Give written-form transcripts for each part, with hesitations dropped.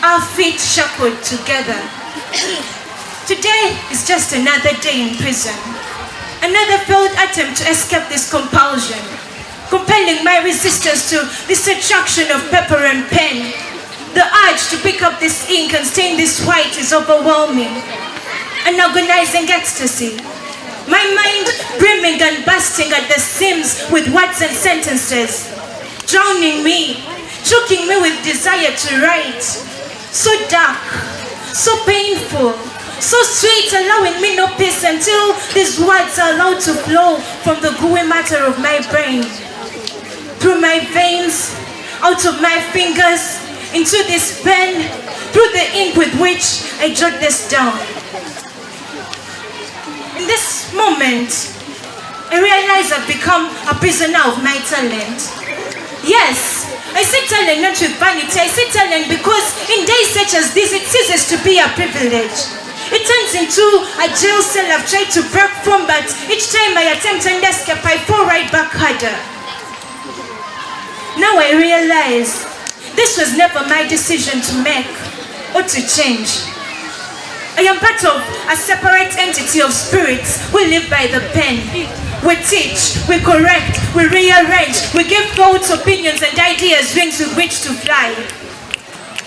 our feet shackled together. Today is just another day in prison. Another failed attempt to escape this compulsion, compelling my resistance to this attraction of paper and pen. The urge to pick up this ink and stain this white is overwhelming. An agonizing ecstasy. My mind brimming and bursting at the seams with words and sentences, drowning me, choking me with desire to write. So dark, so painful, so sweet, allowing me no peace until these words are allowed to flow from the gooey matter of my brain, through my veins, out of my fingers, into this pen, through the ink with which I jot this down. In this moment, I realize I've become a prisoner of my talent. Yes, I say talent not with vanity, I say talent because in days such as this, it ceases to be a privilege. It turns into a jail cell I've tried to break from, but each time I attempt an escape, I fall right back harder. Now I realize this was never my decision to make or to change. I am part of a separate entity of spirits who live by the pen. We teach, we correct, we rearrange, we give thoughts, opinions, and ideas wings with which to fly.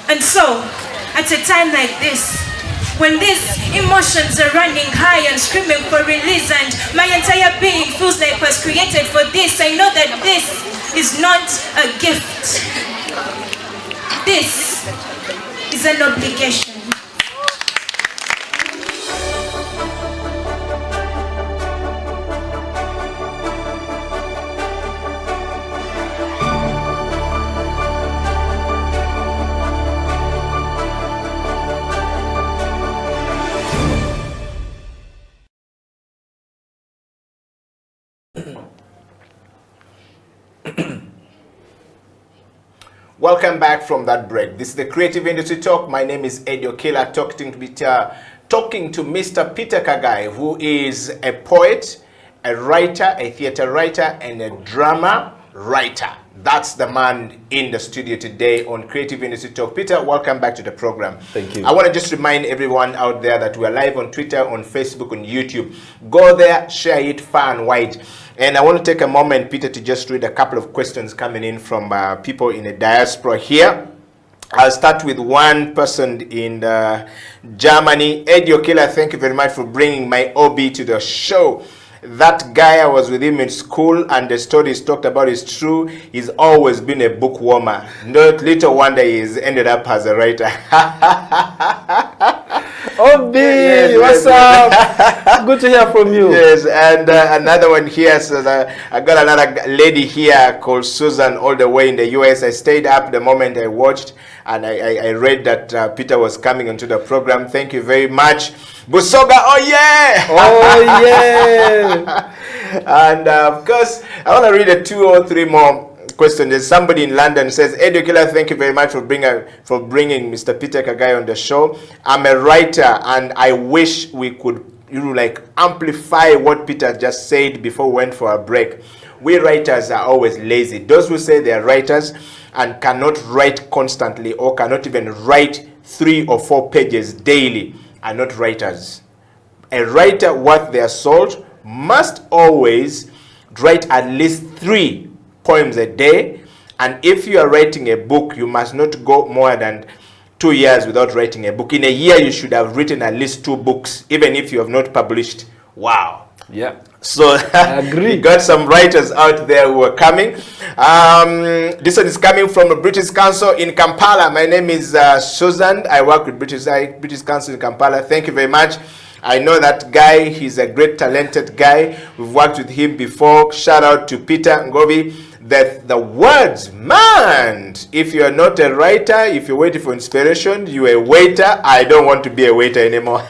And so, at a time like this, when these emotions are running high and screaming for release, and my entire being feels like it was created for this, I know that this is not a gift. This is an obligation. Welcome back from that break. This is the Creative Industry Talk. My name is Eddie Okela, talking to Mr. Peter Kagai, who is a poet, a writer, a theater writer, and a drama writer. That's the man in the studio today on Creative Industry Talk. Peter, welcome back to the program. Thank you. I want to just remind everyone out there that we're live on Twitter, on Facebook, on YouTube. Go there, share it far and wide. And I want to take a moment, Peter, to just read a couple of questions coming in from people in the diaspora here. I'll start with one person in Germany. Eddie Okela, thank you very much for bringing my OB to the show. That guy, I was with him in school, and the story he's talked about is true. He's always been a bookwormer. Not little wonder he's ended up as a writer. OB, yes, what's up? Good to hear from you. Yes, and another one here says, I got another lady here called Susan, all the way in the US. I stayed up the moment I watched, and I read that Peter was coming into the program. Thank you very much. Busoga, oh yeah! Oh yeah! And of course, I want to read a 2 or 3 more questions. There's somebody in London says, Eddie Okela, thank you very much for bringing Mr. Peter Kagai on the show. I'm a writer, and I wish we could amplify what Peter just said before we went for a break. We writers are always lazy. Those who say they are writers and cannot write constantly or cannot even write 3 or 4 pages daily are not writers. A writer worth their salt must always write at least 3 poems a day, and if you are writing a book, you must not go more than 2 years without writing a book. In a year, you should have written at least 2 books, even if you have not published. Wow. Yeah. So I agree. We got some writers out there who are coming. This one is coming from the British Council in Kampala. My name is Susan. I work with British Council in Kampala. Thank you very much. I know that guy. He's a great, talented guy. We've worked with him before. Shout out to Peter Ngobi. That the words, man, if you're not a writer, if you're waiting for inspiration, you're a waiter. I don't want to be a waiter anymore.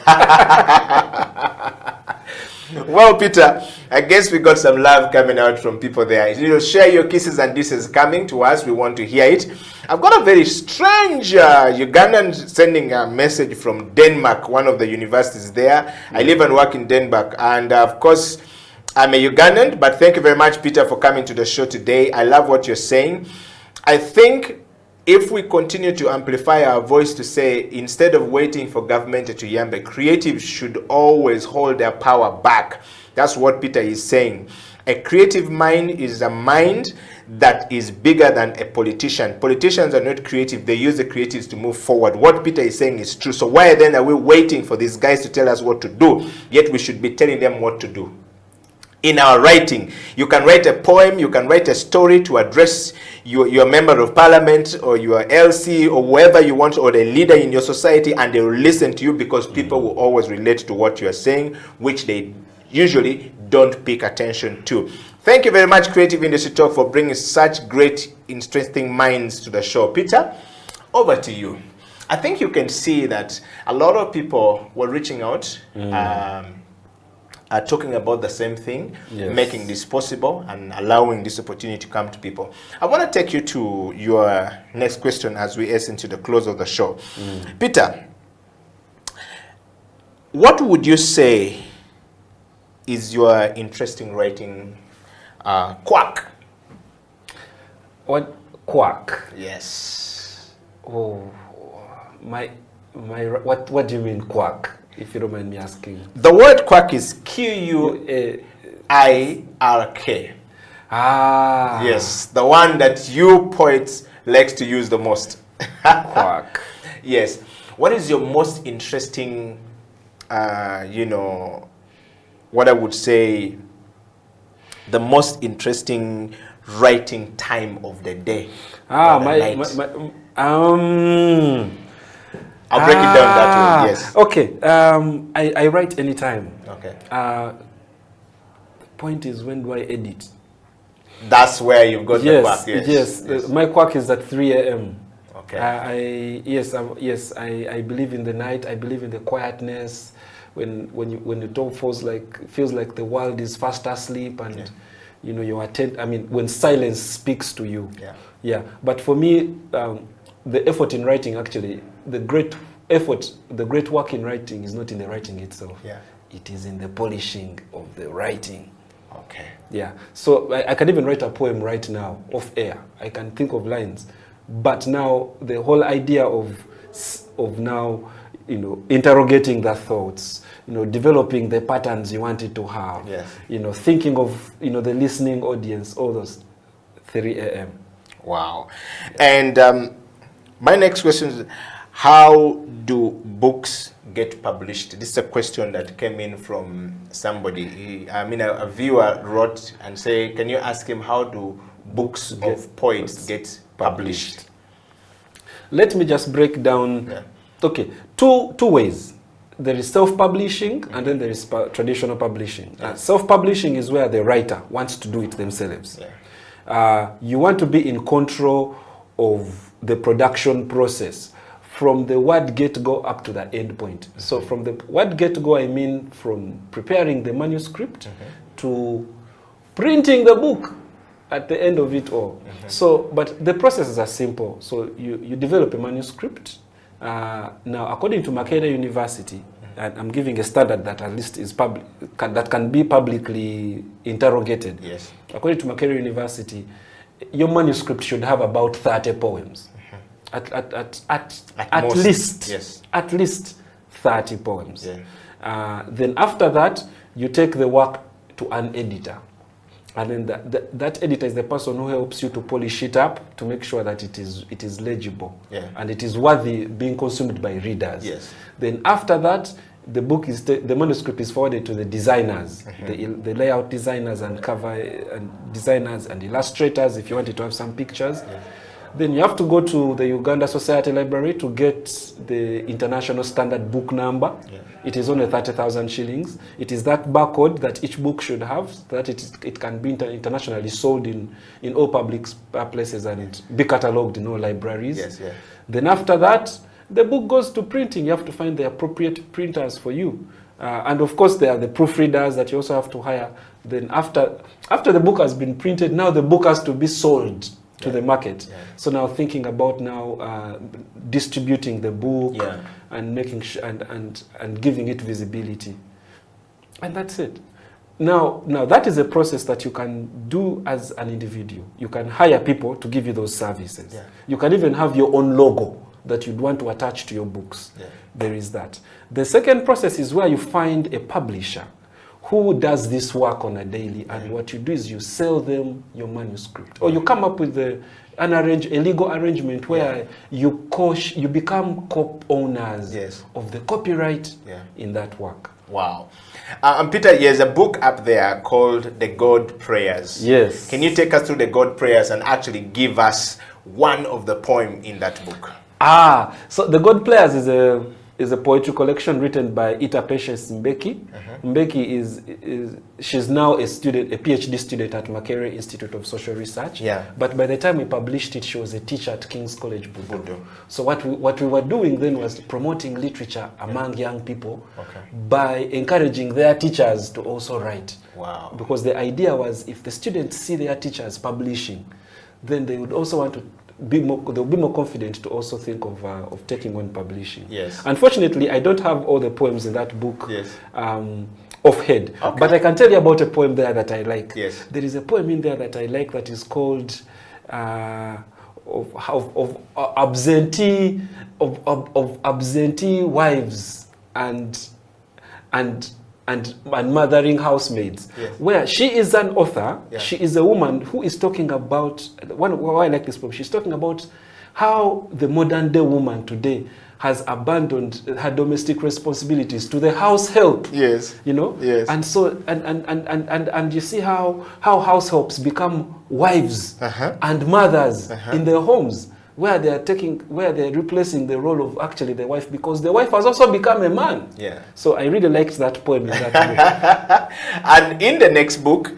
Well, Peter, I guess we got some love coming out from people there. Share your kisses and disses coming to us. We want to hear it. I've got a very strange Ugandan sending a message from Denmark, one of the universities there. I live and work in Denmark, and of course, I'm a Ugandan, but thank you very much, Peter, for coming to the show today. I love what you're saying. I think if we continue to amplify our voice to say, instead of waiting for government to yambe, creatives should always hold their power back. That's what Peter is saying. A creative mind is a mind that is bigger than a politician. Politicians are not creative. They use the creatives to move forward. What Peter is saying is true. So why then are we waiting for these guys to tell us what to do? Yet we should be telling them what to do. In our writing, you can write a poem, you can write a story to address your member of parliament or your LC or whoever you want, or the leader in your society, and they will listen to you because people will always relate to what you are saying, which they usually don't pick attention to. Thank you very much, Creative Industry Talk, for bringing such great, interesting minds to the show. Peter, over to you. I think you can see that a lot of people were reaching out, are talking about the same thing, making this possible and allowing this opportunity to come to people. I want to take you to your next question as we hasten to the close of the show. Peter, what would you say is your interesting writing quirk? What quirk? Yes. Oh, what do you mean quirk? If you don't mind me asking. The word quirk is Quirk. Yes, the one that you poets like to use the most. Quirk. Yes. What is your most interesting, what I would say, the most interesting writing time of the day? I'll break it down that way, yes. Okay, I write anytime. Okay. The point is, when do I edit? That's where you've got the quirk, yes. My quirk is at 3 a.m. Okay. I believe in the night. I believe in the quietness. When the dog feels like the world is fast asleep, and you attend. I mean, when silence speaks to you. Yeah. But for me, the effort in writing, actually, the great work in writing is not in the writing itself. It is in the polishing of the writing. Okay. Yeah. So I can even write a poem right now, off air. I can think of lines, but now the whole idea of now, interrogating the thoughts, developing the patterns you want it to have. Yes. Thinking of the listening audience. All those 3 a.m. Wow. And my next question is, how do books get published? This is a question that came in from somebody. A viewer wrote and said, can you ask him, how do books of poets get published? Let me just break down. Okay, two ways. There is self-publishing, and then there is traditional publishing. Self-publishing is where the writer wants to do it themselves. You want to be in control of the production process from the word get-go up to the end point. So from the word get-go, I mean from preparing the manuscript to printing the book at the end of it all. So, but the processes are simple. So you develop a manuscript. Now, according to Makerere University, and I'm giving a standard that at least is public, that can be publicly interrogated. Yes. According to Makerere University, your manuscript should have about 30 poems. At least, yes. At least 30 poems. Then after that, you take the work to an editor. And then that editor is the person who helps you to polish it up to make sure that it is legible and it is worthy being consumed by readers. Yes. Then after that, the manuscript is forwarded to the designers, the layout designers and cover and designers and illustrators if you wanted to have some pictures. Then you have to go to the Uganda Society Library to get the international standard book number. It is only 30,000 shillings. It is that barcode that each book should have, so that it can be internationally sold in all public places and be catalogued in all libraries. Then after that, the book goes to printing. You have to find the appropriate printers for you. And of course, there are the proofreaders that you also have to hire. Then after the book has been printed, now the book has to be sold to the market. So now thinking about distributing the book and making and giving it visibility. And that's it. Now that is a process that you can do as an individual. You can hire people to give you those services. Yeah. You can even have your own logo that you'd want to attach to your books. Yeah. There is that. The second process is where you find a publisher who does this work on a daily, and what you do is you sell them your manuscript, or you come up with a legal arrangement where you become co-owners of the copyright in that work. Wow. And Peter, there's a book up there called The God Prayers. Yes. Can you take us through the God Prayers and actually give us one of the poem in that book? So The God Prayers is a poetry collection written by Ita Patience Mbeki. Mbeki she's now a PhD student at Makerere Institute of Social Research. Yeah. But by the time we published it, she was a teacher at King's College Budo. So what we were doing then was promoting literature among young people by encouraging their teachers to also write. Wow. Because the idea was, if the students see their teachers publishing, then they would also want to they'll be more confident to also think of taking on publishing. Yes. Unfortunately, I don't have all the poems in that book offhand, Okay. but I can tell you about a poem there that I like. Yes. There is a poem in there that I like that is called of absentee wives and mothering housemaids, where she is an author. She is a woman who is talking about, why I like this poem, she's talking about how the modern day woman today has abandoned her domestic responsibilities to the house help. Yes. You know? Yes. And so and you see how house helps become wives and mothers in their homes, where they're replacing the role of actually the wife, because the wife has also become a man. Yeah. So I really liked that poem in that book. And in the next book,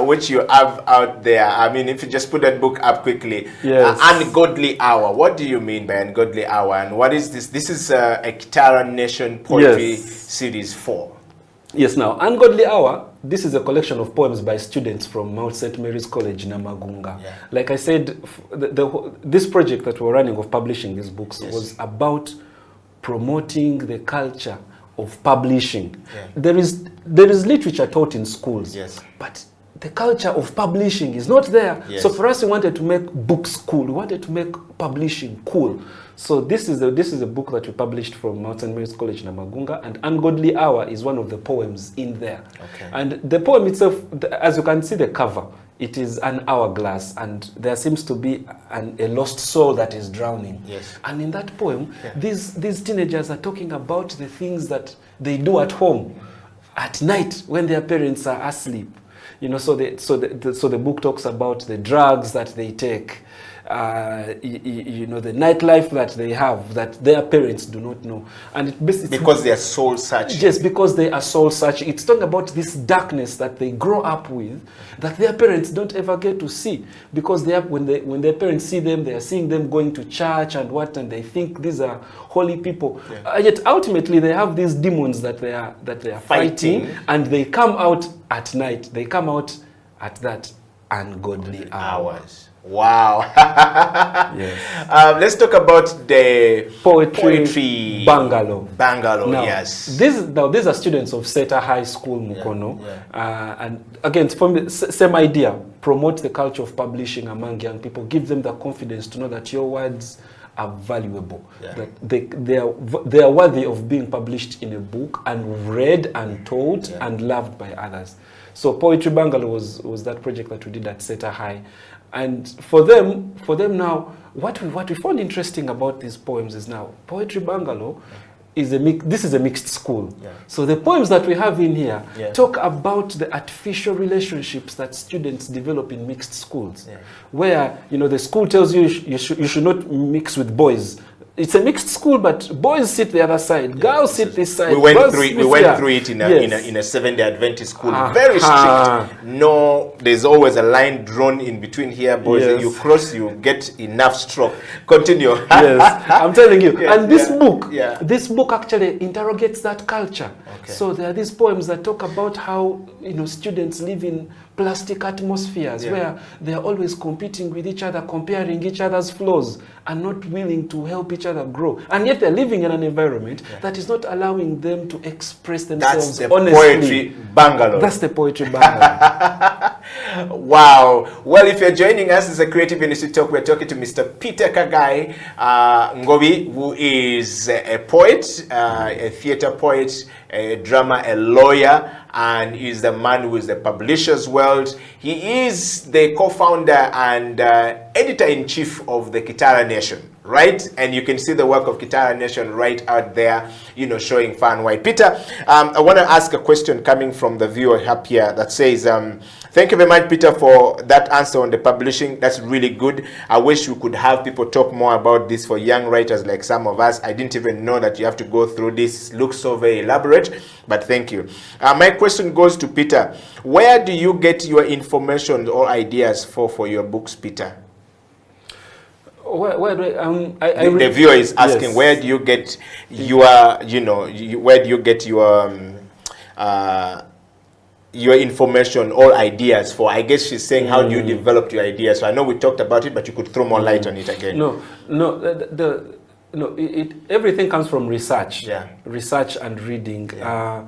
which you have out there, I mean, if you just put that book up quickly, Yes. Ungodly Hour. What do you mean by Ungodly Hour? And what is this? This is a Kitara Nation Poetry Series 4. Yes, now, Ungodly Hour, this is a collection of poems by students from Mount St. Mary's College, Namagunga. Yeah. Like I said, this project that we're running of publishing these books was about promoting the culture of publishing. Yeah. There is literature taught in schools, but the culture of publishing is not there. Yes. So for us, we wanted to make books cool. We wanted to make publishing cool. So this is a book that we published from Mount St. Mary's College, Namagunga, and Ungodly Hour is one of the poems in there. Okay. And the poem itself, as you can see the cover, it is an hourglass, and there seems to be a lost soul that is drowning. Yes. And in that poem, these teenagers are talking about the things that they do at home, at night when their parents are asleep. You know, so the book talks about the drugs that they take, you know, the nightlife that they have that their parents do not know, and it's Because they are soul searching. Yes, because they are soul searching. It's talking about this darkness that they grow up with, that their parents don't ever get to see, because when their parents see them, they are seeing them going to church and they think these are holy people. Yet ultimately they have these demons that they are fighting, and they come out at night. They come out at that ungodly hours. Wow. Yes. Let's talk about the poetry bungalow. Bungalow, Now, these are students of Seta High School, Mukono. And again, from the same idea, promote the culture of publishing among young people. Give them the confidence to know that your words are valuable, that they are worthy of being published in a book and read and taught and loved by others. So Poetry Bungalow was that project that we did at Seta High. And for them now, what we found interesting about these poems is now Poetry Bungalow is this is a mixed school. So the poems that we have in here talk about the artificial relationships that students develop in mixed schools, where, you know, the school tells you you should not mix with boys. It's a mixed school, but boys sit the other side, girls sit this side. We went through it in a Seventh-day Adventist school. Very strict. No, there's always a line drawn in between here, boys. You cross, you get enough stroke. Continue. Yes, I'm telling you. And this book actually interrogates that culture. So there are these poems that talk about how, you know, students live in plastic atmospheres where they are always competing with each other, comparing each other's flaws, and not willing to help each other grow. And yet they're living in an environment that is not allowing them to express themselves That's the honestly. poetry Bangalore. That's the poetry Bangalore. Wow. Well, if you're joining us, it's a Creative Industry Talk. We're talking to Mr. Peter Kagai Ngobi, who is a poet, a theater poet, a drummer, a lawyer, and is the man who is the publisher's world. He is the co-founder and editor-in-chief of the Kitara Nation, right? And you can see the work of Kitara Nation right out there, you know, showing far and wide. Peter, I want to ask a question coming from the viewer up here that says, thank you very much, Peter, for that answer on the publishing. That's really good. I wish we could have people talk more about this for young writers like some of us. I didn't even know that you have to go through this. It looks so very elaborate, but thank you. My question goes to Peter. Where do you get your information or ideas for your books, Peter? The viewer is asking, where do you get your, where do you get your information or ideas for? I guess she's saying, how do you develop your ideas? So I know we talked about it, but you could throw more light on it again. Everything comes from research. Yeah. Research and reading. Yeah.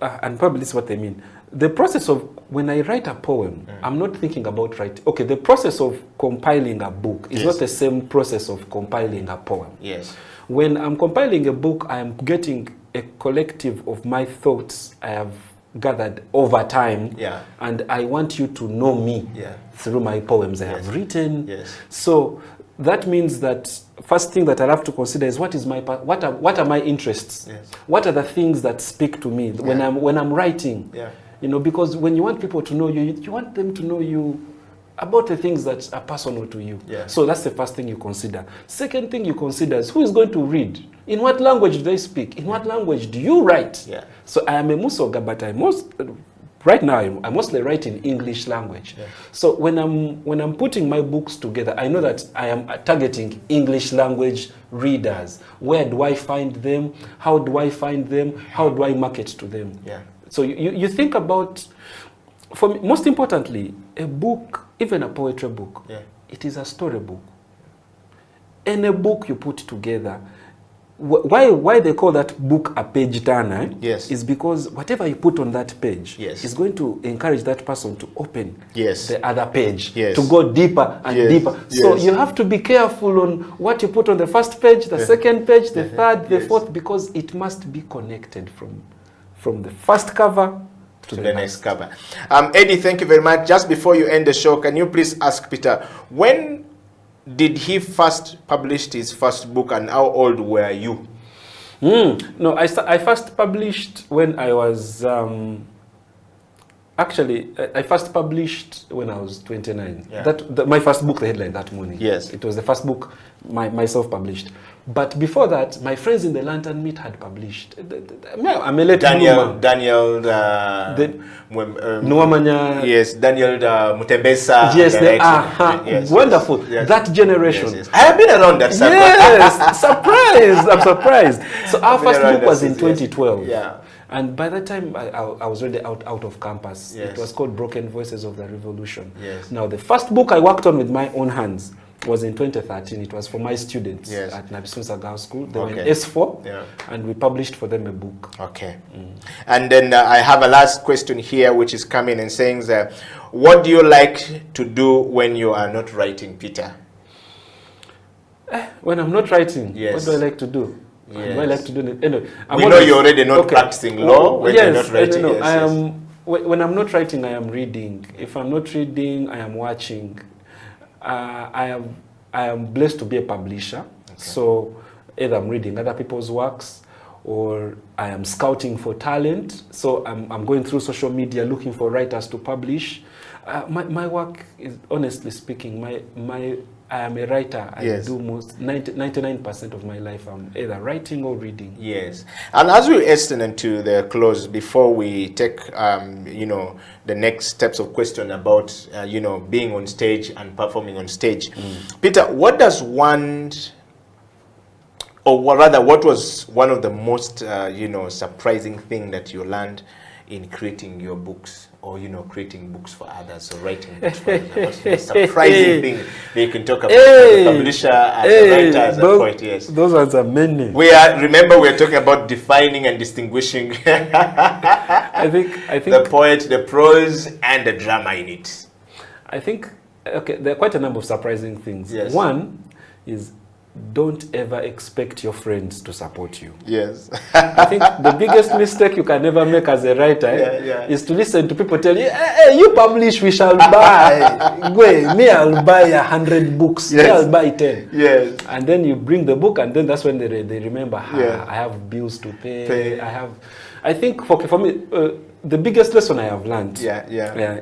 And probably this is what they mean. The process of, when I write a poem, I'm not thinking about writing. Okay, the process of compiling a book is not the same process of compiling a poem. Yes. When I'm compiling a book, I am getting a collective of my thoughts I have gathered over time. Yeah. And I want you to know me through my poems I have written. Yes. So that means that first thing that I have to consider is what are my interests? Yes. What are the things that speak to me when I'm writing? Yeah. You know, because when you want people to know you, you want them to know you about the things that are personal to you. Yeah. So that's the first thing you consider. Second thing you consider is who is going to read? In what language do they speak? In what language do you write? Yeah. So I am a Musoga, but right now I mostly write in English language. Yeah. So when I'm putting my books together, I know that I am targeting English language readers. Where do I find them? How do I find them? How do I market to them? Yeah. So you think about, for me, most importantly, a book, even a poetry book, it is a storybook. Any book you put together, why they call that book a page turner is because whatever you put on that page is going to encourage that person to open the other page, to go deeper and deeper. So you have to be careful on what you put on the first page, the second page, the third, the fourth, because it must be connected from the first cover to the next cover. Eddie, thank you very much. Just before you end the show, can you please ask Peter, when did he first publish his first book and how old were you? No, I first published when I was, I first published when I was 29. Yeah. My first book, the headline that morning. Yes. It was the first book myself published. But before that, my friends in the Lantern Meet had published. I'm a late bloomer. Daniel Nuamanya. Yes, Daniel Mutembesa. Yes, they are wonderful. Yes. That generation. Yes. I have been around that. Yes, surprised. I'm surprised. So our first book was in 2012. Yeah. And by that time, I was already out of campus. Yes. It was called Broken Voices of the Revolution. Yes. Now, the first book I worked on with my own hands was in 2013. It was for my students at Nabisunsa Girls School. They were in S4, and we published for them a book. Okay. And then I have a last question here, which is coming and saying that, what do you like to do when you are not writing, Peter? When I'm not writing, what do I like to do? Yes. What do I like to do? We know you're already not practicing law when you're not writing. When I'm not writing, I am reading. If I'm not reading, I am watching. I am blessed to be a publisher. So either I'm reading other people's works, or I am scouting for talent. So I'm going through social media looking for writers to publish. My work is, honestly speaking, I am a writer. I do most 99% of my life. I'm either writing or reading. Yes. And as we hasten to the close, before we take, the next steps of question about, being on stage and performing on stage, Peter, what does one, or rather, what was one of the most, surprising thing that you learned in creating your books? or creating books for others, so writing books for others? What's the surprising thing that you can talk about as a publisher, as a writer, as a poet? Yes, those ones are many. Remember we're talking about defining and distinguishing I think the poet, the prose, and the drama in it. I think there are quite a number of surprising things. Yes. One is, don't ever expect your friends to support you. Yes. I think the biggest mistake you can ever make as a writer is to listen to people tell you, hey, you publish, we shall buy. Me, I'll buy 100 books. Yes. Me, I'll buy 10. Yes. And then you bring the book, and then that's when they remember, I have bills to pay. I think for me, the biggest lesson I have learned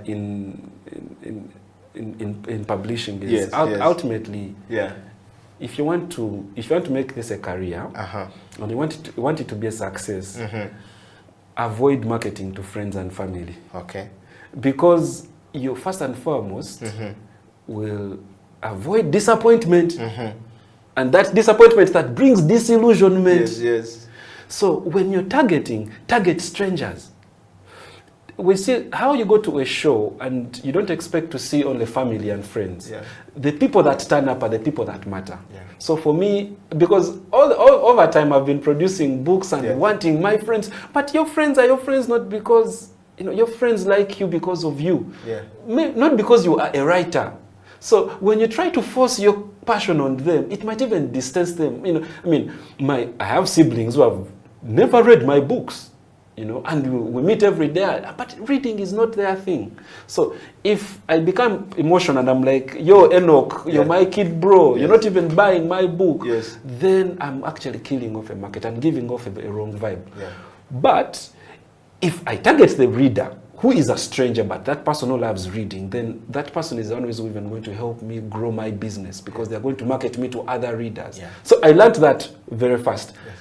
in publishing is ultimately, if you want to make this a career, and you want it to be a success, avoid marketing to friends and family. Okay. Because you first and foremost will avoid disappointment, and that disappointment that brings disillusionment. Yes. So when you're target strangers. We see how you go to a show and you don't expect to see only family and friends. Yeah. The people that turn up are the people that matter. Yeah. So for me, because all over time I've been producing books and wanting my friends, but your friends are your friends not because, your friends like you because of you. Yeah. Not because you are a writer. So when you try to force your passion on them, it might even distance them. I have siblings who have never read my books. And we meet every day, but reading is not their thing. So if I become emotional and I'm like, yo, Enoch, you're my kid, bro, you're not even buying my book, then I'm actually killing off a market and giving off a wrong vibe. Yeah. But if I target the reader, who is a stranger, but that person who loves reading, then that person is always even going to help me grow my business, because they're going to market me to other readers. Yeah. So I learned that very fast. Yes.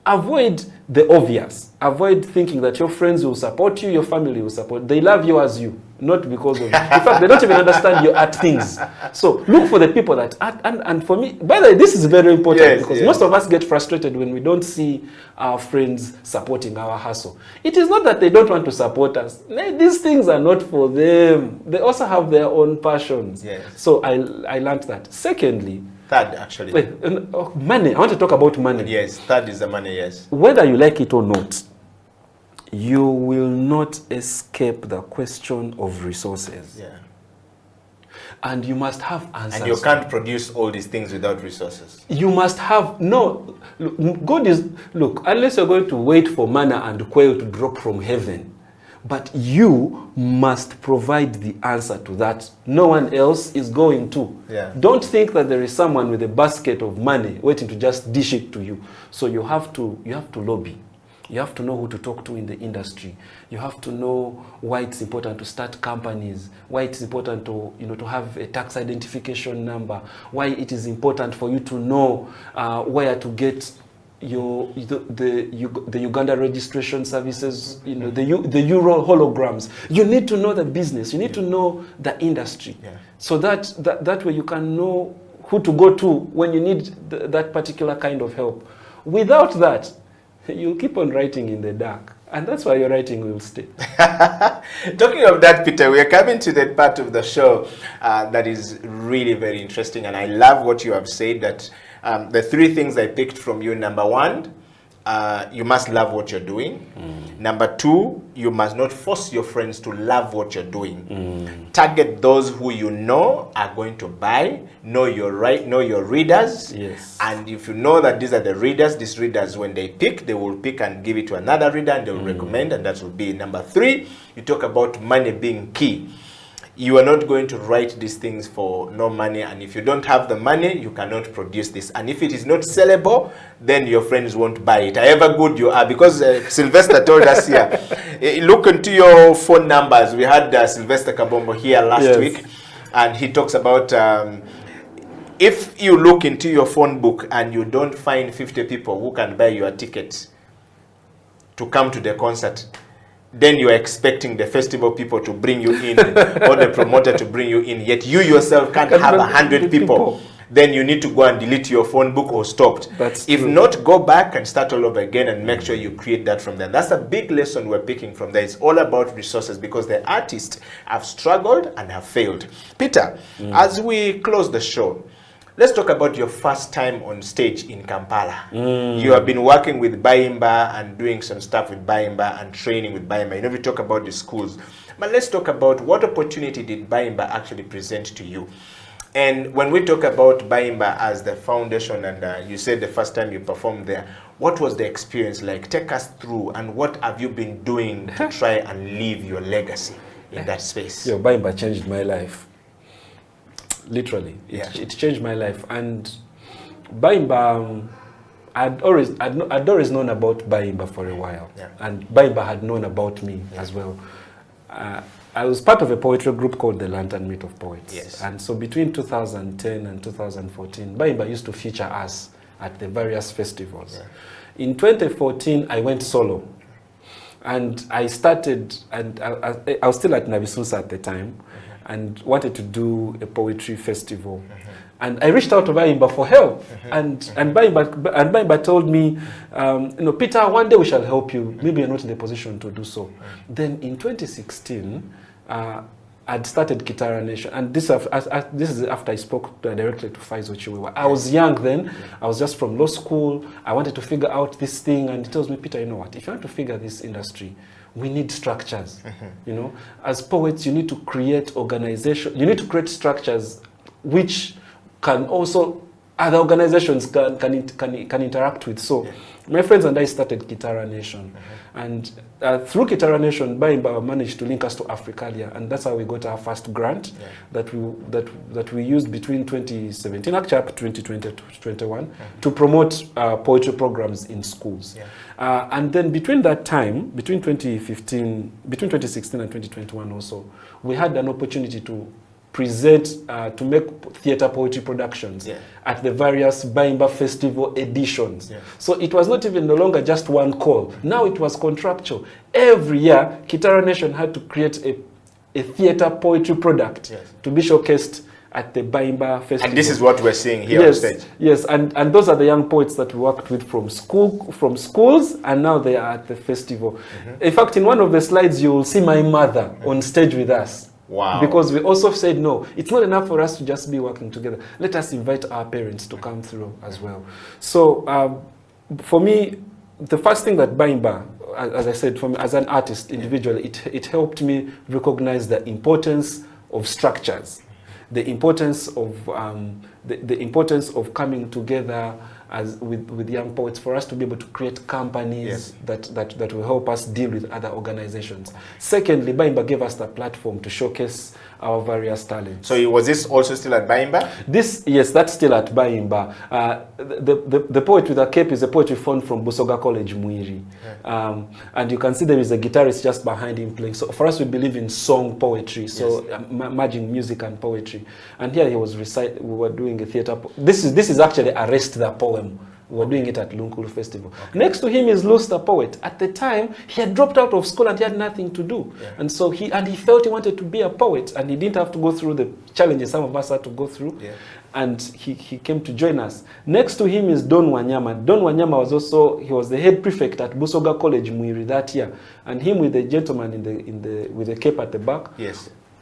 Avoid the obvious. Avoid thinking that your friends will support you, your family will support. They love you as you, not because of you. In fact, they don't even understand your art things. So look for the people that art. And for me, by the way, this is very important, because most of us get frustrated when we don't see our friends supporting our hustle. It is not that they don't want to support us. These things are not for them. They also have their own passions. Yes. So I learned that. Secondly, third, actually. Money. I want to talk about money. Yes, third is the money, yes. Whether you like it or not, you will not escape the question of resources. Yeah. And you must have answers. And you can't produce all these things without resources. You must have, unless you're going to wait for manna and quail to drop from heaven, but you must provide the answer to that. No one else is going to. Yeah. Don't think that there is someone with a basket of money waiting to just dish it to you. So you have to lobby. You have to know who to talk to in the industry. You have to know why it's important to start companies, why it's important to have a tax identification number, why it is important for you to know where to get the Uganda registration services, the Euro holograms. You need to know the business. You need to know the industry, so that way you can know who to go to when you need that particular kind of help. Without that, you'll keep on writing in the dark, and that's why your writing will stay. Talking of that, Peter, we are coming to that part of the show that is really very interesting, and I love what you have said, that the three things I picked from you. Number one, you must love what you're doing. Number two, you must not force your friends to love what you're doing. Target those who you know are going to buy. Know your readers. Yes. And if you know that these are the readers, these readers, when they pick, they will pick and give it to another reader, and they will recommend, and that will be number three. You talk about money being key. You are not going to write these things for no money, and if you don't have the money, you cannot produce this. And if it is not sellable, then your friends won't buy it, however good you are. Because Sylvester told us here, look into your phone numbers. We had Sylvester Kabombo here last week, and he talks about if you look into your phone book and you don't find 50 people who can buy your ticket to come to the concert, then you are expecting the festival people to bring you in or the promoter to bring you in, yet you yourself can't have 100 people then you need to go and delete your phone book or stopped. That's if true. not, go back and start all over again and make sure you create that from there. That's a big lesson we're picking from there. It's all about resources because the artists have struggled and have failed. Peter, as we close the show, let's talk about your first time on stage in Kampala. You have been working with Bayimba and doing some stuff with Bayimba and training with Bayimba. You know, we talk about the schools. But let's talk about what opportunity did Bayimba actually present to you? And when we talk about Bayimba as the foundation, and you said the first time you performed there, what was the experience like? Take us through, and what have you been doing to try and leave your legacy in that space? Yo, Bayimba changed my life. Literally, Yeah. it changed my life. And Bayimba, I'd always known about Bayimba for a while, Yeah. and Bayimba had known about me as well. I was part of a poetry group called the Lantern Meet of Poets. Yes. And so between 2010 and 2014, Bayimba used to feature us at the various festivals. Yeah. In 2014, I went solo. And I started, and I was still at Nabisunsa at the time, and wanted to do a poetry festival. And I reached out to Bayimba for help. And Bayimba told me, you know, Peter, one day we shall help you. Maybe you're not in the position to do so. Then in 2016, I'd started Kitara Nation. And this is after I spoke directly to Faizo Chiwewa. I was young then. I was just from law school. I wanted to figure out this thing. And he tells me, Peter, you know what? If you want to figure this industry, we need structures. You know, as poets, you need to create organization. You need to create structures which can also other organizations can interact with. So my friends and I started Kitara Nation. And through Kitara Nation, Bayimba managed to link us to Africalia, and that's how we got our first grant that we used between 2017, actually up to 2020 to 2021, to promote poetry programs in schools. And then between that time, between 2016 and 2021 also, we had an opportunity to present, to make theater poetry productions at the various Bayimba Festival editions. So it was not even no longer just one call. Now it was contractual. Every year, Kitara Nation had to create a theater poetry product to be showcased at the Bayimba Festival. And this is what we're seeing here on stage. Yes, and those are the young poets that we worked with from schools, and now they are at the festival. In fact, in one of the slides, you will see my mother on stage with us. Wow. Because we also said, no, it's not enough for us to just be working together. Let us invite our parents to come through as well. So for me, the first thing that Bayimba, as I said, for me, as an artist individually, it helped me recognize the importance of structures, the importance of coming together as with young poets, for us to be able to create companies that will help us deal with other organizations. Secondly, Bayimba gave us the platform to showcase our various talents. So was this also still at Bayimba? Yes, that's still at Bayimba. The poet with a cape is a poet we found from Busoga College, Muiri. And you can see there is a guitarist just behind him playing. So for us, we believe in song poetry, so merging music and poetry. And here he was we were doing a theater. This is actually Arrest the Poem. We were doing it at Lunkulu Festival. Next to him is Luz the poet. At the time, he had dropped out of school and he had nothing to do. And so he felt he wanted to be a poet, and he didn't have to go through the challenges some of us had to go through. And he came to join us. Next to him is Don Wanyama. Don Wanyama was the head prefect at Busoga College, Muiri, that year. And him with the gentleman with the cape at the back.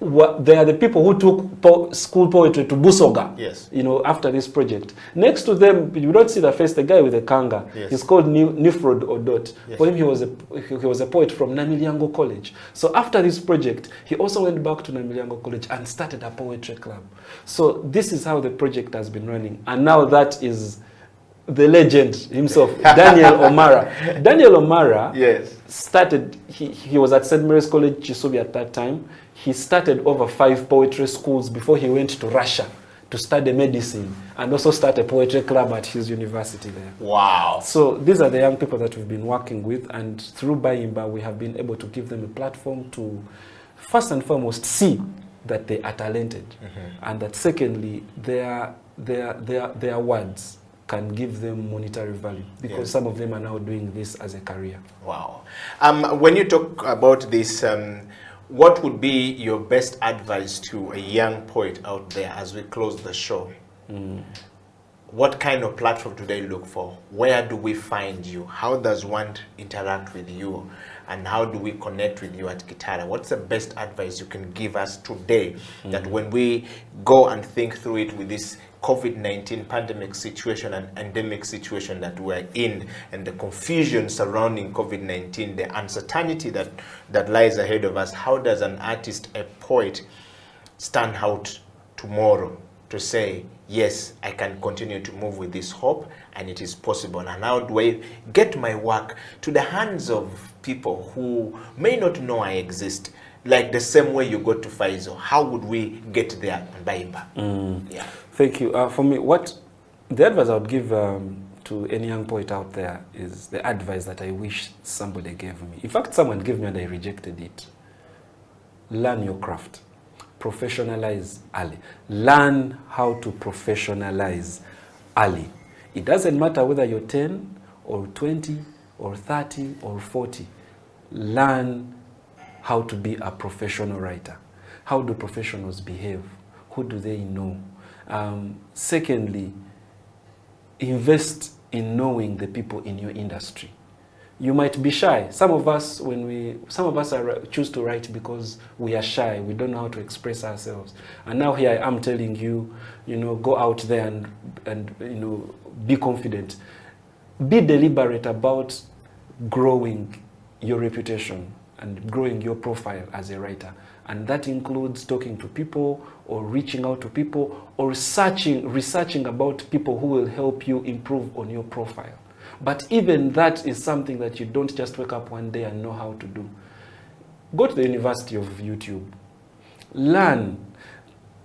They are the people who took school poetry to Busoga, you know, after this project. Next to them, you don't see the face, the guy with the kanga. He's called Nifrod Odot. For him, he was a poet from Namilyango College. So after this project, he also went back to Namilyango College and started a poetry club. So this is how the project has been running. And now that is the legend himself, Daniel O'Mara. Daniel O'Mara started, he was at St. Mary's College, Chisubi at that time. He started over 5 poetry schools before he went to Russia to study medicine and also start a poetry club at his university there. Wow. So these are the young people that we've been working with, and through Bayimba, we have been able to give them a platform to, first and foremost, see that they are talented, and that secondly, their words can give them monetary value, because some of them are now doing this as a career. Wow. When you talk about this, what would be your best advice to a young poet out there as we close the show? What kind of platform do they look for? Where do we find you? How does one interact with you? And how do we connect with you at Kitara? What's the best advice you can give us today that when we go and think through it with this COVID-19 pandemic situation and endemic situation that we're in, and the confusion surrounding COVID-19, the uncertainty that lies ahead of us, how does an artist, a poet, stand out tomorrow to say, yes, I can continue to move with this hope and it is possible? And how do I get my work to the hands of people who may not know I exist? Like the same way you got to Faizo, how would we get there on Baimba? Yeah. Thank you. For me, what the advice I would give to any young poet out there is the advice that I wish somebody gave me. In fact, someone gave me and I rejected it. Learn your craft. Professionalize early. Learn how to professionalize early. It doesn't matter whether you're 10 or 20 or 30 or 40. Learn how to be a professional writer. How do professionals behave? Who do they know? Secondly, invest in knowing the people in your industry. You might be shy. Some of us choose to write because we are shy. We don't know how to express ourselves. And now here I am telling you, go out there and be confident. Be deliberate about growing your reputation and growing your profile as a writer. And that includes talking to people or reaching out to people or researching about people who will help you improve on your profile. But even that is something that you don't just wake up one day and know how to do. Go to the University of YouTube. Learn.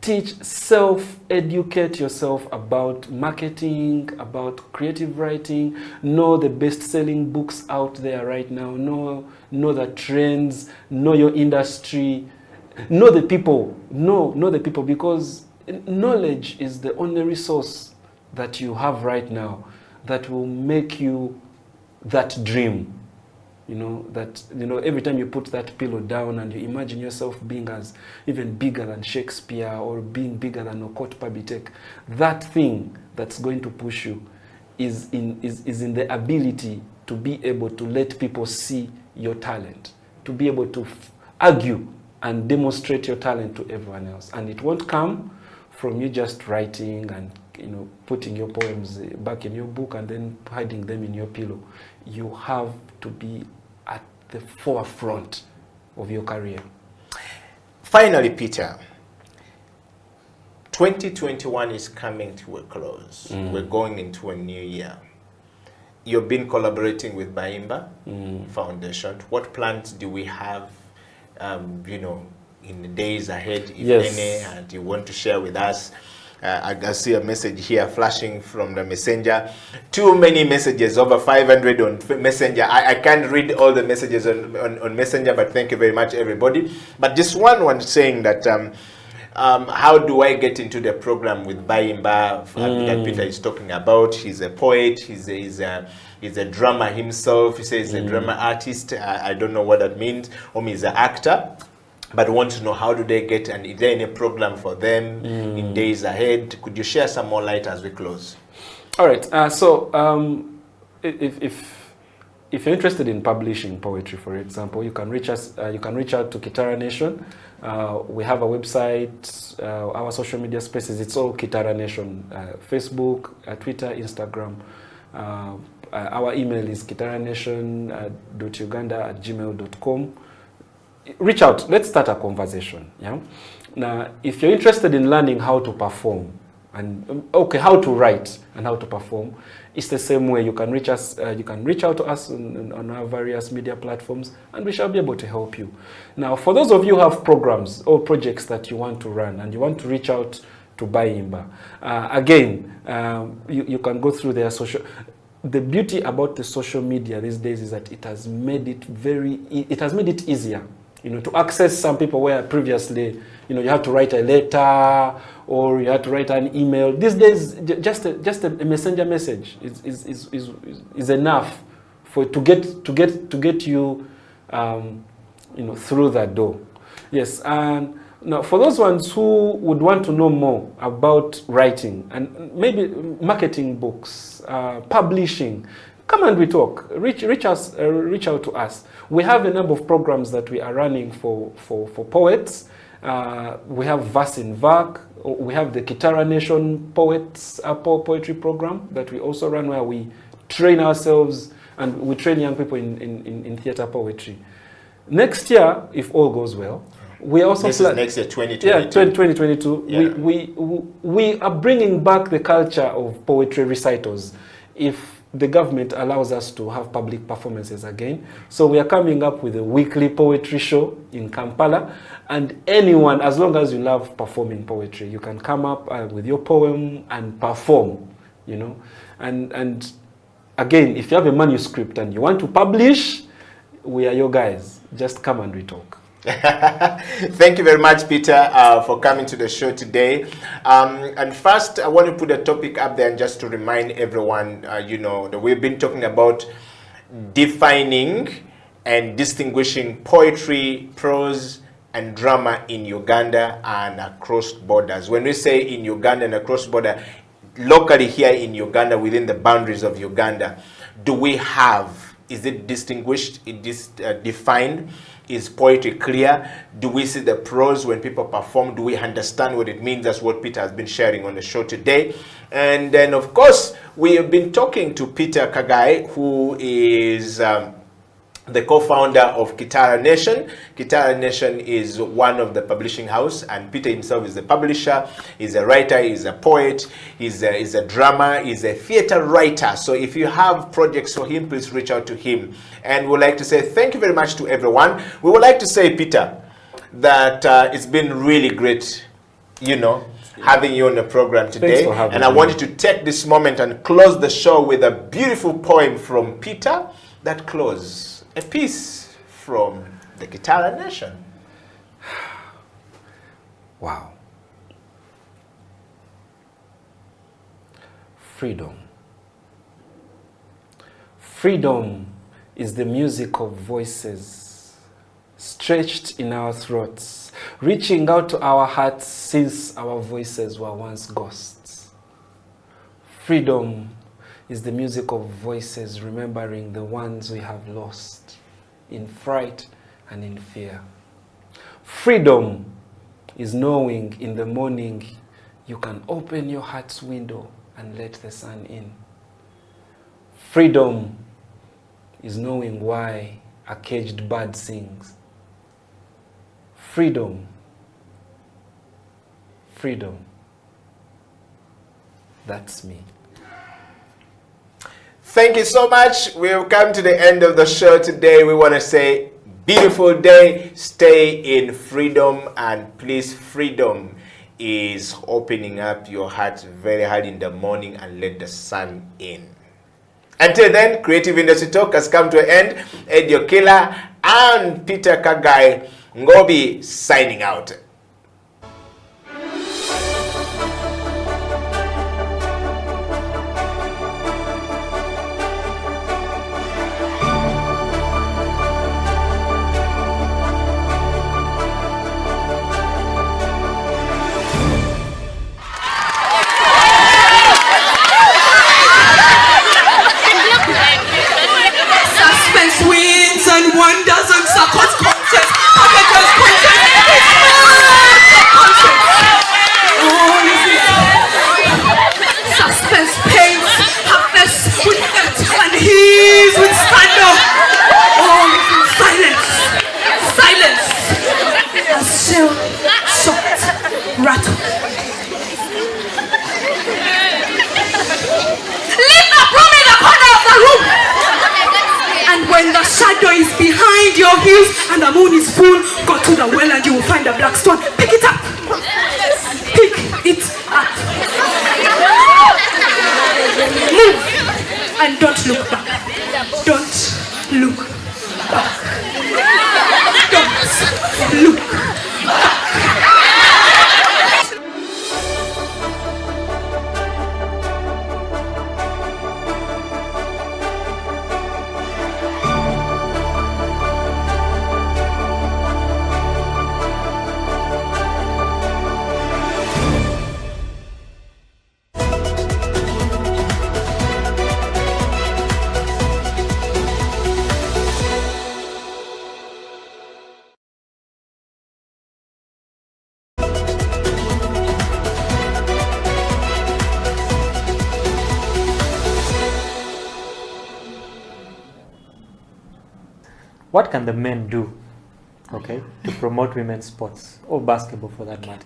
Teach, self-educate yourself about marketing, about creative writing. Know the best-selling books out there right now. Know the trends. Know your industry. Know the people. Know the people, because knowledge is the only resource that you have right now that will make you that dream. Every time you put that pillow down and you imagine yourself being as even bigger than Shakespeare or being bigger than Okot Pabitek, that thing that's going to push you is in the ability to be able to let people see your talent, to be able to argue and demonstrate your talent to everyone else. And it won't come from you just writing and putting your poems back in your book and then hiding them in your pillow. You have to be at the forefront of your career. Finally, Peter, 2021 is coming to a close. We're going into a new year. You've been collaborating with Baimba Foundation. What plans do we have, in the days ahead, if any, and you want to share with us? I see a message here flashing from the messenger. Too many messages, over 500 on messenger. I can't read all the messages on messenger, but thank you very much, everybody. But just one saying that how do I get into the program with Baimba that Peter is talking about? He's a poet. He's a drummer himself. He says he's a drummer artist. I don't know what that means. He's an actor. But want to know, how do they get, and is there any program for them in days ahead? Could you share some more light as we close? All right. If you're interested in publishing poetry, for example, you can reach us. You can reach out to Kitara Nation. We have a website, our social media spaces. It's all Kitara Nation. Facebook, Twitter, Instagram. Our email is kitaranation.uganda@gmail.com. Reach out. Let's start a conversation. Yeah. Now, if you're interested in learning how to perform and how to write and how to perform, it's the same way. You can reach us. You can reach out to us on our various media platforms, and we shall be able to help you. Now, for those of you who have programs or projects that you want to run and you want to reach out to Baimba, you can go through their social. The beauty about the social media these days is that it has made it easier. To access some people where previously, you have to write a letter or you have to write an email. These days, just a messenger message is enough to get you, through that door. Yes, and Now, for those ones who would want to know more about writing and maybe marketing books, publishing, come and we talk. Reach out to us. We have a number of programs that we are running for poets. We have Verse in Vac. We have the Kitara Nation Poets Poetry program that we also run, where we train ourselves and we train young people in theatre poetry. Next year, if all goes well, we also this is next year, 2022. Yeah, 2022. Yeah. We are bringing back the culture of poetry recitals if the government allows us to have public performances again. So we are coming up with a weekly poetry show in Kampala, and anyone, as long as you love performing poetry, you can come up with your poem and perform, you know. And again, if you have a manuscript and you want to publish, we are your guys. Just come and we talk. Thank you very much, Peter, for coming to the show today. And first, I want to put a topic up there and just to remind everyone, you know, that we've been talking about defining and distinguishing poetry, prose, and drama in Uganda and across borders. When we say in Uganda and across border, locally here in Uganda, within the boundaries of Uganda, do we have, is it distinguished, defined? Is poetry clear? Do we see the prose when people perform? Do we understand what it means? That's what Peter has been sharing on the show today. And then, of course, we have been talking to Peter Kagai, who is the co-founder of Kitara Nation. Kitara Nation is one of the publishing house, and Peter himself is the publisher. He's a writer, he's a poet, he's a drummer, he's a theater writer. So if you have projects for him, please reach out to him. And we'd like to say thank you very much to everyone. We would like to say, Peter, that it's been really great, you know, having you on the program today. Thanks for having me. I want you to take this moment and close the show with a beautiful poem from Peter that closes. A piece from the Kitara Nation. Wow. Freedom. Freedom is the music of voices stretched in our throats, reaching out to our hearts since our voices were once ghosts. Freedom is the music of voices remembering the ones we have lost in fright and in fear. Freedom is knowing in the morning you can open your heart's window and let the sun in. Freedom is knowing why a caged bird sings. Freedom. Freedom. That's me. Thank you so much. We've come to the end of the show today. We want to say beautiful day. Stay in freedom, and please, freedom is opening up your heart very hard in the morning and let the sun in. Until then, Creative Industry Talk has come to an end. Edio Killer and Peter Kagai Ngobi signing out. Wonders and circumstances, suspense, pains, happiness with death, and he's with scandal. All silence, silence. A shell shot, rattle. Leave the broom in the corner of the room. And when the shadow is behind your heels and the moon is full, go to the well and you will find a black stone. Pick it up. Pick it up. Move and don't look back. Don't look back. Don't look back. what can the men do, okay, to promote women's sports or basketball for that matter?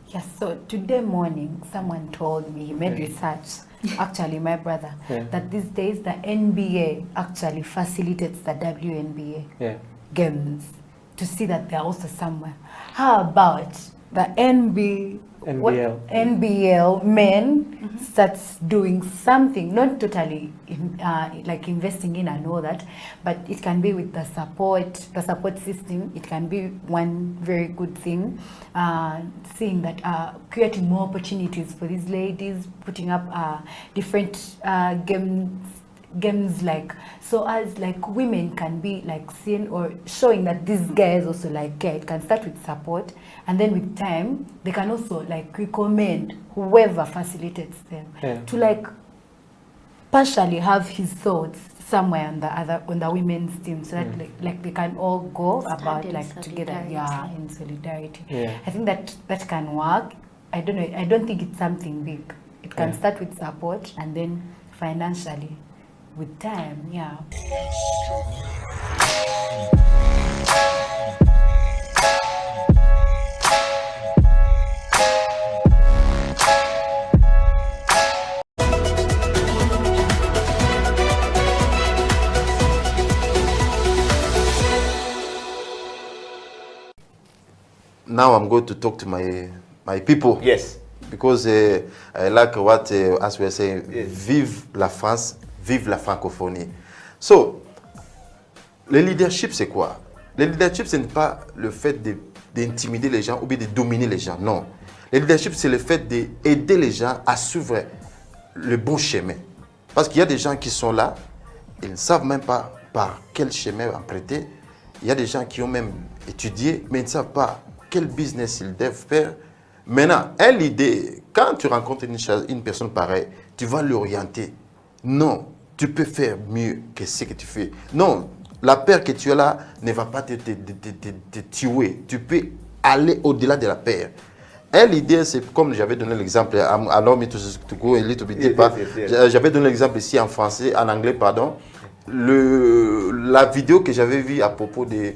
Yes, so today morning, someone told me, he made research, actually my brother, that these days the NBA actually facilitates the WNBA games to see that they're also somewhere. How about the NBL men starts doing something, not totally like investing in and all that, but it can be with the support system. It can be one very good thing, seeing that creating more opportunities for these ladies, putting up different games like, so as like women can be like seen or showing that these guys also like care. It can start with support, and then with time they can also like recommend whoever facilitates them to like partially have his thoughts somewhere on the women's team, so that like they can all go about like together, in solidarity. I think that can work. I don't think it's something big. It can start with support and then financially with time. Now I'm going to talk to my people. Yes. Because I like what, as we are saying, vive la France, vive la francophonie. So, le leadership, c'est quoi? Le leadership, ce n'est pas le fait d'intimider les gens ou bien de dominer les gens, non. Le leadership, c'est le fait d'aider les gens à suivre le bon chemin. Parce qu'il y a des gens qui sont là, ils ne savent même pas par quel chemin emprunter. Il y a des gens qui ont même étudié, mais ils ne savent pas quel business ils doivent faire. Maintenant, l'idée, quand tu rencontres une personne pareille, tu vas l'orienter. Non, tu peux faire mieux que ce que tu fais. Non, la peur que tu as là ne va pas te tuer. Tu peux aller au-delà de la peur. L'idée, c'est comme j'avais donné l'exemple, allow me to go a little bit deeper. J'avais donné l'exemple ici en français, en anglais, pardon. La vidéo que j'avais vue à propos des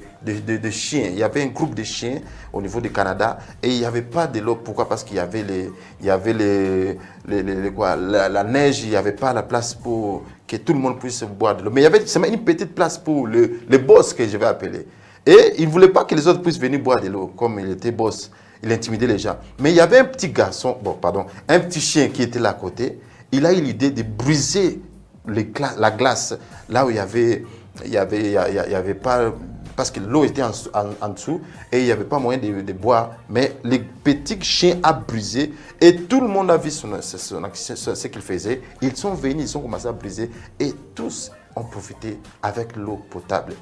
chiens, il y avait un groupe de chiens au niveau du Canada et il n'y avait pas de l'eau. Pourquoi? Parce qu'il y avait la neige, il n'y avait pas la place pour que tout le monde puisse boire de l'eau. Mais il y avait seulement une petite place pour le boss que je vais appeler. Et il ne voulait pas que les autres puissent venir boire de l'eau, comme il était boss, il intimidait les gens. Mais il y avait un petit garçon, un petit chien qui était là à côté. Il a eu l'idée de briser la glace, là où il y avait pas, parce que l'eau était en dessous et il n'y avait pas moyen de boire, mais le petit chien a brisé et tout le monde a vu ce qu'il faisait. Ils sont venus, ils ont commencé à briser et tous ont profité avec l'eau potable.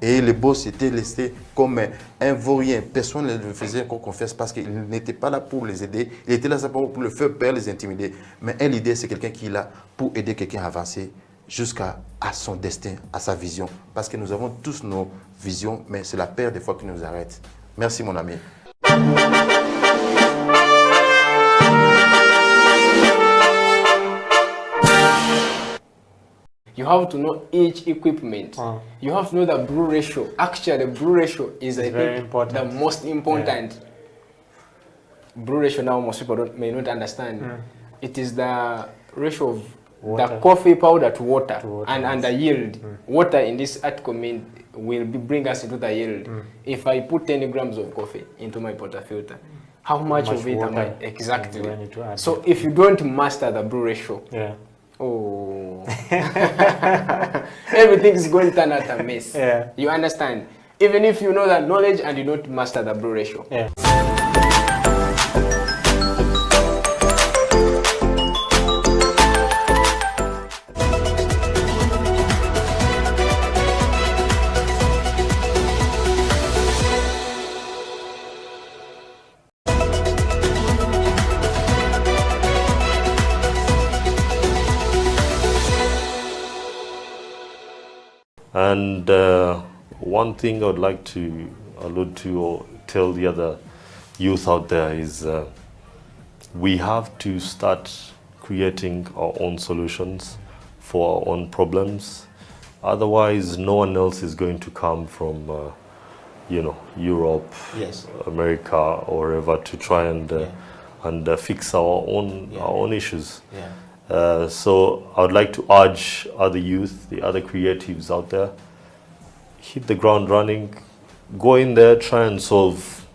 Et le boss était laissé comme un vaurien. Personne ne le faisait encore confiance parce qu'il n'était pas là pour les aider. Il était là pour le faire peur, les intimider. Mais l'idée, c'est quelqu'un qui est là pour aider quelqu'un à avancer jusqu'à son destin, à sa vision. Parce que nous avons tous nos visions, mais c'est la peur des fois qui nous arrête. Merci mon ami. You have to know each equipment. You have to know the brew ratio. Actually, the brew ratio is the most important. Brew ratio now most people may not understand. It is the ratio of the coffee powder to water, and the yield. Water in this article will bring us into the yield. If I put 10 grams of coffee into my portafilter, how much of it am I exactly? So if you don't master the brew ratio, everything is going to turn out a mess. You understand? Even if you know that knowledge and you don't master the brew ratio. And one thing I would like to allude to or tell the other youth out there is we have to start creating our own solutions for our own problems. Otherwise, no one else is going to come from, Europe, Yes. America, or wherever to try and fix our own issues. Yeah. So I would like to urge other youth, the other creatives out there, hit the ground running, go in there, try and solve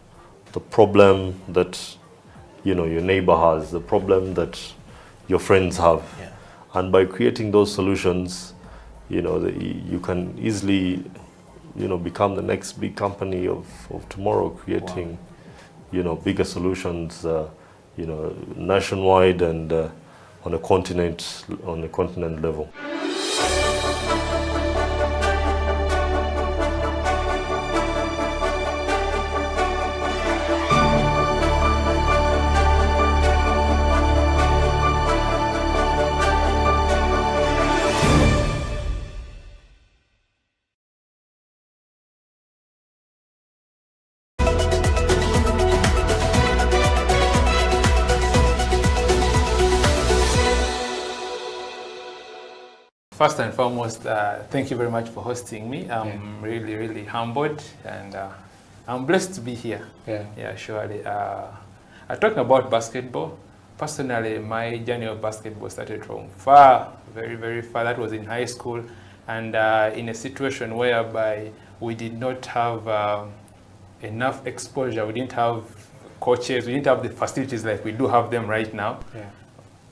the problem that your neighbor has, the problem that your friends have. Yeah. And by creating those solutions, you can easily become the next big company of tomorrow, creating bigger solutions nationwide and on a continent level. First and foremost, thank you very much for hosting me. I'm really, really humbled, and I'm blessed to be here. Yeah, surely. Talking about basketball, personally, my journey of basketball started from far, very, very far. That was in high school, and in a situation whereby we did not have enough exposure. We didn't have coaches. We didn't have the facilities like we do have them right now.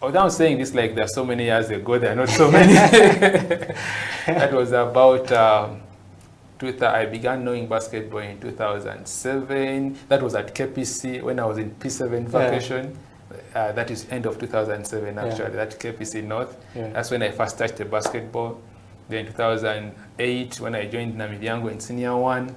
Although I'm saying this like there are so many years ago, there are not so many. That was about, I began knowing basketball in 2007. That was at KPC when I was in P7 vacation. That is end of 2007 actually, that KPC North. That's when I first touched the basketball. Then 2008 when I joined Namibyango in Senior 1.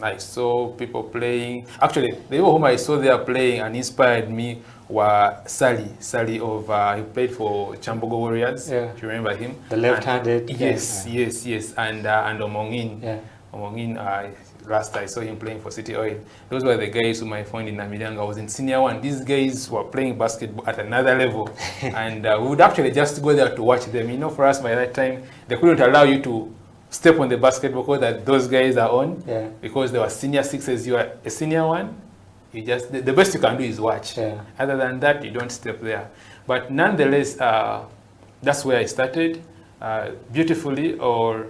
I saw people playing. Actually, the people whom I saw there playing and inspired me were Sally of, he played for Chambogo Warriors. Do you remember him? The left-handed. Yes. And Omongin. Omongin, last I saw him playing for City Oil. Those were the guys whom I found in Namibyango. I was in Senior 1. These guys were playing basketball at another level. And we would actually just go there to watch them. For us by that time, they couldn't allow you to step on the basketball court that those guys are on, because they were senior 6s, you are a senior 1. You just the best you can do is watch. Other than that, you don't step there. But nonetheless, that's where I started. Beautifully, or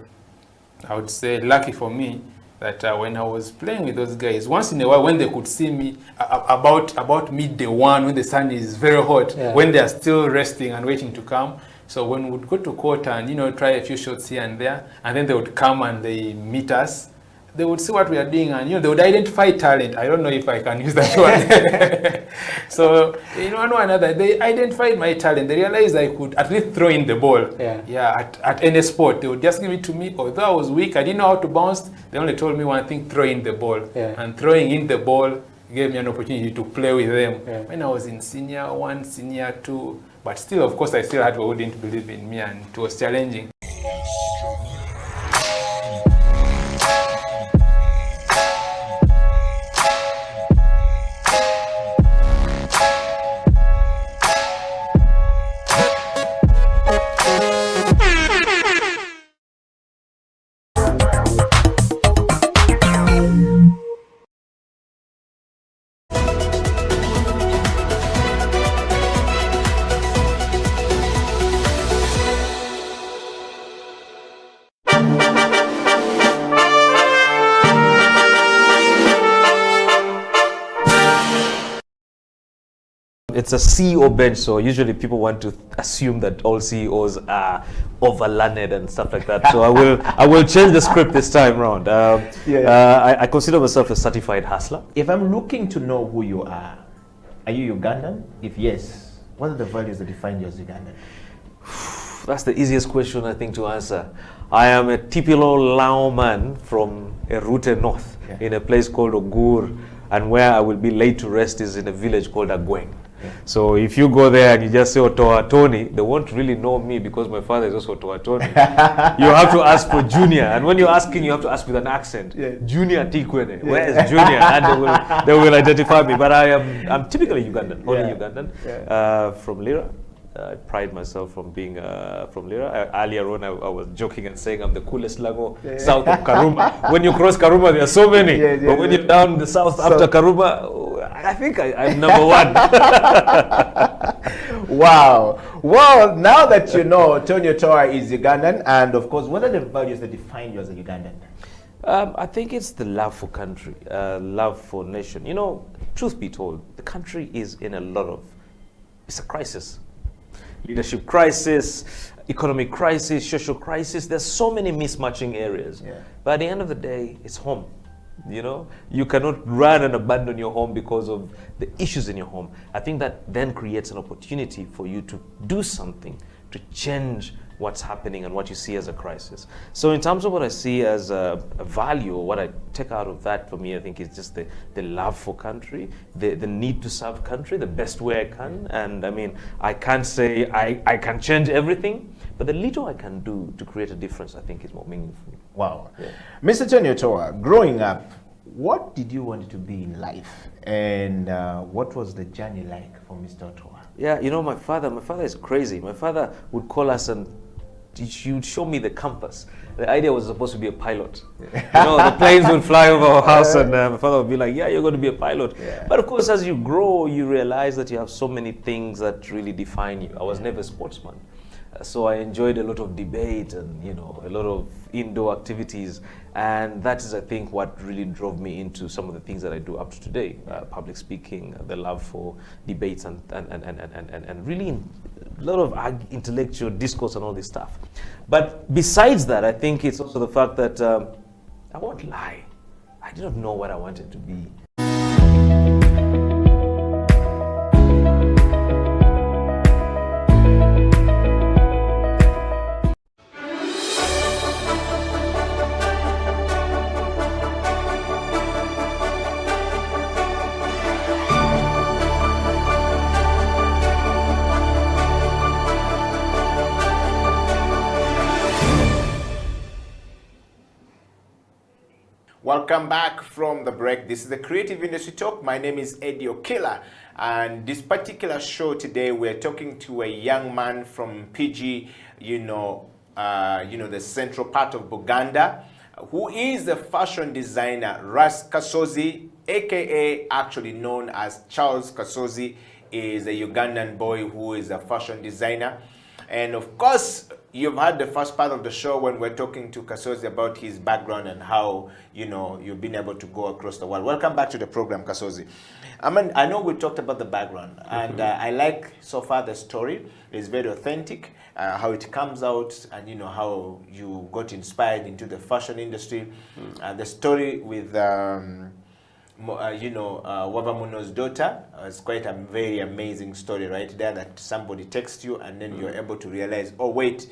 I would say lucky for me, that when I was playing with those guys, once in a while when they could see me about midday 1, when the sun is very hot, when they are still resting and waiting to come. So when we would go to court and try a few shots here and there, and then they would come and they meet us, they would see what we are doing, and they would identify talent. I don't know if I can use that word. So one or another, they identified my talent. They realized I could at least throw in the ball. At any sport, they would just give it to me. Although I was weak, I didn't know how to bounce. They only told me one thing: throw in the ball. And throwing in the ball gave me an opportunity to play with them. When I was in Senior 1, Senior 2. But still, of course, I still had people who didn't believe in me, and it was challenging. It's a CEO bench, so usually people want to assume that all CEOs are overlearned and stuff like that. So I will change the script this time around. I consider myself a certified hustler. If I'm looking to know who you are you Ugandan? If yes, what are the values that define you as Ugandan? That's the easiest question I think to answer. I am a typical Lao man from a Rute North in a place called Ogur, and where I will be laid to rest is in a village called Agweng. So if you go there and you just say Otoa Tony, they won't really know me because my father is also Otoa Tony. You have to ask for Junior, and when you're asking, you have to ask with an accent. Junior Tikwene, where is Junior? And they will identify me. But I'm typically Ugandan, only Ugandan, from Lira. I pride myself from being from Lira. Earlier on, I was joking and saying I'm the coolest Lago south of Karuma. When you cross Karuma, there are so many. But when you're down the south after Karuma, I think I'm number one. Wow. Well, now that you know Tonyo Toa is Ugandan, and of course, what are the values that define you as a Ugandan? I think it's the love for country, love for nation. You know, truth be told, the country is in a lot of, it's a crisis. Leadership crisis, economic crisis, social crisis. There's so many mismatching areas. Yeah. But at the end of the day, it's home. You know, you cannot run and abandon your home because of the issues in your home. I think that then creates an opportunity for you to do something to change what's happening and what you see as a crisis. So in terms of what I see as a value, or what I take out of that for me, I think is just the love for country, the need to serve country the best way I can. And I mean, I can't say I can change everything, but the little I can do to create a difference, I think is more meaningful. Wow. Yeah. Mr. Tonyo Toa, growing up, what did you want to be in life? And what was the journey like for Mr. Toa? Yeah, you know, my father is crazy. My father would call us and he would show me the compass. The idea was supposed to be a pilot. You know, the planes would fly over our house and my father would be like, yeah, you're going to be a pilot. Yeah. But of course, as you grow, you realize that you have so many things that really define you. I was never a sportsman. So I enjoyed a lot of debate and, you know, a lot of indoor activities. And that is, I think, what really drove me into some of the things that I do up to today. Public speaking, the love for debates and really a lot of intellectual discourse and all this stuff. But besides that, I think it's also the fact that I won't lie. I did not know what I wanted to be. Welcome back from the break. This is the Creative Industry Talk. My name is Eddie Okila, and this particular show today, we're talking to a young man from PG, the central part of Uganda, who is a fashion designer. Ras Kasozi, aka actually known as Charles Kasozi, is a Ugandan boy who is a fashion designer. And of course, you've had the first part of the show when we're talking to Kasozi about his background and how, you've been able to go across the world. Welcome back to the program, Kasozi. I know we talked about the background, and I like so far the story. It's very authentic, how it comes out, and how you got inspired into the fashion industry. The story with Wavamuno's daughter is quite a very amazing story right there, that somebody texts you and then you're able to realize, oh wait,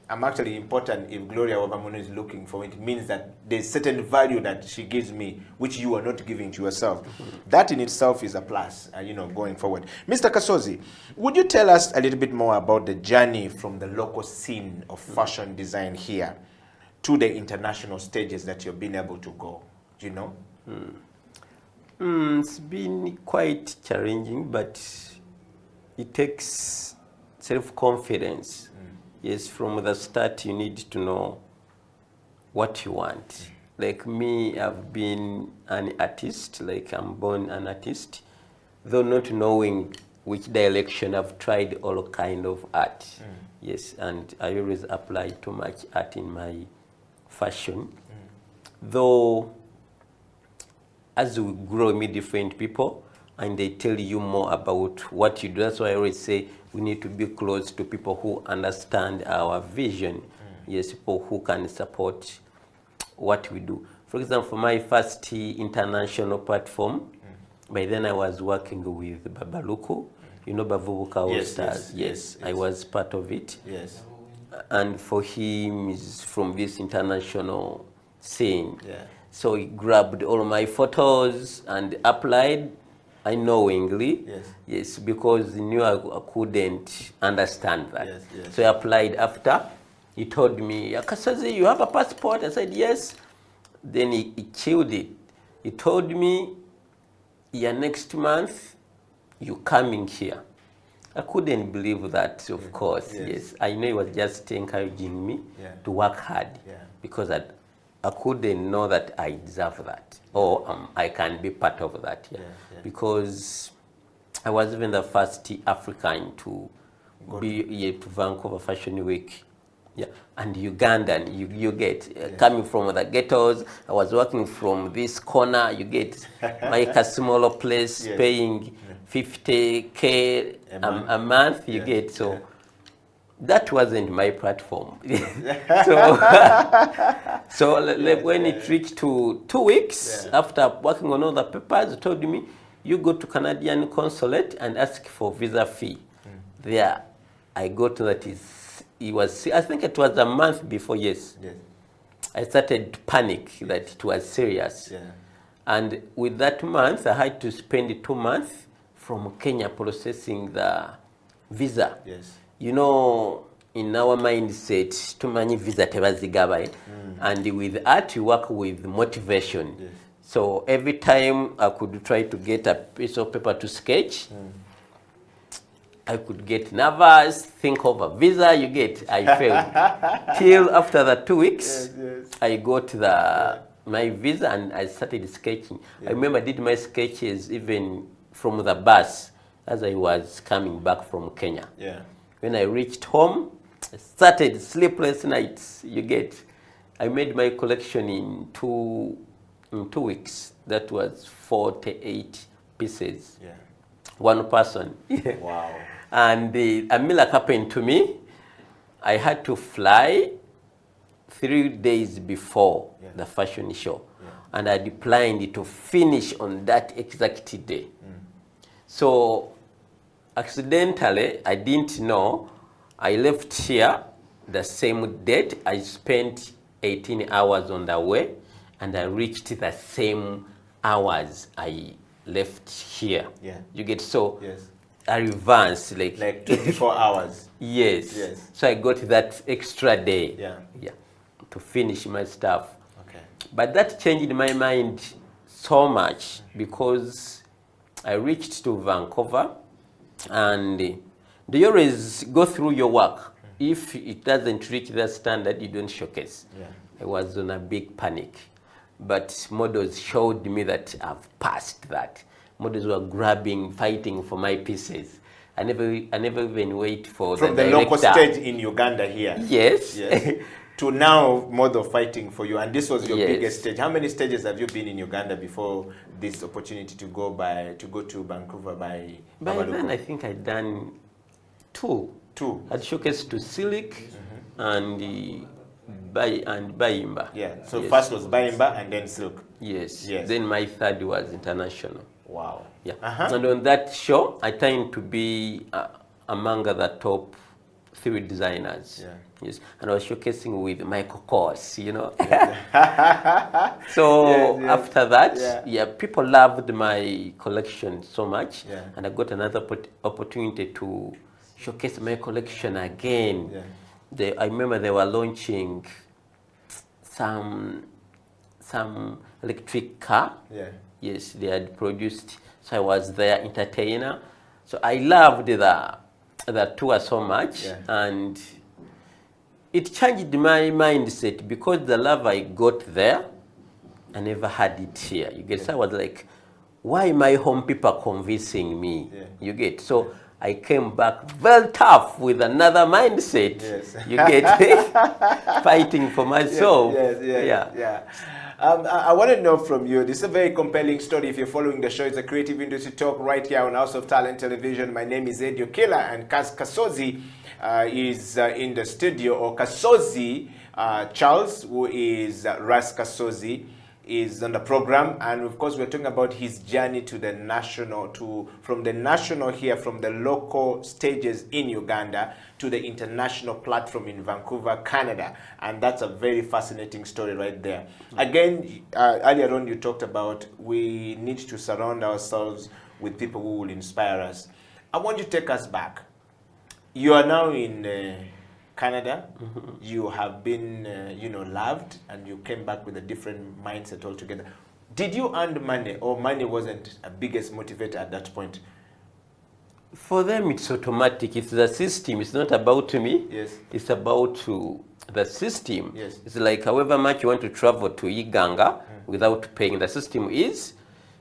I'm actually important. If Gloria Wavamuno is looking for it, means that there's certain value that she gives me which you are not giving to yourself. That in itself is a plus, going forward. Mr. Kasozi, would you tell us a little bit more about the journey from the local scene of fashion design here to the international stages that you've been able to go? It's been quite challenging, but it takes self-confidence. Yes, from the start you need to know what you want. Like me, I've been an artist, like I'm born an artist, though not knowing which direction. I've tried all kind of art. Yes, and I always apply too much art in my fashion. Though as we grow, we meet different people and they tell you more about what you do. That's why I always say we need to be close to people who understand our vision. Yes, people who can support what we do. For example, for my first international platform, by then I was working with Babaluku, Bavubuka All Stars. Yes, I was part of it. Yes. And for him, is from this international scene. Yeah. So he grabbed all my photos and applied unknowingly. Yes, because he knew I couldn't understand that. So he applied after. He told me, Kasozi, you have a passport? I said, yes. Then he chilled it. He told me, yeah, next month, you coming here. I couldn't believe that, of course. Yes. I know he was just encouraging me to work hard because I couldn't know that I deserve that or I can be part of that. Because I was even the first African to be to Vancouver Fashion Week. Yeah, and Ugandan, you get coming from the ghettos. I was working from this corner. You get like a smaller place, paying 50K a month. You get so that wasn't my platform. So when it reached to 2 weeks after working on all the papers, told me you go to Canadian consulate and ask for visa fee. There, I got to that is. I think it was a month before, I started to panic that it was serious. And with that month, I had to spend 2 months from Kenya processing the visa. You know, in our mindset, too many visa tebazigaba. And with art, you work with motivation. So every time I could try to get a piece of paper to sketch, I could get nervous, think of a visa, you get, I failed. Till after the 2 weeks, I got my visa and I started sketching. I remember I did my sketches even from the bus as I was coming back from Kenya. When I reached home, I started sleepless nights, you get. I made my collection in two weeks. That was 48 pieces. One person. Wow. And a miracle happened to me. I had to fly 3 days before the fashion show. And I planned to finish on that exact day. So accidentally, I didn't know, I left here the same date. I spent 18 hours on the way and I reached the same hours I left here. You get so I advanced like 24 hours. Yes. So I got that extra day. To finish my stuff. But that changed my mind so much because I reached to Vancouver and they always go through your work. If it doesn't reach that standard, you don't showcase. I was on a big panic. But models showed me that I've passed that. Models were grabbing, fighting for my pieces. I never even wait for from the the local stage in Uganda here. To now model fighting for you, and this was your biggest stage. How many stages have you been in Uganda before this opportunity to go to Vancouver by then? I think I'd done two. I'd showcased to Silk and Bayimba. So first was Bayimba and then Silk. Then my third was international. Wow. And on that show, I tend to be among the top 3 designers. And I was showcasing with Michael Kors, you know. So after that, people loved my collection so much, and I got another opportunity to showcase my collection again. I remember they were launching some electric car. Yes, they had produced. So I was their entertainer. So I loved the tour so much, and it changed my mindset because the love I got there, I never had it here. You get. So I was like, why my home people are convincing me? You get. So I came back very tough with another mindset. You get, fighting for myself. I want to know from you, this is a very compelling story. If you're following the show, it's a Creative Industry Talk right here on House of Talent Television. My name is Edio Killer, and Kaz Kasozi is in the studio, or Kasozi Charles, who is Ras Kasozi, is on the program. And of course, we're talking about his journey to the national, from the national here, from the local stages in Uganda to the international platform in Vancouver, Canada. And that's a very fascinating story right there. Again, earlier on you talked about we need to surround ourselves with people who will inspire us. I want you to take us back. You are now in Canada. You have been, loved, and you came back with a different mindset altogether. Did you earn money, or money wasn't a biggest motivator at that point? For them, it's automatic. It's the system. It's not about me. Yes. It's about the system. Yes. It's like however much you want to travel to Uganda without paying. The system is,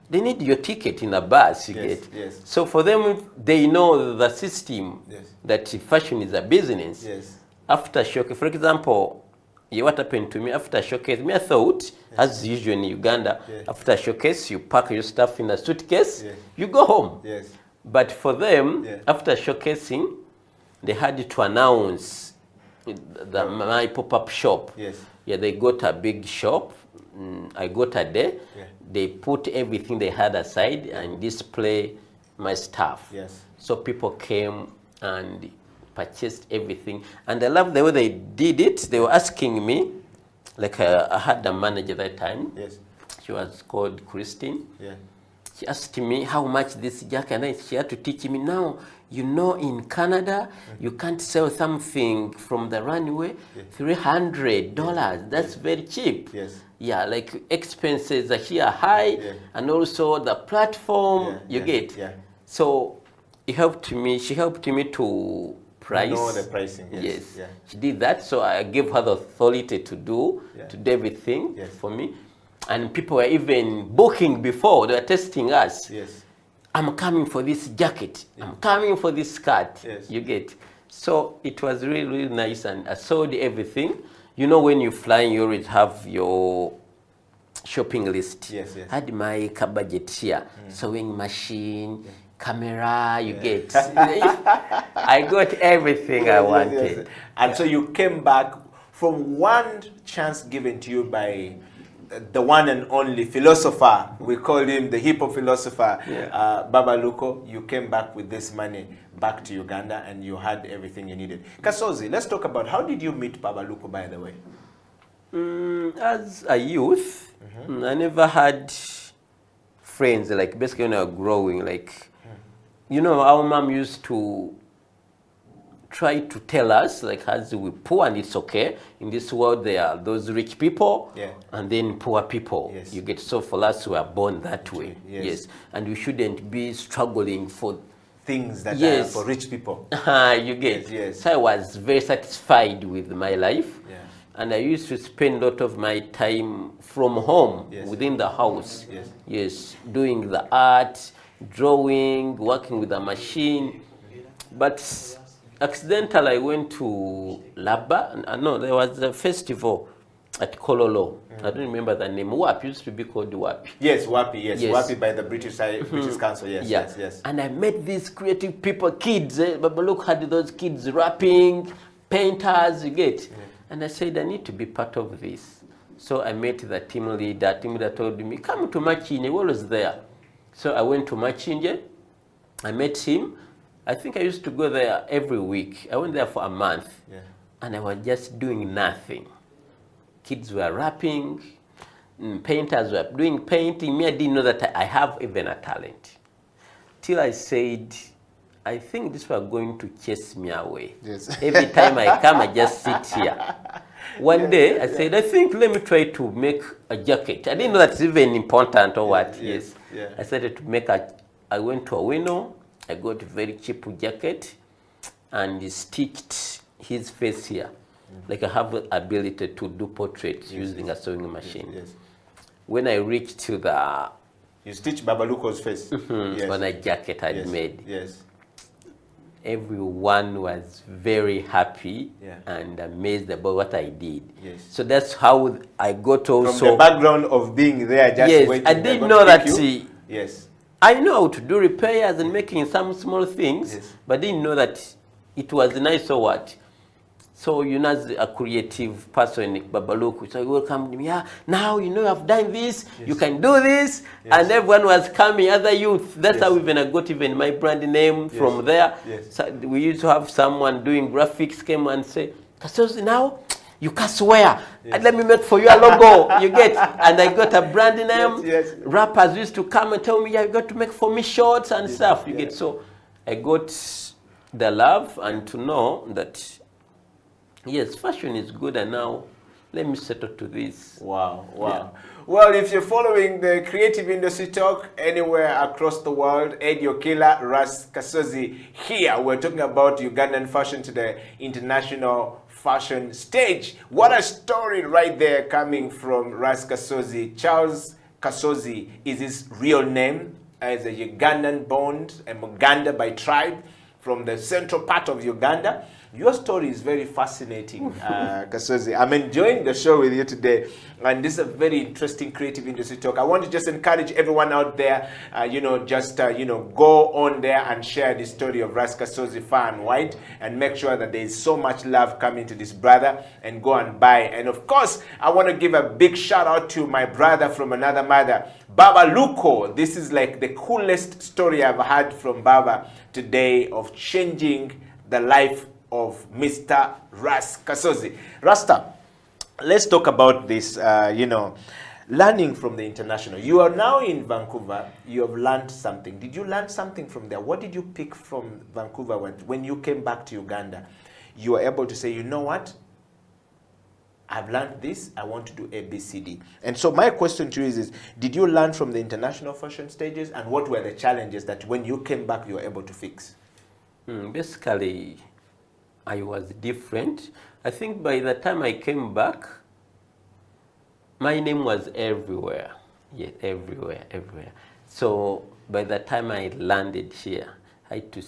they need your ticket in a bus, you Yes, get. yes. So for them, they know the system, Yes. that fashion is a business. Yes. After showcase, for example, what happened to me after showcase, I thought, as usual in Uganda, after showcase, you pack your stuff in a suitcase, you go home. Yes. But for them, Yeah. after showcasing, they had to announce my pop-up shop. Yes. Yeah, they got a big shop. I got a day. Yeah. They put everything they had aside and display my stuff. Yes. So people came and purchased everything. And I love the way they did it. They were asking me, like I had a manager that time. Yes. She was called Christine. Yeah. She asked me how much this jacket, and then she had to teach me, now, you know, in Canada, you can't sell something from the runway, $300. That's very cheap. Yes. Yeah, like expenses are here high, and also the platform, you get. Yeah. So it helped me, she helped me to price. Know the pricing, yes. Yes. Yeah. She did that, so I gave her the authority to do everything Yes. for me. And people were even booking before, they were testing us. Yes. I'm coming for this jacket. I'm coming for this skirt. Yes. You get. So it was really, really nice, and I sold everything. You know, when you're flying, you always have your shopping list. Yes, yes. I had my budget here, sewing machine, camera, you get. I got everything I wanted. Yes. And so you came back from one chance given to you by the one and only philosopher. We called him the hip hop philosopher, Baba Luko. You came back with this money back to Uganda, and you had everything you needed. Kasozi, let's talk about, how did you meet Baba Luko, by the way? As a youth, I never had friends, like basically when I was growing, like, you know, our mom used to try to tell us, like, as we're poor and it's okay. In this world, there are those rich people and then poor people. Yes. You get, so for us, we are born that way. Yes. And we shouldn't be struggling for things that are for rich people. You get. Yes. So I was very satisfied with my life. Yeah. And I used to spend a lot of my time from home, Yes. within the house. Yes. Yes, doing the art, drawing, working with a machine. But accidentally, I went to Laba. No, there was a festival at Kololo. I don't remember the name. WAP used to be called WAP. Yes, WAPI, yes. Yes. WAPI by the British Council, yes, yes, yes. And I met these creative people, kids. Baba Luke had those kids rapping, painters, you get. And I said, I need to be part of this. So I met the team leader. Team leader told me, come to Machinje. What was there? So I went to Machinje. I met him. I think I used to go there every week. I went there for a month. Yeah. And I was just doing nothing. Kids were rapping, painters were doing painting. Me, I didn't know that I have even a talent. Till I said, I think this was going to chase me away. Yes. Every time I come, I just sit here. One day, I said, I think let me try to make a jacket. I didn't know that's even important or what. Yes. Yeah. I started to make I went to a window. I got a very cheap jacket and stitched his face here. Like I have the ability to do portraits using a sewing machine. Yes. When I reached to the... You stitched Baba Luko's face. Yes. On a jacket I'd made. Yes. Everyone was very happy Yeah. and amazed about what I did. Yes. So that's how I got also... From the background of being there, just yes, waiting. I they're didn't going to know that... pick you. Yes. I know how to do repairs and making some small things, Yes. but didn't know that it was nice or what. So, you know, as a creative person, Baba Luku, so he will come to me, now, you know, I've done this, you can do this, and everyone was coming, other youth. That's how even I got even my brand name from there. Yes. So we used to have someone doing graphics came and say, Kasozi, now, you can swear. And let me make for you a logo. You get, and I got a brand name. Yes. Rappers used to come and tell me, yeah, you got to make for me shorts and stuff. You get, so I got the love and to know that yes, fashion is good, and now let me settle to this. Wow, wow. Yeah. Well, if you're following the Creative Industry Talk anywhere across the world, Ed Yokila, Ras Kasozi here. We're talking about Ugandan fashion to the international fashion stage. What a story right there coming from Ras Kasozi. Charles Kasozi is his real name, as a Ugandan born, a Muganda by tribe from the central part of Uganda. Your story is very fascinating, Kasozi. I'm enjoying the show with you today, and this is a very interesting creative industry talk. I want to just encourage everyone out there, go on there and share the story of Ras Kasozi far and wide, and make sure that there is so much love coming to this brother, and go and buy. And of course, I want to give a big shout out to my brother from another mother, Baba Luko. This is like the coolest story I've heard from Baba today of changing the life of Mr. Ras Kasozi. Rasta, let's talk about this, learning from the international. You are now in Vancouver. You have learned something. Did you learn something from there? What did you pick from Vancouver when you came back to Uganda? You were able to say, you know what? I've learned this. I want to do A, B, C, D. And so my question to you is, did you learn from the international fashion stages? And what were the challenges that when you came back, you were able to fix? Basically, I was different. I think by the time I came back, my name was everywhere. Yeah, everywhere. So by the time I landed here, I had to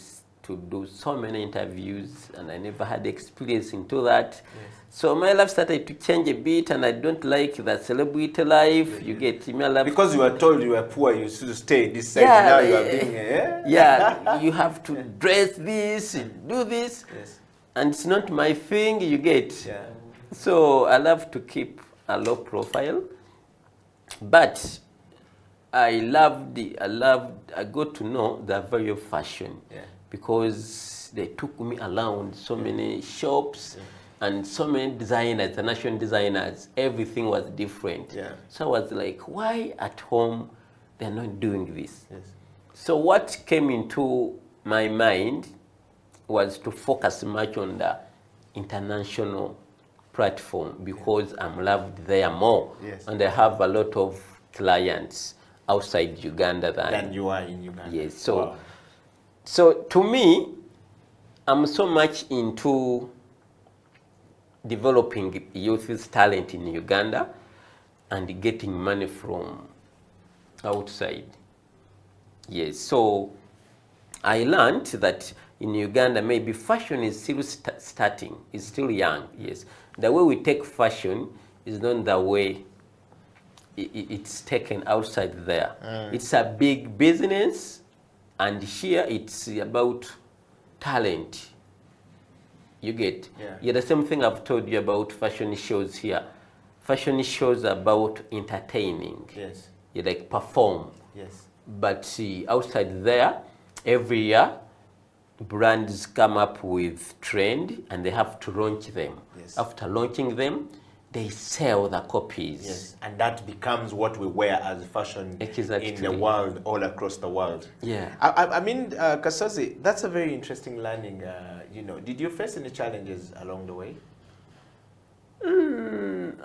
do so many interviews, and I never had experience into that. Yes. So my life started to change a bit, and I don't like the celebrity life. You get my life. Because you were told you were poor, you should stay this side. Yeah, now you are being yeah, you have to dress this, do this. Yes. And it's not my thing, you get. Yeah. So I love to keep a low profile, but I got to know the value of fashion, because they took me around so many shops and so many designers, international designers. Everything was different. Yeah. So I was like, why at home they're not doing this? Yes. So what came into my mind was to focus much on the international platform, because I'm loved there more. Yes. And I have a lot of clients outside Uganda than you are in Uganda. Yes. So, wow. So to me, I'm so much into developing youth's talent in Uganda and getting money from outside. Yes. So I learned that in Uganda, maybe fashion is still starting, it's still young, yes. The way we take fashion is not the way it's taken outside there. It's a big business, and here it's about talent. You get? Yeah, the same thing I've told you about fashion shows here. Fashion shows are about entertaining. Yes. You like perform. Yes. But see, outside there, every year, brands come up with trend and they have to launch them. Yes. After launching them, they sell the copies. Yes. And that becomes what we wear as fashion in the world, all across the world. Yeah. I mean, Kasozi, that's a very interesting learning. Did you face any challenges along the way?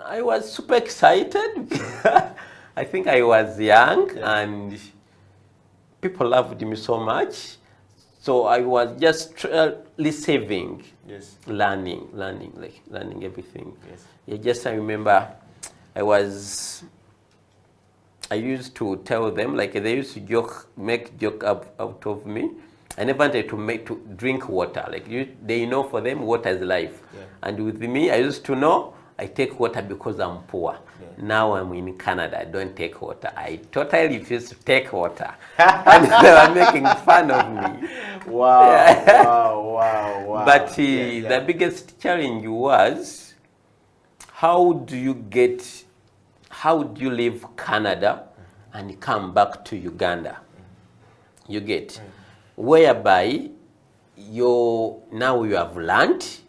I was super excited. I think I was young, and people loved me so much. So I was just receiving, learning everything. Yes. Yeah, I remember I used to tell them, like they used to make joke out of me. I never wanted to drink water. Like they know, for them water is life. Yeah. And with me, I used to know I take water because I'm poor. Yeah. Now I'm in Canada, I don't take water. I totally refuse to take water. And they were making fun of me. Wow, yeah. wow. But the biggest challenge was, how do you leave Canada and come back to Uganda? You get? Whereby now you have learned,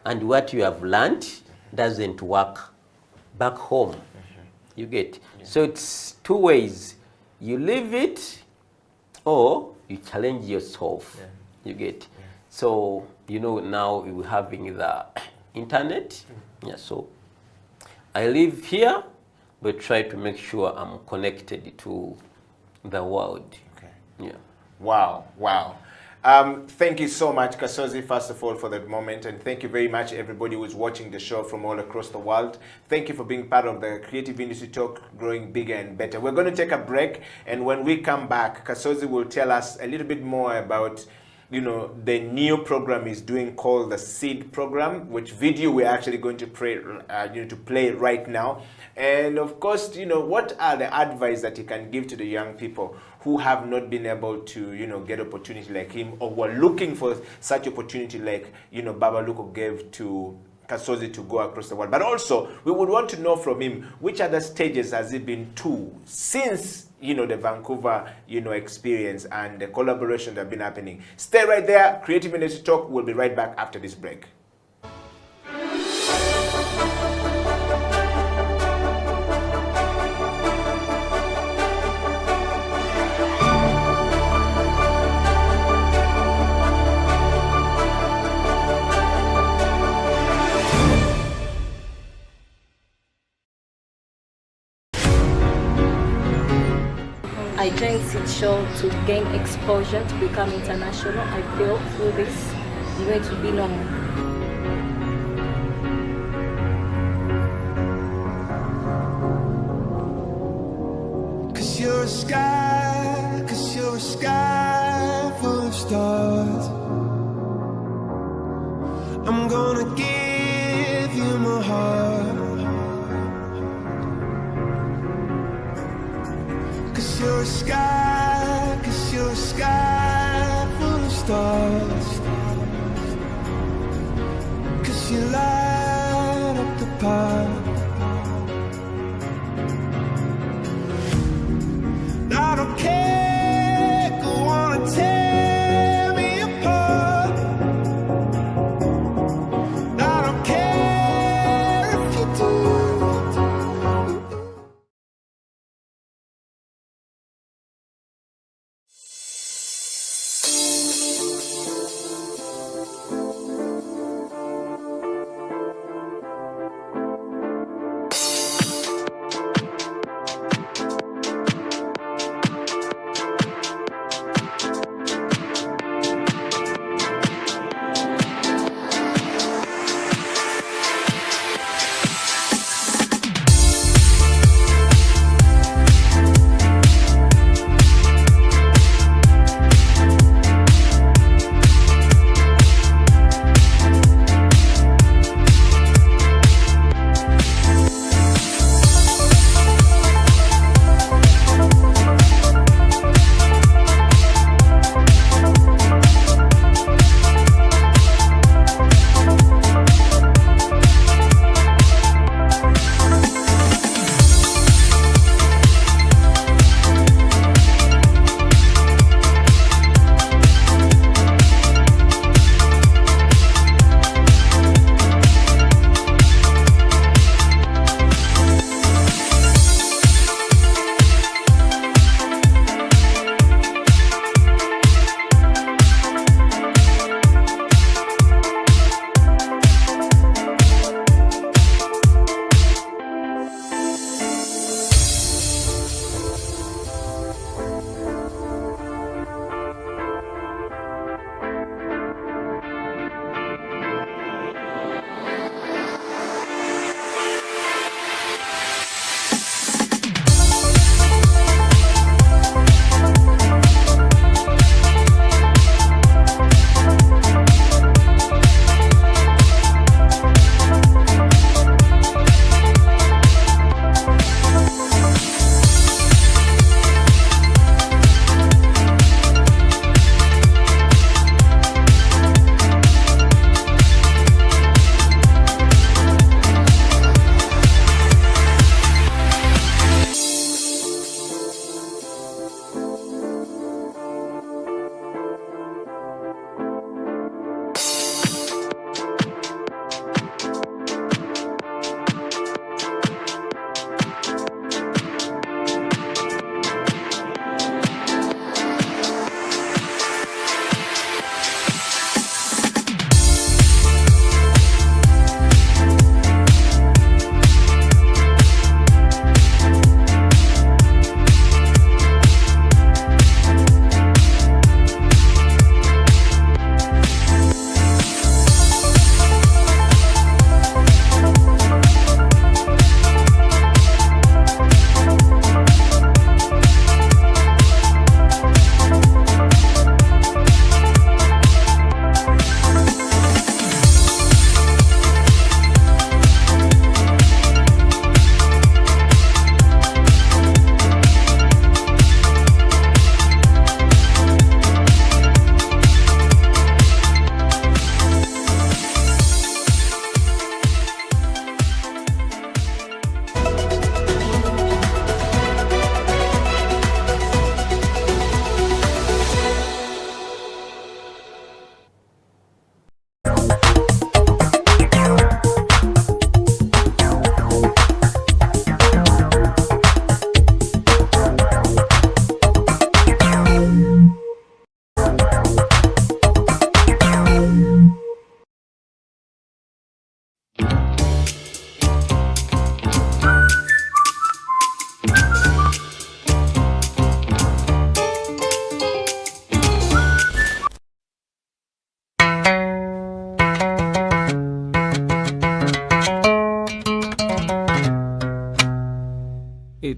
and what you have learned doesn't work back home. You get? Yeah. So it's two ways. You leave it, or you challenge yourself. Yeah. You get? Yeah. So, now we're having the internet. Yeah, so I live here, but try to make sure I'm connected to the world. Okay. Yeah. Wow, wow. Thank you so much, Kasozi, first of all, for that moment. And thank you very much, everybody who's watching the show from all across the world. Thank you for being part of the Creative Industry Talk, growing bigger and better. We're going to take a break. And when we come back, Kasozi will tell us a little bit more about the new program is doing called the Seed Program, which video we're actually going to play right now. And of course, what are the advice that he can give to the young people who have not been able to, get opportunity like him, or were looking for such opportunity like, Baba Luko gave to Kasozi to go across the world. But also, we would want to know from him, which other stages has he been to since, the Vancouver, experience and the collaboration that have been happening. Stay right there. Creative Industry Talk. We'll be right back after this break. I joined Seed Show to gain exposure, to become international. I feel through this, I'm going to be normal. Cause you're a sky full of stars. I'm gonna give you my heart. Cause you're a sky full of stars. Cause you light up the path. I don't care, go on and tear me apart. I don't care if you do.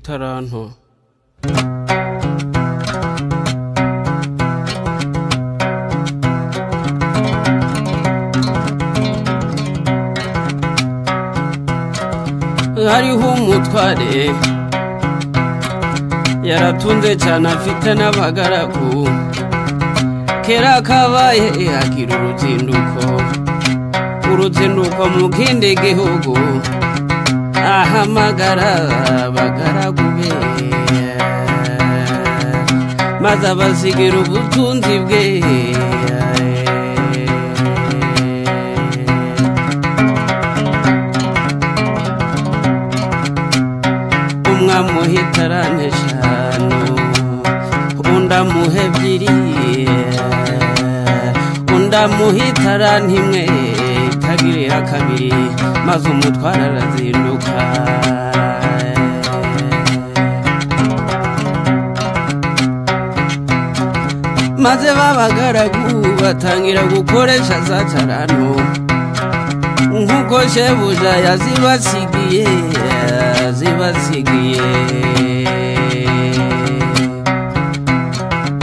itaranto hariho umutware yaratunze cyane afite n'abagaragu kera kabaye agira uruzinduko mu kindi gihugu ahamagara abagaragu be maze abasigira ubutunzi bwe umwamuhita aranteshanu undamuhe ebyiri undamuhita arantimwe itagirira kabiri maze umutwara arazinduka maze babagaragu batangira gukoresha za carano nk'uko shebuja yazibasigiye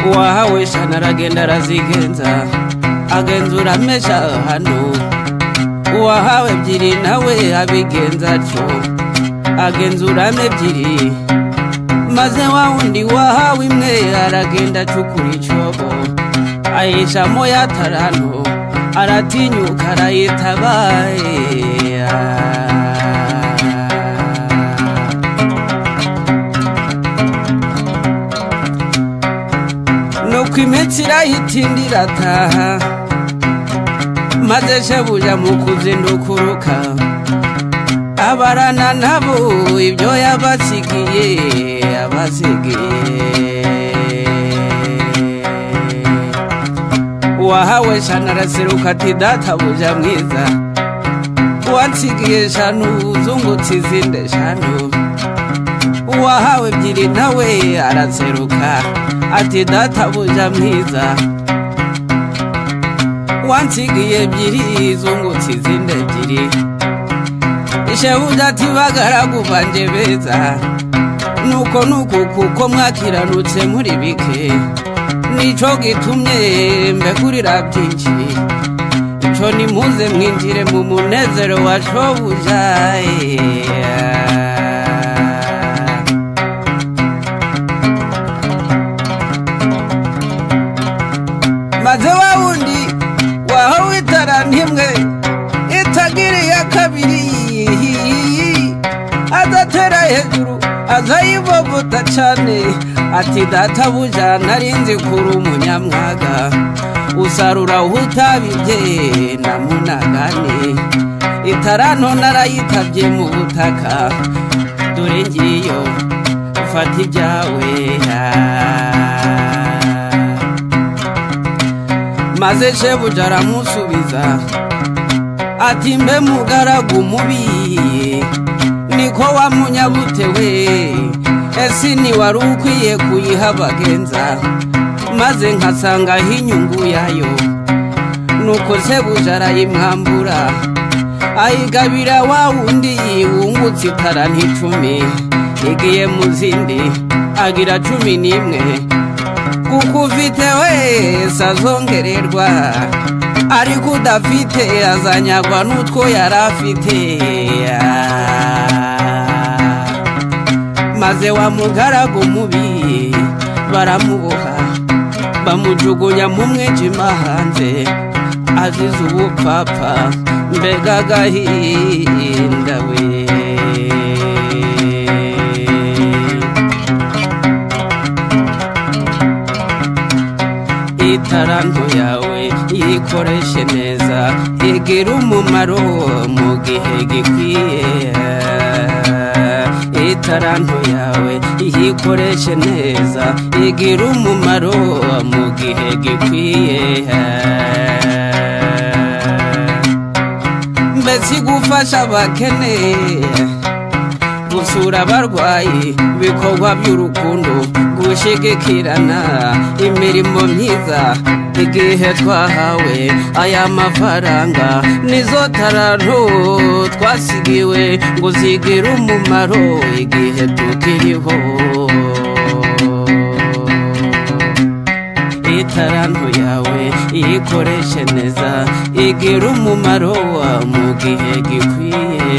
uwahawe shana aragenda arazigenza agenzura amesha hano uwahawe ebyiri nawe abigenza atyo agenzuramo ebyiri maze wa wundi wahawe imwe aragenda acukura icyobo ayishamo ya taranto aratinyuka arayitabaye nuko iminsi irahitindi irataha maze shebuja mu kuzindukuruka abarana nabo ibyo yabasigiye uwahawe shana araseruka ati databuja mwiza wansigiye shanu uzungutse izindi shanu uwahawe ebyiri nawe araseruka ati databuja mwiza wansigiye ebyiri zungutse izindi ebyiri shebuja ati bagaragu banje beza nuko kuko mwakiranutse muri bike nico gitumye mbekurira byinshi ico nimuze mwinjire mu munezero wa shobuja maze wa wundi wahawe itarantimwe itagiriye kabiri adatera hejuru azayivovota cyane ati databuja narinzi kuri umunyamwaga usarura utabibye na munagane itaranto narayitabye mu butaka dore ngiyo ufata ibyawe maze shebuja aramusubiza ati mbe mugaragu mubi niko wamunyabutewe esi ntiwari ukwiye kuyiha abagenza maze nkasangaho inyungu yayo nuko shebuja arayimwambura ayigabira wa wundi wungutse itaranto 10 igiye mu zindi agira 11 kuko ufite wese azongererwa ariko udafite azanyagwa n'utwo yari afite maze wa mugaragu mubi baramuboha bamujugunya mu mwijima hanze azize ubupfapfa mbega agahinda we itaranto yawe yikoreshe neza igira umumaro mu gihe gikwiye itaranto yawe yikoreshe neza igira umumaro mu gihe gikwiye mbese gufasha abakene gusura abarwayi ibikorwa by'urukundo gushigikirana imirimo myiza igihe twahawe aya mafaranga nizo taranto twasigiwe ngo zigire umumaro igihe ikiriho itaranto yawe iyikoreshe neza igira umumaro mu gihe gikwiye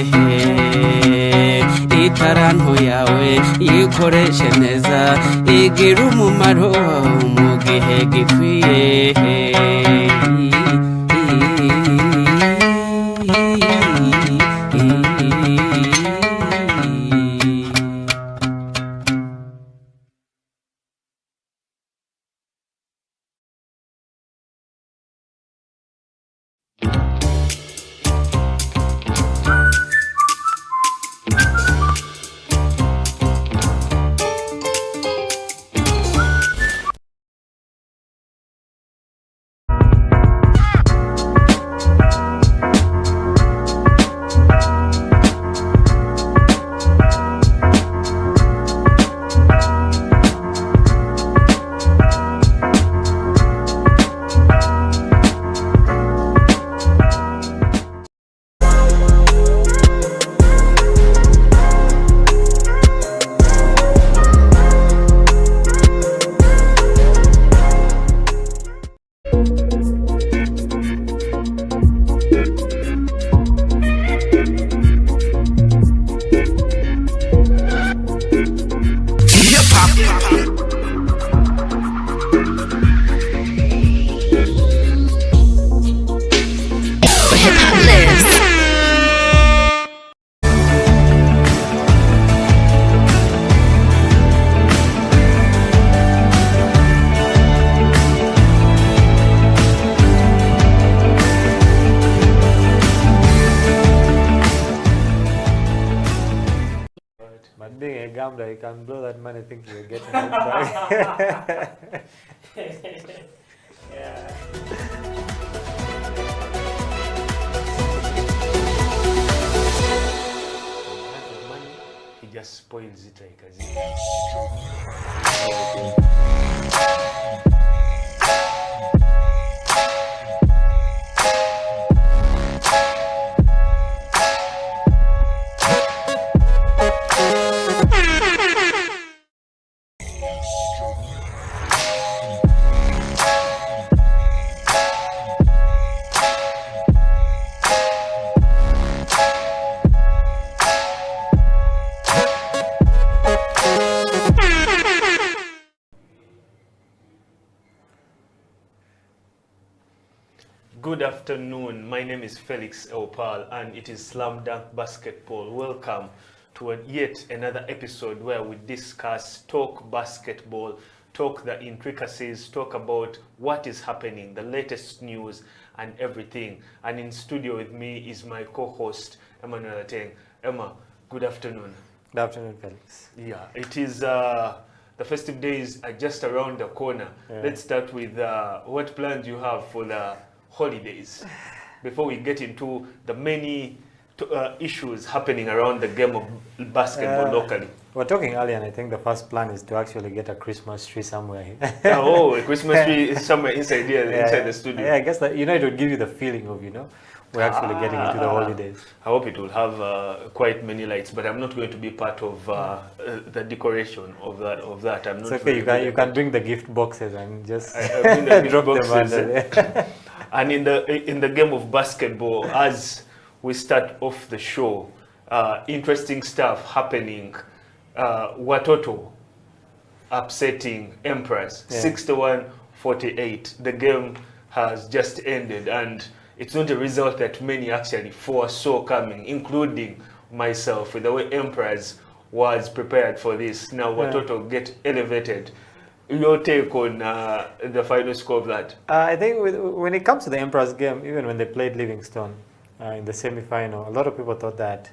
itaranto yawe iyikoreshe neza igira umumaro mu gihe gikwiye But being a gambler, you can blow that money thinking you're getting it back. Yeah. He just spoils it like as Good afternoon, my name is Felix Opal and it is Slam Dunk Basketball. Welcome to yet another episode where we discuss, talk basketball, talk the intricacies, talk about what is happening, the latest news and everything. And in studio with me is my co-host, Emmanuel Ateng. Emma, good afternoon. Good afternoon, Felix. Yeah, it is the festive days are just around the corner. Yeah. Let's start with what plans you have for the holidays before we get into the many issues happening around the game of basketball locally. We're talking earlier, and I think the first plan is to actually get a Christmas tree somewhere here. Oh, a Christmas tree is somewhere inside here, inside the studio. Yeah, I guess that, it would give you the feeling of, we're actually getting into the holidays. I hope it will have quite many lights, but I'm not going to be part of the decoration of that. I'm not. It's okay. You can bring the gift boxes and just bring the gift drop boxes. them under there. And in the game of basketball, as we start off the show, interesting stuff happening. Watoto upsetting Emperors, 61-48. The game has just ended, and it's not a result that many actually foresaw coming, including myself, with the way Emperors was prepared for this. Now Watoto get elevated. Your take on the final score of that? I think when it comes to the Emperors game, even when they played Livingstone in the semi-final, a lot of people thought that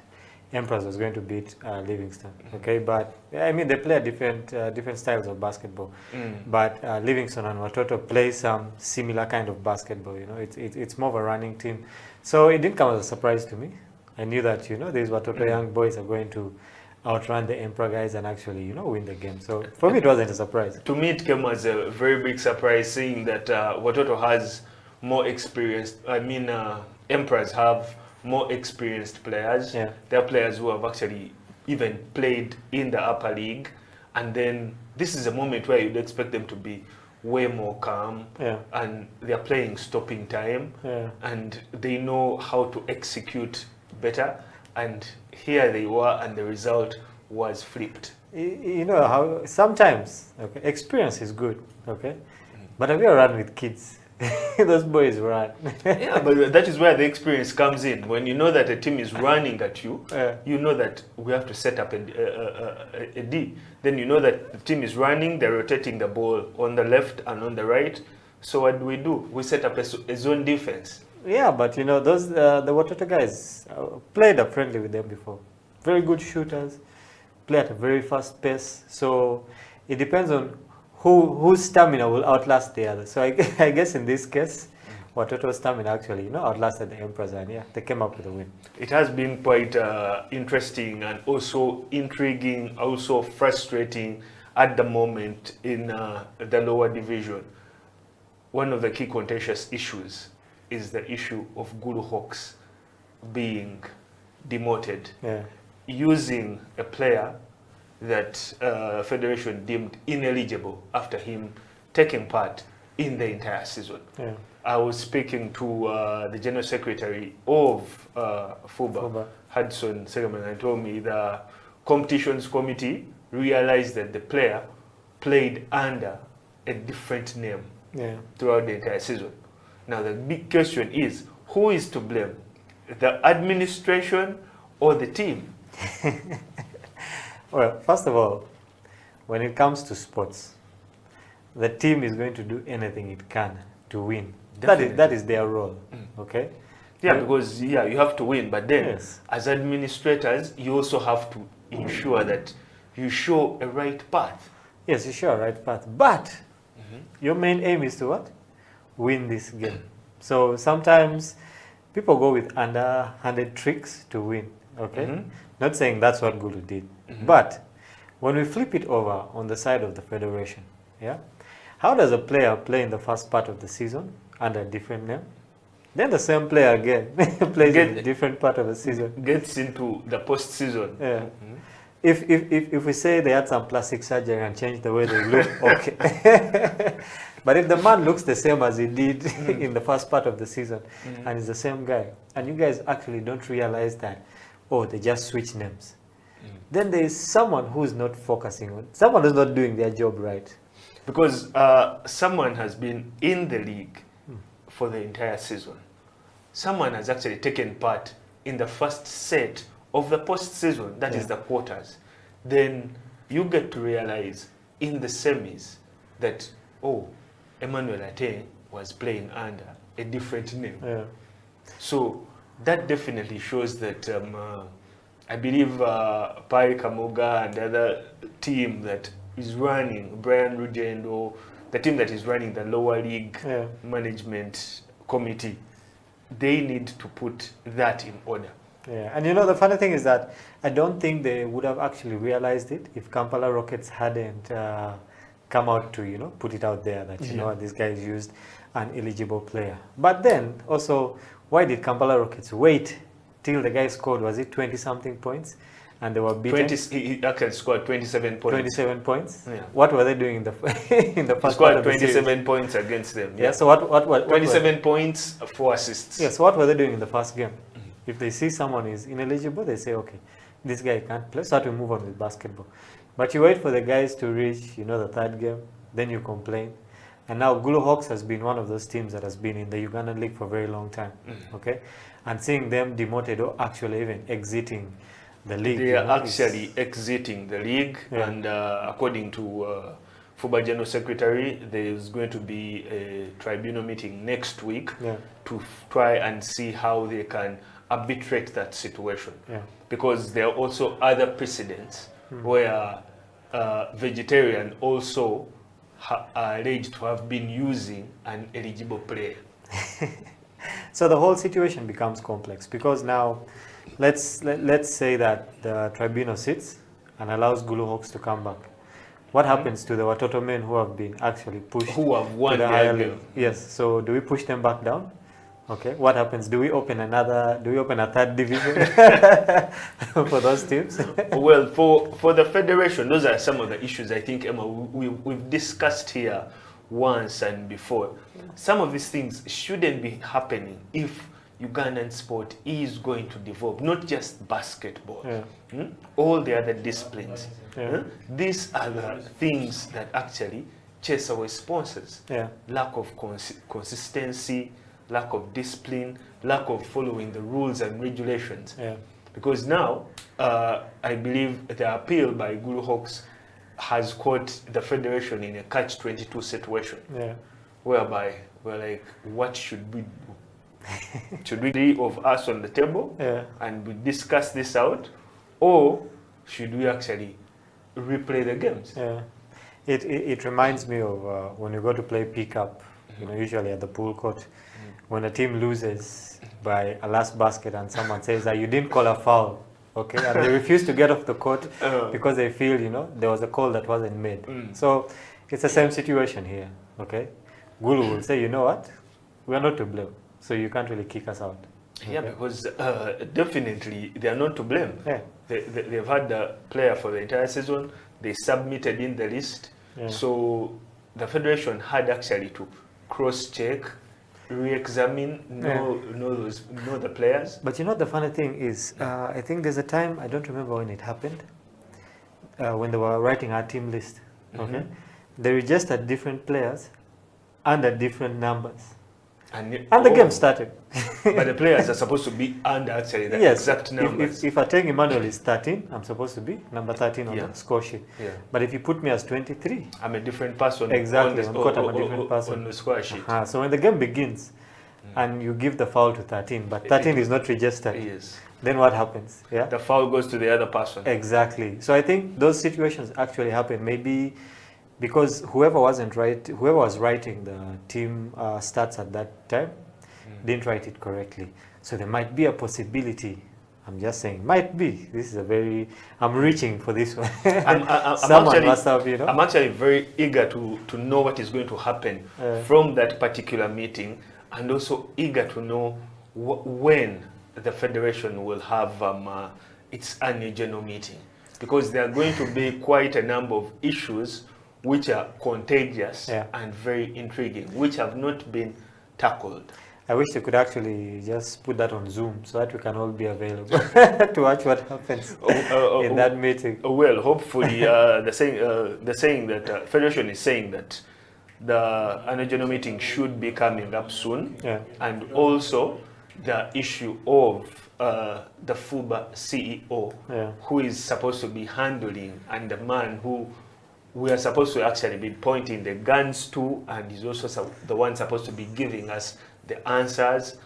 Emperors was going to beat Livingstone. Okay, but I mean they play different styles of basketball. But Livingstone and Watoto play some similar kind of basketball. It's more of a running team, so it didn't come as a surprise to me. I knew that these Watoto young boys are going to outrun the Emperor guys and actually win the game. So for me it wasn't a surprise. To me it came as a very big surprise, seeing that Watoto has more experience. I mean Emperors have more experienced players. They're players who have actually even played in the upper league, and then this is a moment where you'd expect them to be way more calm, and they're playing stopping time, and they know how to execute better, and here they were, and the result was flipped. You know how sometimes experience is good, but have you ever run with kids? Those boys run. Yeah, but that is where the experience comes in. When you know that a team is running at you, you know that we have to set up a D. Then you know that the team is running, they're rotating the ball on the left and on the right. So what do? We set up a zone defense. Yeah, but you know, those the Watoto guys played up friendly with them before. Very good shooters, play at a very fast pace. So it depends on whose stamina will outlast the other. So I guess in this case, Watoto's stamina actually, outlasted the Emperors, and they came up with a win. It has been quite interesting and also intriguing, also frustrating at the moment in the lower division. One of the key contentious issues is the issue of Gulu Hawks being demoted, using a player that Federation deemed ineligible after him taking part in the entire season. I was speaking to the General Secretary of FUBA, Hudson Segaman, and told me the competitions committee realized that the player played under a different name throughout the entire season. Now the big question is, who is to blame? The administration or the team? Well, first of all, when it comes to sports, the team is going to do anything it can to win. That is their role, okay? Yeah, because you have to win, but then as administrators, you also have to ensure that you show a right path. Yes, you show a right path, but your main aim is to what? Win this game. So sometimes people go with underhanded tricks to win, okay? Not saying that's what Gulu did. But when we flip it over on the side of the Federation, how does a player play in the first part of the season under a different name? Then the same player again plays in a different part of the season. Gets into the postseason. Yeah. If we say they had some plastic surgery and changed the way they look, okay. But if the man looks the same as he did in the first part of the season, and is the same guy, and you guys actually don't realize that, they just switch names, then there is someone who is not focusing on, someone who's not doing their job right. Because someone has been in the league for the entire season. Someone has actually taken part in the first set of the postseason, that is the quarters. Then you get to realize in the semis that, Emmanuel Ate was playing under a different name. So that definitely shows that I believe Pai Kamuga and the other team that is running, Brian Rugendo, the team that is running the lower league management committee, they need to put that in order. And you know, the funny thing is that I don't think they would have actually realized it if Kampala Rockets hadn't come out to, put it out there that, this guy used an eligible player. But then also, why did Kampala Rockets wait till the guy scored, was it 20-something points? And they were beaten. He actually scored 27 points. 27 points? Yeah. What were they doing in the first part of the series? 27 points against them. Yeah, so what 27 points, 4 assists. Yeah, so what were they doing in the first game? If they see someone is ineligible, they say, okay, this guy can't play, so I have to move on with basketball. But you wait for the guys to reach, the third game, then you complain. And now Gulu Hawks has been one of those teams that has been in the Ugandan league for a very long time, okay? And seeing them demoted or actually even exiting the league. They are actually exiting the league, and according to FUBA General Secretary, there is going to be a tribunal meeting next week to try and see how they can arbitrate that situation. Because there are also other precedents where vegetarian also are alleged to have been using an eligible player. So the whole situation becomes complex because now let's say that the tribunal sits and allows Gulu Hawks to come back. What happens to the Watoto men who have been actually pushed who have won to the higher league? Yes, so do we push them back down? Okay, what happens? Do we open a third division for those teams? Well, for the federation, those are some of the issues I think, Emma, we've discussed here once and before. Some of these things shouldn't be happening if Ugandan sport is going to develop, not just basketball, all the other disciplines. These are the things that actually chase away sponsors. Lack of consistency, lack of discipline, lack of following the rules and regulations. Because now, I believe the appeal by Guru Hawks has caught the federation in a catch-22 situation, whereby we're like, what should we do? Should we three of us on the table and we discuss this out, or should we actually replay the games? It reminds me of when you go to play pickup, usually at the pool court, when a team loses by a last basket and someone says that you didn't call a foul, okay, and they refuse to get off the court because they feel, there was a call that wasn't made. So it's the same situation here, okay? Gulu will say, you know what, we are not to blame, so you can't really kick us out. Yeah, because definitely they are not to blame. They've had the player for the entire season, they submitted in the list, so the federation had actually to cross-check, re-examine, know the players. But the funny thing is, I think there's a time, I don't remember when it happened, when they were writing our team list, okay? They registered different players under different numbers. And the game started. But the players are supposed to be under actually the exact numbers. If Ateng Emmanuel is 13, I'm supposed to be number 13 on the score sheet. But if you put me as 23, I'm a different person. Exactly, I'm a different person on the score sheet. So when the game begins and you give the foul to 13, but 13 is not registered, then what happens? The foul goes to the other person. Exactly. So I think those situations actually happen. Maybe because whoever was writing the team stats at that time didn't write it correctly. So there might be a possibility. I'm just saying, might be. This is I'm reaching for this one. Someone must have, I'm actually very eager to know what is going to happen from that particular meeting, and also eager to know when the federation will have its annual general meeting, because there are going to be quite a number of issues which are contagious and very intriguing, which have not been tackled. I wish they could actually just put that on Zoom so that we can all be available to watch what happens in that meeting. Well, hopefully, the saying that Federation is saying that the annual general meeting should be coming up soon, and also the issue of the FUBA CEO, who is supposed to be handling, and the man who we are supposed to actually be pointing the guns to, and is also the one supposed to be giving us the answers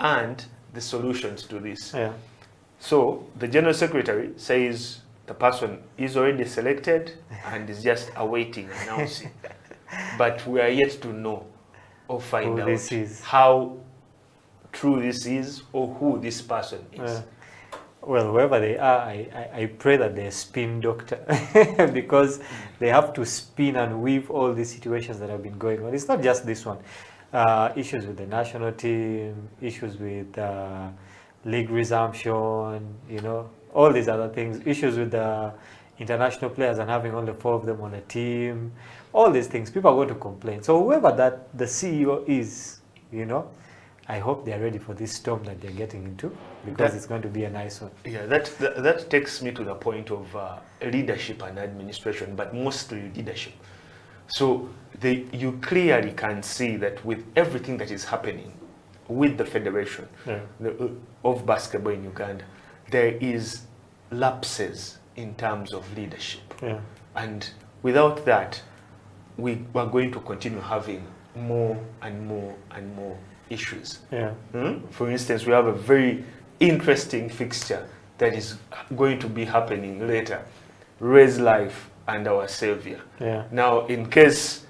and the solutions to this. So the General Secretary says the person is already selected and is just awaiting announcing. But we are yet to know or find out how true this is or who this person is. Well, whoever they are, I pray that they're spin doctor because they have to spin and weave all these situations that have been going on. It's not just this one. Issues with the national team, issues with league resumption, all these other things, issues with the international players and having only 4 of them on a team, all these things. People are going to complain. So whoever that the CEO is, I hope they're ready for this storm that they're getting into, because it's going to be a nice one. Yeah, that takes me to the point of leadership and administration, but mostly leadership. So you clearly can see that with everything that is happening with the federation of basketball in Uganda, there is lapses in terms of leadership. And without that, we are going to continue having more and more and more issues. For instance, we have a very interesting fixture that is going to be happening later. Raise Life and Our Savior. Now, in case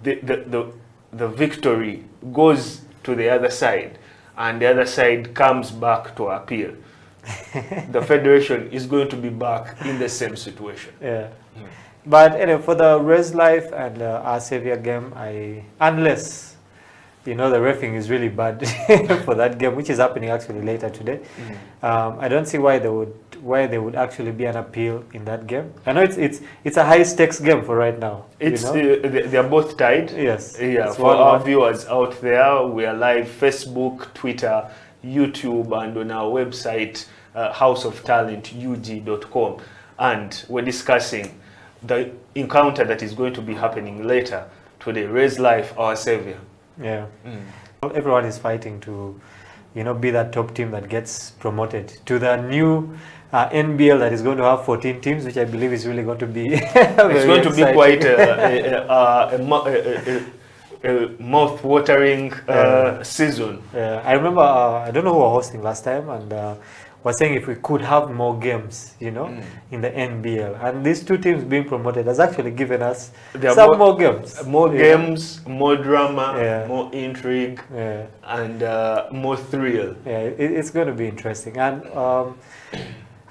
the victory goes to the other side and the other side comes back to appeal, the federation is going to be back in the same situation. But anyway, for the Raise Life and Our Savior game, unless you know, the reffing is really bad for that game, which is happening actually later today. I don't see why they would actually be an appeal in that game. I know it's a high stakes game for right now. It's you know? they are both tied. Yes. Yeah. It's For our 1-1. viewers out there, we are live Facebook, Twitter, YouTube, and on our website, houseoftalentug.com, and we're discussing the encounter that is going to be happening later today. Raise Life, our savior. Yeah. Everyone is fighting to, you know, be that top team that gets promoted to the new NBL that is going to have 14 teams, which I believe is really going to be it's going to be quite a mouth-watering season. I remember, I don't know who was hosting last time, and was saying if we could have more games, you know, in the NBL. And these two teams being promoted has actually given us some more games. More games, more drama, more intrigue, and more thrill. Yeah, it's going to be interesting. And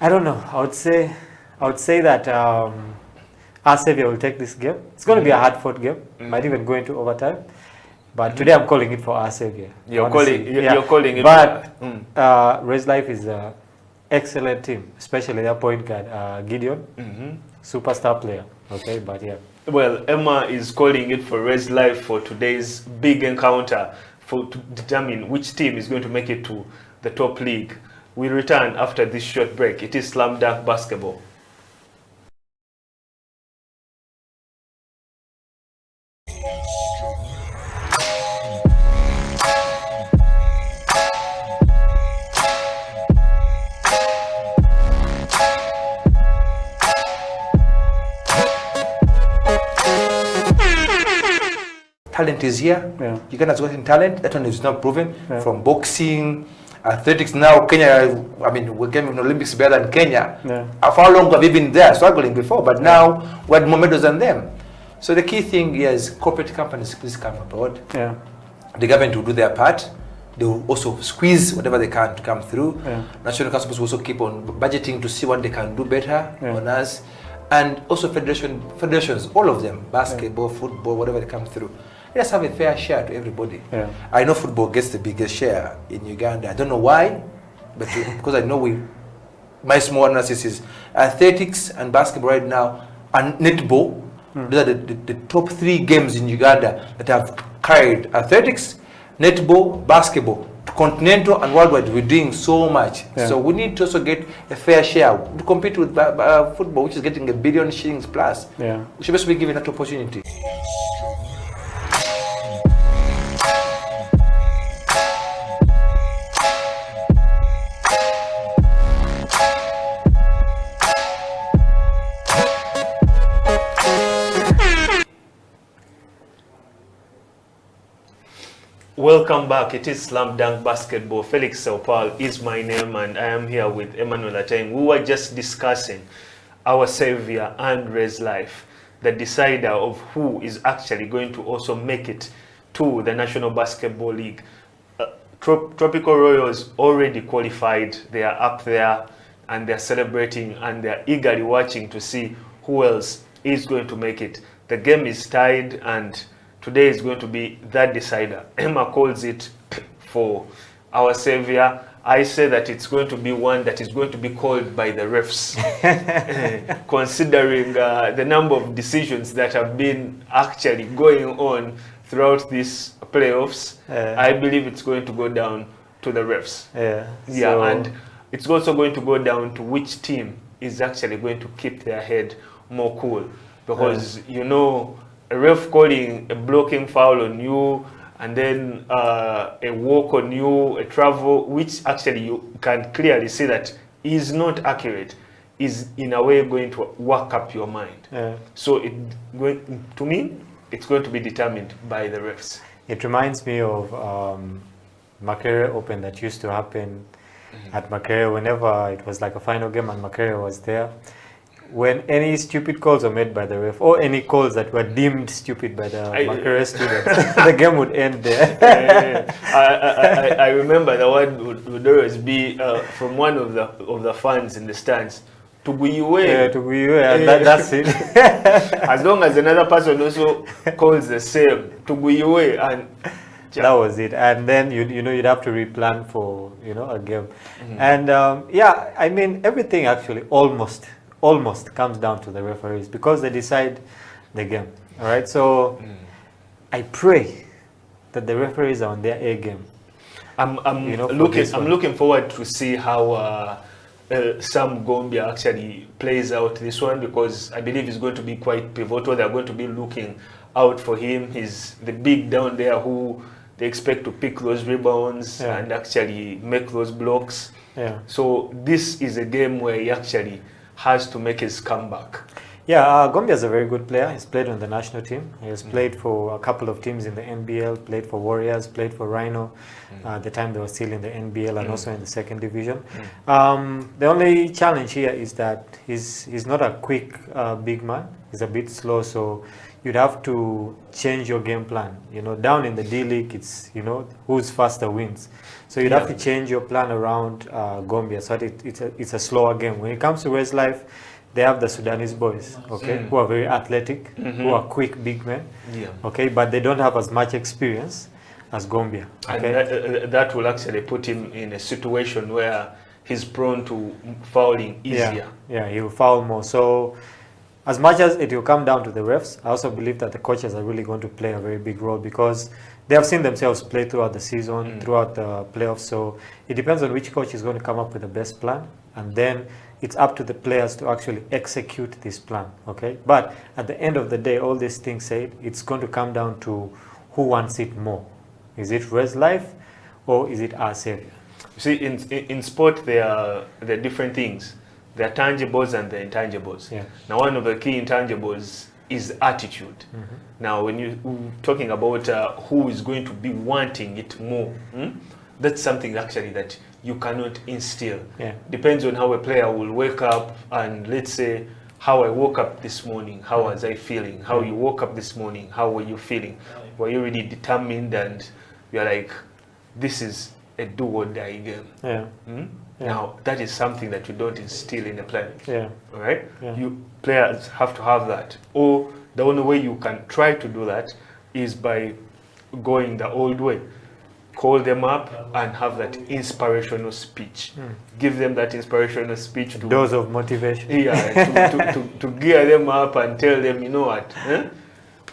I don't know, I would say that our savior will take this game. It's going to be a hard-fought game, might even go into overtime. But today I'm calling it for our savior. You're calling it. But Raise Life is an excellent team, especially their point guard, Gideon, superstar player. Okay, but yeah. Well, Emma is calling it for Raise Life for today's big encounter to determine which team is going to make it to the top league. We return after this short break. It is Slam Dunk Basketball. Talent is here. Uganda's got talent. That one is not proven. From boxing, athletics. Now Kenya, I mean, we came in Olympics better than Kenya. For how long have we been there struggling before? But now we had more medals than them. So the key thing here is corporate companies please come aboard. The government will do their part. They will also squeeze whatever they can to come through. National councils will also keep on budgeting to see what they can do better on us. And also federations, all of them, basketball, football, whatever they come through. Let us have a fair share to everybody. I know football gets the biggest share in Uganda. I don't know why, but because I know my small analysis is athletics and basketball right now, and netball. Those are the top 3 games in Uganda that have carried athletics, netball, basketball, continental and worldwide. We're doing so much. So we need to also get a fair share to compete with football, which is getting $1 billion shillings plus. We should also be given that opportunity. Welcome back. It is Slam Dunk Basketball. Felix Saupal is my name, and I am here with Emmanuel Ateng. We were just discussing our savior and Raise Life, the decider of who is actually going to also make it to the National Basketball League. Tropical Royals already qualified. They are up there and they're celebrating and they're eagerly watching to see who else is going to make it. The game is tied, and today is going to be that decider. Emma calls it for our savior. I say that it's going to be one that is going to be called by the refs. Considering the number of decisions that have been actually going on throughout these playoffs, I believe it's going to go down to the refs. So, and it's also going to go down to which team is actually going to keep their head more cool. Because, you know, a ref calling a blocking foul on you, and then a walk on you, a travel, which actually you can clearly see that is not accurate, is in a way going to work up your mind. So to me, it's going to be determined by the refs. It reminds me of Makerere Open that used to happen at Makerere whenever it was like a final game and Makerere was there. When any stupid calls were made by the ref, or any calls that were deemed stupid by the Makerere students, the game would end there. I remember the word would always be from one of the fans in the stands. Tuguiwe. And that's it. As long as another person also calls the same, Tuguiwe, and That was it. And then you'd have to replan for a game. Mhm. And yeah, I mean everything actually almost comes down to the referees because they decide the game. All right. So I pray that the referees are on their A game. I'm looking forward to see how Sam Gombia actually plays out this one, because I believe it's going to be quite pivotal. They're going to be looking out for him. He's the big down there who they expect to pick those rebounds and actually make those blocks. Yeah. So this is a game where he actually has to make his comeback. Yeah, Gombia is a very good player. He's played on the national team. He has played for a couple of teams in the NBL, played for Warriors, played for Rhino at the time they were still in the NBL and also in the second division. The only challenge here is that he's not a quick big man. He's a bit slow, so you'd have to change your game plan. Down in the D League, it's, who's faster wins. So you'd have to change your plan around Gombia so that it's a slower game. When it comes to West Life, they have the Sudanese boys, okay, who are very athletic, who are quick big men, okay, but they don't have as much experience as Gombia. Okay? And that will actually put him in a situation where he's prone to fouling easier. Yeah, he'll foul more. So as much as it will come down to the refs, I also believe that the coaches are really going to play a very big role because they have seen themselves play throughout the season, throughout the playoffs. So it depends on which coach is going to come up with the best plan, and then it's up to the players to actually execute this plan, okay? But at the end of the day, all these things said, it's going to come down to who wants it more. Is it Res Life or is it our savior? You see, in sport, there are different things. There are tangibles and the intangibles. Yeah. Now, one of the key intangibles is attitude. Now, when you're talking about who is going to be wanting it more, that's something actually that you cannot instill. Depends on how a player will wake up, and let's say how I woke up this morning, how was I feeling? How you woke up this morning, how were you feeling? Were you really determined and you're like, this is a do or die game? Now that is something that you don't instill in a player. All right? You players have to have that. Or the only way you can try to do that is by going the old way. Call them up and have that inspirational speech. Give them that inspirational speech. To dose of motivation. Yeah, to gear them up and tell them, you know what,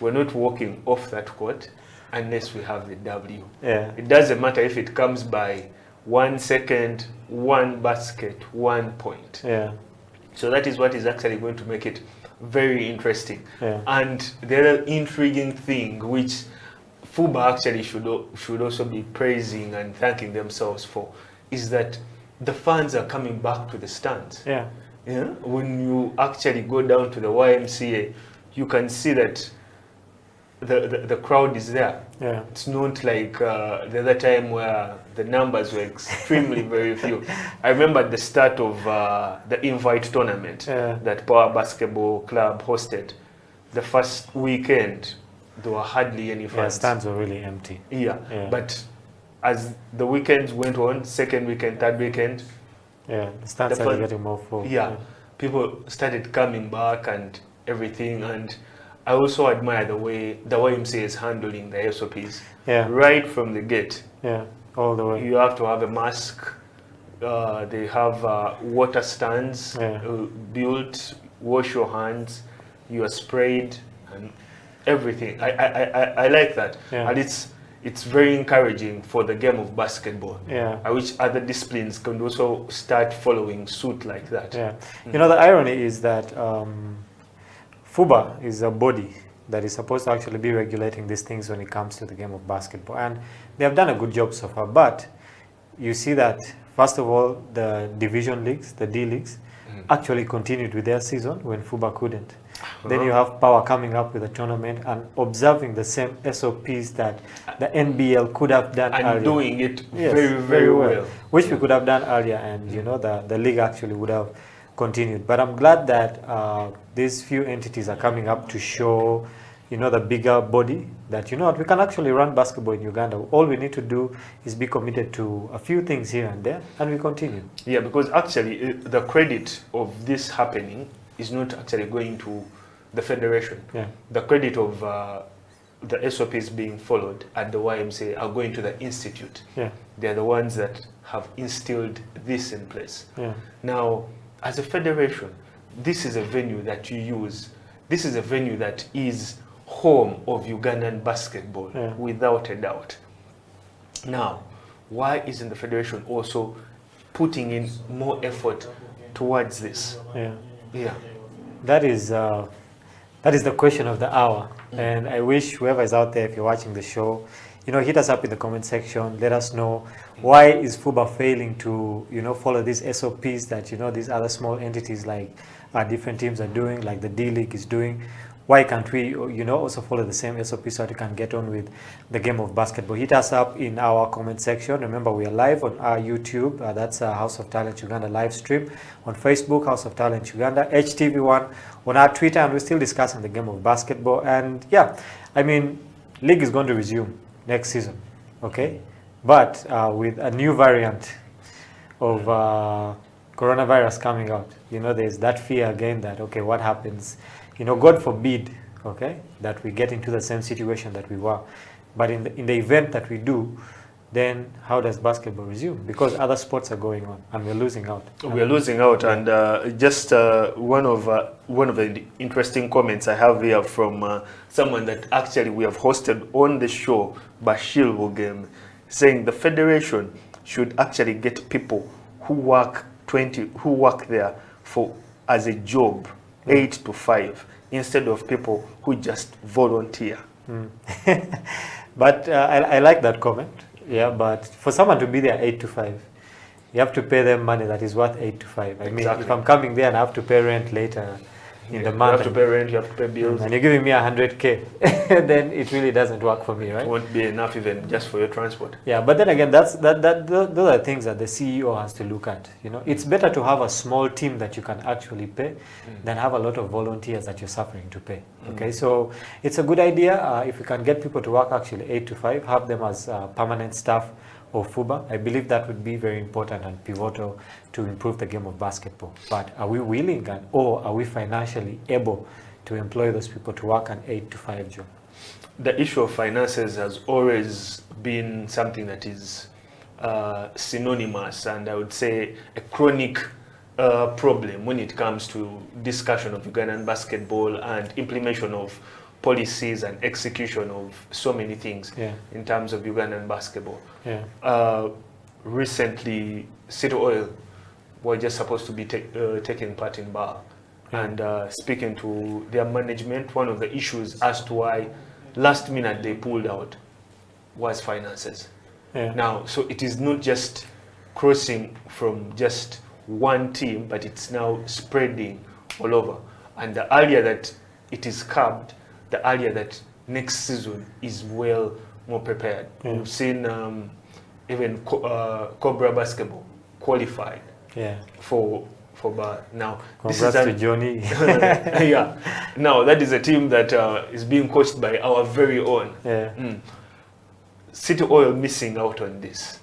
we're not walking off that court unless we have the W. It doesn't matter if it comes by 1 second, 1 basket, 1 point. So that is what is actually going to make it very interesting. And the other intriguing thing, which FUBA actually should also be praising and thanking themselves for, is that the fans are coming back to the stands. When you actually go down to the YMCA, you can see that the crowd is there. It's not like the other time where the numbers were extremely very few. I remember at the start of the Invite tournament that Power Basketball Club hosted, the first weekend, there were hardly any fans. Stands were really empty. But as the weekends went on, second weekend, third weekend, the stands started getting more full. People started coming back and everything. And I also admire the way the YMCA is handling the SOPs. Right from the gate. All the way. You have to have a mask. They have water stands built. Wash your hands. You are sprayed and everything. I like that. And it's very encouraging for the game of basketball. I wish other disciplines can also start following suit like that. You know, the irony is that FUBA is a body that is supposed to actually be regulating these things when it comes to the game of basketball, and they have done a good job so far. But you see that, first of all, the division leagues, the D leagues, actually continued with their season when FUBA couldn't. Then you have Power coming up with a tournament and observing the same SOPs that the NBL could have done and earlier. doing it very well. Which we could have done earlier, and you know, the league actually would have continued. But I'm glad that these few entities are coming up to show, you know, the bigger body that, you know what, we can actually run basketball in Uganda. All we need to do is be committed to a few things here and there, and we continue. Yeah, because actually the credit of this happening is not actually going to the federation. The credit of the SOPs being followed at the YMCA are going to the institute. Yeah. They're the ones that have instilled this in place. Yeah. Now, as a federation, this is a venue that you use. This is a venue that is home of Ugandan basketball, without a doubt. Now, why isn't the federation also putting in more effort towards this? Yeah. Yeah. That is the question of the hour. And I wish whoever is out there, if you're watching the show, hit us up in the comment section. Let us know, why is FUBA failing to, follow these SOPs that, these other small entities like different teams are doing, like the D-League is doing. Why can't we, also follow the same SOP so that we can get on with the game of basketball? Hit us up in our comment section. Remember, we are live on our YouTube. That's House of Talent Uganda live stream. On Facebook, House of Talent Uganda. HTV1 on our Twitter. And we're still discussing the game of basketball. And yeah, league is going to resume next season. Okay? But with a new variant of coronavirus coming out. There's that fear again that, okay, what happens? God forbid, okay, that we get into the same situation that we were. But in the event that we do, then how does basketball resume? Because other sports are going on, and we're losing out. We're losing out, and just one of the interesting comments I have here from someone that actually we have hosted on the show, Bashir Wogem, saying the federation should actually get people who work there for as a job. 8 to 5 instead of people who just volunteer. But I like that comment. Yeah, but for someone to be there 8 to 5, you have to pay them money that is worth 8 to 5. I mean, if I'm coming there and I have to pay rent later in the month, you have to pay rent, you have to pay bills, and you're giving me 100K, then it really doesn't work for me, right? It won't be enough even just for your transport. Yeah, but then again, those are things that the CEO has to look at. It's better to have a small team that you can actually pay than have a lot of volunteers that you're suffering to pay. Okay, so it's a good idea if you can get people to work actually 8 to 5, have them as permanent staff of FUBA. I believe that would be very important and pivotal to improve the game of basketball. But are we willing or are we financially able to employ those people to work an 8 to 5 job? The issue of finances has always been something that is synonymous, and I would say a chronic problem when it comes to discussion of Ugandan basketball and implementation of policies and execution of so many things in terms of Ugandan basketball. Recently, City Oil were just supposed to be taking part in BAL. And speaking to their management, one of the issues as to why last minute they pulled out was finances. Now, so it is not just crossing from just one team, but it's now spreading all over. And the earlier that it is curbed, the earlier that next season is well more prepared. We've seen even Cobra basketball qualified for BAL. Now, congrats to Johnny. Yeah. Now that is a team that is being coached by our very own. City Oil missing out on this.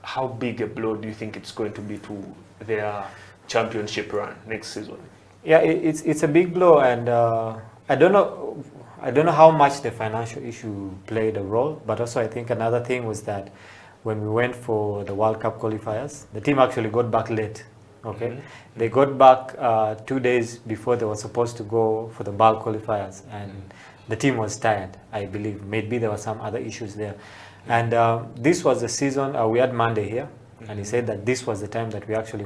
How big a blow do you think it's going to be to their championship run next season? Yeah, it's a big blow, and I don't know how much the financial issue played a role, but also I think another thing was that when we went for the World Cup qualifiers, the team actually got back late. Okay, they got back 2 days before they were supposed to go for the BAL qualifiers, and the team was tired, I believe. Maybe there were some other issues there. And this was the season, we had Monday here, and he said that this was the time that we actually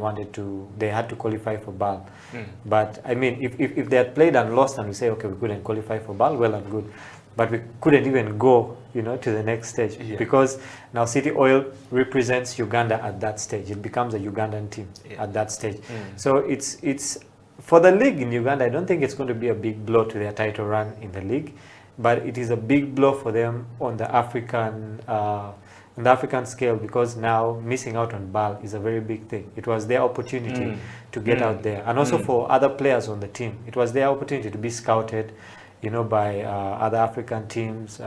they had to qualify for BAL. But I mean, if they had played and lost and we say, okay, we couldn't qualify for BAL, well and good. But we couldn't even go, to the next stage because now City Oil represents Uganda at that stage. It becomes a Ugandan team at that stage. So it's for the league in Uganda. I don't think it's going to be a big blow to their title run in the league, but it is a big blow for them on the African scale, because now missing out on BAL is a very big thing. It was their opportunity to get out there, and also for other players on the team, it was their opportunity to be scouted, by other African teams.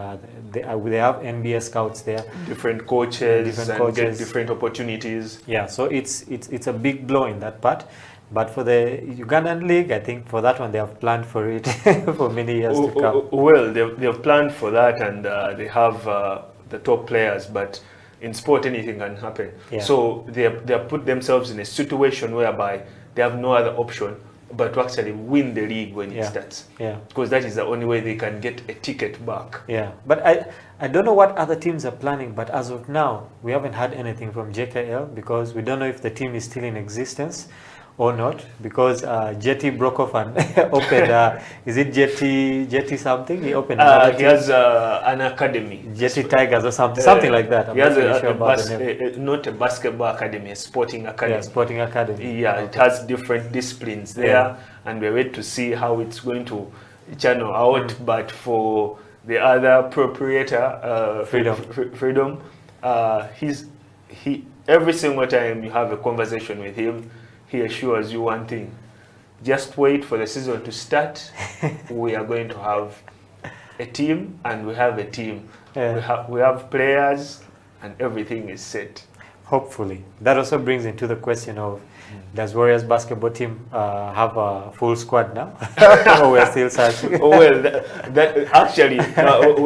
They have NBA scouts there, different coaches, get different opportunities. Yeah, so it's a big blow in that part. But for the Ugandan league, I think for that one they have planned for it for many years to come. Well, they've planned for that, and they have the top players, but in sport anything can happen. Yeah. So they have put themselves in a situation whereby they have no other option but to actually win the league when it starts. Yeah. Because that is the only way they can get a ticket back. Yeah, but I don't know what other teams are planning, but as of now, we haven't heard anything from JKL because we don't know if the team is still in existence or not, because Jetty broke off and opened, is it Jetty something? He opened another he has an academy. Jetty Tigers or something like that. I'm He has not really sure about the name. not a basketball academy, a sporting academy. Yeah, sporting academy. Yeah, it has different disciplines there, and we're waiting to see how it's going to channel out. But for the other proprietor, Freedom, every single time you have a conversation with him, he assures you one thing: just wait for the season to start. We are going to have a team, and we have a team. We have players, and everything is set. Hopefully. That also brings into the question of, does Warriors basketball team have a full squad now? Or we're still searching? Well, that actually,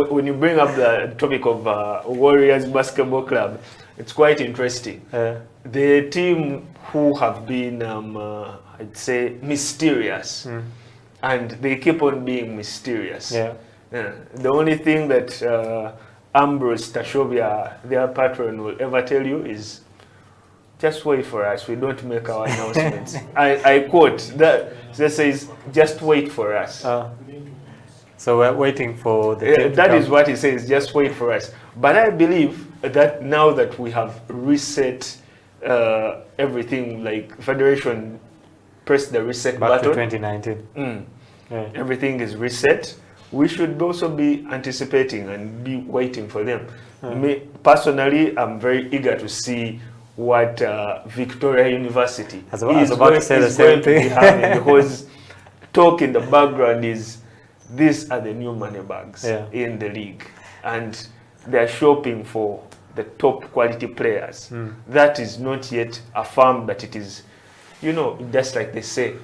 when you bring up the topic of Warriors basketball club, it's quite interesting. The team who have been, I'd say, mysterious, and they keep on being mysterious. The only thing that Ambrose Tashovia, their patron, will ever tell you is, just wait for us, we don't make our announcements. I quote, that says, just wait for us. So we're waiting for the team that is what he says, just wait for us. But I believe that now that we have reset everything, like Federation pressed the reset back button. to 2019. Everything is reset. We should also be anticipating and be waiting for them. Me, personally, I'm very eager to see what Victoria University is about to say the same thing. Because talk in the background is, these are the new money bags in the league, and they're shopping for the top quality players. That is not yet affirmed, but it is, you know, just like they say,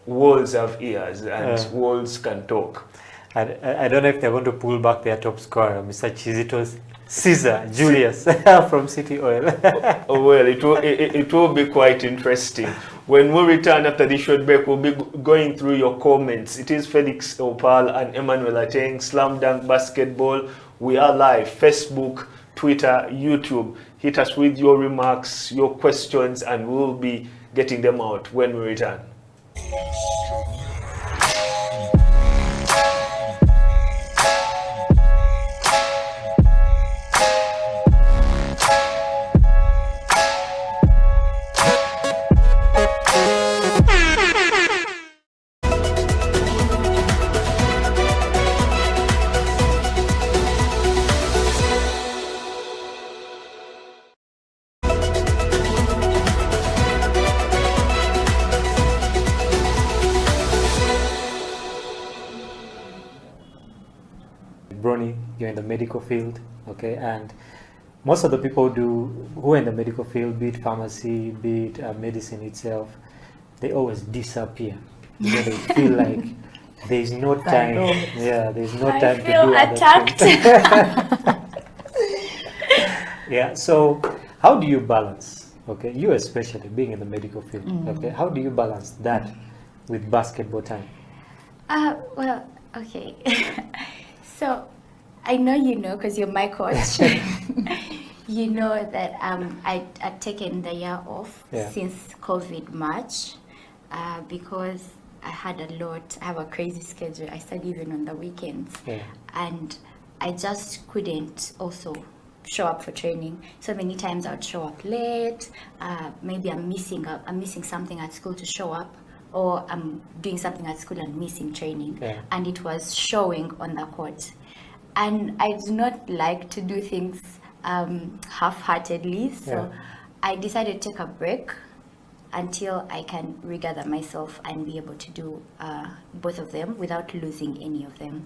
walls have ears and walls can talk. I don't know if they're going to pull back their top scorer, Mr. Chizito's Caesar Julius from City Oil. Well, it will be quite interesting. When we return after this short break, we'll be going through your comments. It is Felix Opal and Emmanuel Ateng, Slam Dunk Basketball. We are live, Facebook, Twitter, YouTube. Hit us with your remarks, your questions, and we'll be getting them out when we return. Bronny, you're in the medical field, okay, and most of the people who are in the medical field, be it pharmacy, be it medicine itself, they always disappear. You know, they feel like there's no time. There's no time to do attacked. Yeah, so how do you balance, okay, you especially being in the medical field, okay, how do you balance that with basketball time? Well, okay. So, I know you know because you're my coach. You know that I'd taken the year off since COVID March because I had a lot. I have a crazy schedule. I study even on the weekends, and I just couldn't also show up for training. So many times I would show up late. Maybe I'm missing something at school to show up, or I'm doing something at school and missing training, and it was showing on the court. And I do not like to do things half-heartedly, so I decided to take a break until I can regather myself and be able to do both of them without losing any of them.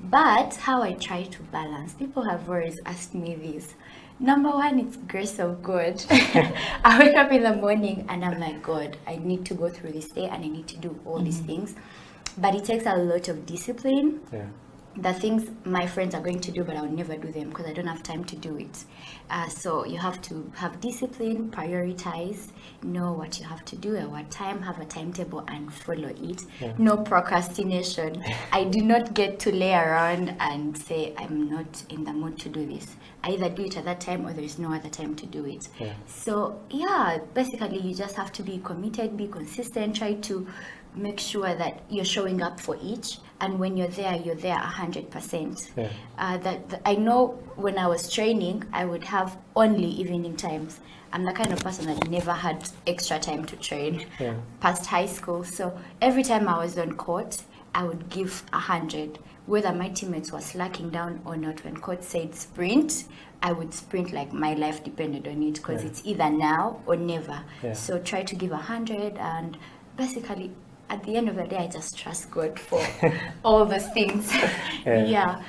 But how I try to balance, people have always asked me this, Number one, it's grace of God. I wake up in the morning and I'm like, God, I need to go through this day and I need to do all these things. But it takes a lot of discipline. Yeah. The things my friends are going to do, but I'll never do them because I don't have time to do it. So you have to have discipline, prioritize, know what you have to do at what time, have a timetable and follow it. Yeah. No procrastination. I do not get to lay around and say, I'm not in the mood to do this. I either do it at that time or there is no other time to do it. Yeah. So yeah, basically you just have to be committed, be consistent, try to make sure that you're showing up for each, and when you're there 100%. Yeah. I know when I was training I would have only evening times. I'm the kind of person that never had extra time to train Yeah. past high school, so every time I was on court I would give 100, whether my teammates were slacking down or not. When coach said sprint, I would sprint like my life depended on it, because Yeah. it's either now or never. Yeah. So try to give 100, and basically at the end of the day I just trust God for all those things. Yeah. Yeah.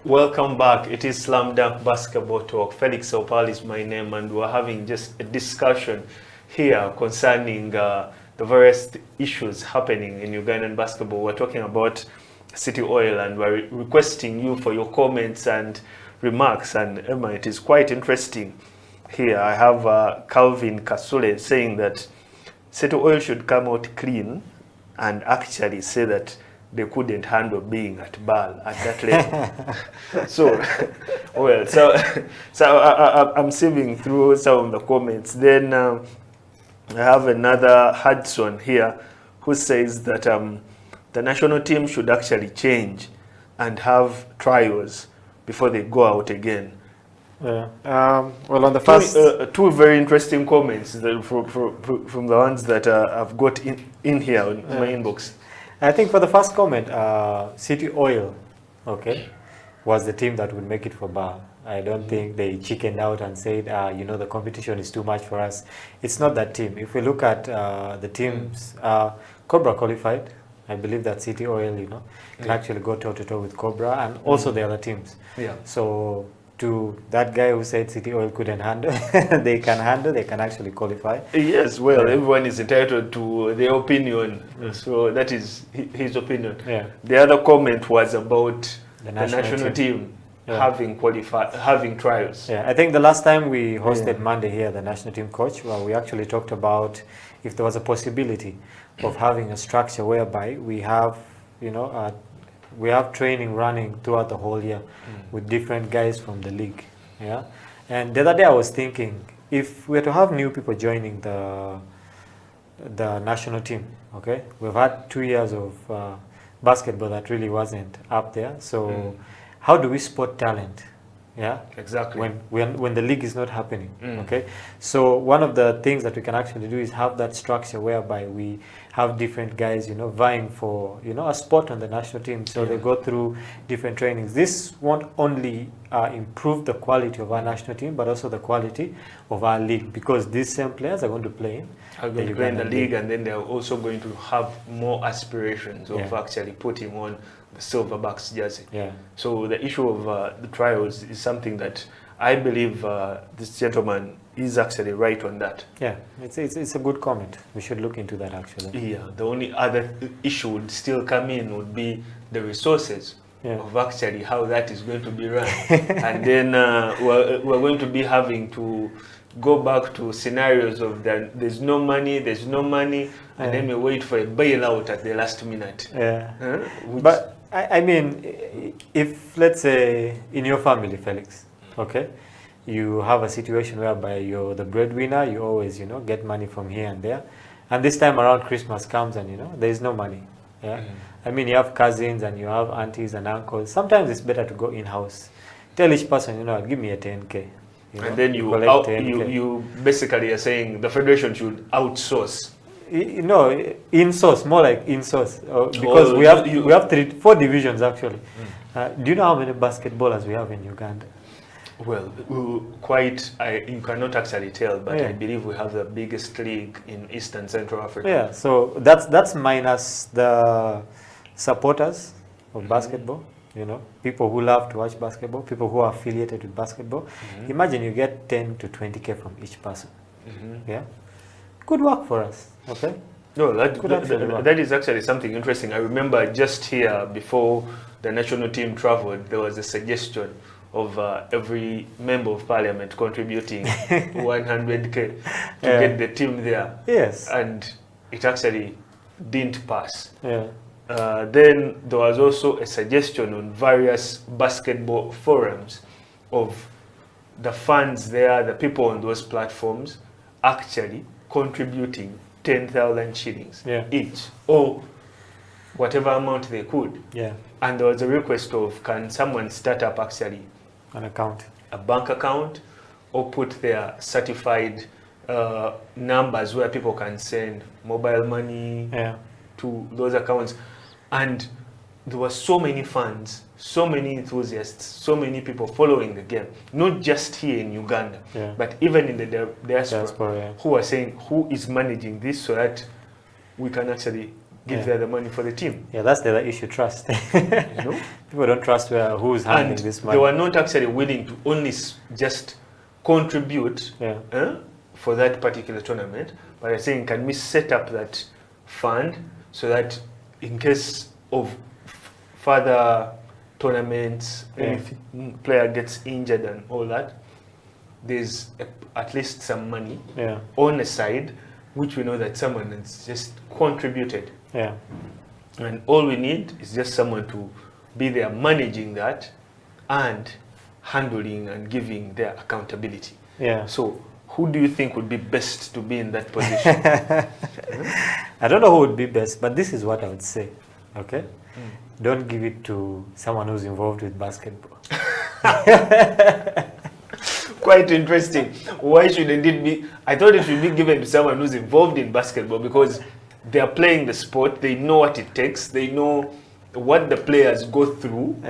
Welcome back. It is Slam Dunk Basketball Talk. Felix Opal is my name, and we're having just a discussion here concerning the various issues happening in Ugandan basketball. We're talking about City Oil, and we're requesting you for your comments and remarks. And Emma, it is quite interesting here. I have Calvin Kasule saying that City Oil should come out clean and actually say that they couldn't handle being at BAL at that level. So I'm sieving through some of the comments. Then I have another Hudson here who says that the national team should actually change and have trials before they go out again. Yeah. Well, on the first two very interesting comments from the ones that I've got in here in my inbox. I think for the first comment, City Oil, okay, was the team that would make it for BAL. I don't think they chickened out and said, the competition is too much for us. It's not that team. If we look at the teams, Cobra qualified. I believe that City Oil, can actually go toe-to-toe with Cobra and also the other teams. Yeah. So to that guy who said City Oil couldn't handle, they can actually qualify. Yes, well, everyone is entitled to their opinion, so that is his opinion. Yeah. The other comment was about the national team Yeah. having trials. Yeah, I think the last time we hosted Monday here, the national team coach, well, we actually talked about if there was a possibility of having a structure whereby we have, we have training running throughout the whole year with different guys from the league. Yeah, and the other day I was thinking, if we were to have new people joining the national team, okay, we've had 2 years of basketball that really wasn't up there. So how do we spot talent? Yeah, exactly. When the league is not happening. Okay, so one of the things that we can actually do is have that structure whereby we have different guys, vying for a spot on the national team. So they go through different trainings. This won't only improve the quality of our national team, but also the quality of our league, because these same players are going to play in the league, and then they're also going to have more aspirations of actually putting on the Silverbacks jersey. Yeah. So the issue of the trials is something that I believe this gentleman is actually right on that. Yeah, it's a good comment. We should look into that actually. Yeah, the only other issue would still come in would be the resources of actually how that is going to be run. And then we're going to be having to go back to scenarios of that there's no money, and then we wait for a bailout at the last minute. Yeah. But I mean, if let's say in your family, Felix, okay, you have a situation whereby you're the breadwinner, you always, you know, get money from here and there. And this time around, Christmas comes and, you know, there is no money. Yeah. I mean, you have cousins and you have aunties and uncles. Sometimes it's better to go in-house. Tell each person, you know, give me a 10K. You know, and then you basically are saying the federation should outsource. No, in-source, more like in-source. Because we have 4 divisions actually. Do you know how many basketballers we have in Uganda? Well, you cannot actually tell, but I believe we have the biggest league in Eastern Central Africa. Yeah, so that's minus the supporters of basketball, you know, people who love to watch basketball, people who are affiliated with basketball. Imagine you get 10 to 20K from each person. Yeah, good work for us, okay? No, that is actually something interesting. I remember just here before the national team traveled, there was a suggestion of every member of parliament contributing 100K to get the team there. Yes. And it actually didn't pass. Yeah. Then there was also a suggestion on various basketball forums of the fans there, the people on those platforms, actually contributing 10,000 shillings each, or whatever amount they could. Yeah. And there was a request of, can someone start up actually an account, a bank account, or put their certified numbers where people can send mobile money to those accounts. And there were so many fans, so many enthusiasts, so many people following the game, not just here in Uganda, but even in the diaspora, who are saying, who is managing this so that we can actually give them the money for the team. Yeah, that's the other issue, trust. You know? People don't trust who's handling this money. They were not actually willing to only just contribute for that particular tournament, but they're saying, can we set up that fund so that in case of further tournaments, if player gets injured and all that, there's at least some money on the side, which we know that someone has just contributed. Yeah. And all we need is just someone to be there managing that and handling and giving their accountability. Yeah. So who do you think would be best to be in that position? I don't know who would be best, but this is what I would say. Okay? Don't give it to someone who's involved with basketball. Quite interesting. Why shouldn't it be? I thought it should be given to someone who's involved in basketball because they are playing the sport. They know what it takes. They know what the players go through.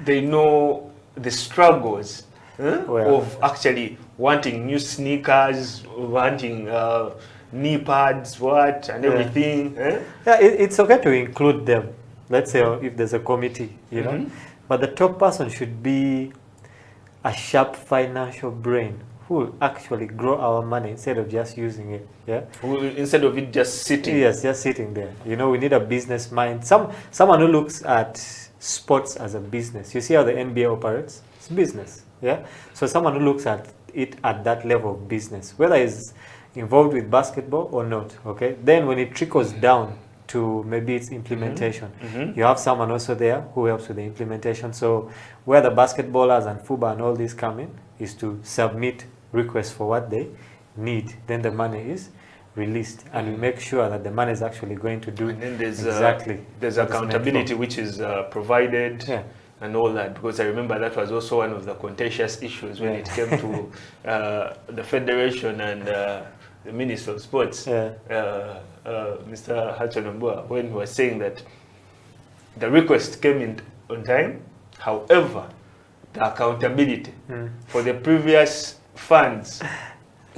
They know the struggles of actually wanting new sneakers, wanting knee pads, and everything. Yeah, it's okay to include them. Let's say if there's a committee, you know, but the top person should be a sharp financial brain who will actually grow our money instead of just using it. Yeah. Instead of it just sitting. Yes, just sitting there. You know, we need a business mind. Someone who looks at sports as a business. You see how the NBA operates? It's business. Yeah. So someone who looks at it at that level of business, whether it's involved with basketball or not. Okay. Then when it trickles down to maybe its implementation, you have someone also there who helps with the implementation. So where the basketballers and FUBA and all these come in is to submit requests for what they need. Then the money is released, and we make sure that the money is actually going to do exactly. There's accountability which is provided. And all that, because I remember that was also one of the contentious issues when it came to the federation and the Minister of Sports, Mr. Hachanombua, when he was saying that the request came in on time. However, the accountability for the previous funds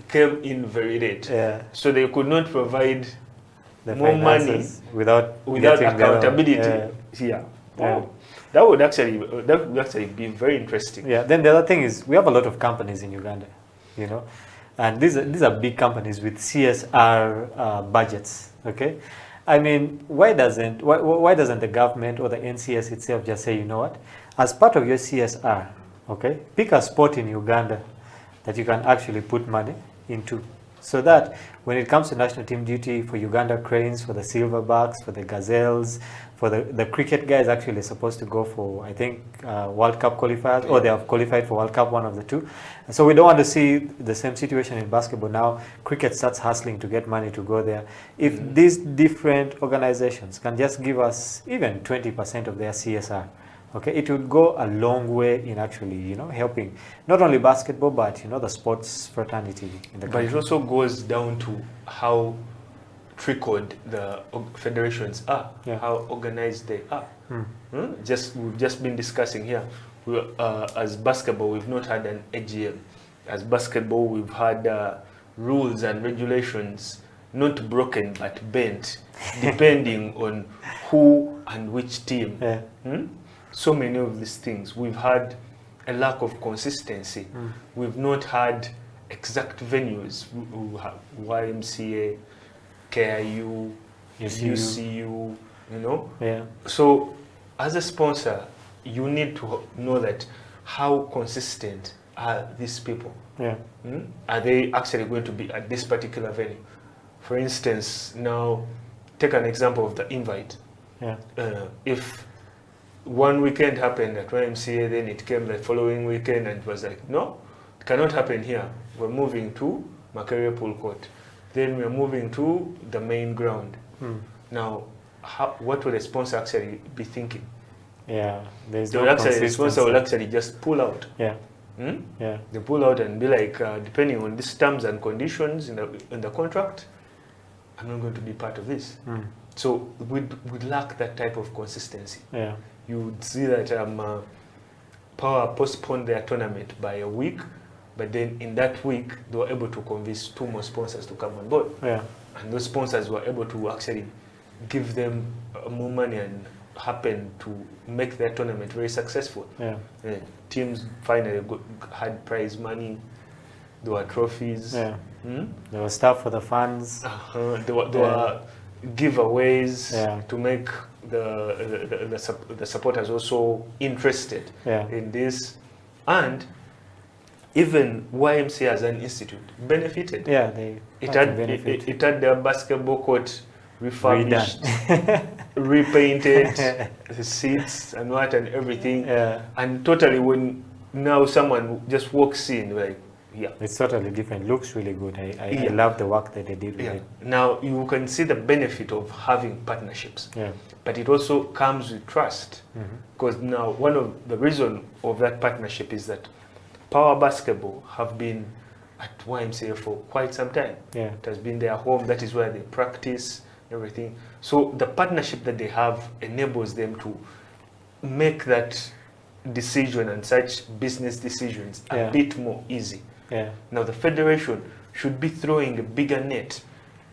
came in very late. So they could not provide more money without accountability here. That would actually be very interesting. Yeah. Then the other thing is we have a lot of companies in Uganda, you know, and these are big companies with CSR budgets. Okay, I mean, why doesn't the government or the NCS itself just say, you know what, as part of your CSR, okay, pick a sport in Uganda that you can actually put money into, So that when it comes to national team duty for Uganda Cranes, for the Silverbacks, for the Gazelles, for the cricket guys actually supposed to go for, I think, World Cup qualifiers, or they have qualified for World Cup, one of the two. And so we don't want to see the same situation in basketball now. Cricket starts hustling to get money to go there. If these different organizations can just give us even 20% of their CSR, okay, it would go a long way in actually, you know, helping not only basketball, but, you know, the sports fraternity in the country. But it also goes down to how trickled the federations are, how organized they are. We've just been discussing here. As basketball, we've not had an AGM. As basketball, we've had rules and regulations not broken but bent, depending on who and which team. So many of these things. We've had a lack of consistency. We've not had exact venues. We have YMCA, KIU, UCU, you know? So as a sponsor, you need to know that how consistent are these people? Are they actually going to be at this particular venue? For instance, now take an example of the invite. If one weekend happened at YMCA, then it came the following weekend and it was like, no, it cannot happen here. We're moving to Makerere Pool Court. Then we're moving to the main ground. Now, what will the sponsor actually be thinking? The sponsor will actually just pull out. They pull out and be like, depending on these terms and conditions in the contract, I'm not going to be part of this. So we'd lack that type of consistency. You would see that Power postponed their tournament by a week, but then in that week they were able to convince 2 more sponsors to come on board. And those sponsors were able to actually give them more money and happen to make their tournament very successful. Teams finally had prize money, there were trophies. There was stuff for the fans. There were giveaways to make the supporters also interested in this. And even YMCA as an institute benefited. It had their basketball court refurbished, repainted, the seats and what and everything. And totally, when now someone just walks in, like, it's totally different. Looks really good. I love the work that they did with it. Now you can see the benefit of having partnerships, but it also comes with trust, because now one of the reason of that partnership is that Power Basketball have been at YMCA for quite some time. It has been their home. That is where they practice everything. So the partnership that they have enables them to make that decision and such business decisions a bit more easy. Now the federation should be throwing a bigger net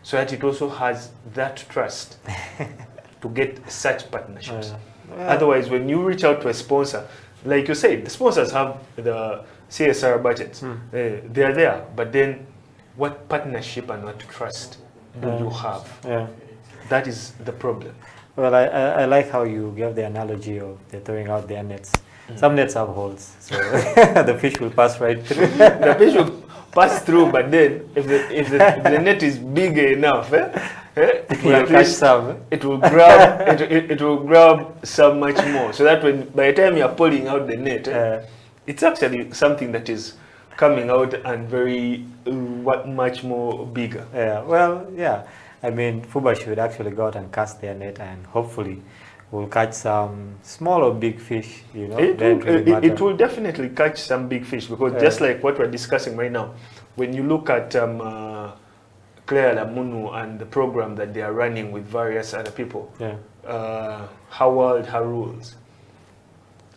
so that it also has that trust to get such partnerships. Otherwise, when you reach out to a sponsor, like you said, the sponsors have the CSR budgets. They are there, but then what partnership and what trust do you have? That is the problem. Well, I like how you gave the analogy of they're throwing out their nets. Some nets have holes, so the fish will pass right through. The fish will pass through, but then if the net is big enough, it will catch some. It will grab it will grab some much more. So that by the time you are pulling out the net, it's actually something that is coming out and very much more bigger. I mean, FUBA should actually go out and cast their net, and hopefully we'll catch some small or big fish, you know. It will definitely catch some big fish, because just like what we're discussing right now, when you look at Claire Lamunu and the program that they are running with various other people, Her World, Her Rules,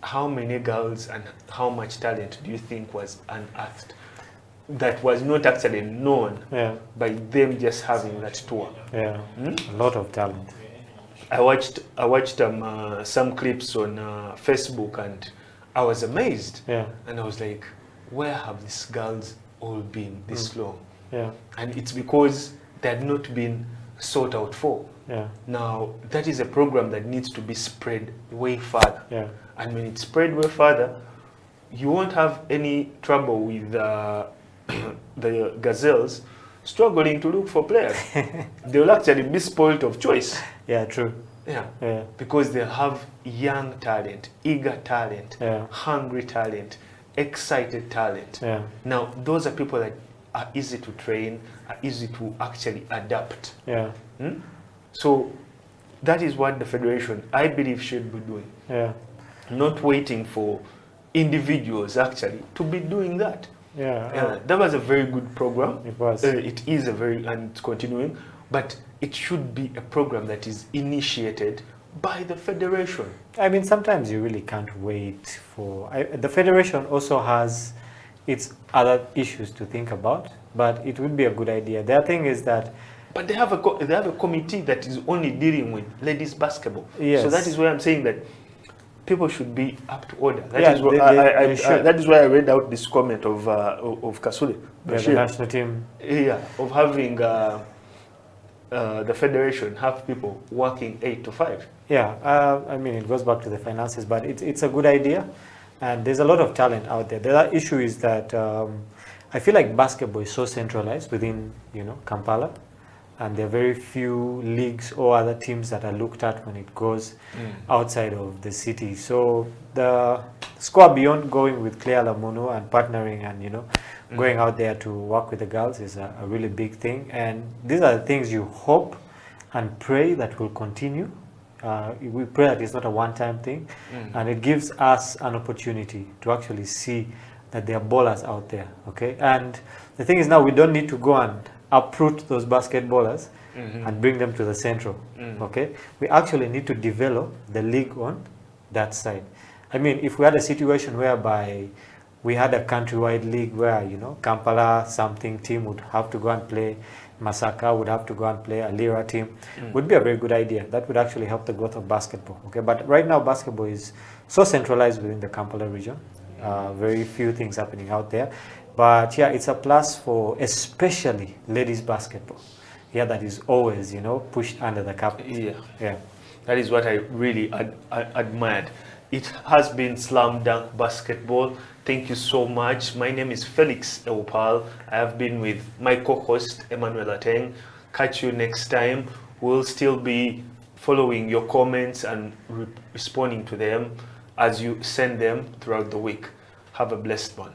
how many girls and how much talent do you think was unearthed that was not actually known by them just having that tour? A lot of talent. I watched some clips on Facebook, and I was amazed. And I was like, where have these girls all been this long? And it's because they had not been sought out for. Now, that is a program that needs to be spread way further. And when it's spread way further, you won't have any trouble with the Gazelles struggling to look for players. They will actually be spoiled of choice. Yeah, true. Yeah. Because they have young talent, eager talent, hungry talent, excited talent. Yeah. Now, those are people that are easy to train, are easy to actually adapt. Yeah. So that is what the federation, I believe, should be doing. Yeah. Not waiting for individuals actually to be doing that. That was a very good program. It was. It is a very, and it's continuing, but it should be a program that is initiated by the federation. I mean, sometimes you really can't wait for... the federation also has its other issues to think about, but it would be a good idea. The other thing is that... But they have a committee that is only dealing with ladies basketball. Yes. So that is why I'm saying that people should be up to order. That Yeah, is what they should. that is why I read out this comment of Kasule. Yeah, the national team. Yeah, of having the federation have people working 8 to 5. Yeah, I mean, it goes back to the finances, but it's a good idea, and there's a lot of talent out there. The other issue is that I feel like basketball is so centralized within, Kampala, and there are very few leagues or other teams that are looked at when it goes outside of the city. So the squad, beyond going with Claire Lamono and partnering and going out there to work with the girls, is a really big thing. And these are the things you hope and pray that will continue. We pray that it's not a one-time thing, and it gives us an opportunity to actually see that there are ballers out there. Okay, and the thing is, now we don't need to go and uproot those basketballers and bring them to the central. Okay, we actually need to develop the league on that side. I mean, if we had a situation whereby we had a countrywide league where Kampala something team would have to go and play, Masaka would have to go and play, a Lira team, would be a very good idea. That would actually help the growth of basketball. Okay, but right now basketball is so centralized within the Kampala region. Very few things happening out there. But yeah, it's a plus for especially ladies basketball. Yeah, that is always, pushed under the carpet. Yeah. That is what I really admired. It has been Slam Dunk Basketball. Thank you so much. My name is Felix Eupal. I have been with my co-host, Emmanuel Ateng. Catch you next time. We'll still be following your comments and responding to them as you send them throughout the week. Have a blessed one.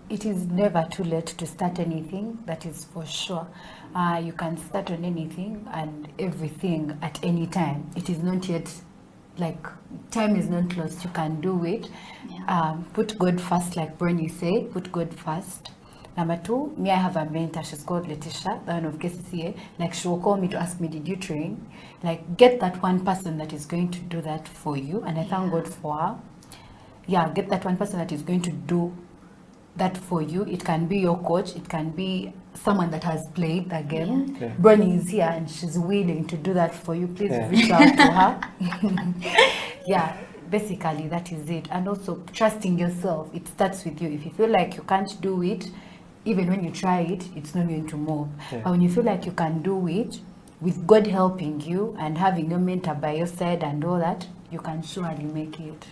It is never too late to start anything, that is for sure. You can start on anything and everything at any time. It is not yet, time is not lost, you can do it. Put God first, like Bernie said, put God first. Number 2, I have a mentor, she's called Letitia, the one of KCCA. She will call me to ask me, did you train? Get that one person that is going to do that for you, and I thank God for her. Yeah, get that one person that is going to do that for you. It can be your coach, it can be someone that has played the game. Okay. Bernie is here and she's willing to do that for you. Please reach out to her. Yeah, basically that is it. And also trusting yourself, it starts with you. If you feel like you can't do it, even when you try it, it's not going to move. But when you feel like you can do it, with God helping you and having your mentor by your side and all that, you can surely make it.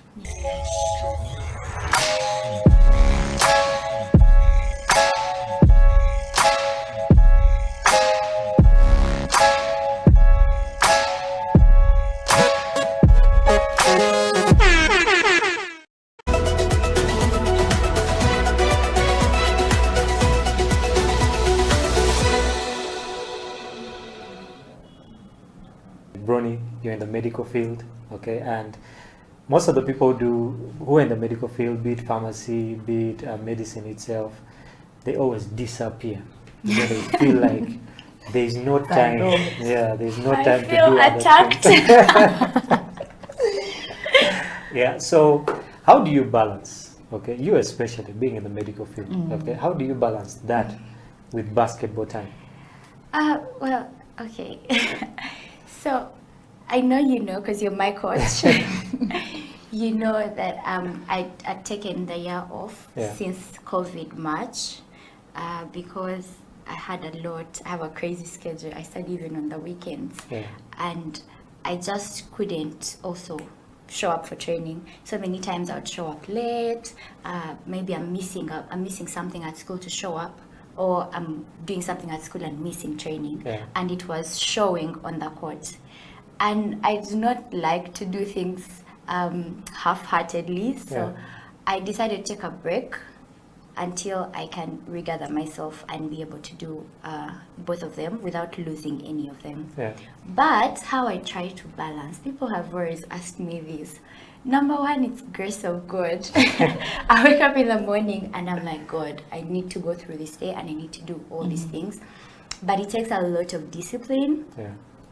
Brony, you're in the medical field, okay, and most of the people who are in the medical field, be it pharmacy, be it medicine itself, they always disappear. You know, they feel like there's no time. Yeah, there's no time to do other things. Yeah. So, how do you balance? Okay, you especially being in the medical field. Okay, how do you balance that with basketball time? Well, okay. So, I know you know because you're my coach. You know that I'd taken the year off since COVID March because I had a lot. I have a crazy schedule. I study even on the weekends, and I just couldn't also show up for training. So many times I would show up late. Maybe I'm missing something at school to show up, or I'm doing something at school and missing training, and it was showing on the court. And I do not like to do things half-heartedly, so I decided to take a break until I can regather myself and be able to do both of them without losing any of them. But how I try to balance, people have always asked me this. Number one, it's grace of God. I wake up in the morning and I'm like, God, I need to go through this day and I need to do all these things. But it takes a lot of discipline.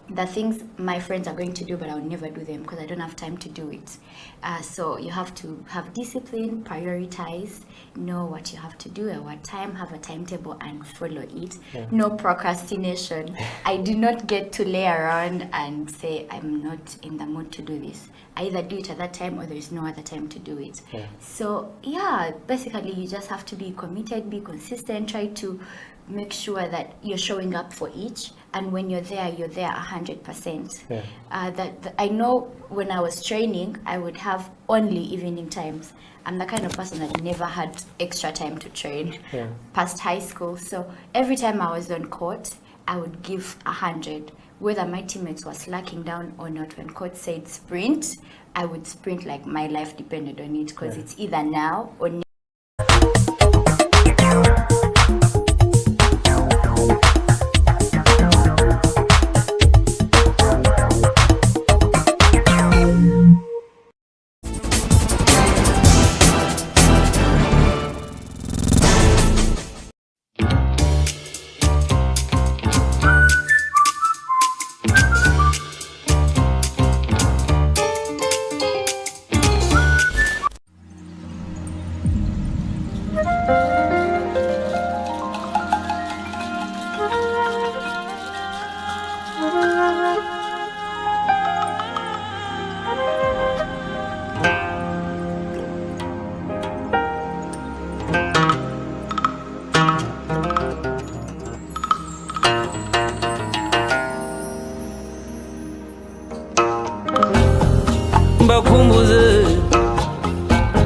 The things my friends are going to do, but I'll never do them because I don't have time to do it. So you have to have discipline, prioritize, know what you have to do at what time, have a timetable and follow it. No procrastination. I do not get to lay around and say, I'm not in the mood to do this. I either do it at that time or there is no other time to do it. So yeah, basically you just have to be committed, be consistent, try to make sure that you're showing up for each, and when you're there 100%. I know when I was training, I would have only evening times. I'm the kind of person that never had extra time to train past high school. So every time I was on court, I would give 100. Whether my teammates were slacking down or not, when coach said sprint, I would sprint like my life depended on it, because it's either now or never.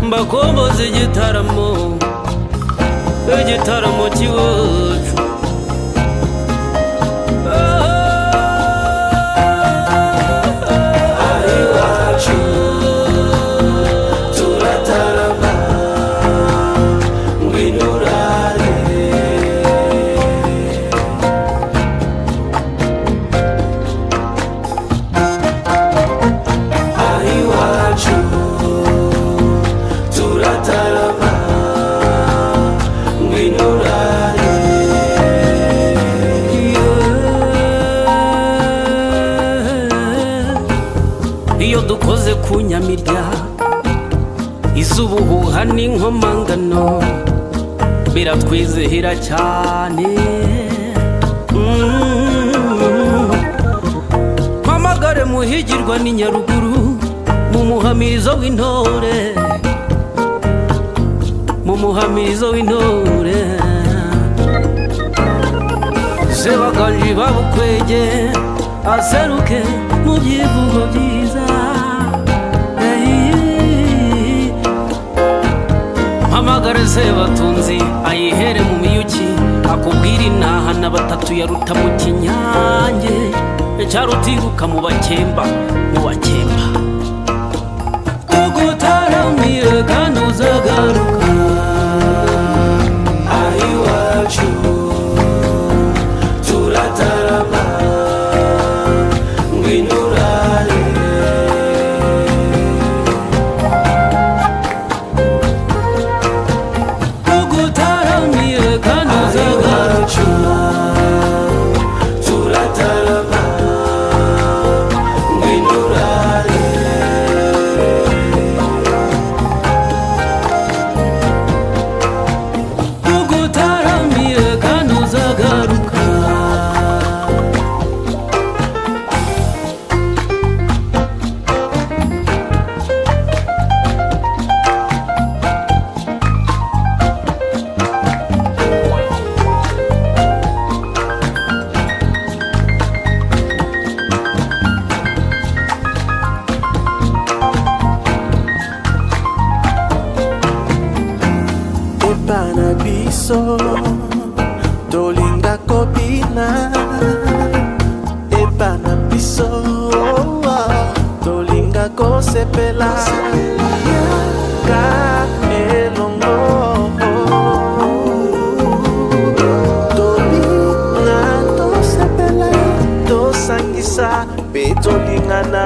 mbakomboze igitaramo cy'iwacu iwacu turatarama ngwino urare iwacu turatarama ngwino urare iyo dukoze ku nyamirya iz'ubuhuha n'inkomangano biratwizihira cyane. Mpamagare muhigirwa ni Nyaruguru mu muhamirizo w'intore, mu muhamirizo w'intore Sebaganji babukwege aseruke mu byivugo byiza. Mpamagare Sebatunzi ayihere mu miyuki akubwira inaha na batatu yaruta mu kinyange cyarutibuka mu bakemba tugutaramire kandi uzagaruka iwacu turatarama ngwino urare tugisa betolingana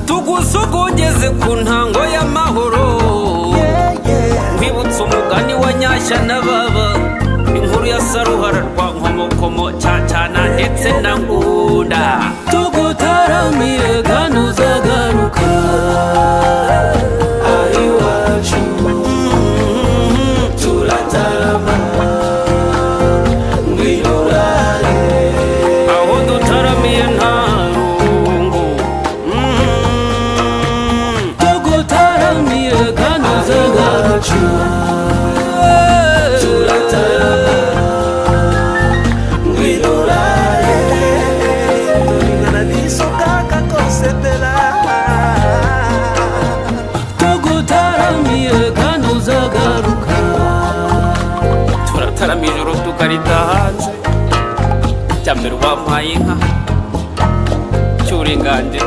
tugusogongeze ku ntango y'amahoro nkwibutsa umugani wa nyashya na baba inkuru ya saruhara rwa nkomokomo cyacana ndetse na ngunda tugutaramiye kandi uzagaruka ari wacu turatarama ngwirurare aho dutaramiye nta rungu tugutaramiye kandi uzagaruka turataramiye ijoro tukarita hanze cyambere wampaye inka cyuringanje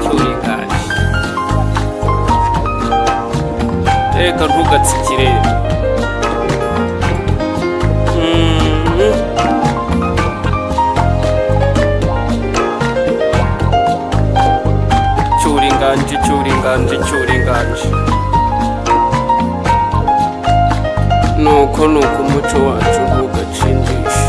reka ntugatsikire cyuringanje nuko umuco wacu ntugacindishe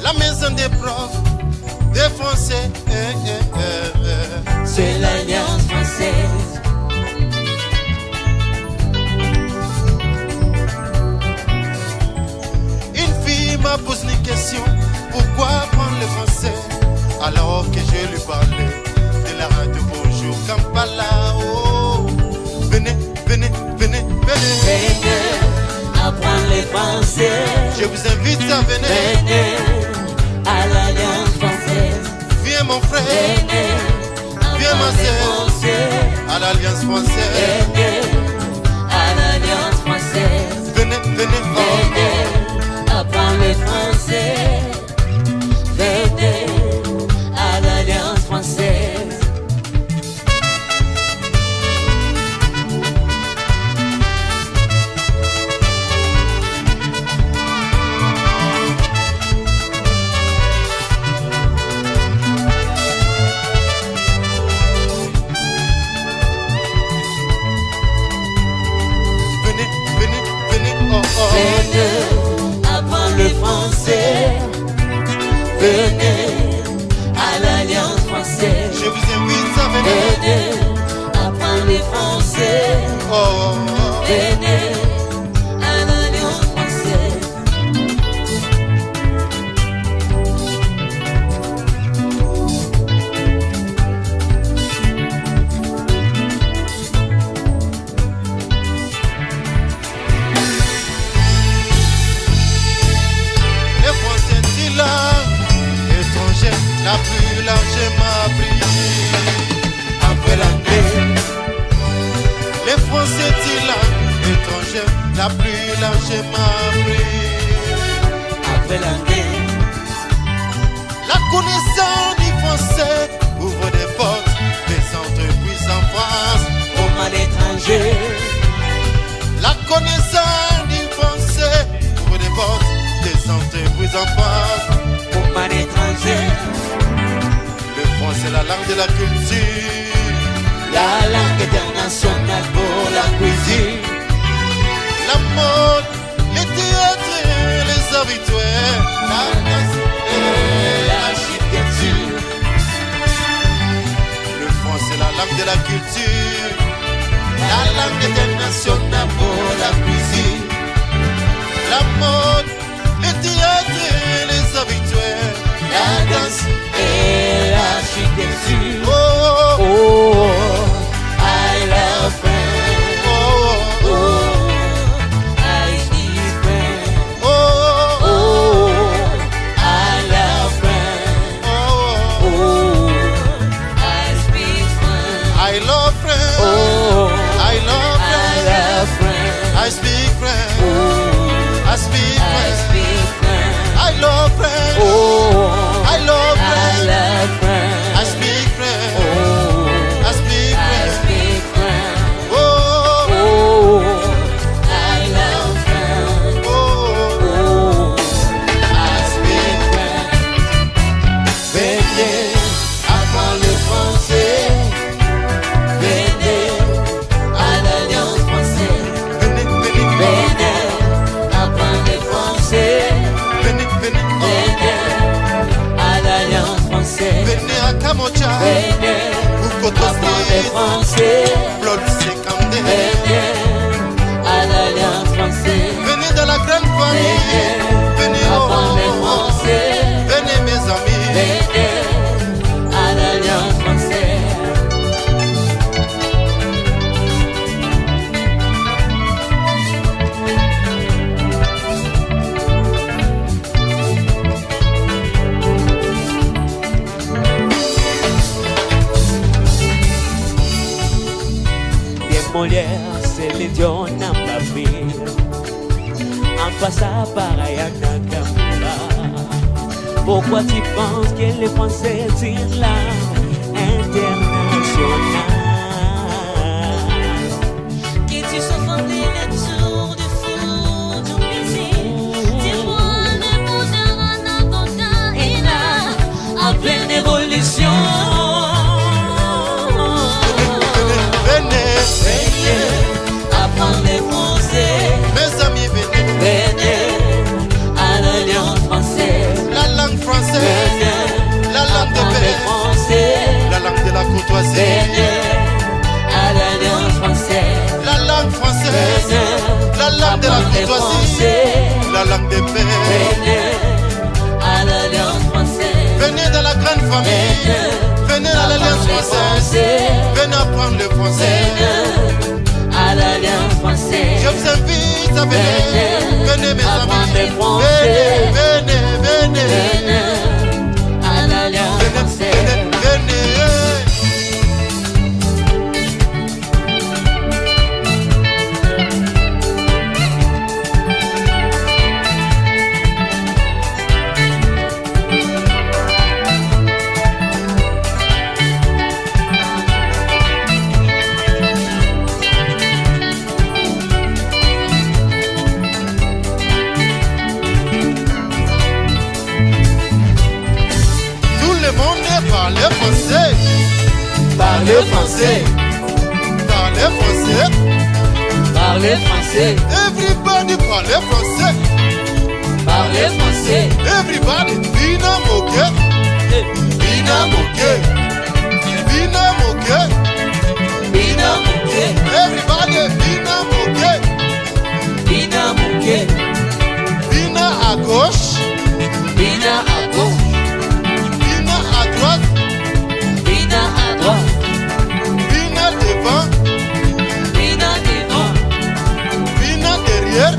La maison des profs, des Français, c'est l'Alliance française. Une fille m'a posé une question, pourquoi apprendre le français alors que je lui parlais de la radio. Bonjour Kampala, oh, venez, venez, venez, venez. Venez apprendre le français. Je vous invite à venir. Venez à l'Alliance française. Viens mon frère. Venez. Viens ma sœur. À l'Alliance française. Venez à l'Alliance française. Venez, venez, oh. Venez apprendre le français. Venez à l'Alliance française. Venez apprendre le français. Venez à l'Alliance française. Je vous invite à venir. Venez apprendre parler français. Venez à l'Alliance française. Les Français c'est langue étrangère la plus largement appris après l'anglais. Les Français c'est langue étrangère la plus largement appris après l'anglais. La connaissance du français ouvre des portes, des entreprises en France comme à l'étranger. La connaissance du français ouvre des portes, des entreprises en France comme à l'étranger. Le français, la langue de la culture, la langue internationale pour la cuisine, la mode, les théâtres, les habitués, la danse et l'architecture. Le français, la langue de la culture, la langue internationale pour la cuisine, la mode, les théâtres, les habitués, la danse et l'architecture. Oh, oh, I love French. oh, oh, I speak French. oh, I love French. oh, I speak French. I love French. Oh, I love I love French. I speak French. Oh, I speak I French. speak French. I love French. Oh, I love I French. love French. I speak French. Oh, I speak I French. speak French. Oh, Oh, I love French. oh, Oh, I speak French. Venez, apprends le français. Venez à l'Alliance française. venez, venez, Venez, apprends le français. venez, venez, Venez à l'Alliance française. venez à Kamocha. Venez, Ou apprends le Kotosi. français. Blood Sekamde. Venez à l'Alliance française. Venez dans la grande famille. Venez, Apprends le français. venez mes amis. Venez à l'Alliance française. Bien Molière, c'est l'idiot number one. En passant par Kampala. Pourquoi tu penses que les Français tirent la internationale? Que tu sois les tours de fou, du musique. Dis-moi les mots de Uganda et là, en pleine évolution. Venez, Venez, apprendre les français. mes amis, venez. Venez à l'Alliance française. La langue française, Venez, la langue de apprendre les paix, français. la langue de la courtoisie. Venez à l'Alliance française. La langue française, Venez, la langue de la apprendre les courtoisie, français. la langue de paix. Venez à l'Alliance française. Venez dans la grande famille, venez à l'Alliance française, venez apprendre le français. Venez à l'Alliance française. Je vous invite à venir, venez mes apprendre amis, le français. venez, venez, venez, Venez à l'Alliance française. venez. Parlez français, Parlez français. parlez français, Parlez français. everybody parlez français, Parlez français. everybody, bina moke, bina moke, bina moke, Bina Everybody, Bina Moke. Bina Moke. Bina à gauche. Bina à gauche. Bina à droite. Bina à droite. Bina devant. Bina devant. Bina derrière.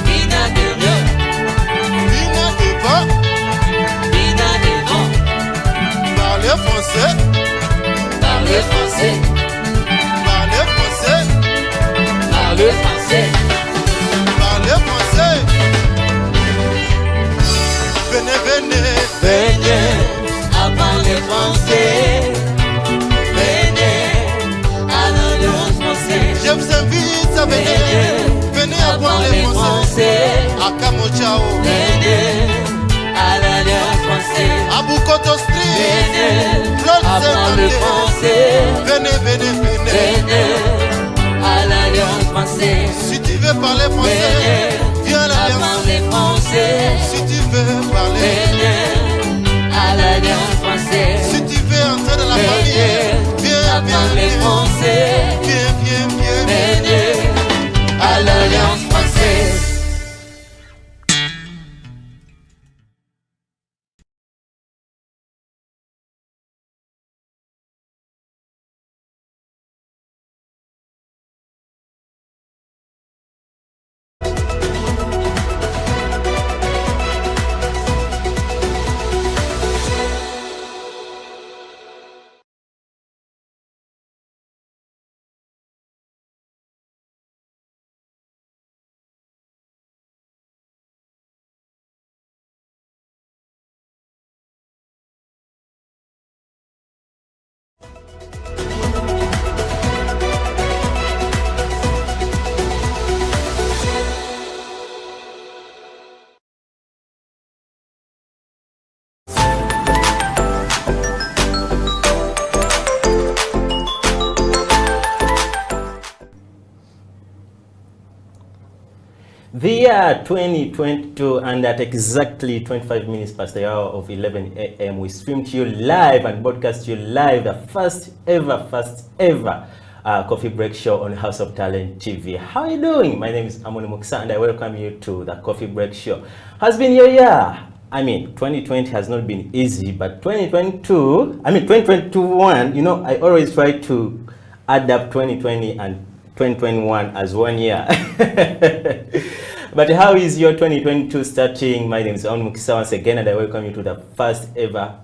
Bina derrière. Bina devant. Bina devant. Parlez français. Parlez français. Parlez français. Parlez français. Parlez français. Venez, venez. Venez à parler français. Venez à l'alliance française. Je vous invite à venir. Venez à parler français. À Kamochao. Venez à l'alliance française. À Bukoto Street. Venez Claude à parler Zermandé. français. Venez, venez, venez. Venez à l'alliance française. Si tu veux parler français, viens à à l'Alliance. parler français. Si tu veux parler, Venez à l'alliance française. si tu veux entrer dans la famille, viens, à viens, parler viens. français. Viens, viens, viens. Venez à l'alliance française. The year 2022, and at exactly 25 minutes past the hour of 11 a.m., we stream to you live and broadcast to you live the first ever coffee break show on House of Talent TV. How are you doing? My name is Amoni Muksa, and I welcome you to the coffee break show. Has been your year. I mean, 2020 has not been easy, but 2021, you know, I always try to add up 2020 and 2021 as 1 year. But how is your 2022 starting? My name is Amoni Muksa once again, and I welcome you to the first ever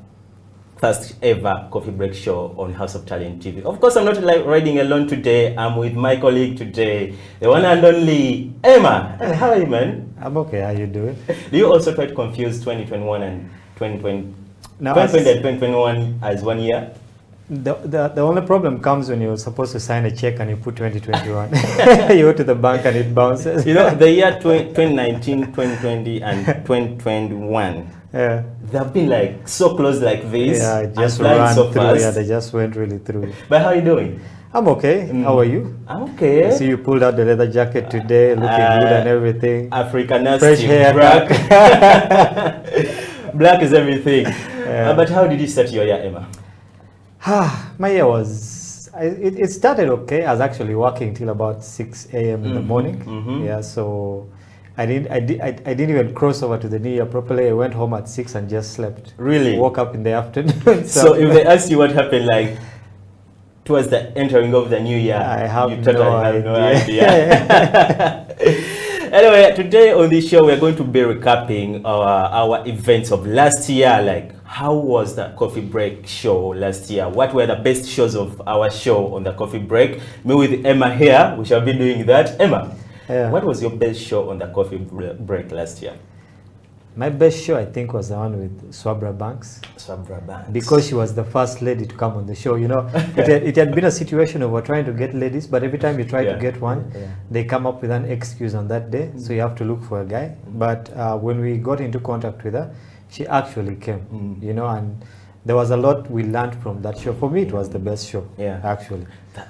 coffee break show on House of Talent TV. Of course, I'm not riding alone today. I'm with my colleague today, the one and only Emma. How are you, man? I'm okay. How you doing? Do you also try to confuse 2021 and 2020? No, 2020 and 2021 as 1 year? The only problem comes when you're supposed to sign a check and you put 2021. You go to the bank and it bounces. You know, the year 2019, 2020, and 2021. Yeah. They've been like so close like this. Yeah, it just and ran so through. fast. Yeah, they just went really through. But how are you doing? I'm okay. How are you? I'm okay. I see you pulled out the leather jacket today, looking good and everything. African nasty, fresh hair, black. Black is everything. Yeah. But how did you start your year, Emma? My year was, it started okay. I was actually working till about 6 a.m. in the morning. Yeah, so I didn't even cross over to the new year properly. I went home at 6 and just slept. Really? Woke up in the afternoon. So if they ask you what happened, like towards the entering of the new year, I have you totally no have no idea. idea. Anyway, today on this show, we're going to be recapping our events of last year. Like, how was the coffee break show last year? What were the best shows of our show on the coffee break? Me with Emma here, we shall be doing that. Emma, what was your best show on the coffee break last year? My best show, I think, was the one with Swabra Banks. Swabra Banks. Because she was the first lady to come on the show. You know, it had been a situation of we're trying to get ladies, but every time you try to get one, they come up with an excuse on that day. So you have to look for a guy. But when we got into contact with her, she actually came, you know, and there was a lot we learned from that show. For me, it was the best show, actually.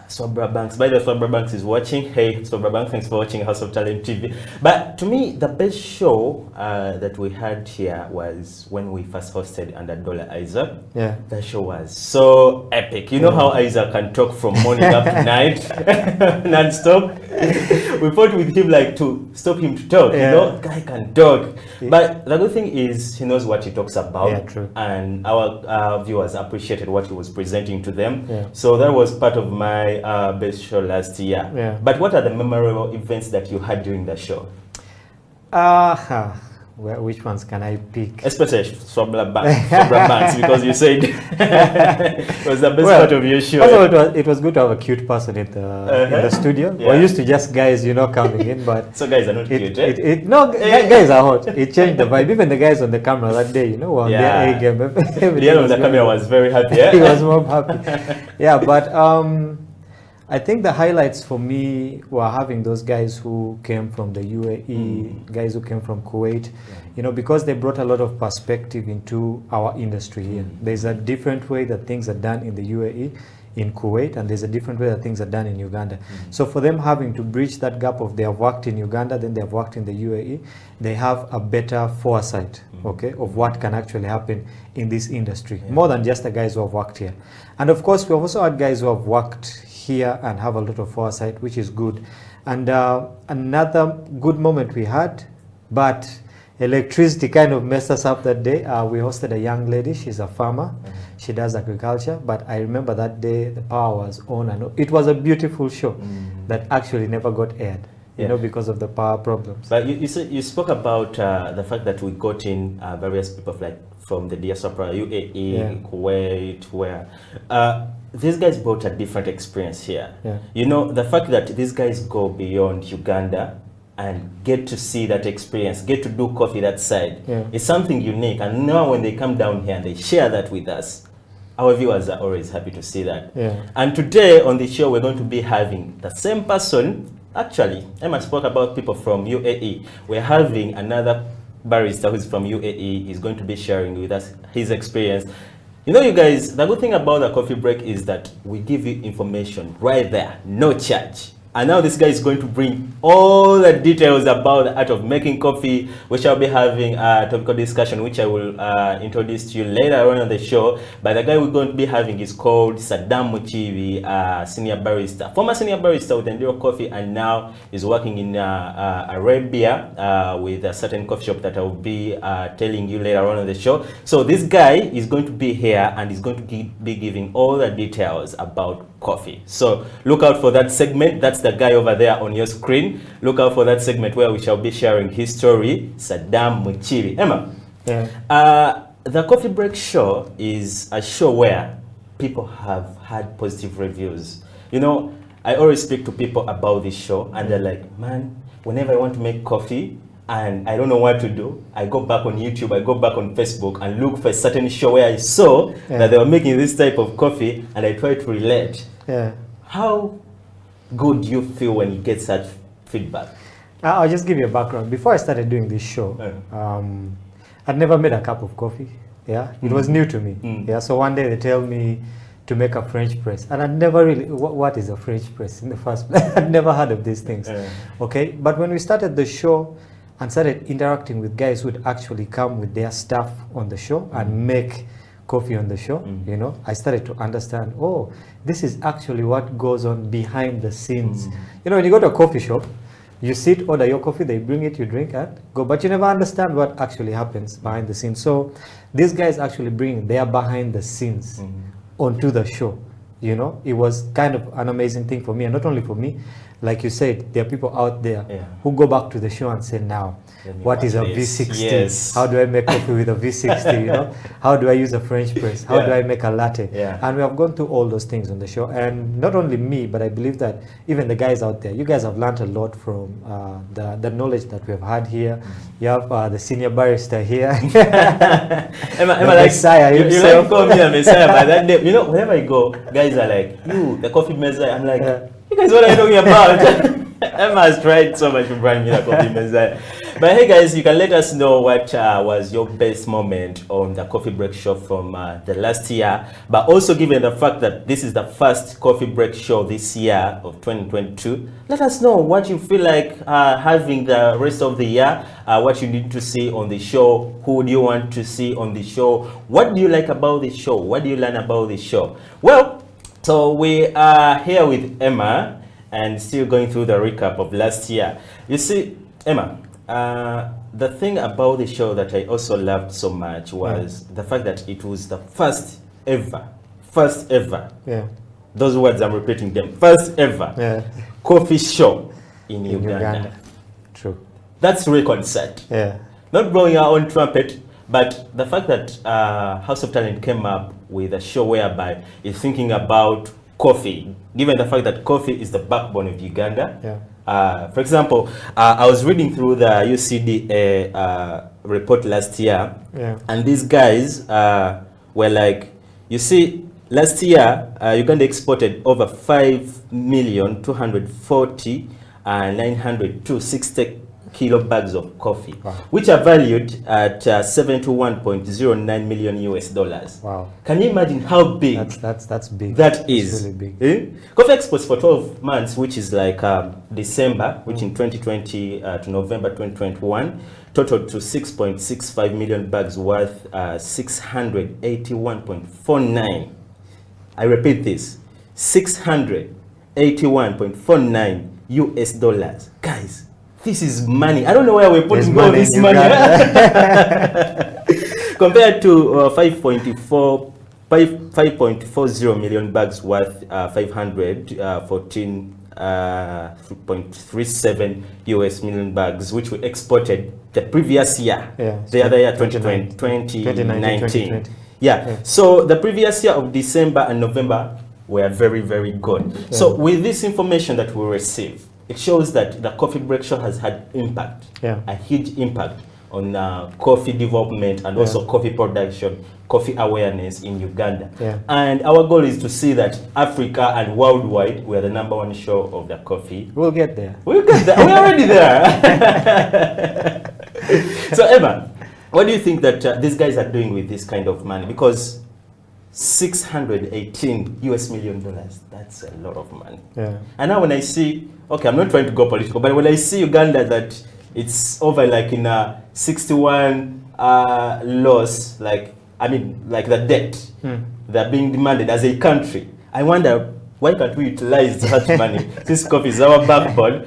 Swabra Banks. By the way, Swabra Banks is watching. Hey, Swabra Banks, thanks for watching House of Talent TV. But to me, the best show that we had here was when we first hosted under Dollar Isaac. Yeah. The show was so epic. You know how Isaac can talk from morning up to night, non-stop? We fought with him like to stop him to talk. You know, guy can talk. But the good thing is he knows what he talks about. Yeah, true. And our viewers appreciated what he was presenting to them. Yeah. So that was part of my best show last year. Yeah. But what are the memorable events that you had during the show? Which ones can I pick? Especially Swabra Banks, because you said it was the best part of your show. First of all, it was good to have a cute person in the studio. Yeah. We're used to just guys, you know, coming in, but so guys are not cute, eh? No, guys are hot. It changed the vibe. Even the guys on the camera that day, you know, were on their A game. The guy on the camera was very happy. He was more happy. Yeah, but I think the highlights for me were having those guys who came from the UAE, guys who came from Kuwait, you know, because they brought a lot of perspective into our industry here. There's a different way that things are done in the UAE, in Kuwait, and there's a different way that things are done in Uganda. So for them having to bridge that gap of they have worked in Uganda, then they have worked in the UAE, they have a better foresight, okay, of what can actually happen in this industry, more than just the guys who have worked here. And of course, we've also had guys who have worked here and have a lot of foresight, which is good. And another good moment we had, but electricity kind of messed us up that day. We hosted a young lady. She's a farmer. She does agriculture. But I remember that day the power was on and it was a beautiful show that actually never got aired, you know, because of the power problems. But you spoke about the fact that we got in various people from the diaspora, UAE, Kuwait, where these guys brought a different experience here. Yeah. You know, the fact that these guys go beyond Uganda and get to see that experience, get to do coffee that side, it's something unique. And now when they come down here and they share that with us, our viewers are always happy to see that. Yeah. And today on the show, we're going to be having the same person. Actually, Emma spoke about people from UAE. We're having another barista who's from UAE. Is going to be sharing with us his experience. You know, you guys, the good thing about the coffee break is that we give you information right there, no charge. And now this guy is going to bring all the details about the art of making coffee. We shall be having a topical discussion, which I will introduce to you later on the show. But the guy we're going to be having is called Saddam Muchibi, senior barista, former senior barista with Enduro Coffee, and now is working in Arabia with a certain coffee shop that I will be telling you later on the show. So this guy is going to be here and is going to be giving all the details about coffee. So look out for that segment. That's the guy over there on your screen. Look out for that segment where we shall be sharing his story, Saddam Muchibi. Emma, the Coffee Break Show is a show where people have had positive reviews. You know, I always speak to people about this show and they're like, man, whenever I want to make coffee and I don't know what to do, I go back on YouTube, I go back on Facebook and look for a certain show where I saw that they were making this type of coffee and I try to relate. How good do you feel when you get such feedback? I'll just give you a background. Before I started doing this show, I'd never made a cup of coffee. Yeah, it was new to me. Yeah, so one day they tell me to make a French press, and I'd never really, what is a French press in the first place? I'd never heard of these things. Okay, but when we started the show and started interacting with guys who would actually come with their stuff on the show and make coffee on the show, you know, I started to understand, oh, this is actually what goes on behind the scenes. You know, when you go to a coffee shop, you sit, order your coffee, they bring it, you drink it, go, but you never understand what actually happens behind the scenes. So these guys actually bring their behind the scenes onto the show. You know, it was kind of an amazing thing for me, and not only for me, like you said, there are people out there who go back to the show and say, now, what is a V60? Yes. How do I make coffee with a V60? You know, how do I use a French press? How do I make a latte? And we have gone through all those things on the show. And not only me, but I believe that even the guys out there, you guys have learned a lot from the knowledge that we have had here. You have the senior barista here. Emma like, Messiah you himself. like call me a Messiah by that name. You know, whenever I go, guys are like, you, the coffee Messiah. I'm like, you guys, what are you talking about? Emma has tried so much to bring me the coffee messiah. But hey guys, you can let us know what was your best moment on the coffee break show from the last year. But also given the fact that this is the first coffee break show this year of 2022, let us know what you feel like having the rest of the year, what you need to see on the show, who do you want to see on the show, what do you like about the show, what do you learn about the show. Well, so we are here with Emma and still going through the recap of last year. You see, Emma, the thing about the show that I also loved so much was the fact that it was the first ever, yeah, those words I'm repeating them, first ever coffee show in Uganda. True. That's record set. Yeah. Not blowing our own trumpet, but the fact that House of Talent came up with a show whereby it's thinking about coffee, given the fact that coffee is the backbone of Uganda. Yeah. For example, I was reading through the UCDA report last year, and these guys were like, you see, last year Uganda exported over 5,240,960 kilo bags of coffee, which are valued at $71.09 million US dollars. Wow. Can you imagine how big that's big? That is really big. Coffee exports for 12 months, which is like December, which in 2020 to November 2021, totaled to 6.65 million bags worth 681.49. I repeat this, 681.49 US dollars. Guys, this is money. I don't know where we're putting all this money. Compared to 5.40 million bags worth 514.37 US million bags, which we exported the previous year, the other year, 2019. Yeah. So the previous year of December and November were very, very good. So with this information that we receive, it shows that the coffee break show has had impact, a huge impact on coffee development and also coffee production, coffee awareness in Uganda. And our goal is to see that Africa and worldwide, we are the #1 show of the coffee. We'll get there. We'll get there. We're already there. So Emma, what do you think that these guys are doing with this kind of money? Because 618 US million dollars, that's a lot of money. And now when I see, okay, I'm not trying to go political, but when I see Uganda that it's over like in a 61 loss, like, I mean, like the debt they're being demanded as a country, I wonder, why can't we utilize that money? This coffee is our backbone.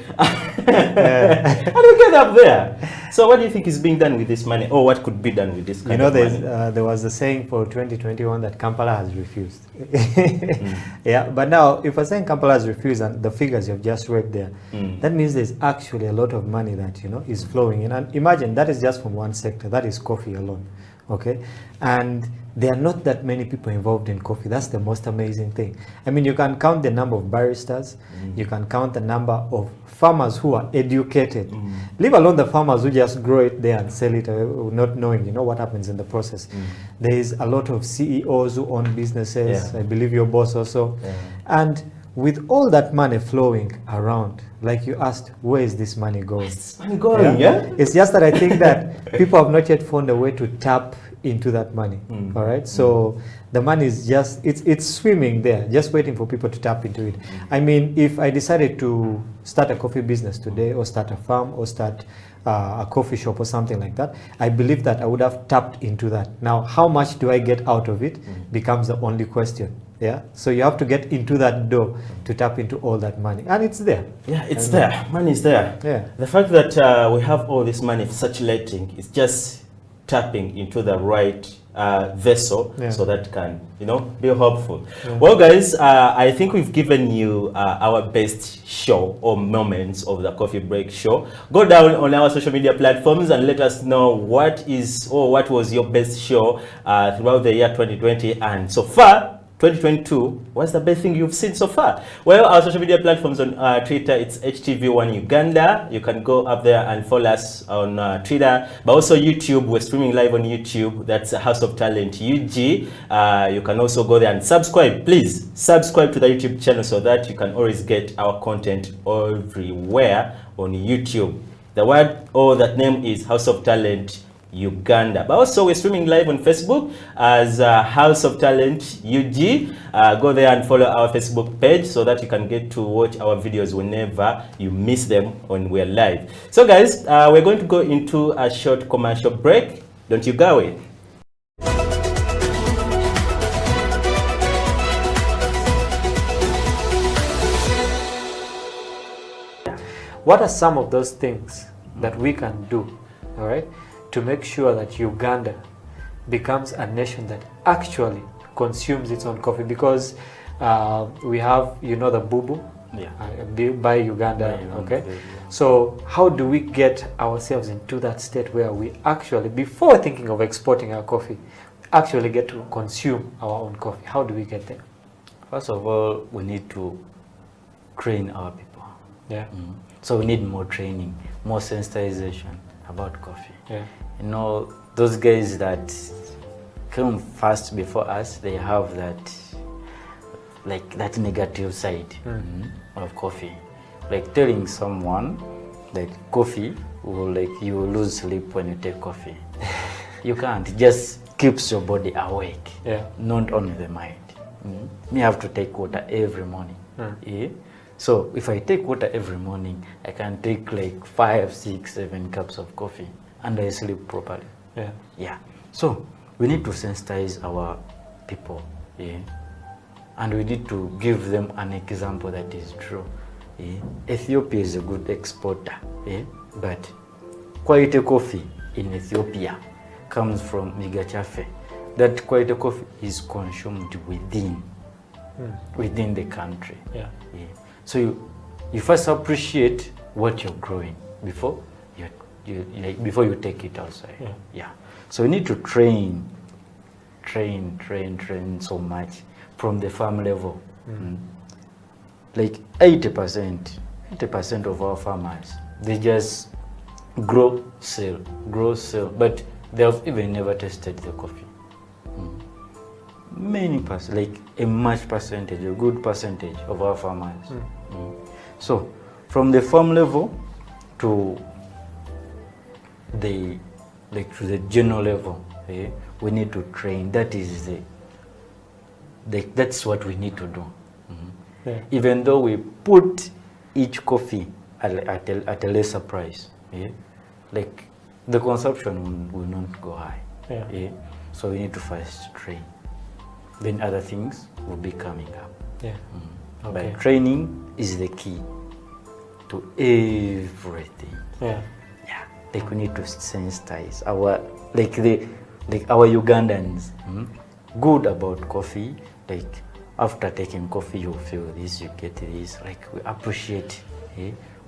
And we get up there. So what do you think is being done with this money, or what could be done with this kind of money? There was a saying for 2021 that Kampala has refused. Yeah, but now if we're saying Kampala has refused and the figures you've just read there, that means there's actually a lot of money that is flowing in. And imagine that is just from one sector, that is coffee alone. Okay, and there are not that many people involved in coffee. That's the most amazing thing. I mean, you can count the number of baristas, you can count the number of farmers who are educated, leave alone the farmers who just grow it there and sell it, not knowing what happens in the process. There is a lot of CEOs who own businesses, I believe your boss also, and with all that money flowing around, like you asked, where is this money going? It's money going, It's just that I think that people have not yet found a way to tap into that money. All right, so the money is just it's swimming there, just waiting for people to tap into it. I mean, if I decided to start a coffee business today, or start a farm, or start a coffee shop or something like that, I believe that I would have tapped into that. Now, how much do I get out of it becomes the only question. Yeah, so you have to get into that door to tap into all that money, and it's there. Yeah, it's there. Money is there. Yeah. The fact that we have all this money circulating is just tapping into the right vessel, so that can, be hopeful. Well, guys, I think we've given you our best show or moments of the coffee break show. Go down on our social media platforms and let us know what was your best show throughout the year 2020, and so far 2022, what's the best thing you've seen so far? Well, our social media platforms on Twitter, it's HTV1 Uganda. You can go up there and follow us on Twitter, but also YouTube. We're streaming live on YouTube. That's House of Talent UG. You can also go there and subscribe. Please subscribe to the YouTube channel so that you can always get our content everywhere on YouTube. The word or that name is House of Talent Uganda. But also we're streaming live on Facebook as House of Talent UG. Go there and follow our Facebook page so that you can get to watch our videos whenever you miss them when we're live. So guys, we're going to go into a short commercial break. Don't you go away. What are some of those things that we can do, all right, to make sure that Uganda becomes a nation that actually consumes its own coffee? Because we have, you know, the Bubu, by Uganda, okay? So how do we get ourselves into that state where we actually, before thinking of exporting our coffee, actually get to consume our own coffee? How do we get there? First of all, we need to train our people. Yeah. So we need more training, more sensitization about coffee. Yeah. You know, those guys that came first before us, they have that, like that negative side of coffee. Like telling someone, like coffee, will like you will lose sleep when you take coffee. You can't. It just keeps your body awake. Yeah. Not only the mind. Me have to take water every morning. Yeah? So if I take water every morning, I can take like 5, 6, 7 cups of coffee and I sleep properly. Yeah. Yeah. So we need to sensitize our people. Yeah. And we need to give them an example that is true. Yeah. Ethiopia is a good exporter. Yeah. But quality coffee in Ethiopia comes from Migachafe. That quality coffee is consumed within the country. Yeah. Yeah. So you first appreciate what you're growing before you take it outside. Yeah. Yeah. So we need to train so much from the farm level. Like 80% of our farmers, they just grow, sell, but they have even never tasted the coffee. Many like a much percentage, a good percentage of our farmers. So from the farm level to the general level, we need to train. That is that's what we need to do. Yeah. Even though we put each coffee at a lesser price, like the consumption will not go high. Yeah. So we need to first train. Then other things will be coming up. Yeah. Okay. But training is the key to everything. Yeah. Yeah. Like we need to sensitize our our Ugandans good about coffee. Like after taking coffee, you feel this, you get this. Like we appreciate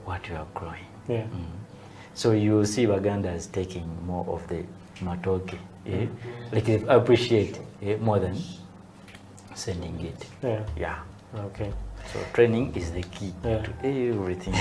what you are growing. Yeah. So you see Ugandans taking more of the matoke. Like they appreciate more than sending it. Yeah. Yeah. Okay. So training is the key to everything.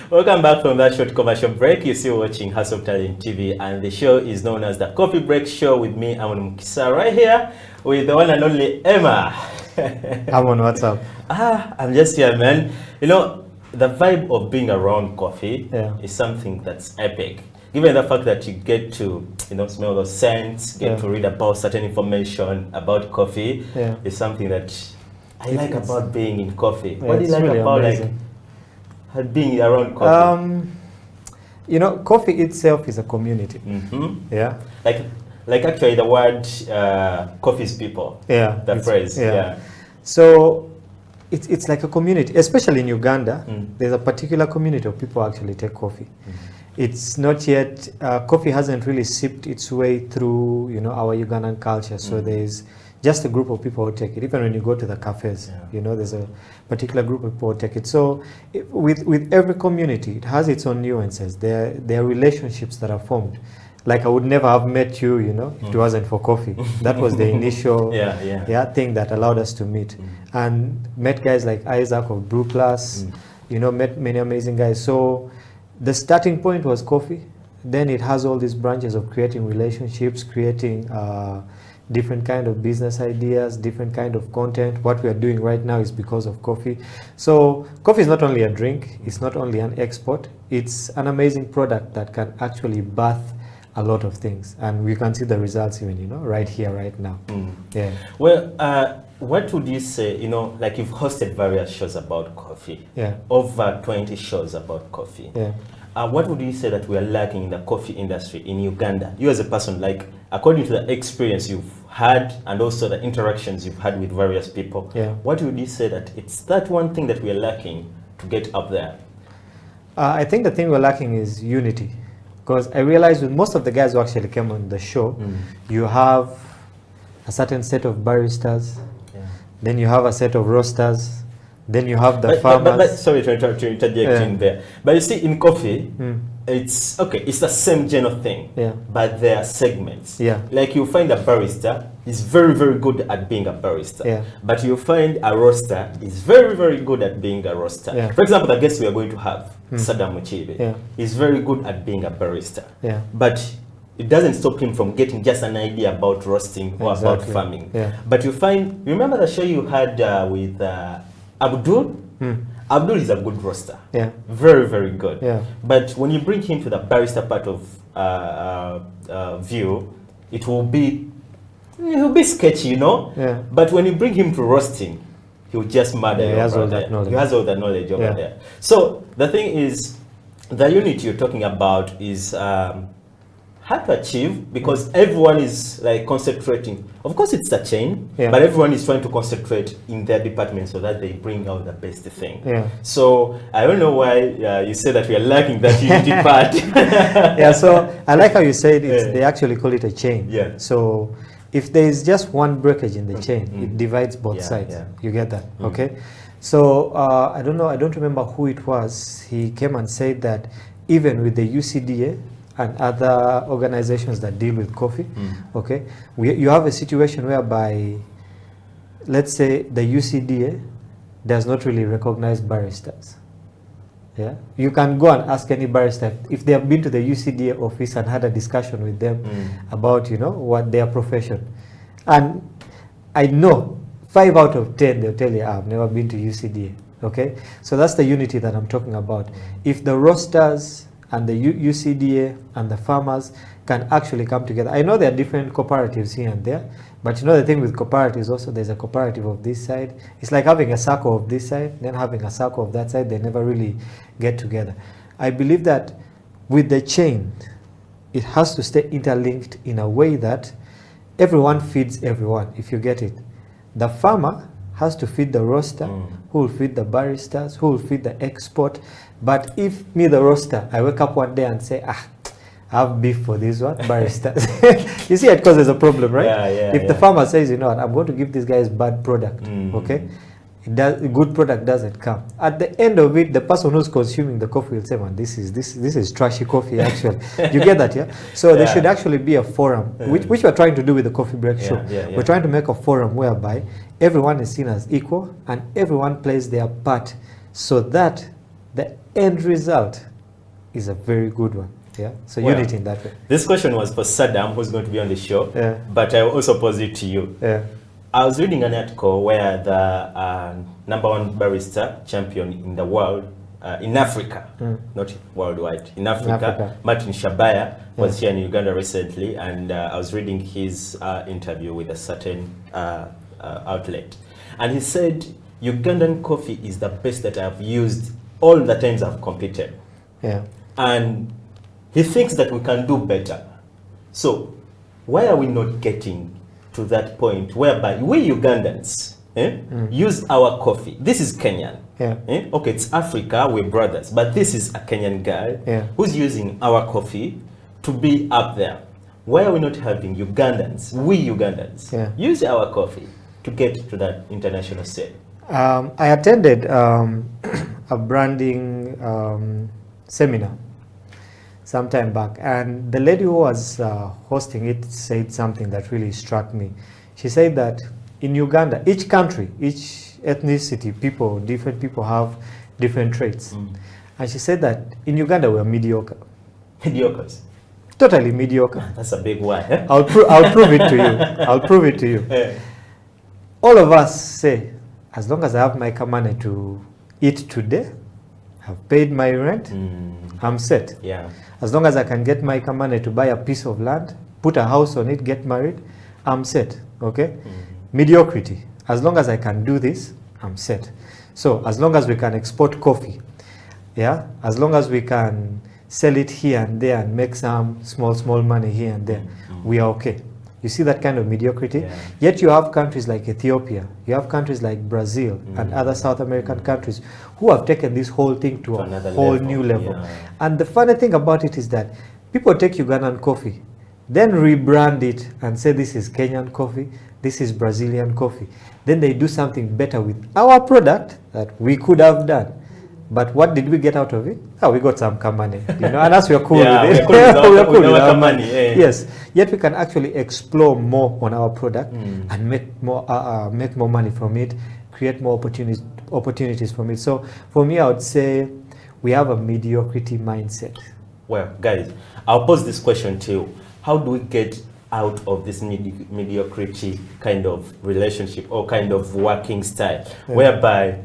Welcome back from that short commercial break. You're still watching House of Talent TV, and the show is known as the Coffee Break Show with me, Amon Mukisa, right here with the one and only Emma. Amon, what's up? I'm just here, man. You know, the vibe of being around coffee is something that's epic. Given the fact that you get to, smell those scents, get to read about certain information about coffee, is something that I like about being in coffee. What do you like really about amazing. Being around coffee? Coffee itself is a community. Yeah. Like actually the word coffee's people. Yeah. The phrase. Yeah. So it's like a community, especially in Uganda. There's a particular community of people who actually take coffee. It's not yet, coffee hasn't really seeped its way through, you know, our Ugandan culture. So there's just a group of people who take it. Even when you go to the cafes, you know, there's a particular group of people who take it. So with every community, it has its own nuances. There are relationships that are formed. Like I would never have met you, you know, if it wasn't for coffee. That was the initial thing that allowed us to meet. And met guys like Isaac of Brew Plus, you know, met many amazing guys. So the starting point was coffee. Then it has all these branches of creating relationships, creating different kind of business ideas, different kind of content. What we are doing right now is because of coffee. So coffee is not only a drink, it's not only an export, it's an amazing product that can actually birth a lot of things, and we can see the results even, you know, right here, right now. Yeah. Well, what would you say, you know, like you've hosted various shows about coffee, over 20 shows about coffee. What would you say that we are lacking in the coffee industry in Uganda? You as a person, like, according to the experience you've had and also the interactions you've had with various people, what would you say that it's that one thing that we are lacking to get up there? I think the thing we're lacking is unity. Because I realized with most of the guys who actually came on the show, you have a certain set of baristas, then you have a set of roasters, then you have the farmers. But sorry to interject in there. But you see, in coffee, it's okay. It's the same general thing, but there are segments. Like you find a barista is very, very good at being a barista, but you find a roaster is very, very good at being a roaster. For example, the guest we are going to have, Saddam Muchibe, is very good at being a barista, but it doesn't stop him from getting just an idea about roasting or about farming. But you find, remember the show you had with Abdul? Abdul is a good roaster, very, very good. But when you bring him to the barista part of view, he'll be sketchy, you know. But when you bring him to roasting, he'll just murder you. He has all that knowledge. He has all that knowledge over there. So the thing is, the unit you're talking about is hard to achieve because everyone is like concentrating. Of course, it's a chain, but everyone is trying to concentrate in their department so that they bring out the best thing. So I don't know why you say that we are lacking that unity part. So I like how you said it. They actually call it a chain. So if there is just one breakage in the chain, it divides both sides. You get that? Okay. So I don't know. I don't remember who it was. He came and said that even with the UCDA and other organizations that deal with coffee, okay, you have a situation whereby, let's say, the UCDA does not really recognize baristas. You can go and ask any barista if they have been to the UCDA office and had a discussion with them about, you know, what their profession. And I know 5 out of 10 they'll tell you, I've never been to UCDA. Okay, so that's the unity that I'm talking about. If the roasters and the UCDA and the farmers can actually come together. I know there are different cooperatives here and there, but you know the thing with cooperatives also, there's a cooperative of this side. It's like having a circle of this side, then having a circle of that side. They never really get together. I believe that with the chain, it has to stay interlinked in a way that everyone feeds everyone, if you get it. The farmer has to feed the roaster, who will feed the baristas, who will feed the export. But if me, the roaster, I wake up one day and say, I have beef for this one, baristas. You see, it causes a problem, right? If the farmer says, you know what, I'm going to give these guys bad product, okay? Good product doesn't come. At the end of it, the person who's consuming the coffee will say, man, this is trashy coffee, actually. You get that, yeah? So there should actually be a forum, which we're trying to do with the Coffee Break Show. We're trying to make a forum whereby everyone is seen as equal and everyone plays their part so that the end result is a very good one. So unity in that way. This question was for Saddam, who's going to be on the show, but I will also pose it to you. I was reading an article where the #1 barista champion in the world, in Africa, not worldwide, in Africa, Martin Shabaya, was here in Uganda recently, and I was reading his interview with a certain outlet. And he said, Ugandan coffee is the best that I've used all the times I've competed. And he thinks that we can do better. So why are we not getting to that point whereby we Ugandans, use our coffee. This is Kenyan. Yeah. Okay, it's Africa, we're brothers, but this is a Kenyan guy who's using our coffee to be up there. Why are we not having Ugandans, we Ugandans, use our coffee to get to that international sale? I attended a branding seminar some time back, and the lady who was hosting it said something that really struck me. She said that in Uganda, each country, each ethnicity, different people have different traits. And she said that in Uganda we are mediocre. Mediocres? Totally mediocre. That's a big one. I'll prove it to you. I'll prove it to you. All of us say, as long as I have my money to eat today, I've paid my rent, I'm set. Yeah. As long as I can get my money to buy a piece of land, put a house on it, get married, I'm set. Okay? Mediocrity. As long as I can do this, I'm set. So as long as we can export coffee, as long as we can sell it here and there and make some small money here and there, we are okay. You see that kind of mediocrity? Yet you have countries like Ethiopia, you have countries like Brazil and other South American countries who have taken this whole thing to a whole new level. And the funny thing about it is that people take Ugandan coffee, then rebrand it and say this is Kenyan coffee, this is Brazilian coffee. Then they do something better with our product that we could have done. But what did we get out of it? Oh, we got some money, and that's we're cool with it. We're cool with our money. Yes. Yet we can actually explore more on our product and make more money from it, create more opportunities from it. So for me, I would say we have a mediocrity mindset. Well, guys, I'll pose this question to you. How do we get out of this mediocrity kind of relationship or kind of working style, whereby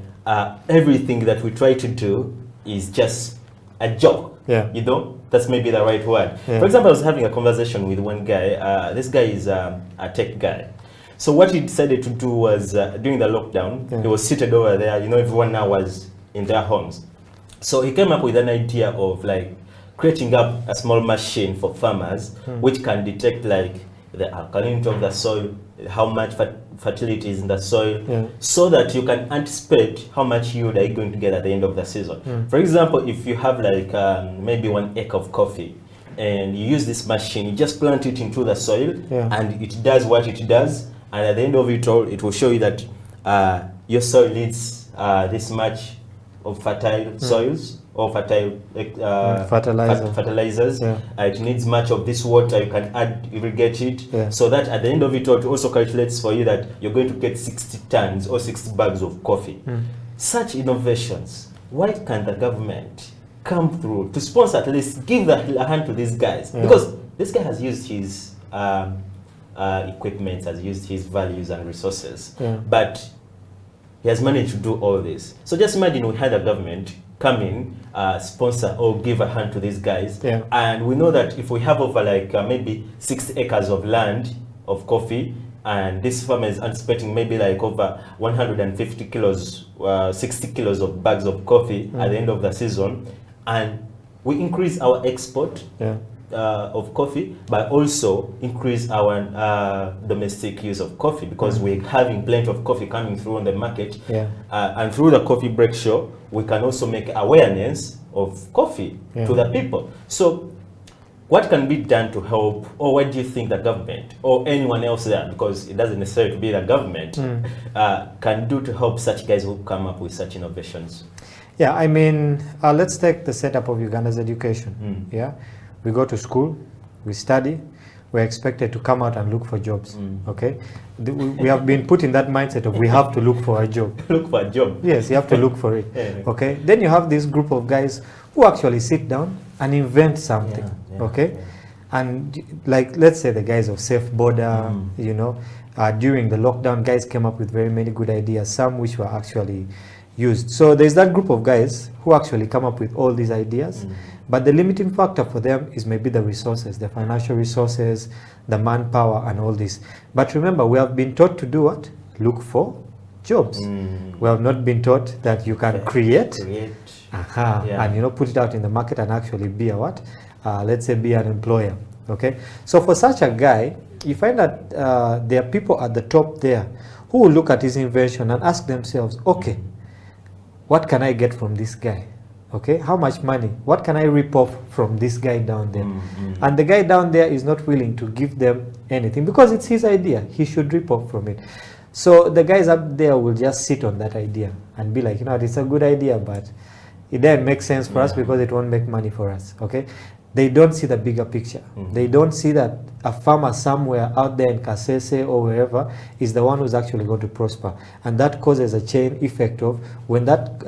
everything that we try to do is just a joke? That's maybe the right word. For example, I was having a conversation with one guy. This guy is a tech guy. So what he decided to do was, during the lockdown, he was seated over there, everyone now was in their homes. So he came up with an idea of like creating up a small machine for farmers which can detect like the alkalinity of the soil, how much fertility is in the soil, so that you can anticipate how much yield are you going to get at the end of the season. For example, if you have like maybe 1 acre of coffee and you use this machine, you just plant it into the soil and it does what it does, and at the end of it all, it will show you that your soil needs this much of fertile soils or fertile fertilizers. It needs much of this water, you can add, irrigate it, so that at the end of it all, it also calculates for you that you're going to get 60 tons or 60 bags of coffee. Such innovations, why can't the government come through to sponsor, at least give a hand to these guys? Because this guy has used his equipment, has used his values and resources, but he has managed to do all this. So just imagine we had a government come in, sponsor or give a hand to these guys. And we know that if we have over like maybe 6 acres of land of coffee, and this farmer is anticipating maybe like over 150 kilos, 60 kilos of bags of coffee at the end of the season, and we increase our export of coffee, but also increase our domestic use of coffee, because we're having plenty of coffee coming through on the market. And through the coffee break show, we can also make awareness of coffee to the people. So what can be done to help, or what do you think the government or anyone else there, because it doesn't necessarily be the government, can do to help such guys who come up with such innovations? I mean, let's take the setup of Uganda's education. We go to school, we study, we're expected to come out and look for jobs. Okay, we have been put in that mindset of we have to look for a job. Look for a job. Yes, you have to look for it. Okay, then you have this group of guys who actually sit down and invent something. Okay, and like let's say the guys of Safe Border, during the lockdown, guys came up with very many good ideas, some which were actually used. So there's that group of guys who actually come up with all these ideas. But the limiting factor for them is maybe the resources, the financial resources, the manpower and all this. But remember, we have been taught to do what? Look for jobs. We have not been taught that you can create. And put it out in the market and actually be a what? Let's say be an employer. Okay. So for such a guy, you find that there are people at the top there who will look at his invention and ask themselves, okay, what can I get from this guy? Okay, how much money? What can I rip off from this guy down there? And the guy down there is not willing to give them anything because it's his idea. He should rip off from it. So the guys up there will just sit on that idea and be like, you know, it's a good idea, but it doesn't make sense for us because it won't make money for us. Okay, they don't see the bigger picture. They don't see that a farmer somewhere out there in Kasese or wherever is the one who's actually going to prosper, and that causes a chain effect of when that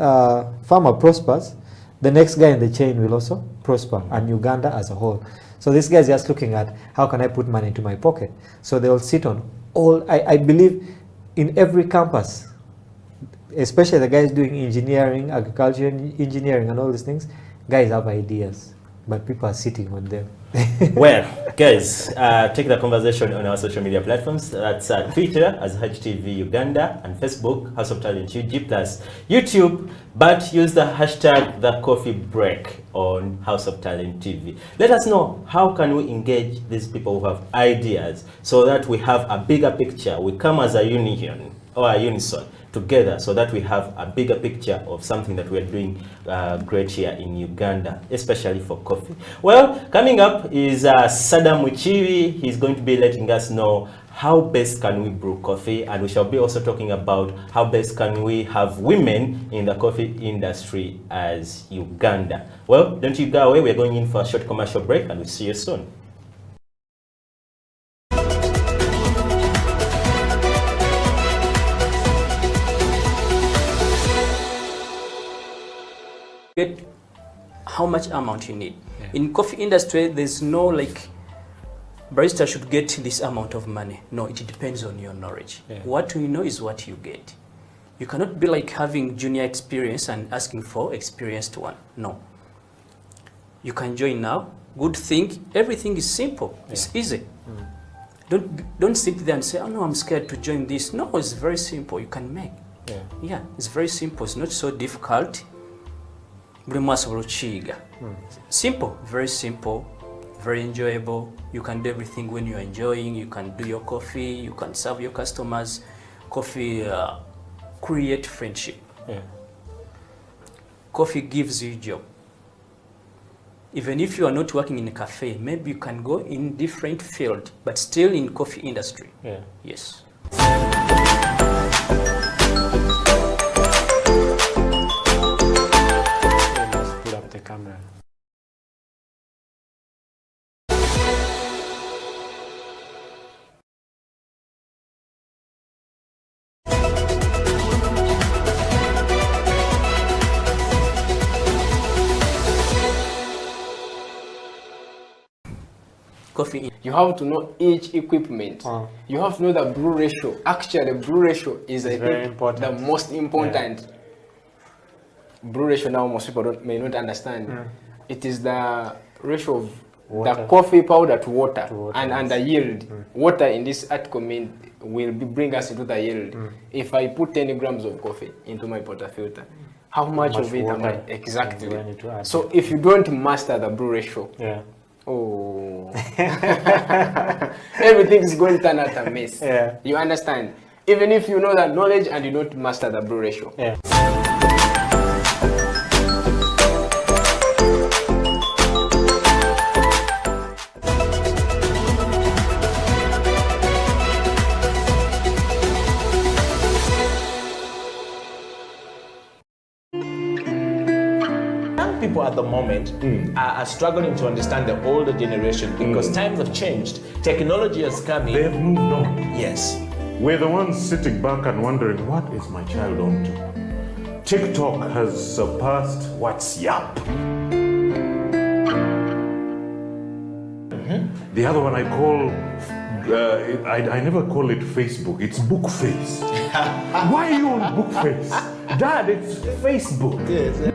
farmer prospers, the next guy in the chain will also prosper, and Uganda as a whole. So this guy is just looking at how can I put money into my pocket. So they will sit on all, I believe in every campus, especially the guys doing engineering, agriculture engineering and all these things, guys have ideas, but people are sitting on them. Well, guys, take the conversation on our social media platforms. That's Twitter as HTV Uganda and Facebook, House of Talent UG plus YouTube, but use the hashtag The Coffee Break on House of Talent TV. Let us know how can we engage these people who have ideas so that we have a bigger picture. We come as a union or a unison together so that we have a bigger picture of something that we're doing great here in Uganda, especially for coffee. Well, coming up is Saddam Muchiwi. He's going to be letting us know how best can we brew coffee, and we shall be also talking about how best can we have women in the coffee industry as Uganda. Well, don't you go away. We're going in for a short commercial break and we'll see you soon. Get how much amount you need. In coffee industry, there's no like barista should get this amount of money. No, it depends on your knowledge. What you know is what you get. You cannot be like having junior experience and asking for experienced one. No. You can join now. Good thing. Everything is simple. It's easy. Don't sit there and say, oh no, I'm scared to join this. No, it's very simple. You can make. Yeah, it's very simple. It's not so difficult. Simple, very simple, very enjoyable. You can do everything when you're enjoying. You can do your coffee, you can serve your customers. Coffee create friendship. Coffee gives you a job. Even if you are not working in a cafe, maybe you can go in different field, but still in coffee industry. Yes. The camera. Coffee. You have to know each equipment. You have to know the brew ratio. Actually, the brew ratio is I think the most important. Brew ratio now most people may not understand. It is the ratio of the coffee powder to water, and the yield. Water in this article will bring us into the yield. If I put 10 grams of coffee into my portafilter, how much of it am I exactly? So if you don't master the brew ratio, everything is going to turn out a mess. You understand? Even if you know that knowledge and you don't master the brew ratio. People at the moment are struggling to understand the older generation because times have changed. Technology has come in. They've moved on. Yes. We're the ones sitting back and wondering, what is my child on to? TikTok has surpassed WhatsApp. The other one I call, I never call it Facebook, it's Bookface. Why are you on Bookface? Dad, it's Facebook. Yes.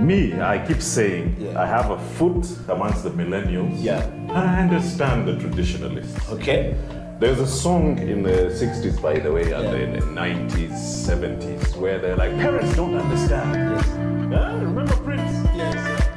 Me, I keep saying I have a foot amongst the millennials. And I understand the traditionalists. Okay. There's a song in the 60s, by the way, and the 90s, 70s, where they're like, parents don't understand. Remember Prince? Yes.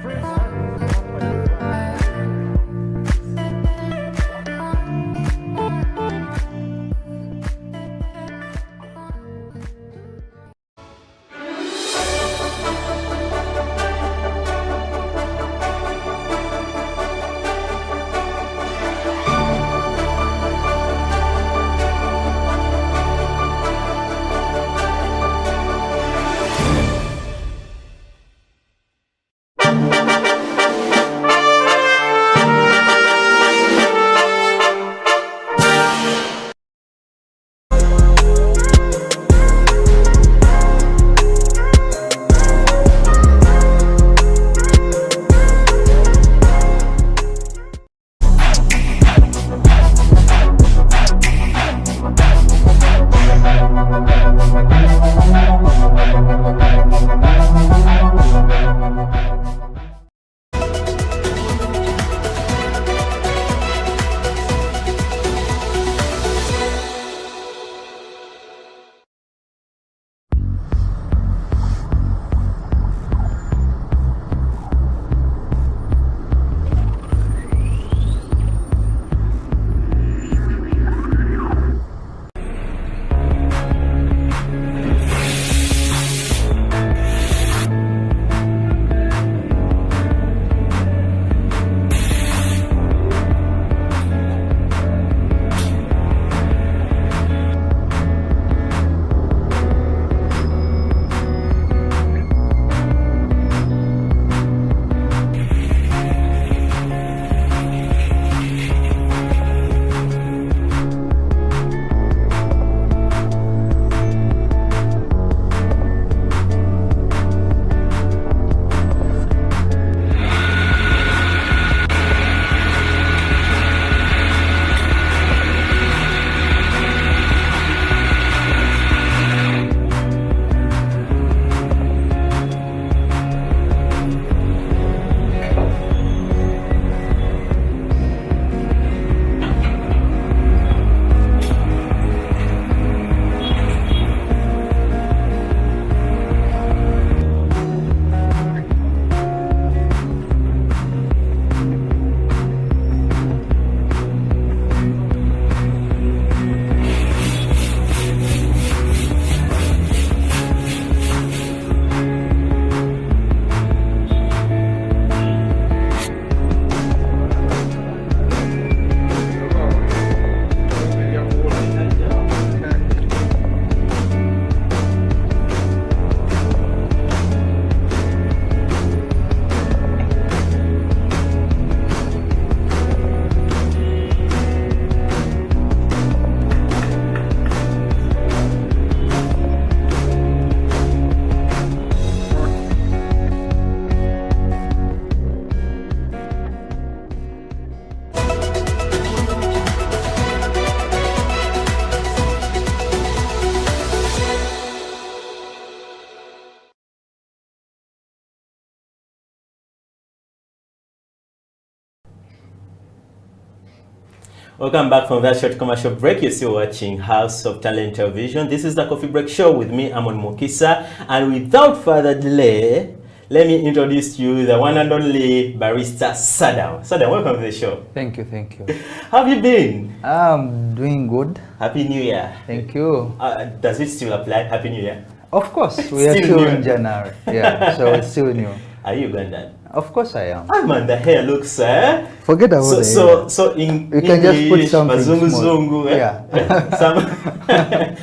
Welcome back from that short commercial break. You're still watching House of Talent Television. This is the Coffee Break Show with me, Amon Mukisa. And without further delay, let me introduce to you the one and only barista Sadam. Sadam, welcome to the show. Thank you, thank you. How have you been? I'm doing good. Happy New Year. Thank you. Does it still apply? Happy New Year? Of course, we are still in January. Yeah, so it's still new. Are you Ugandan? Of course I am. Ah man, the hair looks Forget about the hair. So in you can just put something Mazungu small. Zungu, Yeah.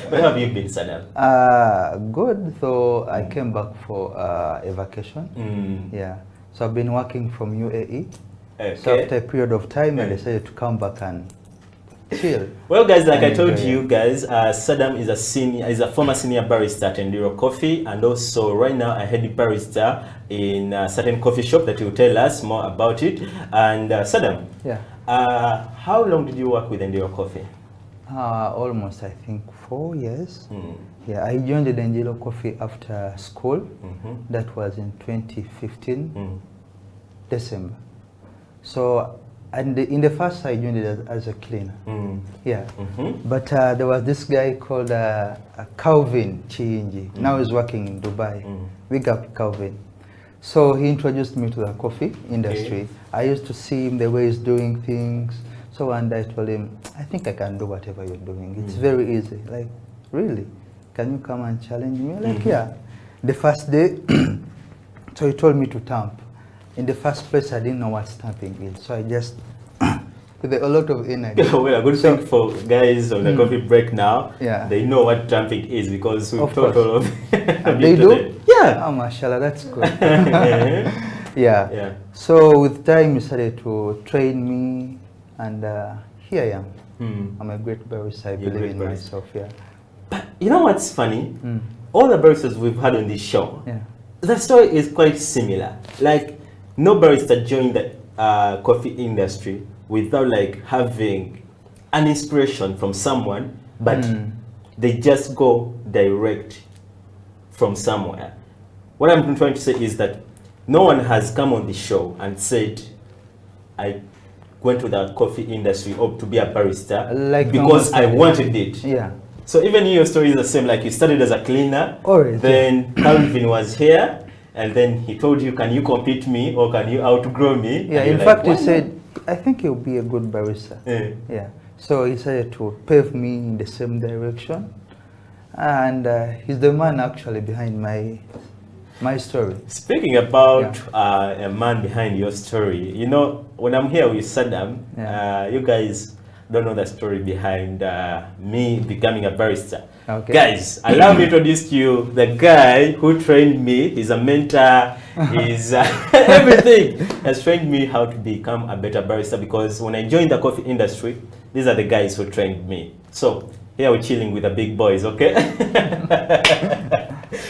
Where have you been, Sadam? Good. So I came back for a vacation. Yeah. So I've been working from UAE. Okay. So after a period of time, I decided to come back and chill. Well, guys, like I told you guys, Sadam is a former senior barista at Enduro Coffee, and also right now a head barista in a certain coffee shop that will tell us more about it. And Sadam, yeah, how long did you work with Enduro Coffee? Almost, I think, 4 years. Yeah, I joined the Enduro Coffee after school. That was in 2015, December. So. And in the first, I joined it as a cleaner. Yeah. But there was this guy called Calvin Chiinji. Now he's working in Dubai. Big up Calvin. So he introduced me to the coffee industry. Okay. I used to see him the way he's doing things. So one day I told him, I think I can do whatever you're doing. It's very easy. Like, really? Can you come and challenge me? Like, yeah. The first day, so he told me to stamp. In the first place, I didn't know what stamping is. So I just, with a lot of energy. Well, a good thing for guys on the coffee break now, yeah, they know what stamping is because we've of taught course. all of They do? them. Yeah. Oh, mashallah, that's good. Yeah. Yeah. So with time, he started to train me, and here I am. I'm a great barista. I believe in myself. Yeah. But you know what's funny? All the baristas we've had on this show, yeah, the story is quite similar. Like, no barista joined the coffee industry without like having an inspiration from someone, but they just go direct from somewhere. What I'm trying to say is that no one has come on the show and said, I went to the coffee industry or to be a barista like because I wanted it. Yeah. So even your story is the same, like you started as a cleaner, then Calvin was here, and then he told you, can you compete me or can you outgrow me? Yeah, and in you're fact, like, he said, I think you'll be a good barista. Yeah. Yeah. So he decided to pave me in the same direction. And he's the man actually behind my story. Speaking about a man behind your story, you know, when I'm here with Saddam, you guys don't know the story behind me becoming a barista. Okay. Guys, allow me to introduce to you the guy who trained me. He's a mentor, he's everything. Has trained me how to become a better barista, because when I joined the coffee industry, these are the guys who trained me. So here we're chilling with the big boys, okay?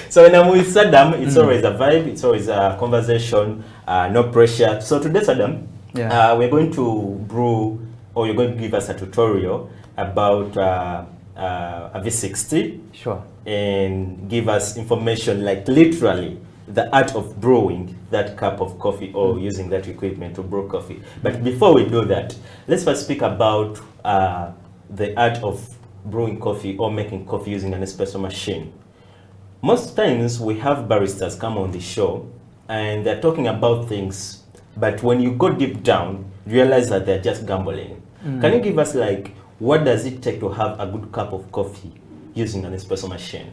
So when I'm with Saddam, it's always a vibe, it's always a conversation, no pressure. So today, Saddam, we're going to brew, or you're going to give us a tutorial about a V60. Sure. And give us information, like literally the art of brewing that cup of coffee or using that equipment to brew coffee. But before we do that, let's first speak about the art of brewing coffee or making coffee using an espresso machine. Most times we have baristas come on the show and they're talking about things, but when you go deep down, you realize that they're just gambling. Can you give us like, what does it take to have a good cup of coffee using an espresso machine?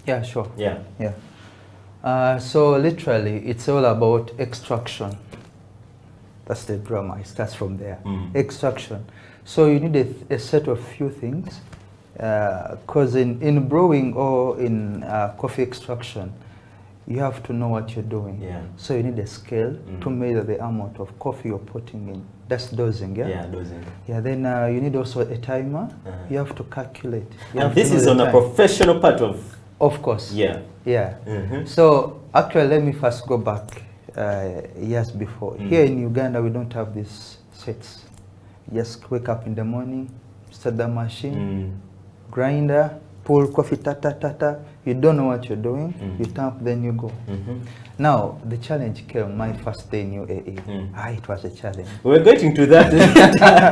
Yeah, sure. Yeah. Yeah. So literally, it's all about extraction. That's the drama. It starts from there. Extraction. So you need a set of few things, because in brewing or in coffee extraction, you have to know what you're doing. Yeah. So you need a scale to measure the amount of coffee you're putting in. That's dosing, yeah? Yeah, dosing. Yeah, then you need also a timer. You have to calculate. And this is on a professional part of... Of course. Yeah. Yeah. So actually, let me first go back years before. Here in Uganda, we don't have these sets. You just wake up in the morning, start the machine, grinder, pull coffee, ta-ta-ta-ta. You don't know what you're doing. You tamp, then you go. Now, the challenge came my first day in UAE. It was a challenge. We're getting to that.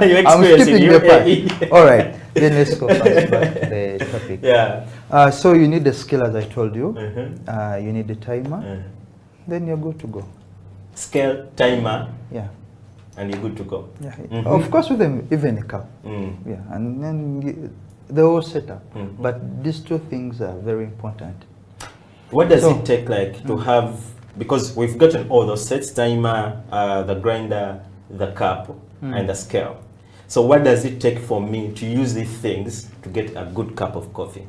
Your I'm experience skipping in the UAE. part. All right, then let's go first back to the topic. Yeah. So you need the scale, as I told you. You need the timer. Then you're good to go. Scale, timer. Yeah. And you're good to go. Yeah. Of course, with even a cup. Yeah. And then the whole setup. But these two things are very important. What does it take like to have, because we've gotten all those sets, timer, the grinder, the cup, and the scale. So what does it take for me to use these things to get a good cup of coffee?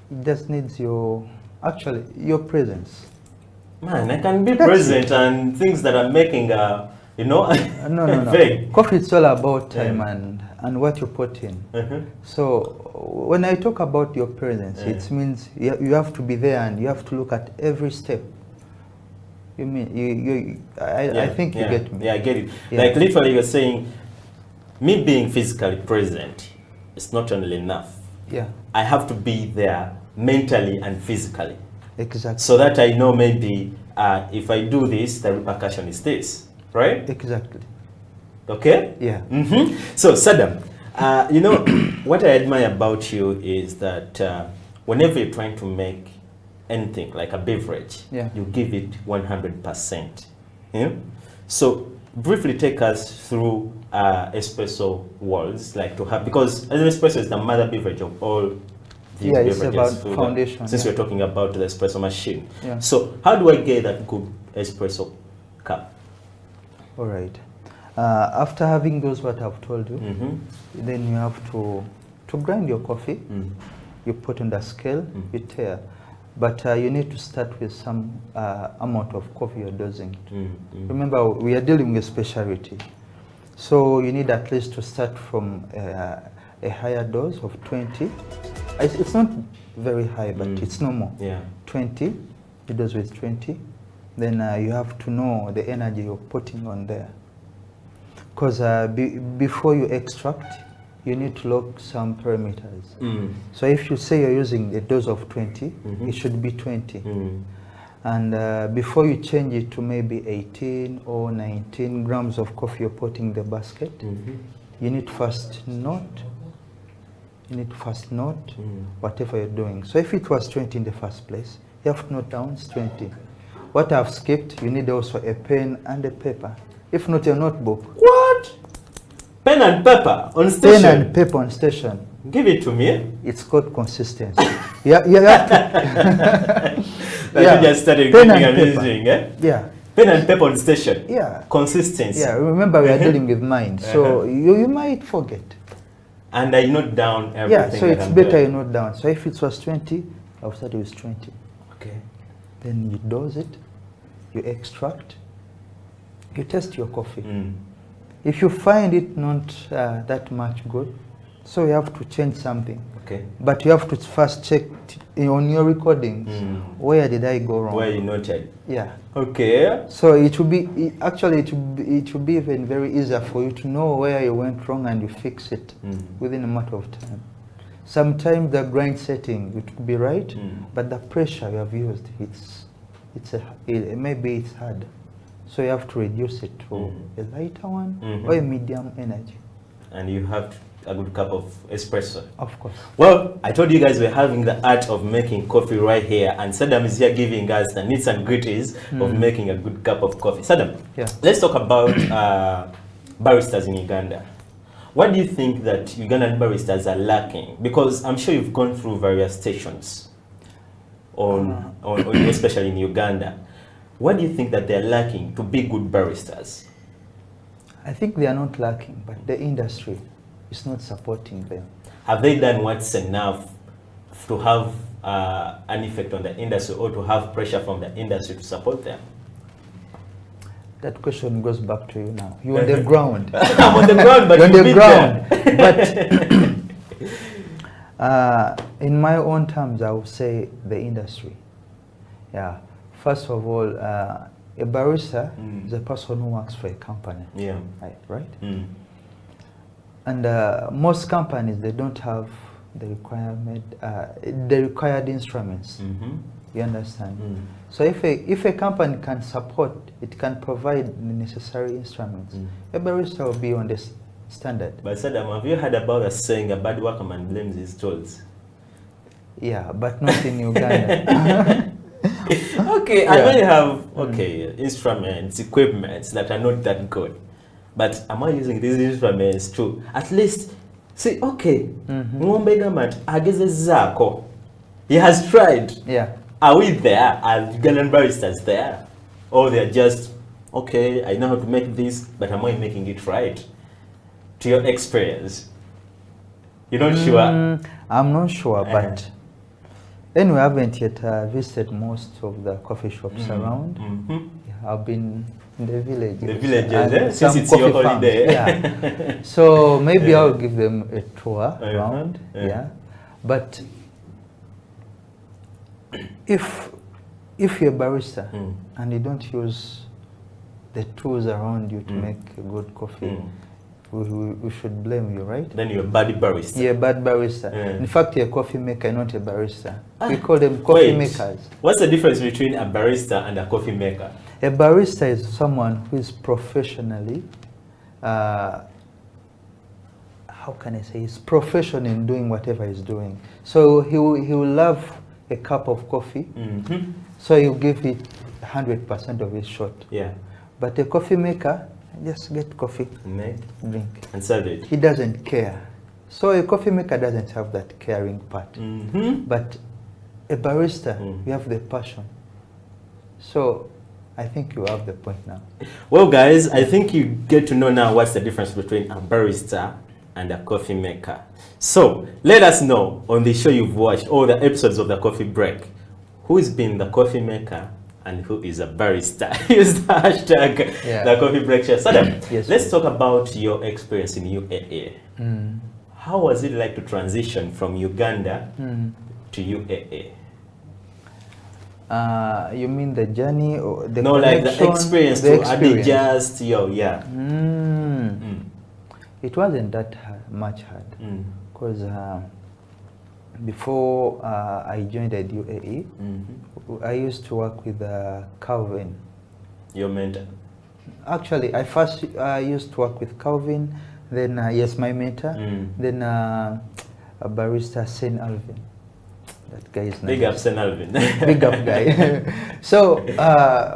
It just needs your presence. Man, I can be present and things that I'm making, you know, no. Coffee, it's all about time and what you put in. So when I talk about your presence, it means you have to be there and you have to look at every step. You mean I think you get me. Yeah, I get it. Like literally, you're saying, me being physically present is not only enough. Yeah. I have to be there mentally and physically. Exactly. So that I know maybe if I do this, the repercussion is this, right? Exactly. Okay? Yeah. So Saddam, you know, what I admire about you is that whenever you're trying to make anything like a beverage, Yeah. you give it 100%. Yeah? So briefly take us through espresso worlds, like to have, because espresso is the mother beverage of all these it's beverages. about foundation. Since we're talking about the espresso machine. Yeah. So how do I get that good espresso cup? All right. After having those what I've told you, then you have to grind your coffee. You put on the scale, you tear. But you need to start with some amount of coffee you're dosing. Remember, we are dealing with specialty. So you need at least to start from a higher dose of 20. It's not very high, but it's normal. 20, you dose with 20. Then you have to know the energy you're putting on there. Because before you extract, you need to lock some parameters. So if you say you're using a dose of 20, it should be 20. And before you change it to maybe 18 or 19 grams of coffee you're putting in the basket, you need to first note. You need to first note whatever you're doing. So if it was 20 in the first place, you have to note down it's 20. What I've skipped, you need also a pen and a paper. If not, a notebook. What? Pen and paper on station? Pen and paper on station. Give it to me. It's called consistency. You have to. You just started pen getting and amazing, paper. Yeah. Pen and paper on station. Yeah. Consistency. Yeah, remember we are dealing with mind, so you might forget. And I note down everything. Yeah, so it's better you note down. So if it was 20, I'll start with 20. Okay. Then you dose it, you extract, you test your coffee. If you find it not that much good, so you have to change something. Okay. But you have to first check on your recordings, where did I go wrong? Where you noted. Yeah. Okay. So it will be, actually it will be even very easier for you to know where you went wrong and you fix it within a matter of time. Sometimes the grind setting, it could be right, but the pressure you have used, maybe it's hard. So you have to reduce it to a lighter one or a medium energy. And you have a good cup of espresso. Of course. Well, I told you guys we're having the art of making coffee right here, and Saddam is here giving us the nits and gritties of making a good cup of coffee. Saddam, let's talk about baristas in Uganda. What do you think that Ugandan baristas are lacking? Because I'm sure you've gone through various stations, especially in Uganda. What do you think that they're lacking to be good baristas? I think they are not lacking, but the industry is not supporting them. Have they done what's enough to have an effect on the industry, or to have pressure from the industry to support them? That question goes back to you now. You're on the ground. I'm on the ground, but you're on the ground. But in my own terms, I would say the industry. Yeah. First of all, a barista is a person who works for a company. Yeah. Right? And most companies, they don't have the required instruments. You understand? So if a company can support, it can provide the necessary instruments, a barista will be on this standard. But Saddam, have you heard about a saying, a bad workman blames his tools? Yeah, but not in Uganda. Okay, I know you have instruments, equipments that are not that good. But am I using these instruments to at least say, okay, Ngombe Gamat ageze zako. He has tried. Yeah. Are we there? Are Ugandan baristas there? Or they're just, okay, I know how to make this, but am I making it right? To your experience. You're not sure? I'm not sure, but anyway, I haven't yet visited most of the coffee shops around. Yeah, I've been in the villages. The villages, since it's your holiday. Yeah. So maybe I'll give them a tour around. Yeah. But if you're a barista and you don't use the tools around you to make a good coffee, we should blame you, right? Then you're a bad barista. You're a bad barista. In fact, you're a coffee maker, not a barista. We call them coffee makers. What's the difference between a barista and a coffee maker? A barista is someone who is professionally, how can I say, he's professional in doing whatever he's doing. So he will a cup of coffee, so you give it 100% of his shot. Yeah. But a coffee maker, just get coffee, drink, and serve it. He doesn't care. So a coffee maker doesn't have that caring part. But a barista, you have the passion. So I think you have the point now. Well, guys, I think you get to know now what's the difference between a barista and a coffee maker. So let us know on the show you've watched, all the episodes of the Coffee Break, who's been the coffee maker and who is a barista. Use the hashtag the Coffee Break Show. Saddam, let's talk about your experience in UAE. How was it like to transition from Uganda to UAE? You mean the journey or the like the experience to adjust It wasn't that much hard because before I joined at UAE, I used to work with Calvin. Your mentor? Actually, I used to work with Calvin, then yes, my mentor, then a barista, Saint Alvin. That guy is nice. Big up, Saint Alvin. Big up guy. So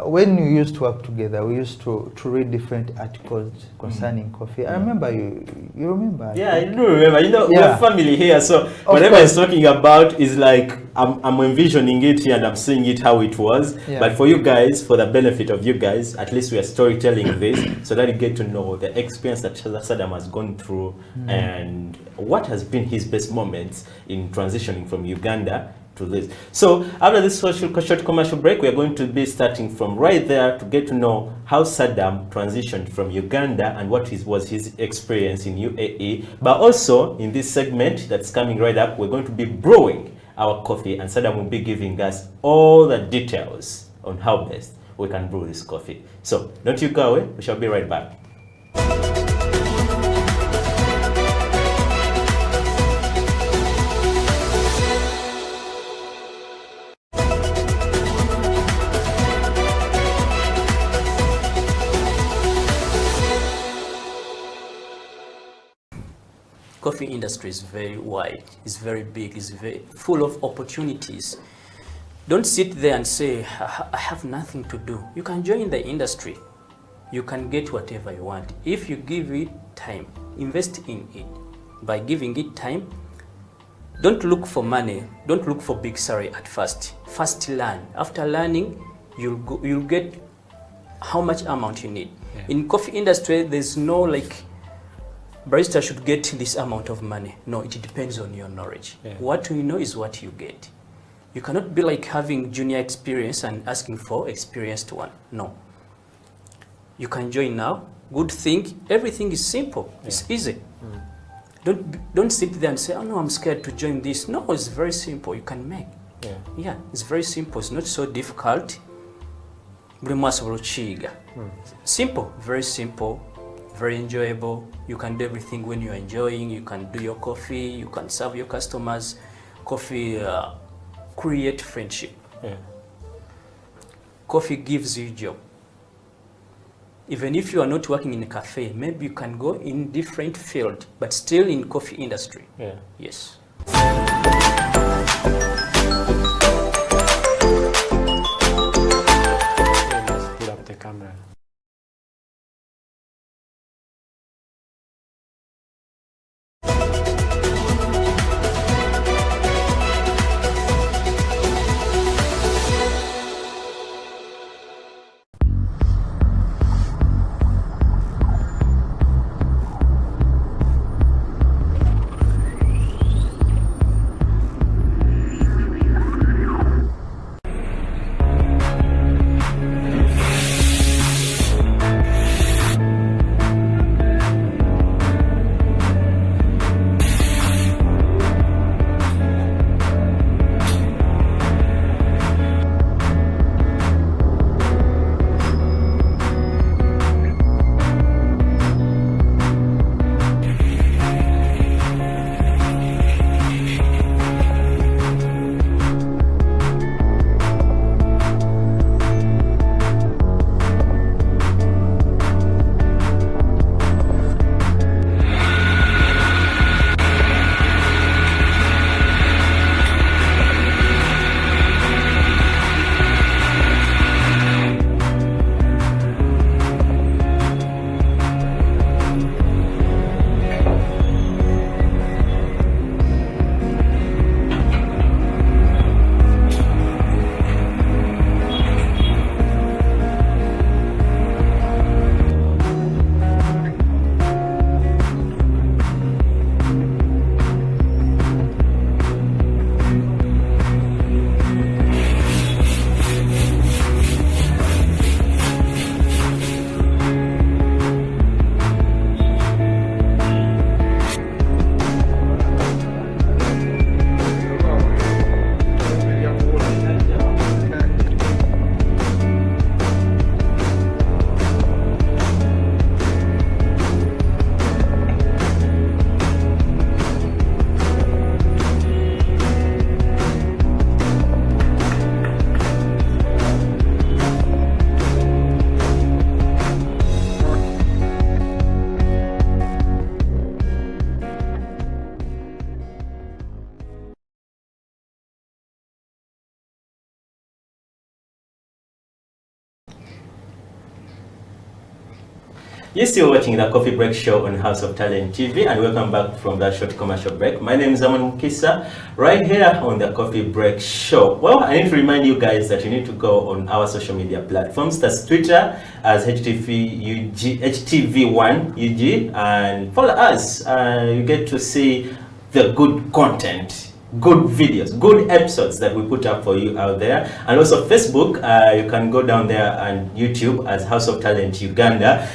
when we used to work together, we used to read different articles concerning coffee. I remember you remember? Yeah, I do remember. You know, we're family here, so whatever he's talking about is like I'm envisioning it here and I'm seeing it how it was. Yeah. But for you guys, for the benefit of you guys, at least we are storytelling this so that you get to know the experience that Saddam has gone through and what has been his best moments in transitioning from Uganda to this. So after this short commercial break, we are going to be starting from right there to get to know how Saddam transitioned from Uganda and what was his experience in UAE. But also in this segment that's coming right up, we're going to be brewing our coffee and Saddam will be giving us all the details on how best we can brew this coffee. So don't you go away, we shall be right back. Coffee industry is very wide, it's very big, it's very full of opportunities. Don't sit there and say, I have nothing to do. You can join the industry. You can get whatever you want. If you give it time, invest in it. By giving it time, don't look for money, don't look for big salary at first. First learn. After learning, you'll get how much amount you need. Yeah. In coffee industry, there's no like, barista should get this amount of money. No, it depends on your knowledge. Yeah. What you know is what you get. You cannot be like having junior experience and asking for experienced one. No. You can join now. Good thing, everything is simple. Yeah. It's easy. Don't sit there and say, oh no, I'm scared to join this. No, it's very simple. You can make. Yeah, it's very simple. It's not so difficult. Simple, very simple. Very enjoyable. You can do everything when you're enjoying. You can do your coffee. You can serve your customers. Coffee create friendship. Yeah. Coffee gives you a job. Even if you are not working in a cafe, maybe you can go in different field, but still in coffee industry. Yeah. Yes. Let's pull up the camera. You're still watching the Coffee Break Show on House of Talent TV, and welcome back from that short commercial break. My name is Amon Mukisa, right here on the Coffee Break Show. Well, I need to remind you guys that you need to go on our social media platforms. That's Twitter as HTV1UG, and follow us. You get to see the good content, good videos, good episodes that we put up for you out there. And also Facebook, you can go down there, and YouTube as House of Talent Uganda.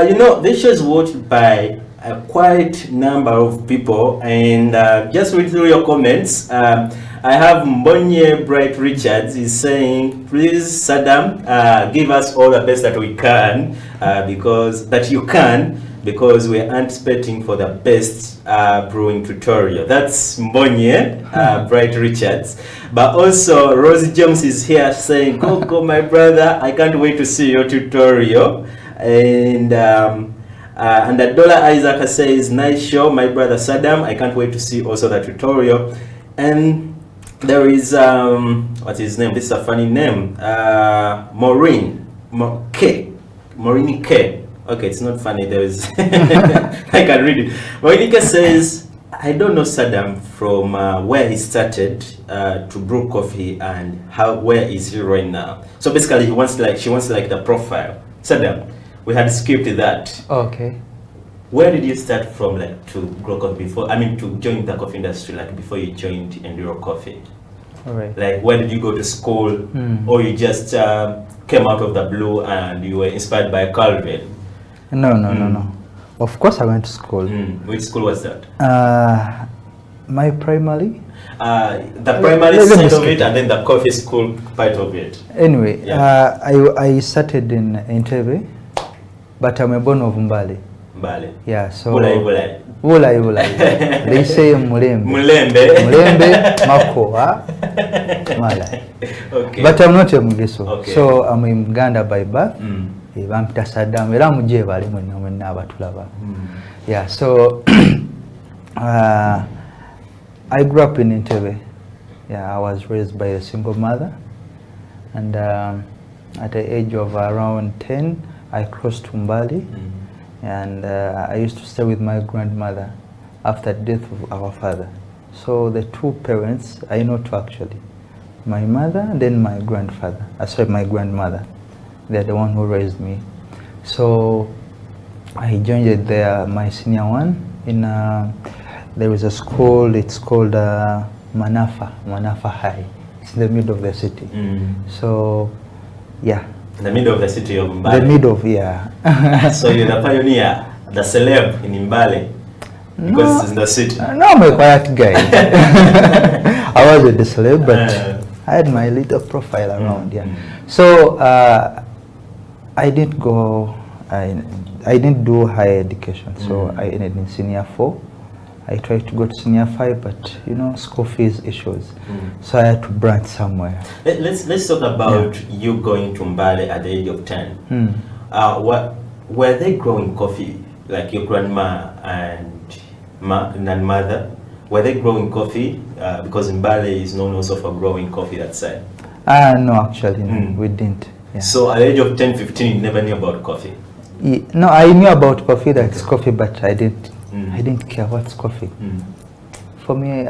You know, this show is watched by a quite number of people, and just read through your comments. I have Mbonye Bright Richards is saying, please Saddam, give us all the best that we can, because we're anticipating for the best brewing tutorial. That's Mbonye Bright Richards. But also Rosie Jones is here saying, go my brother, I can't wait to see your tutorial. And Adola Isaac says, nice show my brother Saddam, I can't wait to see also the tutorial. And there is what's his name, this is a funny name, Maureen K. Okay, it's not funny. There is I can read it. Monica says, I don't know Saddam from where he started to brew coffee and where is he right now. So basically, she wants the profile. Saddam, we had skipped that. Okay. Where did you start from, like, to grow coffee before? I mean, to join the coffee industry, like before you joined Enduro Coffee. All right. Like, where did you go to school, or you just came out of the blue and you were inspired by Calvin? No. Of course, I went to school. Which school was that? My primary. The primary side of it, and then the coffee school part of it. Anyway, I started in Entebbe, but I'm a born of Mbale. Mbale. Yeah, so. Bulai. They say Mulembe. Mulembe, Makoa, Malai. Okay. But I'm not a Mugiso. Okay. So I'm in Uganda by birth. Bampita Saddam era muje bali mwenna abatulaba. Yeah, so I grew up in Entebbe. Yeah, I was raised by a single mother, and at the age of around 10 I crossed to Mbali, and I used to stay with my grandmother after the death of our father. So the two parents, I know two actually, my mother, then my grandfather. My grandmother. They're the one who raised me. So I joined there, my senior one. There is a school, it's called Manafa High. It's in the middle of the city. So, yeah. In the middle of the city of Mbale? The middle, yeah. So you're the pioneer, the celeb in Mbale? Because it's in the city? No, I'm a quiet guy. I wasn't the celeb, but I had my little profile around, yeah. So, I didn't do higher education, so I ended in senior 4. I tried to go to senior 5, but you know, school fees issues, so I had to branch somewhere. Let's talk about you going to Mbale at the age of 10. Were they growing coffee, like your grandma and mother? Were they growing coffee? Because Mbale is known also for growing coffee that side. No, actually, no, we didn't. Yeah. So at the age of 10, 15, you never knew about coffee? No, I knew about coffee, that's coffee, but I didn't care what's coffee. For me,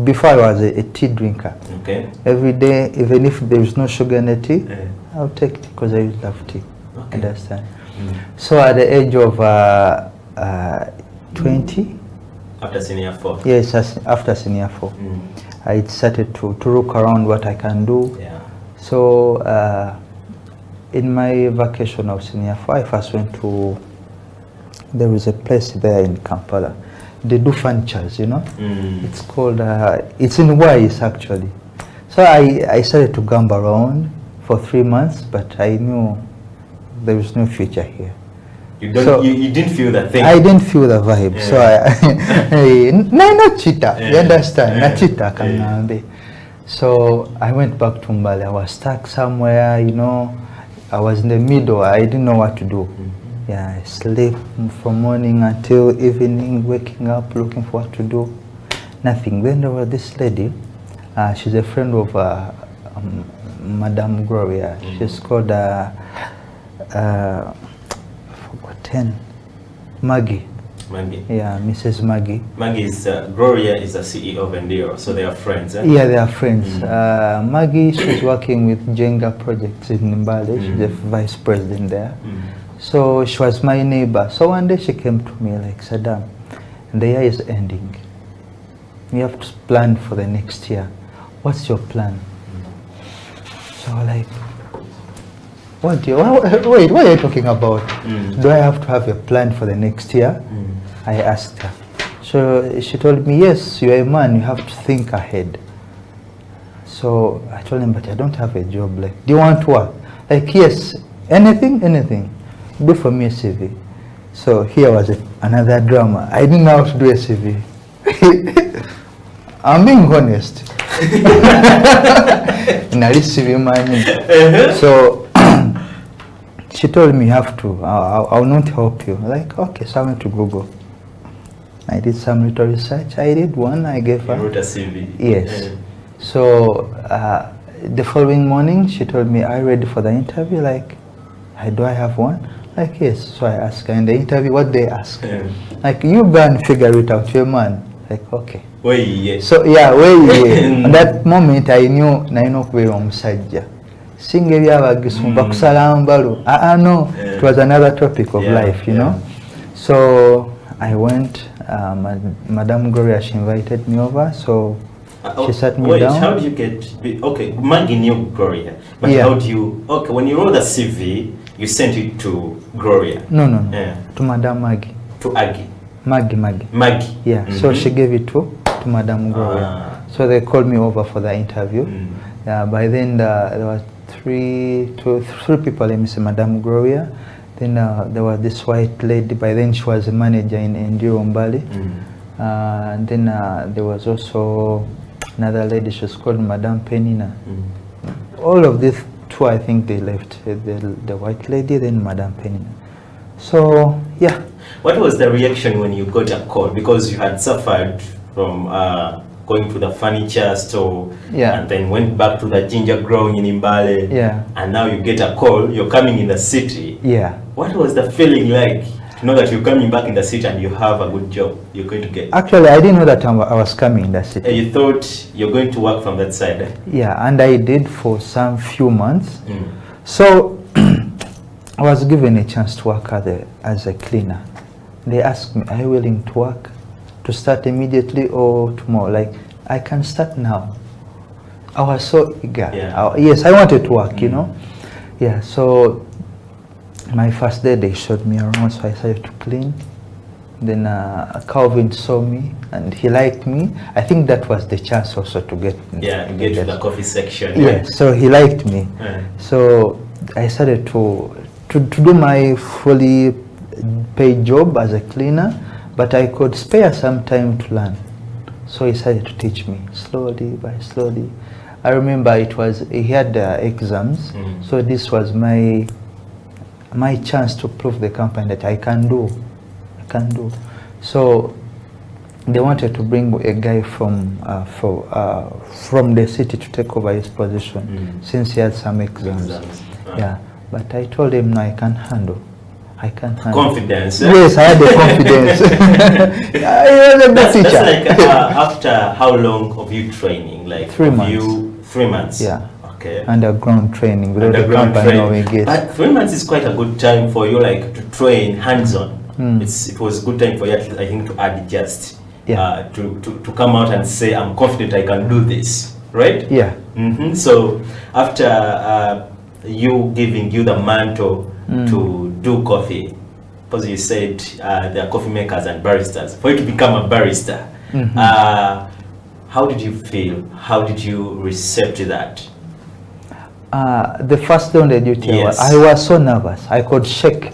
before I was a tea drinker. Okay. Every day, even if there is no sugar in the tea, I'll take tea because I love tea. Okay. Understand? So at the age of 20. After senior 4? Yes, after senior 4. I started to look around what I can do. Yeah. So in my vacation of senior 4, I first went to, there is a place there in Kampala. They do furnitures, you know. It's called, it's in Widest actually. So I started to gamble around for 3 months, but I knew there was no future here. You didn't feel the thing? I didn't feel the vibe. Yeah. So not cheetah, you understand? Not cheetah, kangambe. So I went back to Mbale. I was stuck somewhere, you know. I was in the middle. I didn't know what to do. Yeah, I slept from morning until evening, waking up, looking for what to do. Nothing. Then there was this lady. She's a friend of Madame Gloria. She's called, I forgot 10. Maggie. Maggie. Yeah, Mrs. Maggie. Maggie is, Gloria is the CEO of Endiro, so they are friends, eh? Yeah, they are friends. Maggie, she's working with Jenga projects in Mbale. She's the vice president there. So she was my neighbor. So one day she came to me like, Saddam, the year is ending. You have to plan for the next year. What's your plan? So like, what are you talking about? Do I have to have a plan for the next year? I asked her. So she told me, yes, you're a man, you have to think ahead. So I told him, but I don't have a job. Like, do you want to work? Like, yes, anything. Do for me a CV. So here was another drama. I didn't know how to do a CV. I'm being honest. CV money. So she told me, you have to, I'll not help you. Like, okay, so I went to Google. I did some little research. I did one, I gave her. You wrote a CV? Yes. So the following morning, she told me, are you ready for the interview? Like, do I have one? Like, yes. So I asked her in the interview, what they ask? Like, you go and figure it out, you're a man. Like, okay. So yeah, At that moment, I knew naino kubeera omusajja. Singa ebyabagisumba kusala mbalo. No, it was another topic of life, you know. So I went, Madame Gloria, she invited me over, so she sat me down. How do you get, okay, Maggie knew Gloria, but how do you, okay, when you wrote the CV, you sent it to Gloria? No. To Madame Maggie. To Aggie? Maggie. Yeah, so she gave it to Madame Gloria. So they called me over for the interview. By then there were three people, let me say, Madame Gloria. Then there was this white lady. By then she was a manager in Endiro Mbale. And then there was also another lady, she was called Madame Penina. All of these two, I think they left. The white lady, then Madame Penina. So, yeah. What was the reaction when you got a call? Because you had suffered from going to the furniture store and then went back to the ginger growing in Mbale. And now you get a call, you're coming in the city. What was the feeling like to know that you're coming back in the city and you have a good job you're going to get? Actually, I didn't know that I was coming in the city. You thought you're going to work from that side? Eh? Yeah, and I did for some few months. So I was given a chance to work as a cleaner. They asked me, are you willing to work? To start immediately or tomorrow? Like, I can start now. I was so eager. Yes, I wanted to work, you know. Yeah, so my first day they showed me around, so I started to clean. Then Calvin saw me and he liked me. I think that was the chance also to get to the coffee section. Yeah, so he liked me. So I started to do my fully paid job as a cleaner, but I could spare some time to learn. So he started to teach me slowly by slowly. I remember he had exams, so this was my chance to prove the company that I can do. So they wanted to bring a guy from the city to take over his position since he had some exams. Yeah, but I told him, no, I can't handle. Confidence. Yes, I had the confidence. That's like after how long of you training? Like 3 months. 3 months. Yeah. Okay. Underground training. Underground training. But 3 months is quite a good time for you, like to train hands-on. It was a good time for you, I think, to adjust. To come out and say, I'm confident I can do this, right? Yeah. So after you giving you the mantle to do coffee, because you said there are coffee makers and baristas, for you to become a barista, how did you feel? How did you receive that? The first day on the duty, I was so nervous. I could shake.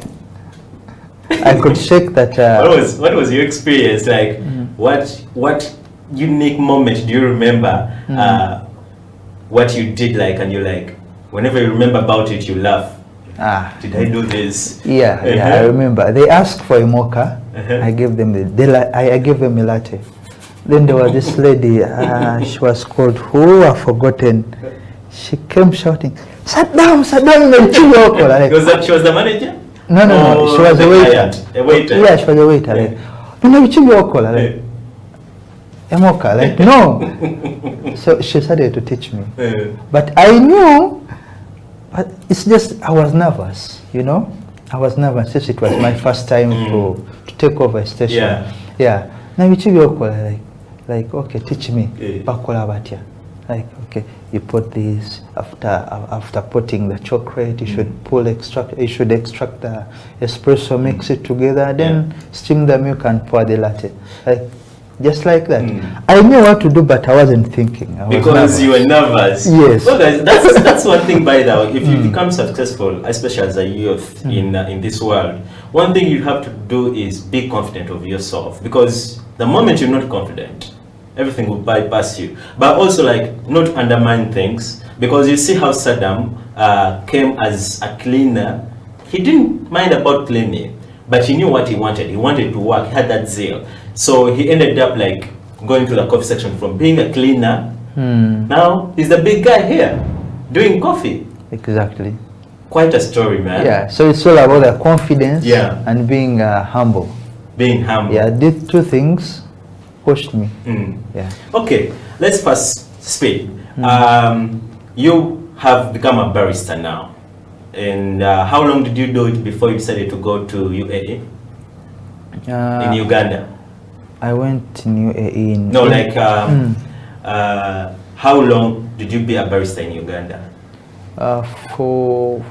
That. What was your experience like? What unique moment do you remember? What you did like, and you like, whenever you remember about it, you laugh. Did I do this? Yeah, I remember. They asked for a mocha. I gave them I gave them a latte. Then there was this lady. She was called, who I've forgotten. She came shouting, "Sit down, sit down!" Was that she was the manager? No. She was a waiter. A waiter. Yeah, she was a waiter. Like, like, no. So she started to teach me. But I knew, but it's just, I was nervous, you know? I was nervous since it was my first time to take over a station. Yeah. Now like, okay, teach me. Like, okay, you put this after putting the chocolate, you should extract the espresso, mix it together, then steam the milk and pour the latte. Like, just like that. I knew what to do, but I wasn't thinking. I was because nervous. you were nervous. Yes. Well, guys, that's one thing. By the way, if you become successful, especially as a youth in this world, one thing you have to do is be confident of yourself. Because the moment you're not confident, everything will bypass you. But also, like, not undermine things. Because you see how Saddam came as a cleaner. He didn't mind about cleaning, but he knew what he wanted. He wanted to work. He had that zeal. So he ended up like going to the coffee section from being a cleaner. Now he's the big guy here doing coffee. Exactly. Quite a story, man. Yeah, so it's all about the confidence and being humble. Being humble. Yeah, these two things pushed me. Yeah. Okay, let's first speak. You have become a barista now. And how long did you do it before you decided to go to UAE? In Uganda? I went in UAE in... No, like, how long did you be a barista in Uganda? For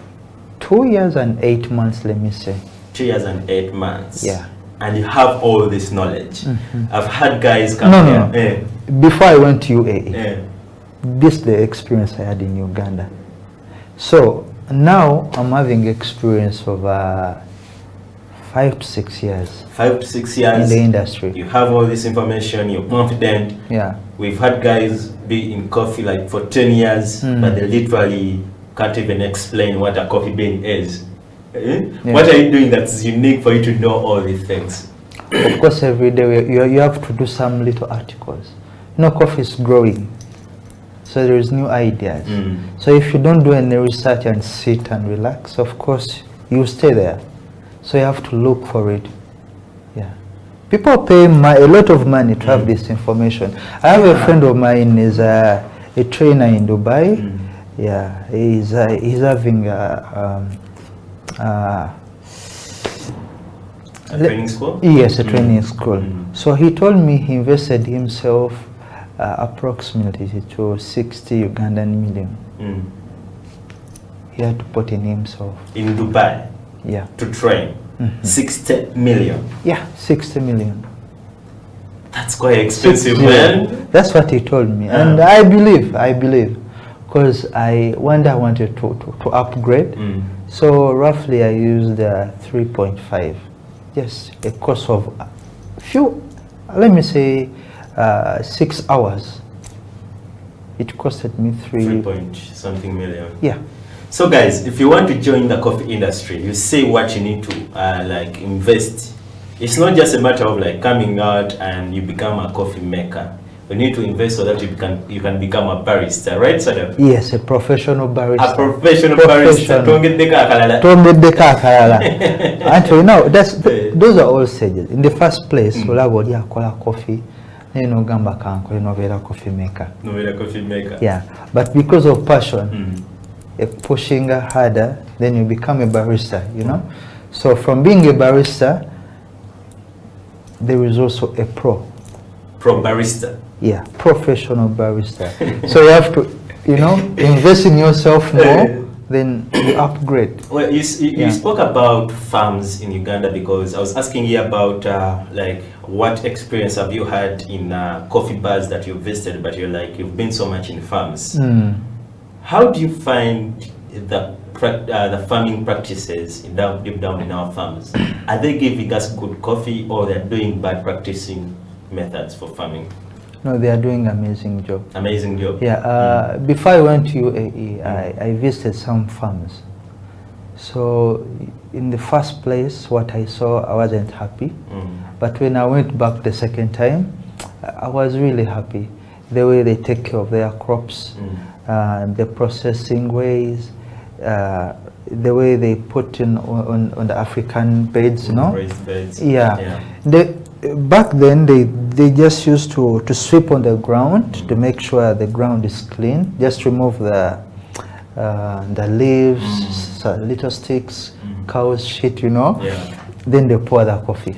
2 years and 8 months, let me say. 2 years and 8 months? Yeah. And you have all this knowledge. I've had guys come here. Before I went to UAE, this is the experience I had in Uganda. So now I'm having experience of 5 to 6 years. 5 to 6 years in the industry. You have all this information, you're confident. Yeah. We've had guys be in coffee like for 10 years, but they literally can't even explain what a coffee bean is. What are you doing that's unique for you to know all these things? Of course, every day you have to do some little articles. You know, coffee is growing, so there is new ideas. So if you don't do any research and sit and relax, of course you stay there. So you have to look for it. Yeah, people pay a lot of money to have this information. I have a friend of mine is a trainer in Dubai. Yeah, he's having a training school? Yes, a training school. So he told me he invested himself approximately to 60 Ugandan million. He had to put in himself. In Dubai? Yeah. To train? 60 million? Yeah, 60 million. That's quite expensive, man. That's what he told me. And I believe, because one day I wanted to upgrade. So roughly I used 3.5. Yes, a course of let me say 6 hours. It costed me 3 point something million. Yeah. So guys, if you want to join the coffee industry, you say what you need to like invest. It's not just a matter of like coming out and you become a coffee maker. You need to invest so that you can become a barista, right, Saddam? Yes, a professional barista. A professional barista. Actually, no, those are all stages. In the first place, coffee. Coffee maker. Coffee maker. Yeah, but because of passion, pushing harder, then you become a barista. You know, so from being a barista, there is also a pro barista. Yeah, professional barista. So you have to, invest in yourself more, then you upgrade. Well, you spoke about farms in Uganda, because I was asking you about like what experience have you had in coffee bars that you've visited, but you've been so much in farms. How do you find the farming practices deep down in our farms? Are they giving us good coffee, or they're doing bad practicing methods for farming? No, they are doing amazing job. Amazing job. Yeah. Before I went to UAE, I visited some farms. So in the first place, what I saw, I wasn't happy. But when I went back the second time, I was really happy. The way they take care of their crops, the processing ways, the way they put in on the African beds, you know. Raised beds. Yeah. Back then they just used to sweep on the ground to make sure the ground is clean. Just remove the leaves, little sticks, cow's shit, you know. Then they pour the coffee.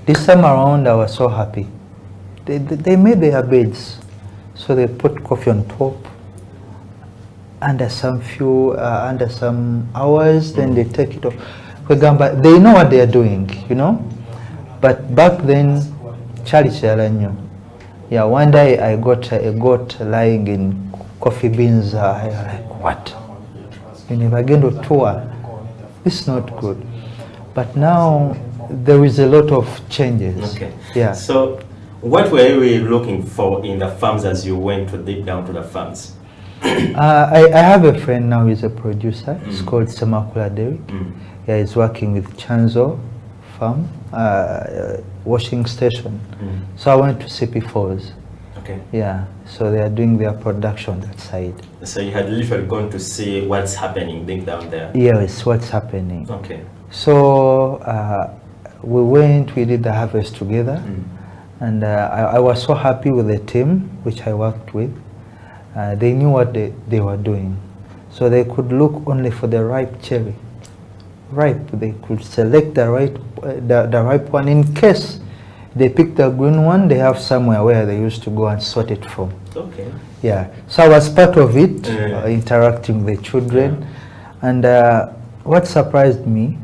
This time around I was so happy. They made their beds, so they put coffee on top. Under some hours, then they take it off. They know what they are doing, you know. But back then, Charlie knew. Yeah, one day I got a goat lying in coffee beans. I was like, what? You never get to tour. It's not good. But now there is a lot of changes. Okay. Yeah. So, what were you looking for in the farms as you went to deep down to the farms? I have a friend now, he's a producer. It's called Semakula Derek. Yeah, he's working with Chanzo Farm, washing station. So I went to CP Falls. Okay. Yeah, so they are doing their production that side. So you had literally gone to see what's happening deep down there? Yes, what's happening. Okay. So we did the harvest together. And I was so happy with the team which I worked with. They knew what they were doing. So they could look only for the ripe cherry. Ripe, they could select the ripe one. In case they pick the green one, they have somewhere where they used to go and sort it from. Okay. Yeah, so I was part of it, interacting with the children. And what surprised me,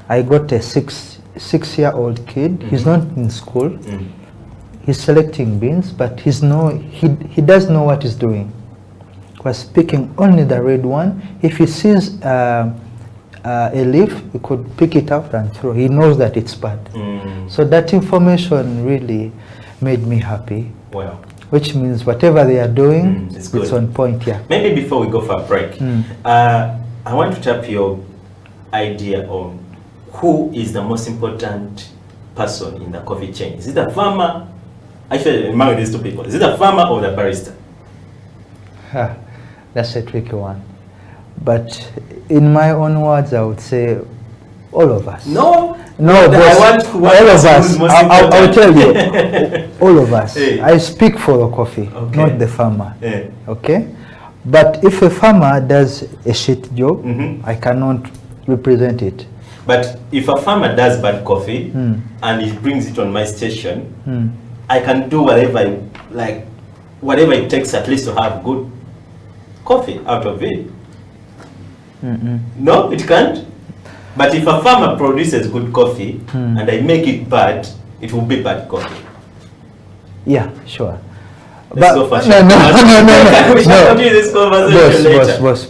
I got a six-year-old kid. He's not in school. He's selecting beans, but he does know what he's doing. Was picking only the red one. If he sees a leaf, he could pick it out and throw. He knows that it's bad. So that information really made me happy. Wow. Which means whatever they are doing, it's on point. Yeah. Maybe before we go for a break, I want to tap your idea on who is the most important person in the coffee chain. Is it the farmer? Actually, among these two people, is it the farmer or the barista? That's a tricky one. But in my own words, I would say all of us. No, boss, all of us. I'll tell you, all of us. I speak for the coffee, not the farmer. Okay? But if a farmer does a shit job, I cannot represent it. But if a farmer does bad coffee and he brings it on my station, I can do whatever whatever it takes at least to have good coffee out of it. No, it can't. But if a farmer produces good coffee and I make it bad, it will be bad coffee. Yeah, sure. Let's go for no. We shall continue this conversation later. Boss.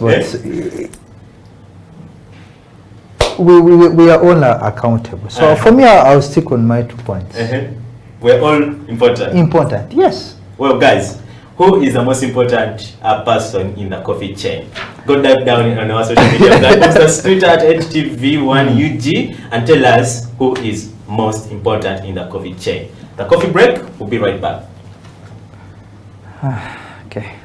We are all accountable. So for me, I'll stick on my 2 points. We're all important. Important, yes. Well, guys, who is the most important person in the coffee chain? Go dive down on our social media platforms, Twitter at HTV1UG, and tell us who is most important in the coffee chain. The coffee break, we'll be right back. Okay.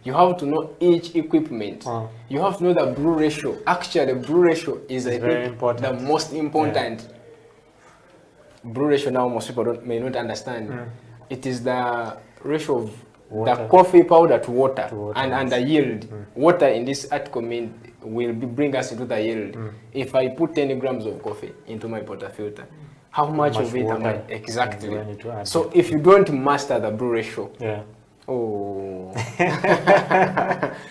You have to know each equipment. You have to know the brew ratio. Actually, the brew ratio is very important. The most important. Brew ratio now most people may not understand. It is the ratio of the coffee powder to water, and the yield. Water in this article will bring us into the yield. If I put 10 grams of coffee into my portafilter, how much of it am I exactly? So if you don't master the brew ratio, oh,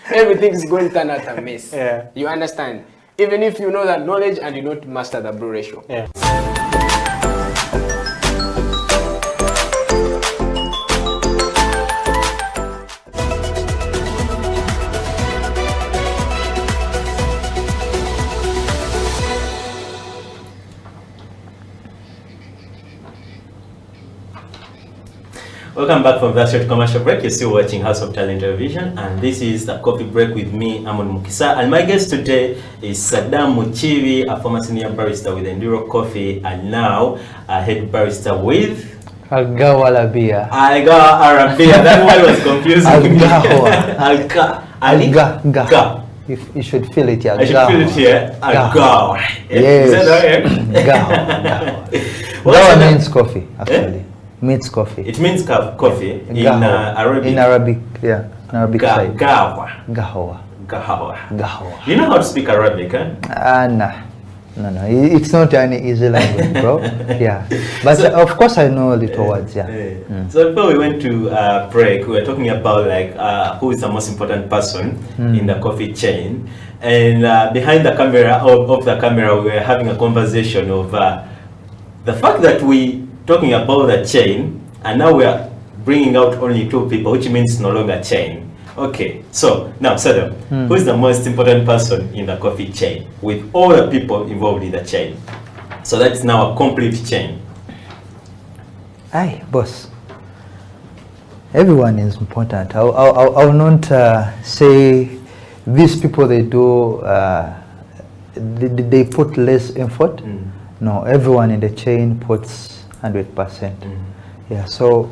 everything is going to turn out a mess. You understand? Even if you know that knowledge and you don't master the brew ratio. Welcome back from that short commercial break. You're still watching House of Talent Television, and this is the coffee break with me, Amon Mukisa. And my guest today is Saddam Muchibi, a former senior barista with Enduro Coffee, and now a head barista with Algawa Arabia. Algawa Arabia. That one was confusing. Algawa. You should feel it here. I should feel it here. Algawa. Yes. Is that right? Gawa means coffee, actually. Means coffee. It means coffee in Arabic. In Arabic, yeah. In Arabic side. Gawa. Gahawa. Gahawa. Gahawa. You know how to speak Arabic, huh? No. It's not any easy language, bro. Yeah. But so, of course I know little words, yeah. So before we went to break, we were talking about like who is the most important person in the coffee chain. And behind the camera, of the camera, we were having a conversation of the fact that we talking about the chain, and now we are bringing out only 2 people, which means no longer chain. Okay, so now Saddam, who is the most important person in the coffee chain with all the people involved in the chain? So that's now a complete chain. Aye, boss. Everyone is important. I will not say these people they do they put less effort. No, everyone in the chain puts 100%. Yeah, so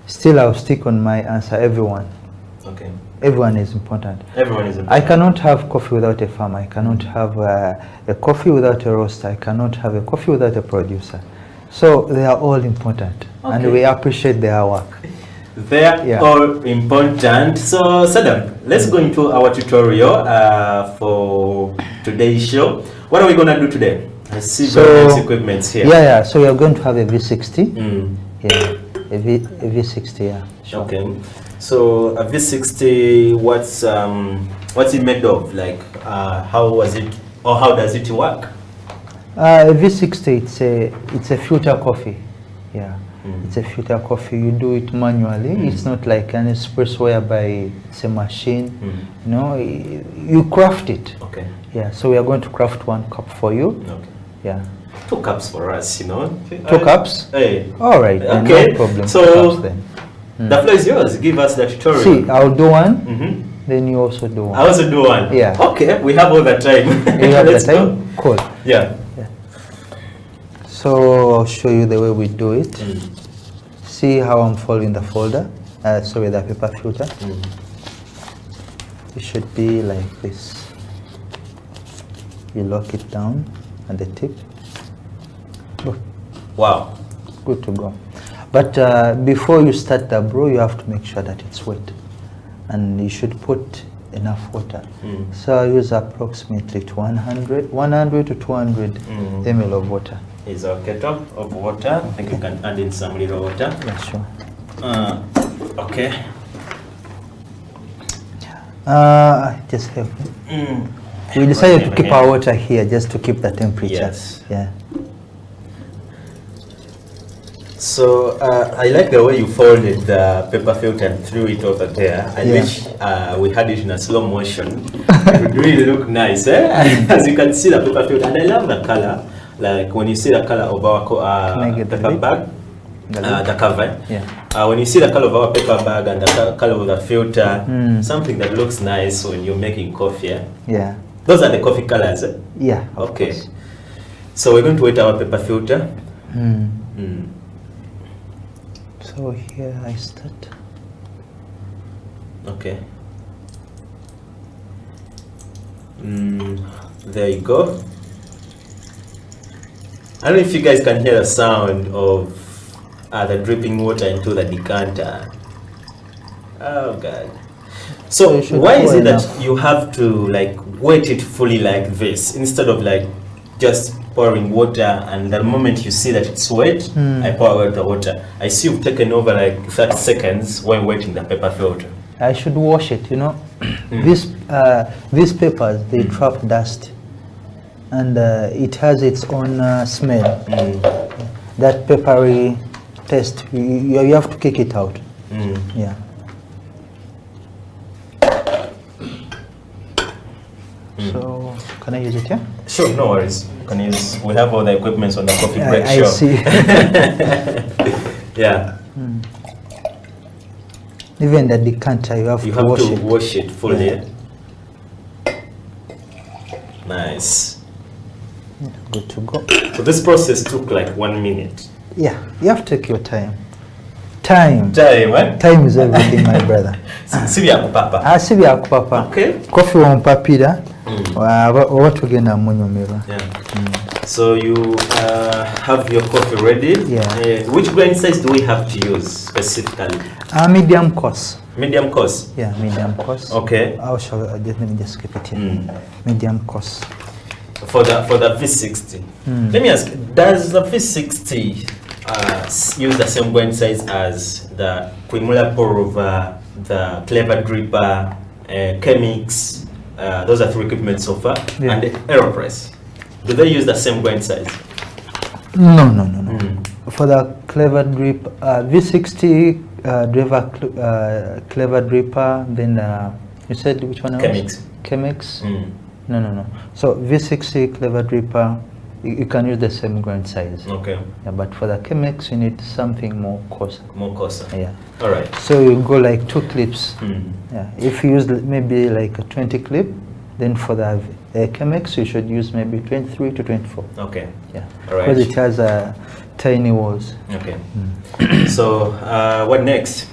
still I'll stick on my answer, everyone. Okay. Everyone is important. Everyone is important. I cannot have coffee without a farmer. I cannot have a coffee without a roaster. I cannot have a coffee without a producer. So they are all important, and we appreciate their work. They are all important. So Saddam, let's go into our tutorial for today's show. What are we going to do today? I see various equipment here. Yeah. So you're going to have a V60. Yeah, a V60. Yeah. Sure. Okay. So a V60, what's it made of? Like, how was it, or how does it work? A V60, it's a filter coffee. Yeah. It's a filter coffee. You do it manually. It's not like an espresso whereby it's a machine. No, you craft it. Okay. Yeah. So we are going to craft 1 cup for you. Okay. Yeah. 2 cups for us, you know. 2 cups? Hey. All right. Okay. No problem. So 2 cups then. The floor is yours. Give us the tutorial. See, I'll do one. Then you also do one. I also do one. Yeah. Okay. We have all the time. You have the time? Go. Cool. Yeah. So I'll show you the way we do it. See how I'm folding the folder. Sorry, the paper filter. It should be like this. You lock it down at the tip. Wow. Good to go. But before you start the brew, you have to make sure that it's wet. And you should put enough water. So I use approximately 100 to 200 ml of water. Is our kettle of water. I think you can add in some little water. Yeah, sure. Okay. Just help me. We decided to keep our water here just to keep the temperature. Yes. Yeah. So I like the way you folded the paper filter and threw it over there. I wish we had it in a slow motion. It would really look nice, eh? As you can see the paper filter, and I love the color. Like when you see the color of our paper bag, the cover. When you see the color of our paper bag and the color of the filter, something that looks nice when you're making coffee. Yeah. Those are the coffee colors. Yeah. Okay. So we're going to wet our paper filter. So here I start. Okay. There you go. I don't know if you guys can hear the sound of the dripping water into the decanter. Oh God. So why is it that you have to like wet it fully like this instead of like just pouring water, and the moment you see that it's wet, I pour out the water? I see you've taken over like 30 seconds when wetting the paper filter. I should wash it, you know. These papers, they trap dust, and it has its own smell. That peppery taste, you have to kick it out. Yeah. So, can I use it here? Sure, no worries. You can use. We have all the equipment on the coffee break I show. see. Yeah. Even the decanter, you have to wash it fully. Yeah. Nice. Good to go. So this process took like 1 minute. Yeah, you have to take your time. Time is everything, my brother. Okay. Coffee wampapira oba tugenda munyumira. So you have your coffee ready. Yeah. Which grain size do we have to use specifically? Medium coarse. Medium coarse. Yeah, medium coarse. Okay. Let me just keep it here. Medium coarse. For the V60. Let me ask, does the V60 use the same grain size as the Quimula pour over, the Clever Dripper, Chemix? Those are 3 equipment so far. And the AeroPress. Do they use the same grain size? No. For the Clever Drip, V60 Clever Dripper, then you said which one else? Chemix. No. So V60 Clever Dripper, you can use the same grain size. Okay. Yeah, but for the Chemex, you need something more coarser. More coarser. Yeah. All right. So you go like 2 clips. Yeah. If you use maybe like a 20 clip, then for the Chemex, you should use maybe 23 to 24. Okay. Yeah. All right. Because it has tiny walls. Okay. So what next?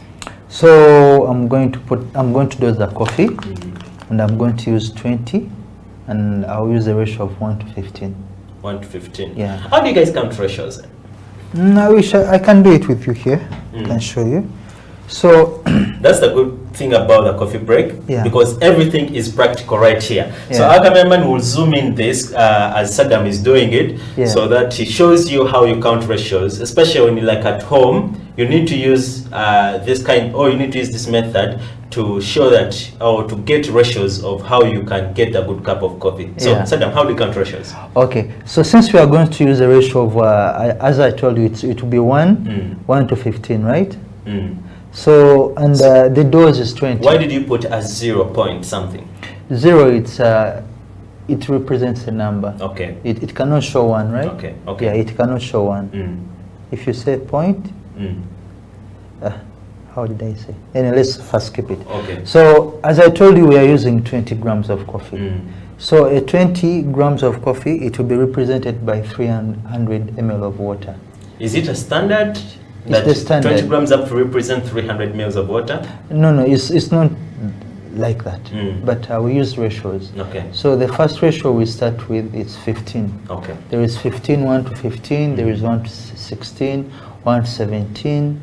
So I'm going to dose the coffee, and I'm going to use 20, and I'll use a ratio of 1 to 15. 1 to 15. Yeah. How do you guys count ratios? I wish I can do it with you here. I can show you. So that's the good thing about the coffee break, because everything is practical right here. So our cameraman will zoom in this as Saddam is doing it, so that he shows you how you count ratios, especially when you're like at home. You need to use you need to use this method to show that, or to get ratios of how you can get a good cup of coffee. So Saddam, how do you count ratios? Okay, so since we are going to use a ratio of, as I told you, it will be 1 to 15, right? So, and the dose is 20. Why did you put a 0 point something? 0, it represents a number. Okay. It cannot show 1, right? Okay. Yeah, it cannot show 1. If you say point, how did I say? Anyway, let's first keep it. Okay. So, as I told you, we are using 20 grams of coffee. So, a 20 grams of coffee, it will be represented by 300 ml of water. Is it a standard? It's the standard. 20 grams have to represent 300 ml of water? No, it's not like that. But we use ratios. Okay. So the first ratio we start with is 15. Okay. There is 15, 1 to 15. There is 1 to 16, 1 to 17.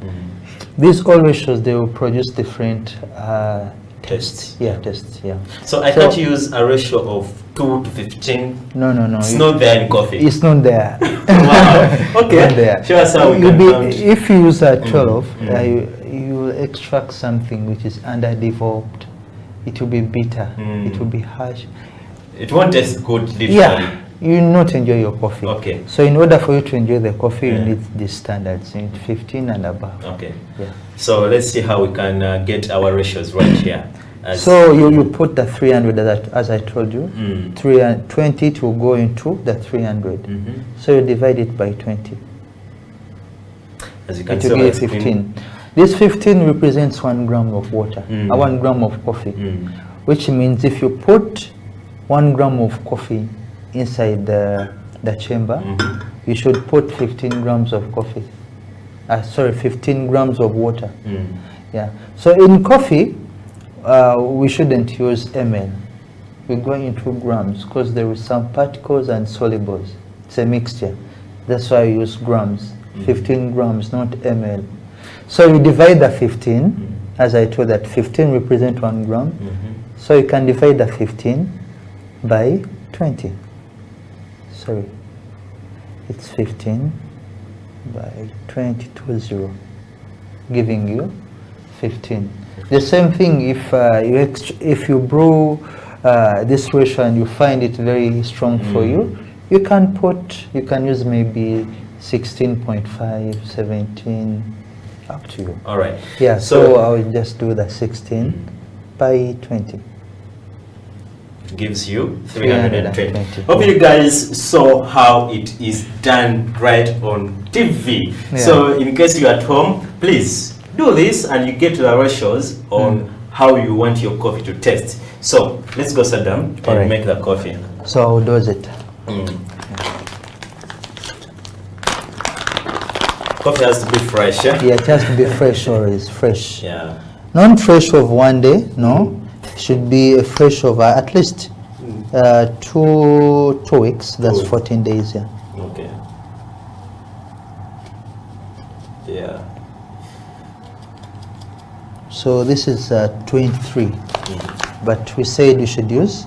These all ratios, they will produce different tests. Yeah, tests. Yeah. So I can't use a ratio of 2 to 15. No. It's not there in coffee. It's not there. Wow. Okay. Not there. Show us how we can count. If you use 12, you will extract something which is underdeveloped. It will be bitter. It will be harsh. It won't taste good, literally. Yeah. You will not enjoy your coffee. Okay. So in order for you to enjoy the coffee, you need these standards, you need 15 and above. Okay. Yeah. So let's see how we can get our ratios right here. So you put the 300 as I told you. 20 to go into the 300. So you divide it by 20. As you can it see, will be 15. This 15 represents 1 gram of water, 1 gram of coffee, which means if you put 1 gram of coffee inside the chamber, you should put 15 grams of coffee. 15 grams of water. Yeah. So in coffee, we shouldn't use ml. we're going into grams because there is some particles and solubles. It's a mixture. That's why I use grams. 15 grams, not ml. So you divide the 15, as I told that 15 represent 1 gram. So you can divide the 15 by 20. Sorry, it's 15 by 20, giving you 15. The same thing if you brew this ratio and you find it very strong for you, you can use maybe 16.5, 17, up to you. All right. Yeah, so I will just do the 16 by 20. Gives you 320. Hope you guys saw how it is done right on TV. Yeah. So in case you're at home, please do this and you get the ratios on how you want your coffee to taste. So let's go sit down and make the coffee. So I'll dose it. Coffee has to be fresh, yeah? Yeah, it has to be fresh, always fresh. Yeah. Not fresh of one day, no. Should be fresh of at least 2 weeks. That's 14 days, yeah. Okay. Yeah. So this is 23, but we said you should use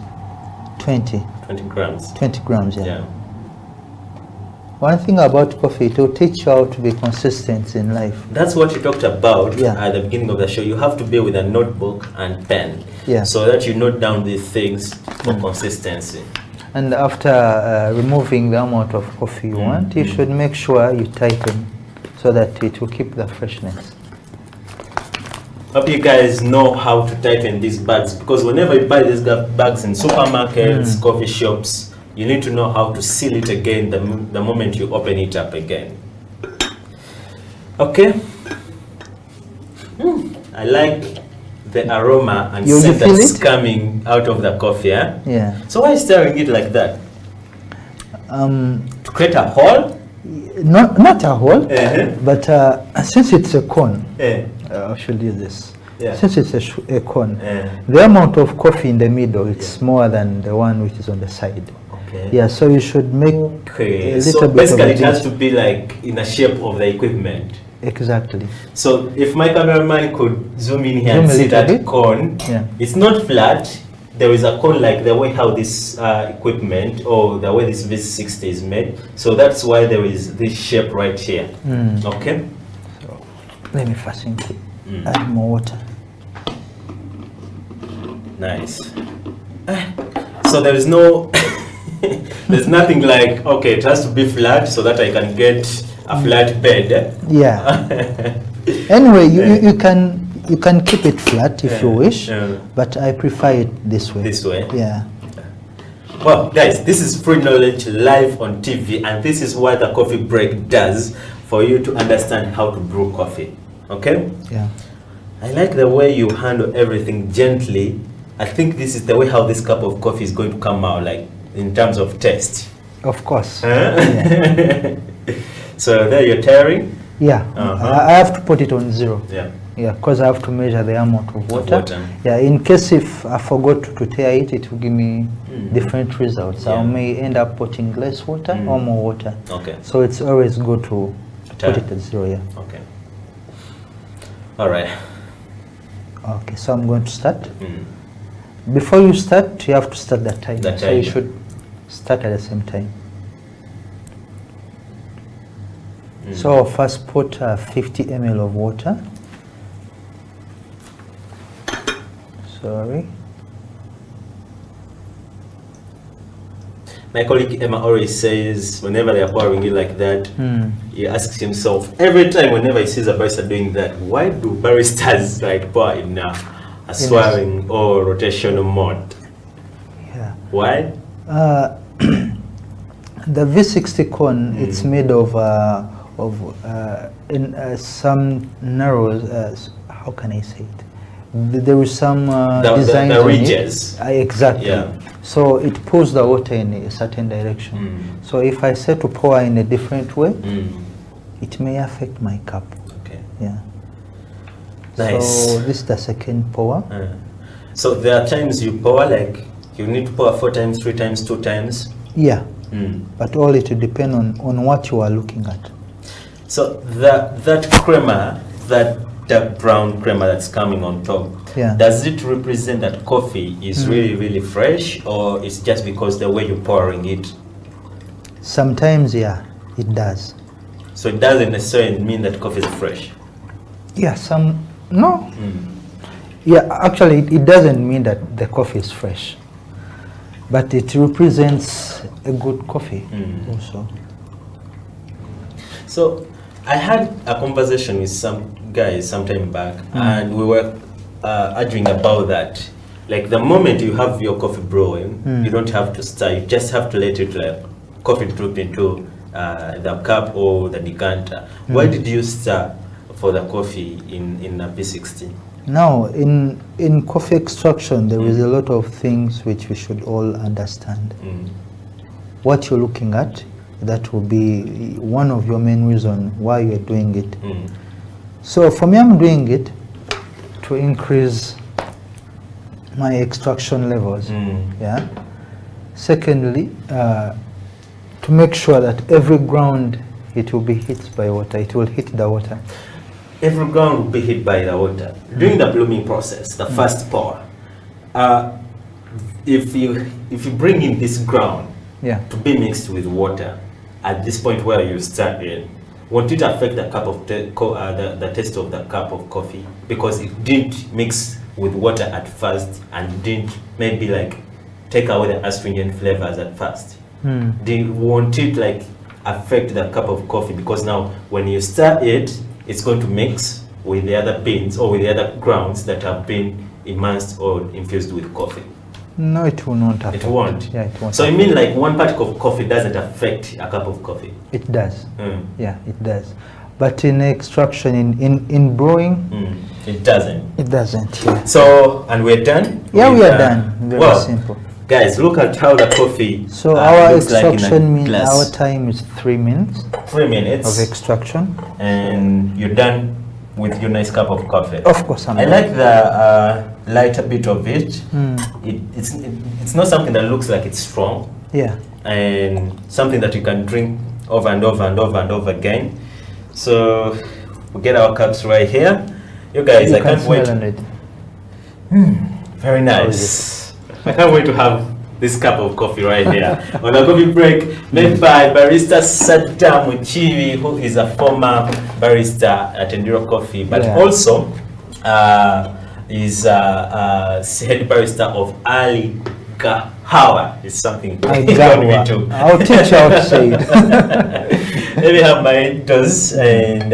20. 20 grams. 20 grams, yeah. One thing about coffee, it will teach you how to be consistent in life. That's what you talked about at the beginning of the show. You have to be with a notebook and pen, so that you note down these things for consistency. And after removing the amount of coffee you want, you should make sure you tighten so that it will keep the freshness. Hope you guys know how to tighten these bags, because whenever you buy these bags in supermarkets, coffee shops, you need to know how to seal it again the moment you open it up again. Okay. I like the aroma and scent that's coming out of the coffee. Yeah. So why stirring it like that? To create a hole? Not a hole, but since it's a cone, I should use this. Yeah. Since it's a cone, the amount of coffee in the middle is more than the one which is on the side. Okay. Yeah, so you should make a little bit basically of it has to be like in the shape of the equipment. Exactly. So if my cameraman could zoom in here and see that cone, it's not flat. There is a cone like the way how this equipment or the way this V60 is made. So that's why there is this shape right here. Okay. So let me first add more water. Nice. So there is no, there's nothing like, okay, it has to be flat so that I can get a flat bed. Yeah. Anyway, you can keep it flat if you wish, but I prefer it this way. This way? Yeah. Well, guys, this is Free Knowledge live on TV, and this is what the coffee break does for you to understand how to brew coffee. Okay? Yeah. I like the way you handle everything gently. I think this is the way how this cup of coffee is going to come out, like in terms of taste. Of course. Yeah. So there you're tearing? Yeah. I have to put it on 0. Yeah. Yeah, because I have to measure the amount of water. Yeah, in case if I forgot to tear it, it will give me different results. I may end up putting less water or more water. Okay. So it's always good to put it at 0, yeah. Okay. All right. Okay, so I'm going to start. Before you start, you have to start the timer. So you should start at the same time. So I'll first put 50 ml of water. Sorry. My colleague Emma always says whenever they are pouring it like that, he asks himself every time whenever he sees a barista doing that, why do baristas like pour in a swirling or rotational mode? Yeah. Why? The V60 cone, it's made of some narrow, how can I say it? There is some design. The ridges. Exactly. Yeah. So it pulls the water in a certain direction. So if I say to pour in a different way, it may affect my cup. Okay. Yeah. Nice. So this is the second pour. So there are times you pour like You need to pour 4 times, 3 times, 2 times. Yeah, but all it will depend on what you are looking at. So that crema, that dark brown crema that's coming on top, does it represent that coffee is really, really fresh, or it's just because the way you're pouring it? Sometimes, yeah, it does. So it doesn't necessarily mean that coffee is fresh? Yeah, no. Yeah, actually, it doesn't mean that the coffee is fresh, but it represents a good coffee also. So I had a conversation with some guys some time back, and we were arguing about that. Like the moment you have your coffee brewing, you don't have to stir, you just have to let it coffee drip into the cup or the decanter. Why did you stir for the coffee in a P60? Now, in coffee extraction, there is a lot of things which we should all understand. What you're looking at, that will be one of your main reasons why you're doing it. So for me, I'm doing it to increase my extraction levels. Yeah. Secondly, to make sure that every ground it will be hit by water, it will hit the water. Every ground will be hit by the water. During the blooming process, the first pour, if you bring in this ground to be mixed with water, at this point where you start in, won't it affect the cup of the taste of the cup of coffee, because it didn't mix with water at first and didn't maybe like take away the astringent flavors at first? Won't it like affect the cup of coffee, because now when you stir it, it's going to mix with the other beans or with the other grounds that have been immersed or infused with coffee? No, it will not affect. It won't? Yeah, it won't. So you mean like one particle of coffee doesn't affect a cup of coffee? It does. Yeah, it does. But in extraction, in brewing, it doesn't. It doesn't. Yeah. So, and we're done? Yeah, we are done. Very simple. Guys, look at how the coffee So our extraction like our time is 3 minutes. 3 minutes of extraction, and you're done with your nice cup of coffee. Of course, I like the lighter bit of it. It's not something that looks like it's strong. Yeah. And something that you can drink over and over and over and over again. So we get our cups right here. You guys, I can't wait. Very nice. I can't wait to have this cup of coffee right here on a coffee break made by barista Saddam Muchivi, who is a former barista at Enduro Coffee, but also is head barista of Ali Gahawa. It's something he got me to. I'll teach you how to say it. Let me have my dose and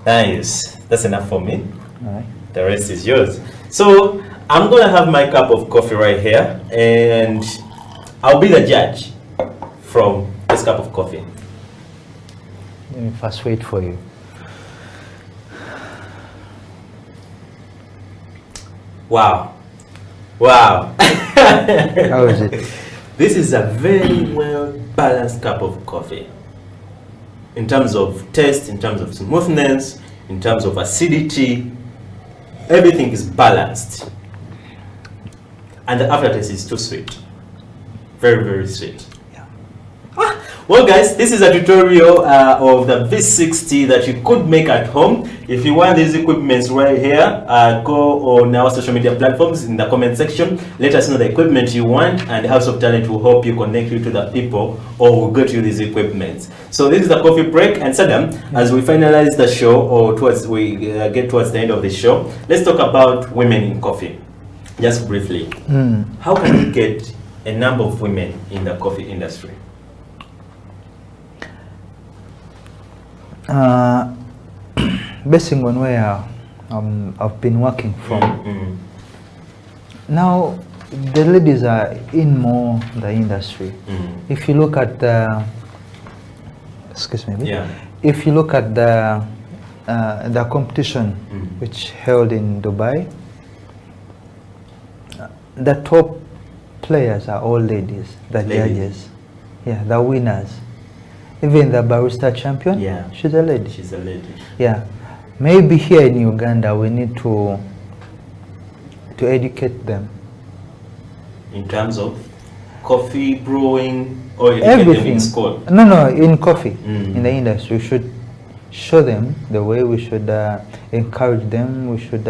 nice. That's enough for me. All right. The rest is yours. So I'm gonna have my cup of coffee right here, and I'll be the judge from this cup of coffee. Let me first wait for you. Wow. Wow. How is it? This is a very well balanced cup of coffee. In terms of taste, in terms of smoothness, in terms of acidity, everything is balanced. And the aftertaste is too sweet. Very, very sweet. Well guys, this is a tutorial of the V60 that you could make at home. If you want these equipments right here, go on our social media platforms in the comment section. Let us know the equipment you want, and the House of Talent will help you connect you to the people, or will get you these equipments. So this is the coffee break, and Saddam, as we finalize the show, or we get towards the end of the show, let's talk about women in coffee. Just briefly, how can we get a number of women in the coffee industry? Basing on where I've been working from. Now, the ladies are in more the industry. If you look at the, excuse me, if you look at the competition which held in Dubai, the top players are all ladies, the judges, the winners. Even the barista champion, she's a lady. She's a lady. Yeah. Maybe here in Uganda we need to to educate them. In terms of coffee brewing, or educate them in school? No, in coffee, in the industry. We should show them the way, we should encourage them, we should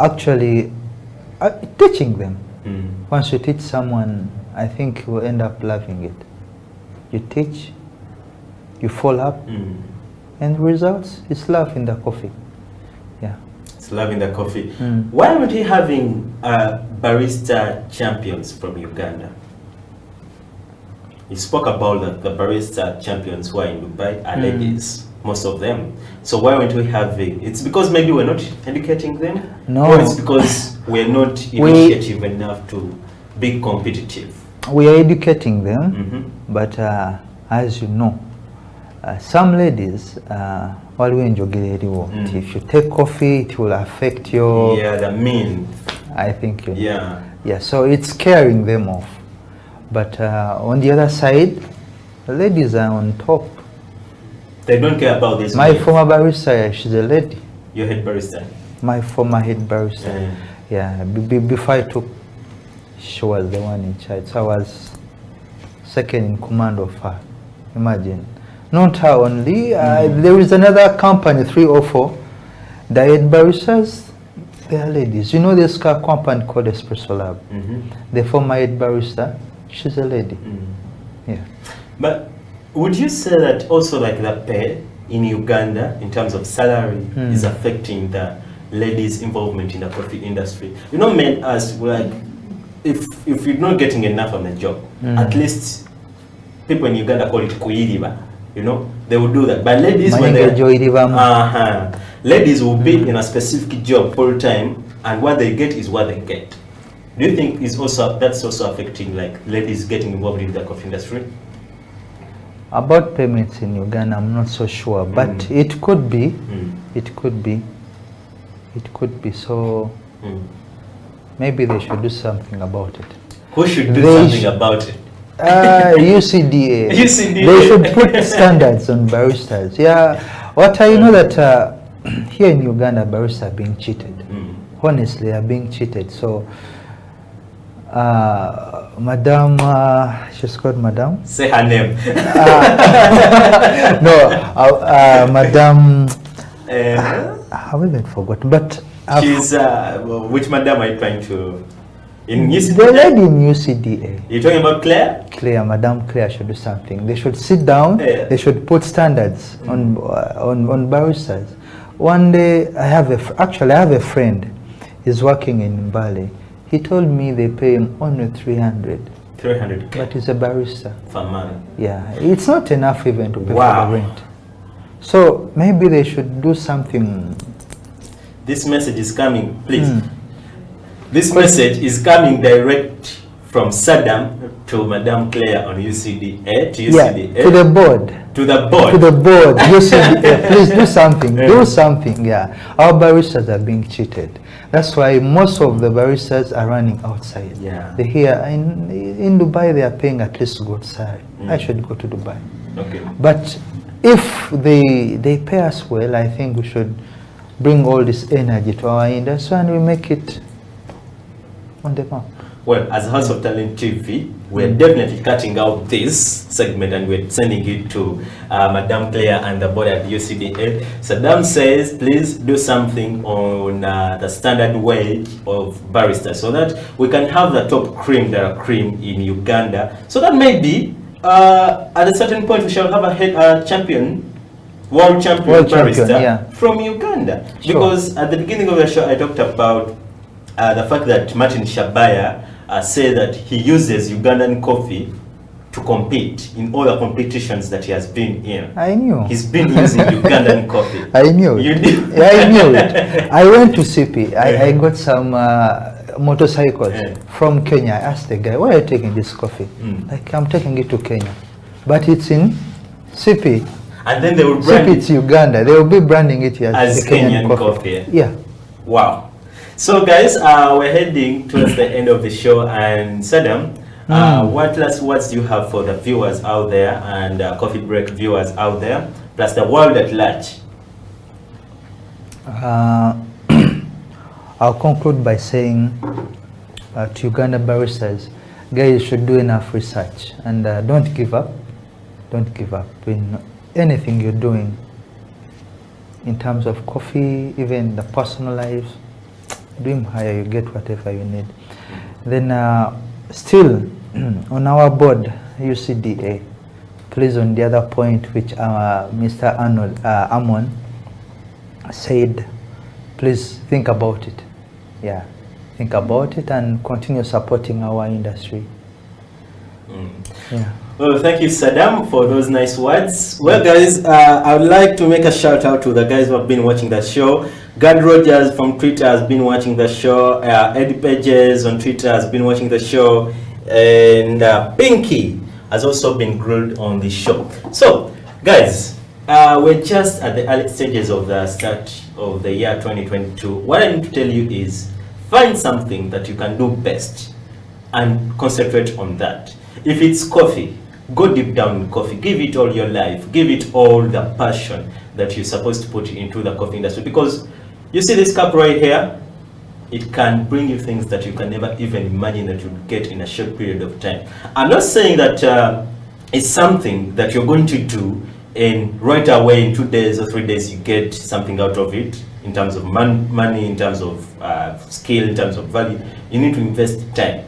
actually teaching them. Once you teach someone, I think you will end up loving it. You teach, you follow up, and the results is love in the coffee. Yeah. It's love in the coffee. Why aren't we having barista champions from Uganda? You spoke about the barista champions who are in Dubai are ladies, most of them. So why aren't we having? It's because maybe we're not educating them? No. Or it's because we're not initiative enough to be competitive? We are educating them, but as you know, some ladies, if you take coffee, it will affect your... Yeah, the mean. I think. Yeah. Yeah, so it's scaring them off. But on the other side, the ladies are on top. They don't care about this. My former barista, she's a lady. Your head barista? My former head barista. Yeah, before I took, she was the one in charge. So I was second in command of her. Imagine. Not her only. There is another company, 3 or 4. The head baristas, they are ladies. You know this company called Espresso Lab. The former head barista, she's a lady. Yeah. But would you say that also like the pay in Uganda in terms of salary is affecting the ladies' involvement in the coffee industry? You know, men as like, if you're not getting enough on the job, at least people in Uganda call it kuiriba. You know, they will do that. But ladies, when they ladies will be in a specific job full time, and what they get is what they get. Do you think that's also affecting like ladies getting involved in the coffee industry? About payments in Uganda, I'm not so sure, but it could be. It could be. It could be. So maybe they should do something about it. Who should do something about it? UCDA. UCDA. They should put standards on baristas. Yeah. What I know that here in Uganda, baristas are being cheated. Honestly, are being cheated. So, Madam, she's called Madam. Say her name. Madam. I've even forgotten. But she's which Madam are you trying to? In UCDA? The lady in UCDA. You're talking about Claire? Claire, Madam Claire should do something. They should sit down. They should put standards on baristas. One day, I have a friend. He's working in Mbale. He told me they pay him only 300. 300. But he's a barista. For man. Yeah, it's not enough even to pay for the rent. So maybe they should do something. This message is coming, please. This message is coming direct from Saddam to Madame Claire on UCDA, to UCDA. Yeah, to the board. To the board. To the board. UCDA, please do something. Do something, yeah. Our baristas are being cheated. That's why most of the baristas are running outside. Yeah. They here in Dubai, they are paying at least good salary. I should go to Dubai. Okay. But if they pay us well, I think we should bring all this energy to our industry and we make it on the map. Well, as House of Talent TV, we're definitely cutting out this segment and we're sending it to Madame Claire and the board at UCDA. Saddam says, please do something on the standard wage of baristas so that we can have the top cream that are cream in Uganda. So that maybe at a certain point we shall have a champion, world champion barista from Uganda. Sure. Because at the beginning of the show I talked about the fact that Martin Shabaya said that he uses Ugandan coffee to compete in all the competitions that he has been in. I knew. He's been using Ugandan coffee. I knew. You did? Yeah, I knew it. I went to CP. I got some motorcycles from Kenya. I asked the guy, why are you taking this coffee? Like, I'm taking it to Kenya. But it's in CP. And then they will brand it's Uganda. They will be branding it as the Kenyan coffee. Yeah. Wow. So guys, we're heading towards the end of the show, and Saddam, what last words do you have for the viewers out there and Coffee Break viewers out there, plus the world at large? I'll conclude by saying to Uganda baristas, guys, you should do enough research and don't give up. Don't give up in anything you're doing in terms of coffee, even the personal lives. Dream higher, you get whatever you need. Then still on our board, UCDA, please, on the other point which Mr. Amon said, please think about it. Yeah, think about it and continue supporting our industry. Yeah. Well, thank you, Saddam, for those nice words. Well, guys, I would like to make a shout out to the guys who have been watching the show. Gad Rogers from Twitter has been watching the show. Eddie Pages on Twitter has been watching the show. And Pinky has also been grilled on the show. So, guys, we're just at the early stages of the start of the year 2022. What I need to tell you is find something that you can do best and concentrate on that. If it's coffee, go deep down in coffee. Give it all your life. Give it all the passion that you're supposed to put into the coffee industry. Because you see this cup right here, it can bring you things that you can never even imagine that you'll get in a short period of time. I'm not saying that it's something that you're going to do and right away in 2 days or 3 days you get something out of it in terms of money, in terms of skill, in terms of value. You need to invest time.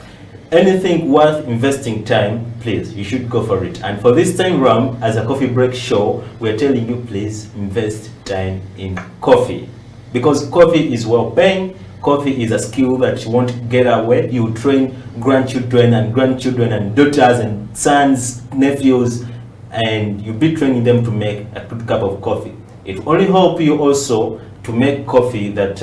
Anything worth investing time, please, you should go for it. And for this time round, as a coffee break show, we're telling you, please invest time in coffee. Because coffee is well paying. Coffee is a skill that you won't get away. You train grandchildren and daughters and sons, nephews, and you'll be training them to make a good cup of coffee. It will only help you also to make coffee that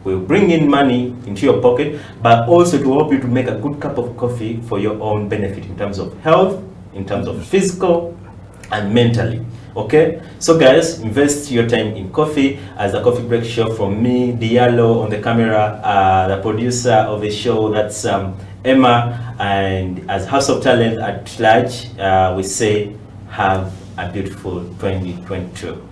will bring in money into your pocket, but also to help you to make a good cup of coffee for your own benefit in terms of health, in terms of physical and mentally. Okay, so guys, invest your time in coffee. As a coffee break show from me, Diallo on the camera, the producer of the show, that's Emma, and as House of Talent at large, we say have a beautiful 2022.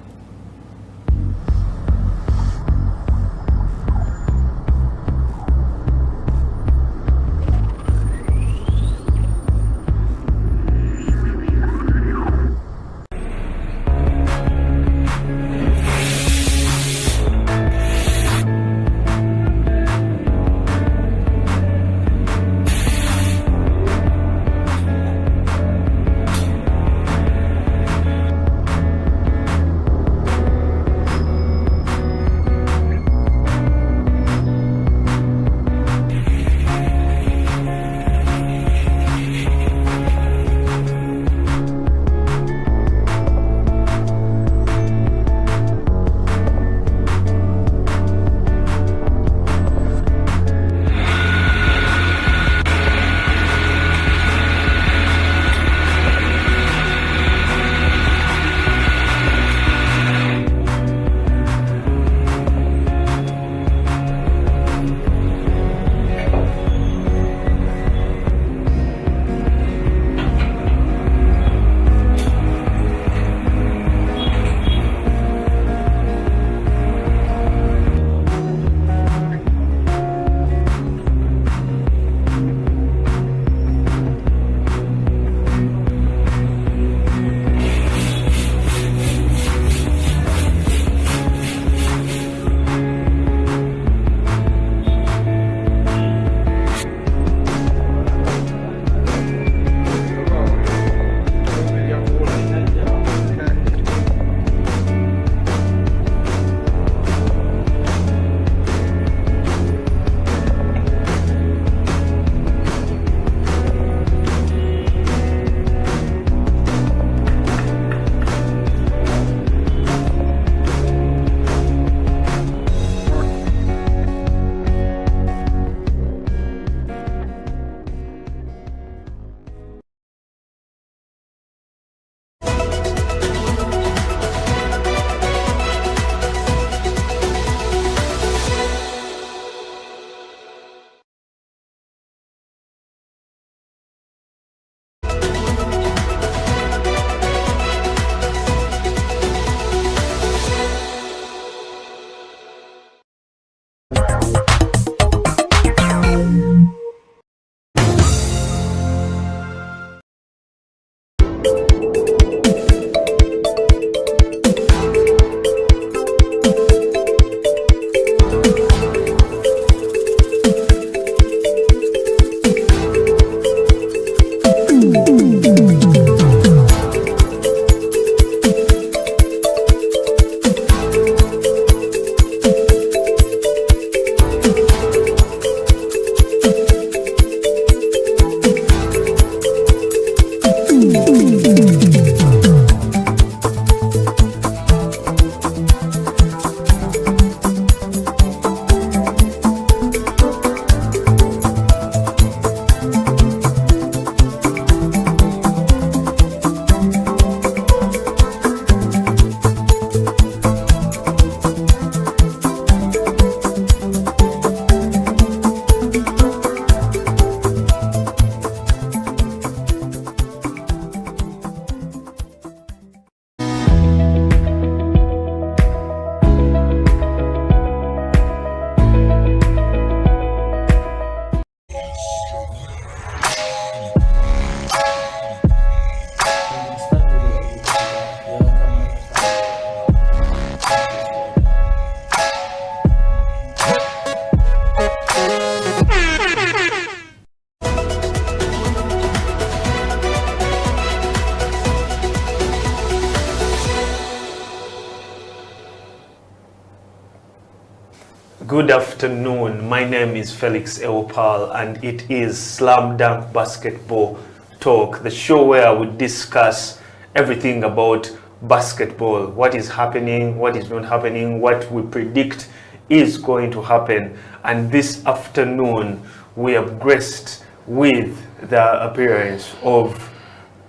Good afternoon. My name is Felix Eopal, and it is Slam Dunk Basketball Talk, the show where we discuss everything about basketball, what is happening, what is not happening, what we predict is going to happen. And this afternoon, we are graced with the appearance of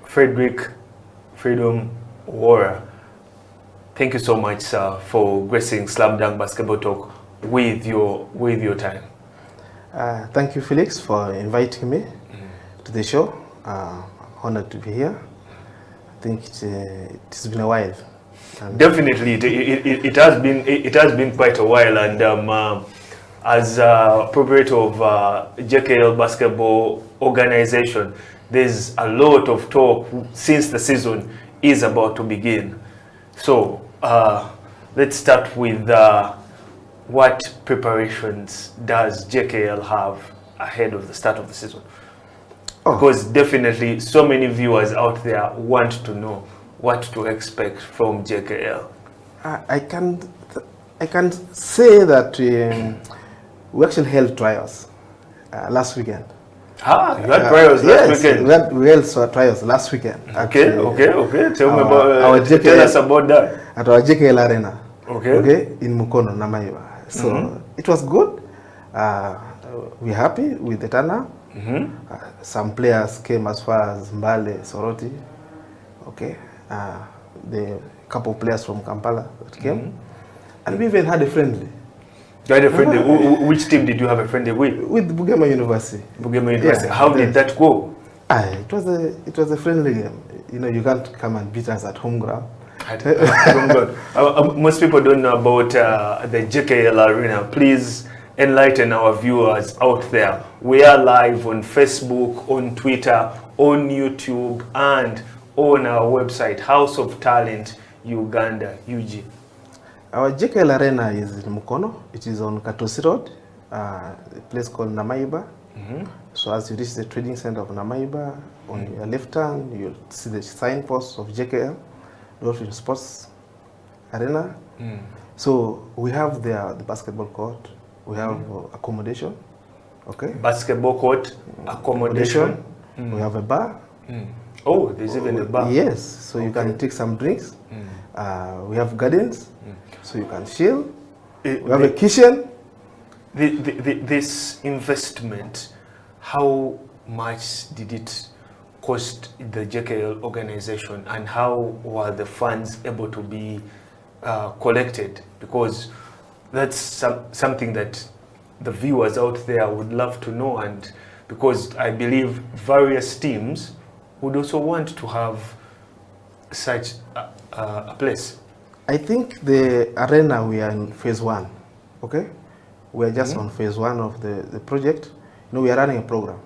Frederick Freedom Wara. Thank you so much, sir, for gracing Slam Dunk Basketball Talk with your time. Thank you, Felix, for inviting me to the show. I'm honored to be here. I think it's been a while. Definitely, it has been quite a while, and as proprietor of JKL Basketball Organization, there's a lot of talk since the season is about to begin. So let's start with what preparations does JKL have ahead of the start of the season? Because definitely so many viewers out there want to know what to expect from JKL. I can say that we actually held trials last weekend. You had trials last weekend? Yes, we held trials last weekend. Okay. Tell me about tell us about that. At our JKL Arena. Okay. In Mukono, Namaiba. So it was good. We're happy with the turnout. Some players came as far as Mbale, Soroti. Okay. The couple of players from Kampala that came. And we even had a friendly. You had a friendly. Which team did you have a friendly with? With Bugema University. Bugema University. Yeah, how did that go? It was a friendly game. You know, you can't come and beat us at home ground. Most people don't know about the JKL Arena. Please enlighten our viewers out there. We are live on Facebook, on Twitter, on YouTube, and on our website, House of Talent Uganda, UG. Our JKL Arena is in Mukono. It is on Katosi Road, a place called Namaiba. So as you reach the trading center of Namaiba, on your left hand, you'll see the signpost of JKL, Dolphin Sports Arena. So we have there the basketball court, we have accommodation. Okay. Basketball court, accommodation. We have a bar. Oh, there's even a bar. Yes, so you can take some drinks. We have gardens, so you can chill. We have a kitchen. This investment, how much did it cost the JKL organization, and how were the funds able to be collected? Because that's something that the viewers out there would love to know, and because I believe various teams would also want to have such a place. I think the arena, we are in phase 1, okay? We are just on phase 1 of the project. You know, we are running a program.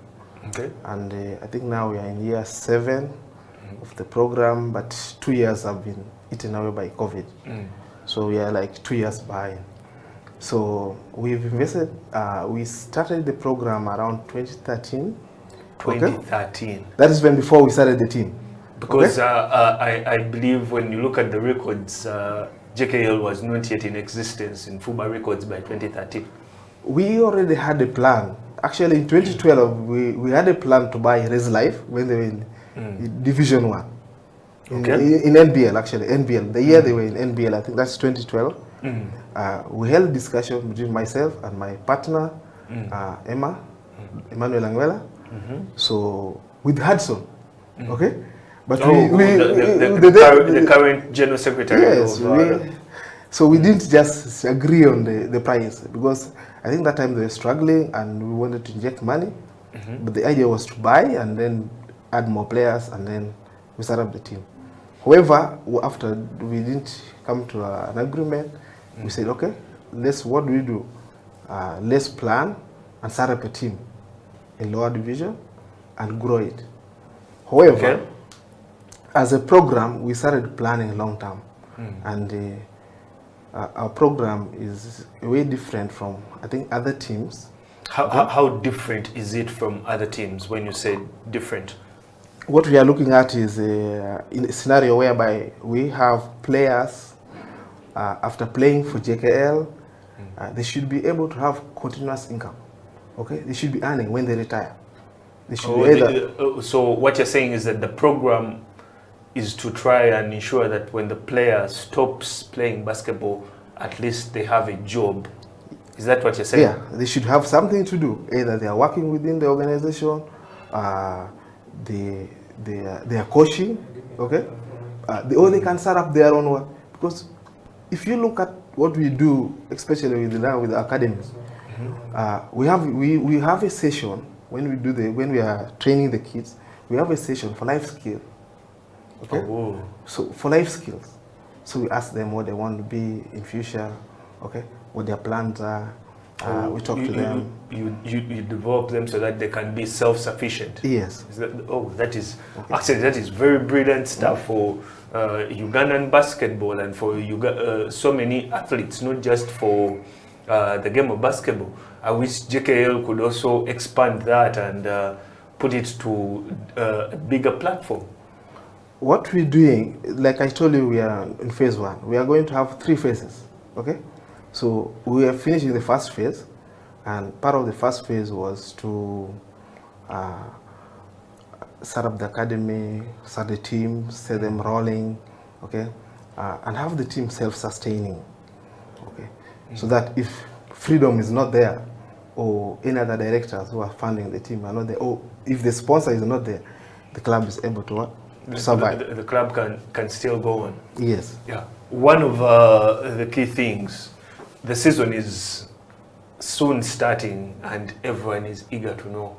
Okay. And I think now we are in year 7 of the program, but 2 years have been eaten away by COVID. So we are like 2 years behind. So we've invested, we started the program around 2013. 2013. Okay? That is when before we started the team. Because I believe when you look at the records, JKL was not yet in existence in FUBA records by 2013. We already had a plan. Actually, in 2012, we had a plan to buy Res Life when they were in Division 1. In NBL, actually, NBL. The year they were in NBL, I think that's 2012. We held discussion between myself and my partner, Emmanuel Anguela. So, with Hudson, okay? But the current general secretary. Yes, so we didn't just agree on the price, because I think that time they were struggling and we wanted to inject money. But the idea was to buy and then add more players, and then we set up the team. However, after we didn't come to an agreement, we said, okay, what do we do? Let's plan and set up a team in lower division and grow it. However, as a program, we started planning long term, and our program is way different from, I think, other teams. How different is it from other teams when you say different? What we are looking at is in a scenario whereby we have players, after playing for JKL, They should be able to have continuous income. Okay, they should be earning when they retire. They should be either. So what you're saying is that the program is to try and ensure that when the player stops playing basketball, at least they have a job. Is that what you're saying? Yeah, they should have something to do. Either they are working within the organization, they are coaching, okay, or they can start up their own work. Because if you look at what we do, especially with the academies, we have a session when we are training the kids. We have a session for life skill. Okay, so for life skills, so we ask them what they want to be in future. Okay, what their plans are. We talk to them. You develop them so that they can be self-sufficient. Yes. That is actually that is very brilliant stuff for Ugandan basketball and for so many athletes, not just for the game of basketball. I wish JKL could also expand that and put it to a bigger platform. What we're doing, like I told you, we are in phase 1. We are going to have 3 phases. Okay. So we are finishing the first phase, and part of the first phase was to set up the academy, set the team, set them rolling, okay, and have the team self-sustaining, okay, so that if freedom is not there, or any other directors who are funding the team are not there, or if the sponsor is not there, the club is able to survive. The club can still go on. Yes. Yeah. One of the key things. The season is soon starting and everyone is eager to know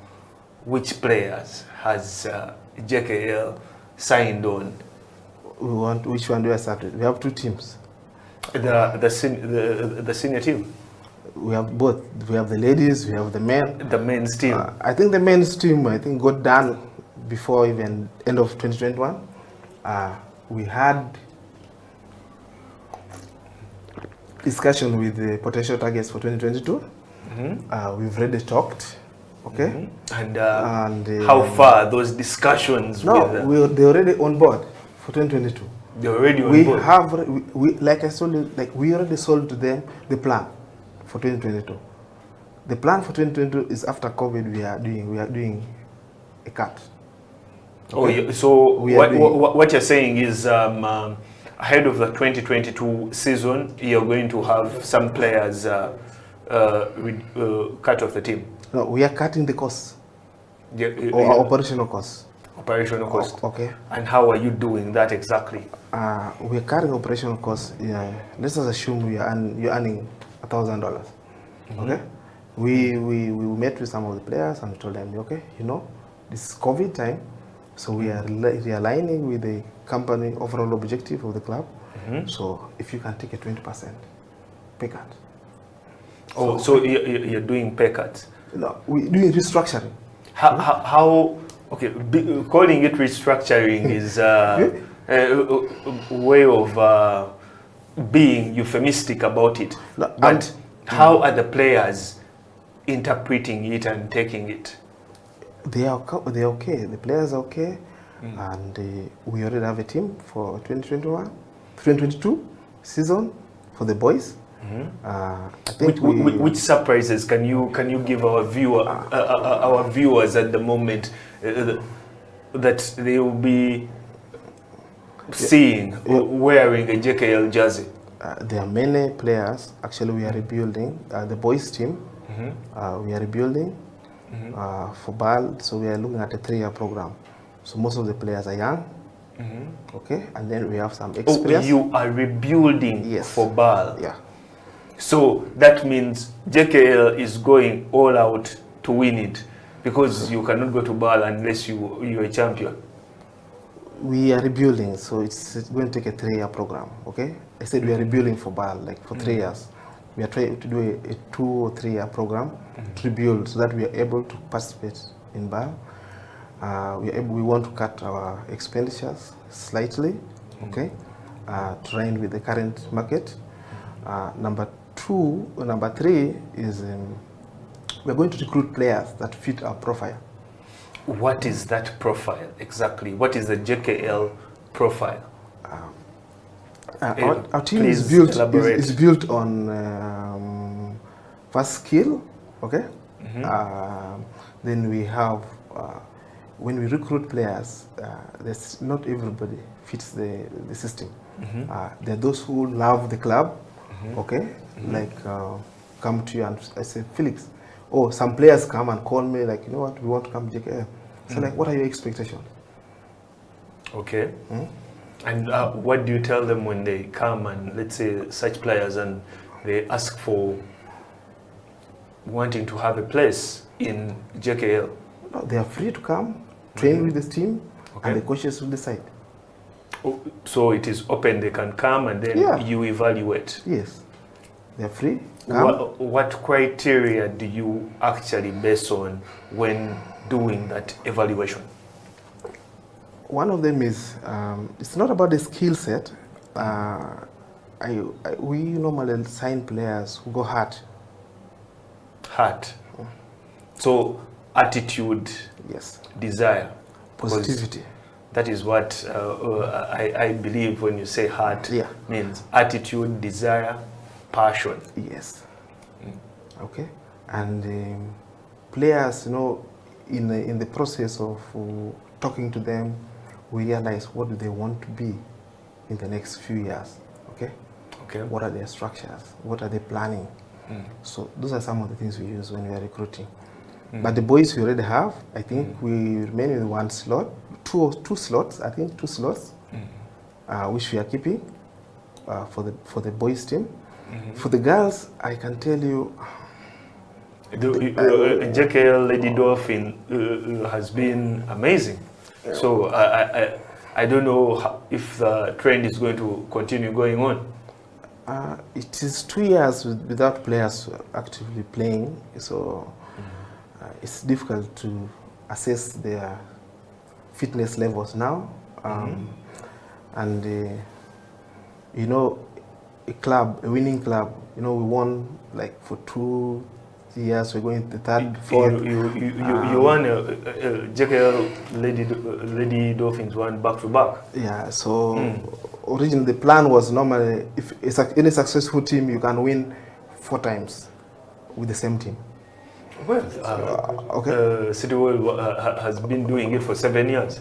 which players has JKL signed on. Which one do I start with? We have 2 teams. The senior team? We have both. We have the ladies, we have the men. The men's team? I think the men's team, got done before even end of 2021. We had discussion with the potential targets for 2022. We've already talked, okay? And how far those discussions? No, they're already on board for 2022. They're already on board. Like I told you, we already sold to them the plan for 2022. The plan for 2022 is after COVID. We are doing a cut. Okay? So what you're saying is. Ahead of the 2022 season, you're going to have some players cut off the team. No, we are cutting the costs. Or operational costs. Operational costs. Okay. And how are you doing that exactly? We are cutting operational costs. Yeah. Let's just assume you're earning $1,000. Okay. We met with some of the players and told them, okay, this is COVID time, so we are realigning with the company overall objective of the club. So if you can take a 20% pay cut. So you're doing pay cuts? No, we're doing restructuring. How okay, calling it restructuring is a way of being euphemistic about it. No, but how are the players interpreting it and taking it? They're okay. The players are okay. And we already have a team for 2022 season for the boys. I think which surprises can you give our viewers at the moment that they will be seeing wearing a JKL jersey? There are many players. Actually, we are rebuilding the boys team. We are rebuilding for BAL, so we are looking at a 3-year program. So most of the players are young, okay, and then we have some experience. Oh, you are rebuilding for BAL. Yeah. So that means JKL is going all out to win it, because you cannot go to BAL unless you're a champion. We are rebuilding, so it's going to take a 3-year program, okay? I said we are rebuilding for BAL, like for 3 years. We are trying to do a 2 or 3 year program to rebuild so that we are able to participate in BAL. We want to cut our expenditures slightly, okay, to align with the current market. Number 3 is we're going to recruit players that fit our profile. What is that profile exactly? What is the JKL profile? Our team is built on first skill, okay? Then we have, when we recruit players, there's not everybody fits the system. There are those who love the club, okay? Like come to you and I say, Felix, oh, some players come and call me like, you know what, we want to come to JKL. So like, what are your expectations? Okay. And what do you tell them when they come and let's say such players and they ask for wanting to have a place in JKL? No, they are free to come, train with this team, and the coaches will decide. Oh, so it is open, they can come and then you evaluate? Yes, they are free. What criteria do you actually base on when doing that evaluation? One of them is, it's not about the skill set. We normally sign players who go hard. Hard. So attitude, yes, desire, positivity. That is what I believe when you say heart means. Attitude, desire, passion. Yes. Okay. And players, you know, in the process of talking to them, we realize what do they want to be in the next few years. Okay. Okay. What are their structures? What are they planning? So those are some of the things we use when we are recruiting. But the boys we already have, I think we remain in one slot, two slots, I think 2 slots, which we are keeping for the boys team. For the girls, I can tell you, JKL Lady Dolphin has been amazing. So I don't know if the trend is going to continue going on. It is 2 years without players actively playing, so it's difficult to assess their fitness levels now. And you know, a winning club, you know, we won like for 2 years, we're going to the 3rd, 4th. You won JKL Lady Dolphins won back-to-back. Yeah, so originally the plan was normally, if it's any successful team, you can win 4 times with the same team. Well, City World has been doing it for 7 years.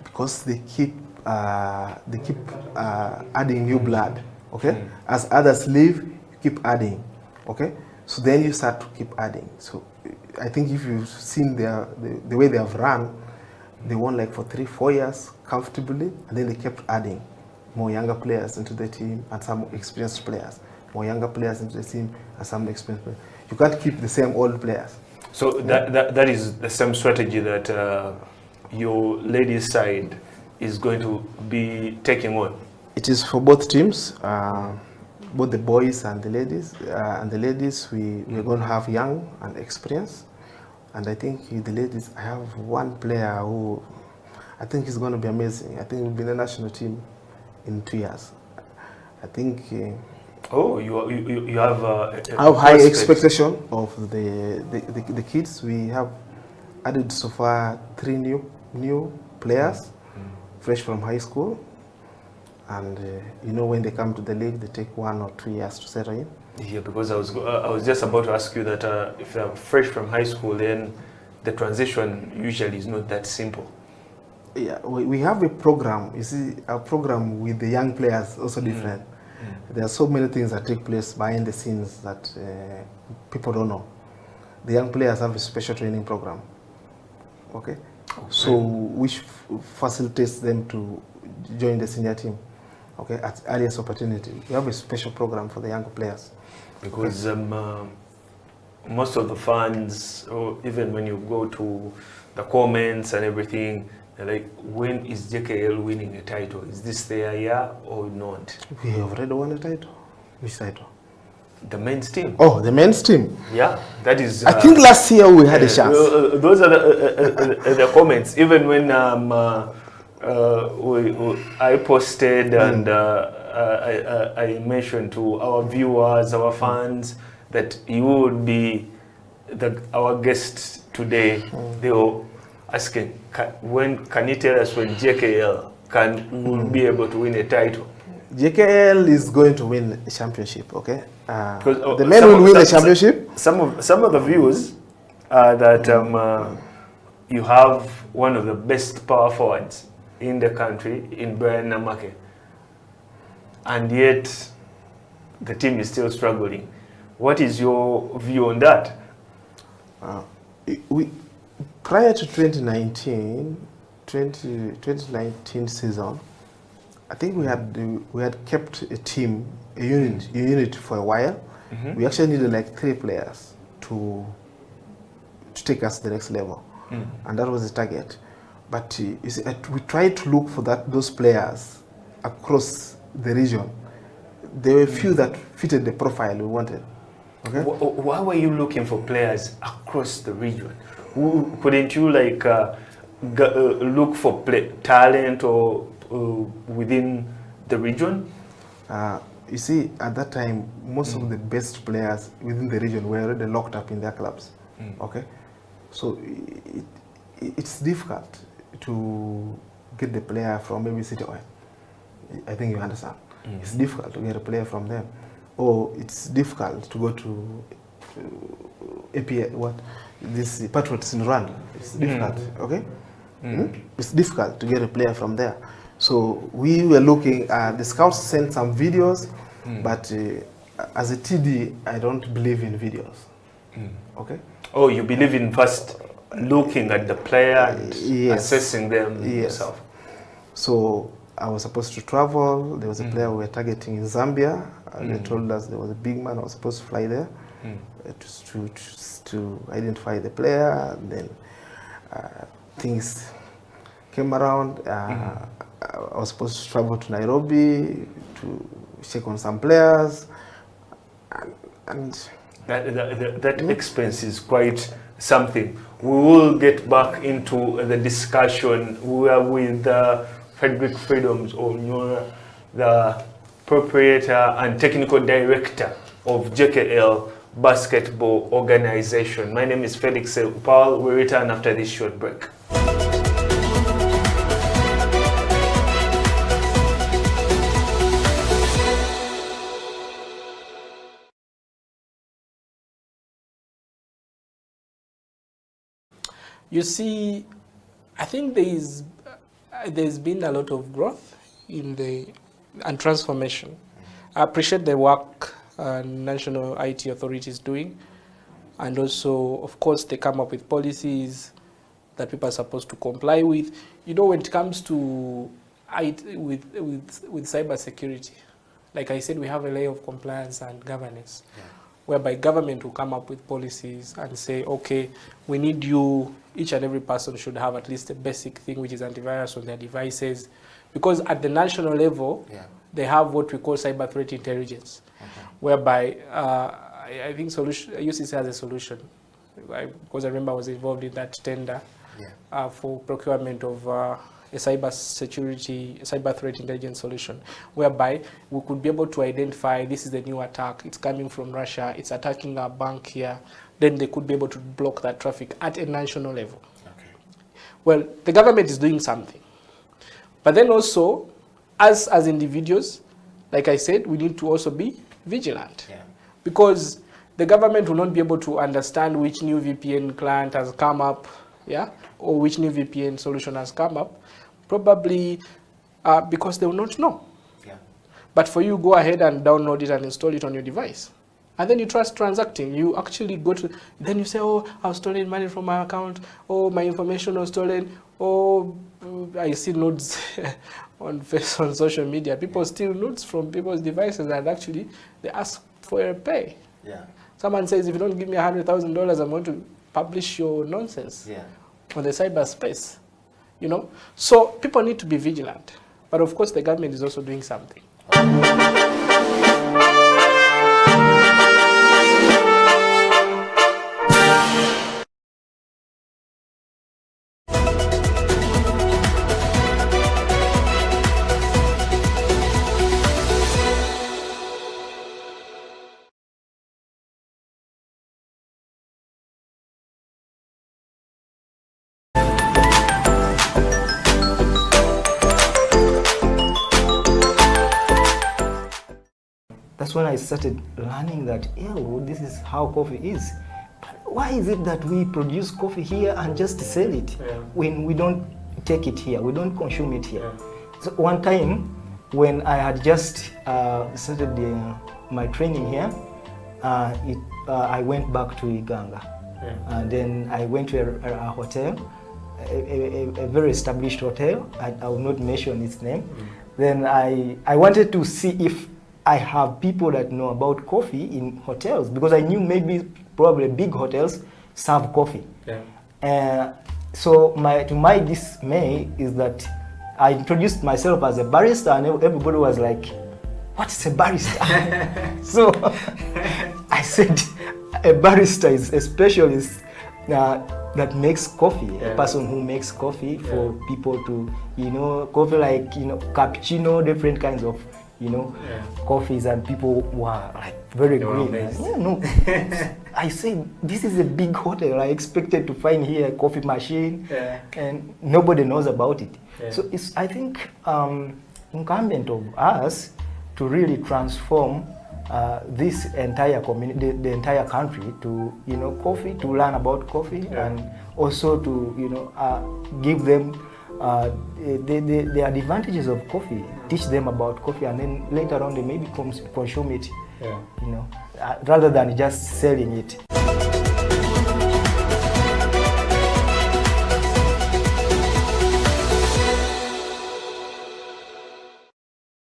Because they keep adding new blood. Okay, as others leave, you keep adding. Okay, so then you start to keep adding. So I think if you've seen the way they have run, they won like for 3-4 years comfortably, and then they kept adding more younger players into the team and some experienced players, more younger players into the team and some experienced players. You can't keep the same old players. So that is the same strategy that your ladies side is going to be taking on. It is for both teams, both the boys and the ladies. And the ladies, we're going to have young and experienced. And I think the ladies, I have one player who I think is going to be amazing. I think he'll be in the national team in 2 years. I think. You have I have high expectation of the kids. We have added so far 3 new players, fresh from high school. And you know, when they come to the league, they take 1 or 2 years to settle in. Yeah, because I was just about to ask you that if they're fresh from high school, then the transition usually is not that simple. Yeah, we have a program. You see, our program with the young players also different. There are so many things that take place behind the scenes that people don't know. The young players have a special training program. Okay, so which facilitates them to join the senior team. Okay, at earliest opportunity. We have a special program for the young players. Because most of the fans, or even when you go to the comments and everything, they're like, when is JKL winning a title? Is this their year or not? We have already won a title. Which title? The men's team. Oh, the men's team. Yeah, that is. I think last year we had a chance. Those are the comments. Even when I posted and I mentioned to our viewers, our fans, that you would be our guest today. They were asking, when can you tell us when JKL will be able to win a title? JKL is going to win a championship, okay? Because the men will win the championship. Some of the views are that you have one of the best power forwards in the country in Brian Namake, and yet the team is still struggling. What is your view on that? Prior to 2019 season, I think we had kept a team, a unit for a while. Mhm. We actually needed like 3 players to take us to the next level, and that was the target. But you see, we tried to look for those players across the region. There were few that fitted the profile we wanted. Okay. Why were you looking for players across the region? Couldn't you like look for talent or within the region? You see, at that time, most of the best players within the region were already locked up in their clubs. Okay, so it's difficult to get the player from maybe City Oil. I think you understand. It's difficult to get a player from them, or it's difficult to go to APA. This Patriots in Rwanda. It's difficult. Okay, it's difficult to get a player from there. So we were looking. The scouts sent some videos, but as a TD, I don't believe in videos. Okay. Oh, you believe in first looking at the player and assessing them yourself. So I was supposed to travel. There was a player we were targeting in Zambia. They told us there was a big man. I was supposed to fly there to identify the player. And then things came around. I was supposed to travel to Nairobi to check on some players. And that expense is quite something. We will get back into the discussion. We are with Frederick Freedoms Onyora, the proprietor and technical director of JKL Basketball Organization. My name is Felix Upal. We return after this short break. You see, I think there's been a lot of growth and transformation. I appreciate the work National IT Authority is doing, and also, of course, they come up with policies that people are supposed to comply with. You know, when it comes to IT, with cybersecurity, like I said, we have a layer of compliance and governance, whereby government will come up with policies and say, okay, we need you. Each and every person should have at least a basic thing, which is antivirus on their devices. Because at the national level, they have what we call cyber threat intelligence, whereby I think UCC has a solution. Because I remember I was involved in that tender for procurement of a cyber threat intelligence solution, whereby we could be able to identify this is the new attack, it's coming from Russia, it's attacking our bank here. Then they could be able to block that traffic at a national level. Well, the government is doing something. But then also, as individuals, like I said, we need to also be vigilant. Because the government will not be able to understand which new VPN client has come up, or which new VPN solution has come up, probably because they will not know. But for you, go ahead and download it and install it on your device. And then you trust transacting. You actually go to, then you say, oh, I was stolen money from my account. Oh, my information was stolen. Oh, I see nudes on social media. People steal nudes from people's devices, and actually they ask for a pay. Someone says, if you don't give me $100,000, I'm going to publish your nonsense on the cyberspace. You know, so people need to be vigilant. But of course, the government is also doing something. That's when I started learning that, this is how coffee is. But why is it that we produce coffee here and just sell it when we don't take it here, we don't consume it here? So one time, when I had just started my training here, I went back to Uganda. And then I went to a hotel, a very established hotel. I will not mention its name. Then I wanted to see if I have people that know about coffee in hotels, because I knew maybe probably big hotels serve coffee. So to my dismay is that I introduced myself as a barista, and everybody was like, "What's a barista?" So I said, a barista is a specialist that makes coffee, a person who makes coffee for people to, coffee like, cappuccino, different kinds of, coffees, and people were like very green. I said, this is a big hotel. I expected to find here a coffee machine, and nobody knows about it. So it's, I think, incumbent of us to really transform this entire community, the entire country, to coffee, to learn about coffee, and also to give them the advantages of coffee, teach them about coffee, and then later on they maybe consume it, rather than just selling it.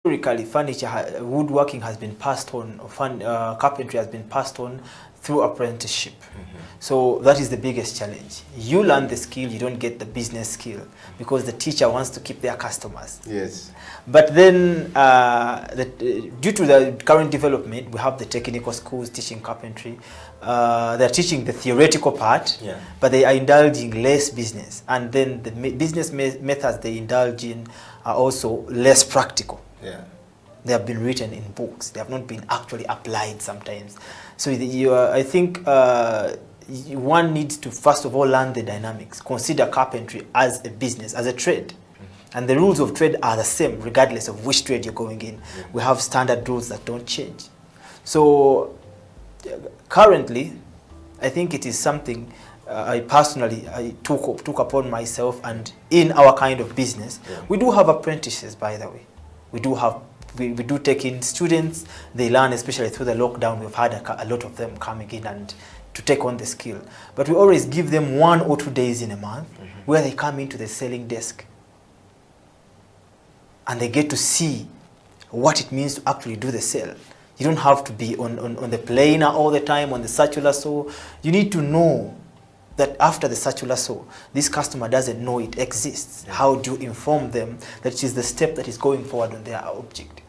Historically, furniture, woodworking has been passed on, carpentry has been passed on through apprenticeship. So that is the biggest challenge. You learn the skill, you don't get the business skill, because the teacher wants to keep their customers. Yes. But then, due to the current development, we have the technical schools teaching carpentry. They're teaching the theoretical part, but they are indulging less business. And then the business methods they indulge in are also less practical. They have been written in books. They have not been actually applied sometimes. So I think one needs to first of all learn the dynamics. Consider carpentry as a business, as a trade. And the rules of trade are the same regardless of which trade you're going in. We have standard rules that don't change. So currently, I think it is something I personally took upon myself, and in our kind of business, we do have apprentices, by the way. We do take in students. They learn, especially through the lockdown. We've had a lot of them coming in and to take on the skill. But we always give them 1 or 2 days in a month where they come into the selling desk and they get to see what it means to actually do the sale. You don't have to be on the planer all the time, on the circular saw. You need to know that after the circular saw, this customer doesn't know it exists. How do you inform them that it is the step that is going forward on their object?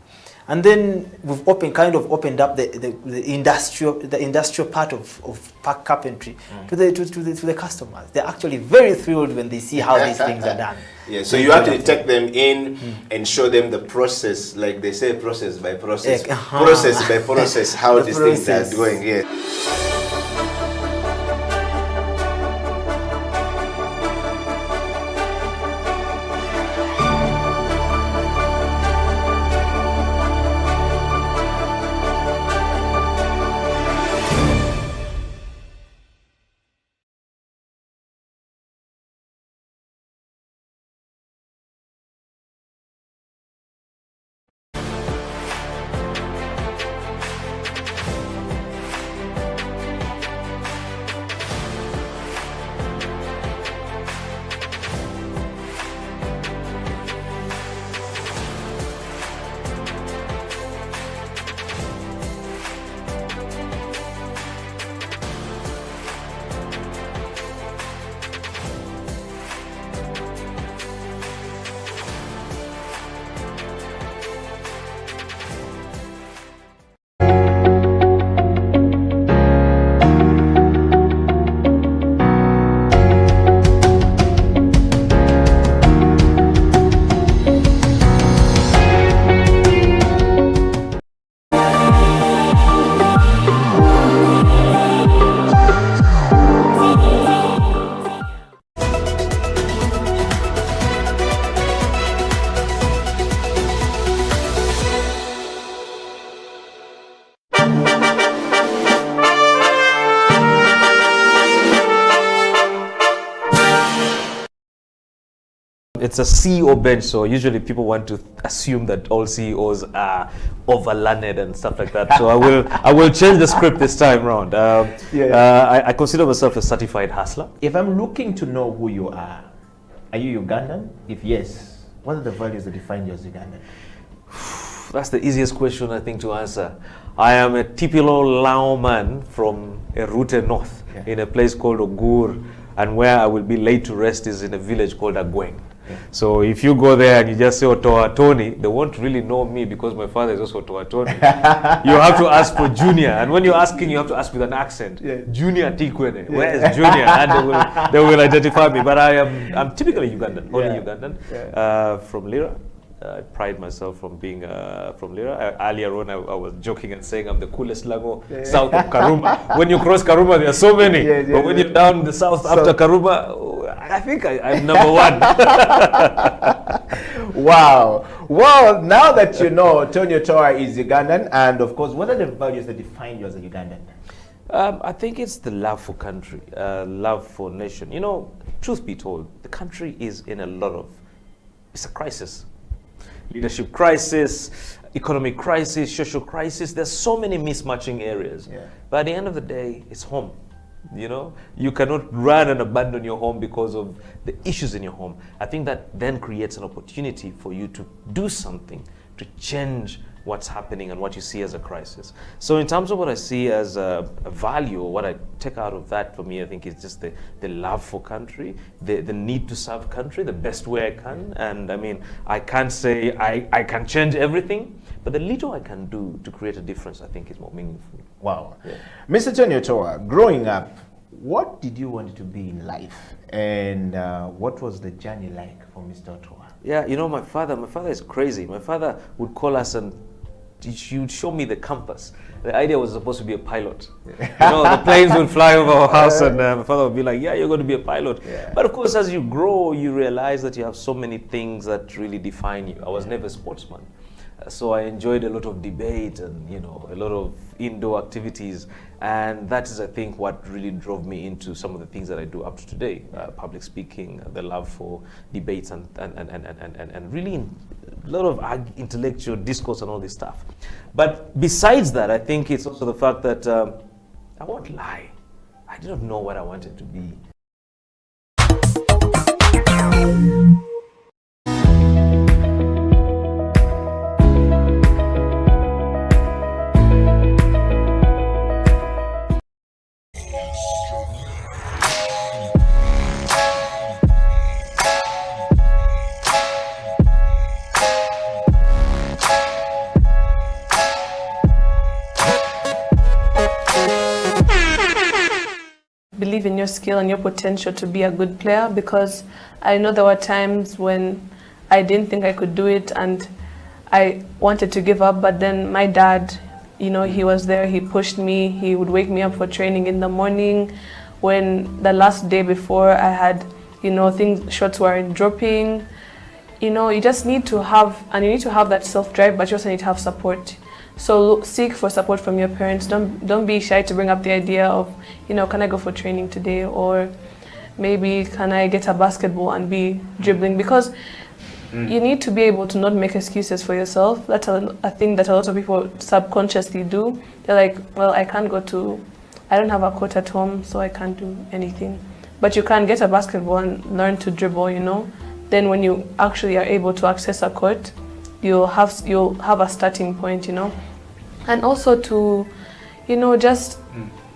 And then we've opened up the industrial part of carpentry to the customers. They're actually very thrilled when they see how these things are done. Yeah, so you actually take them in and show them the process, like they say, process by process, process by process, how these things are going. Yeah. It's a CEO bench, so usually people want to assume that all CEOs are over-learned and stuff like that. So I will change the script this time around. I consider myself a certified hustler. If I'm looking to know who you are you Ugandan? If yes, what are the values that define you as Ugandan? That's the easiest question, I think, to answer. I am a typical Lao man from a Rute North, in a place called Ogur, and where I will be laid to rest is in a village called Agweng. So if you go there and you just say Otoa Tony, they won't really know me because my father is also Otoa Tony. You have to ask for Junior, and when you're asking, you have to ask with an accent. Junior Tikwene, where is Junior? And they will identify me. But I'm typically Ugandan, only Ugandan, from Lira. I pride myself from being from Lira. Earlier on, I was joking and saying I'm the coolest Lango south of Karuma. When you cross Karuma, there are so many. But when you're down the south after Karuma, I think I'm number one. Wow. Well, now that you know Tony Otoa is Ugandan, and of course, what are the values that define you as a Ugandan? I think it's the love for country, love for nation. You know, truth be told, the country is in a lot of, it's a crisis. Leadership crisis, economic crisis, social crisis. There's so many mismatching areas. But at the end of the day, it's home. You know, you cannot run and abandon your home because of the issues in your home. I think that then creates an opportunity for you to do something to change what's happening and what you see as a crisis. So in terms of what I see as a value, or what I take out of that for me, I think is just the love for country, the need to serve country the best way I can. And I mean, I can't say I can change everything, but the little I can do to create a difference, I think is more meaningful. Wow. Mr. Tony Otoa, growing up, what did you want to be in life? And what was the journey like for Mr. Otoa? Yeah, you know, my father is crazy. My father would call us and he would show me the compass. The idea was supposed to be a pilot. You know, the planes would fly over our house and my father would be like, yeah, you're going to be a pilot. But of course, as you grow, you realize that you have so many things that really define you. I was never a sportsman. So I enjoyed a lot of debate and, you know, a lot of indoor activities. And that is, I think, what really drove me into some of the things that I do up to today. Public speaking, the love for debates and really a lot of intellectual discourse and all this stuff. But besides that, I think it's also the fact that I won't lie. I didn't know what I wanted to be. Believe in your skill and your potential to be a good player, because I know there were times when I didn't think I could do it and I wanted to give up, but then my dad, you know, he was there, he pushed me, he would wake me up for training in the morning. When the last day before I had, you know, shots weren't dropping. You know, you just need to have, and you need to have that self-drive, but you also need to have support. So seek for support from your parents. Don't be shy to bring up the idea of, you know, can I go for training today? Or maybe can I get a basketball and be dribbling? Because you need to be able to not make excuses for yourself. That's a thing that a lot of people subconsciously do. They're like, well, I don't have a court at home, so I can't do anything. But you can get a basketball and learn to dribble, you know. Then when you actually are able to access a court, you'll have a starting point, you know. And also to, you know, just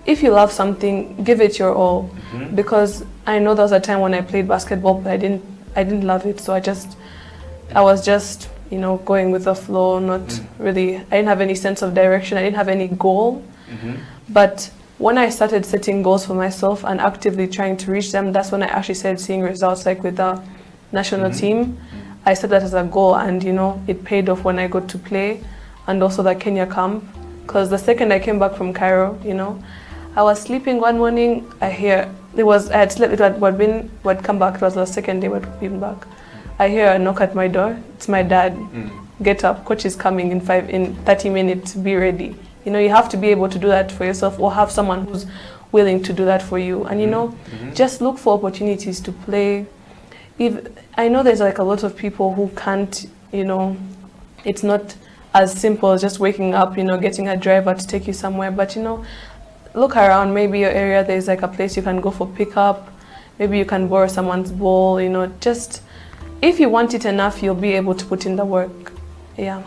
if you love something, give it your all. Because I know there was a time when I played basketball, but I didn't love it. So I was just, you know, going with the flow, not really, I didn't have any sense of direction. I didn't have any goal. But when I started setting goals for myself and actively trying to reach them, that's when I actually started seeing results, like with the national team. I set that as a goal, and you know, it paid off when I got to play, and also the Kenya camp. Because the second I came back from Cairo, you know, I was sleeping one morning, I had slept, it had come back, it was the second day we'd been back. I hear a knock at my door, it's my dad. Get up, coach is coming in 30 minutes, be ready. You know, you have to be able to do that for yourself, or have someone who's willing to do that for you. And you know, just look for opportunities to play. if I know there's like a lot of people who can't, it's not as simple as just waking up, getting a driver to take you somewhere. But look around, maybe your area, there's like a place you can go for pickup. Maybe you can borrow someone's ball, just if you want it enough, you'll be able to put in the work. Yeah.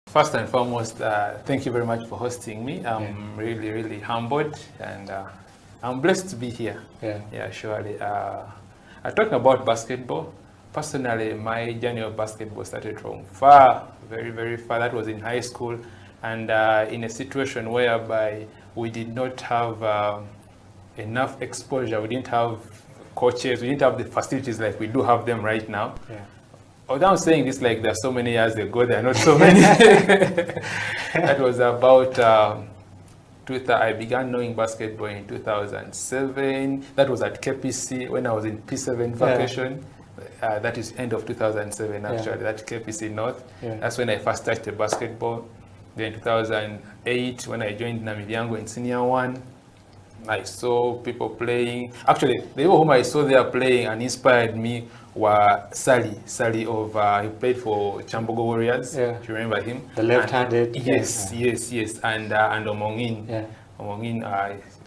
First and foremost, thank you very much for hosting me. I'm really, really humbled, and I'm blessed to be here. Yeah, surely. Talking about basketball, personally, my journey of basketball started from far, very, very far. That was in high school, and in a situation whereby we did not have enough exposure. We didn't have coaches. We didn't have the facilities like we do have them right now. Although I'm saying this like there are so many years ago, there are not so many. That was about, I began knowing basketball in 2007. That was at KPC when I was in P7 vacation. That is end of 2007 actually, that KPC North. That's when I first started basketball. Then 2008 when I joined Namibyango in Senior 1. I saw people playing. Actually, the people whom I saw there playing and inspired me were Sally of, he played for Chambogo Warriors, if you remember him. The left-handed. Yes, and Omongin. Omongin,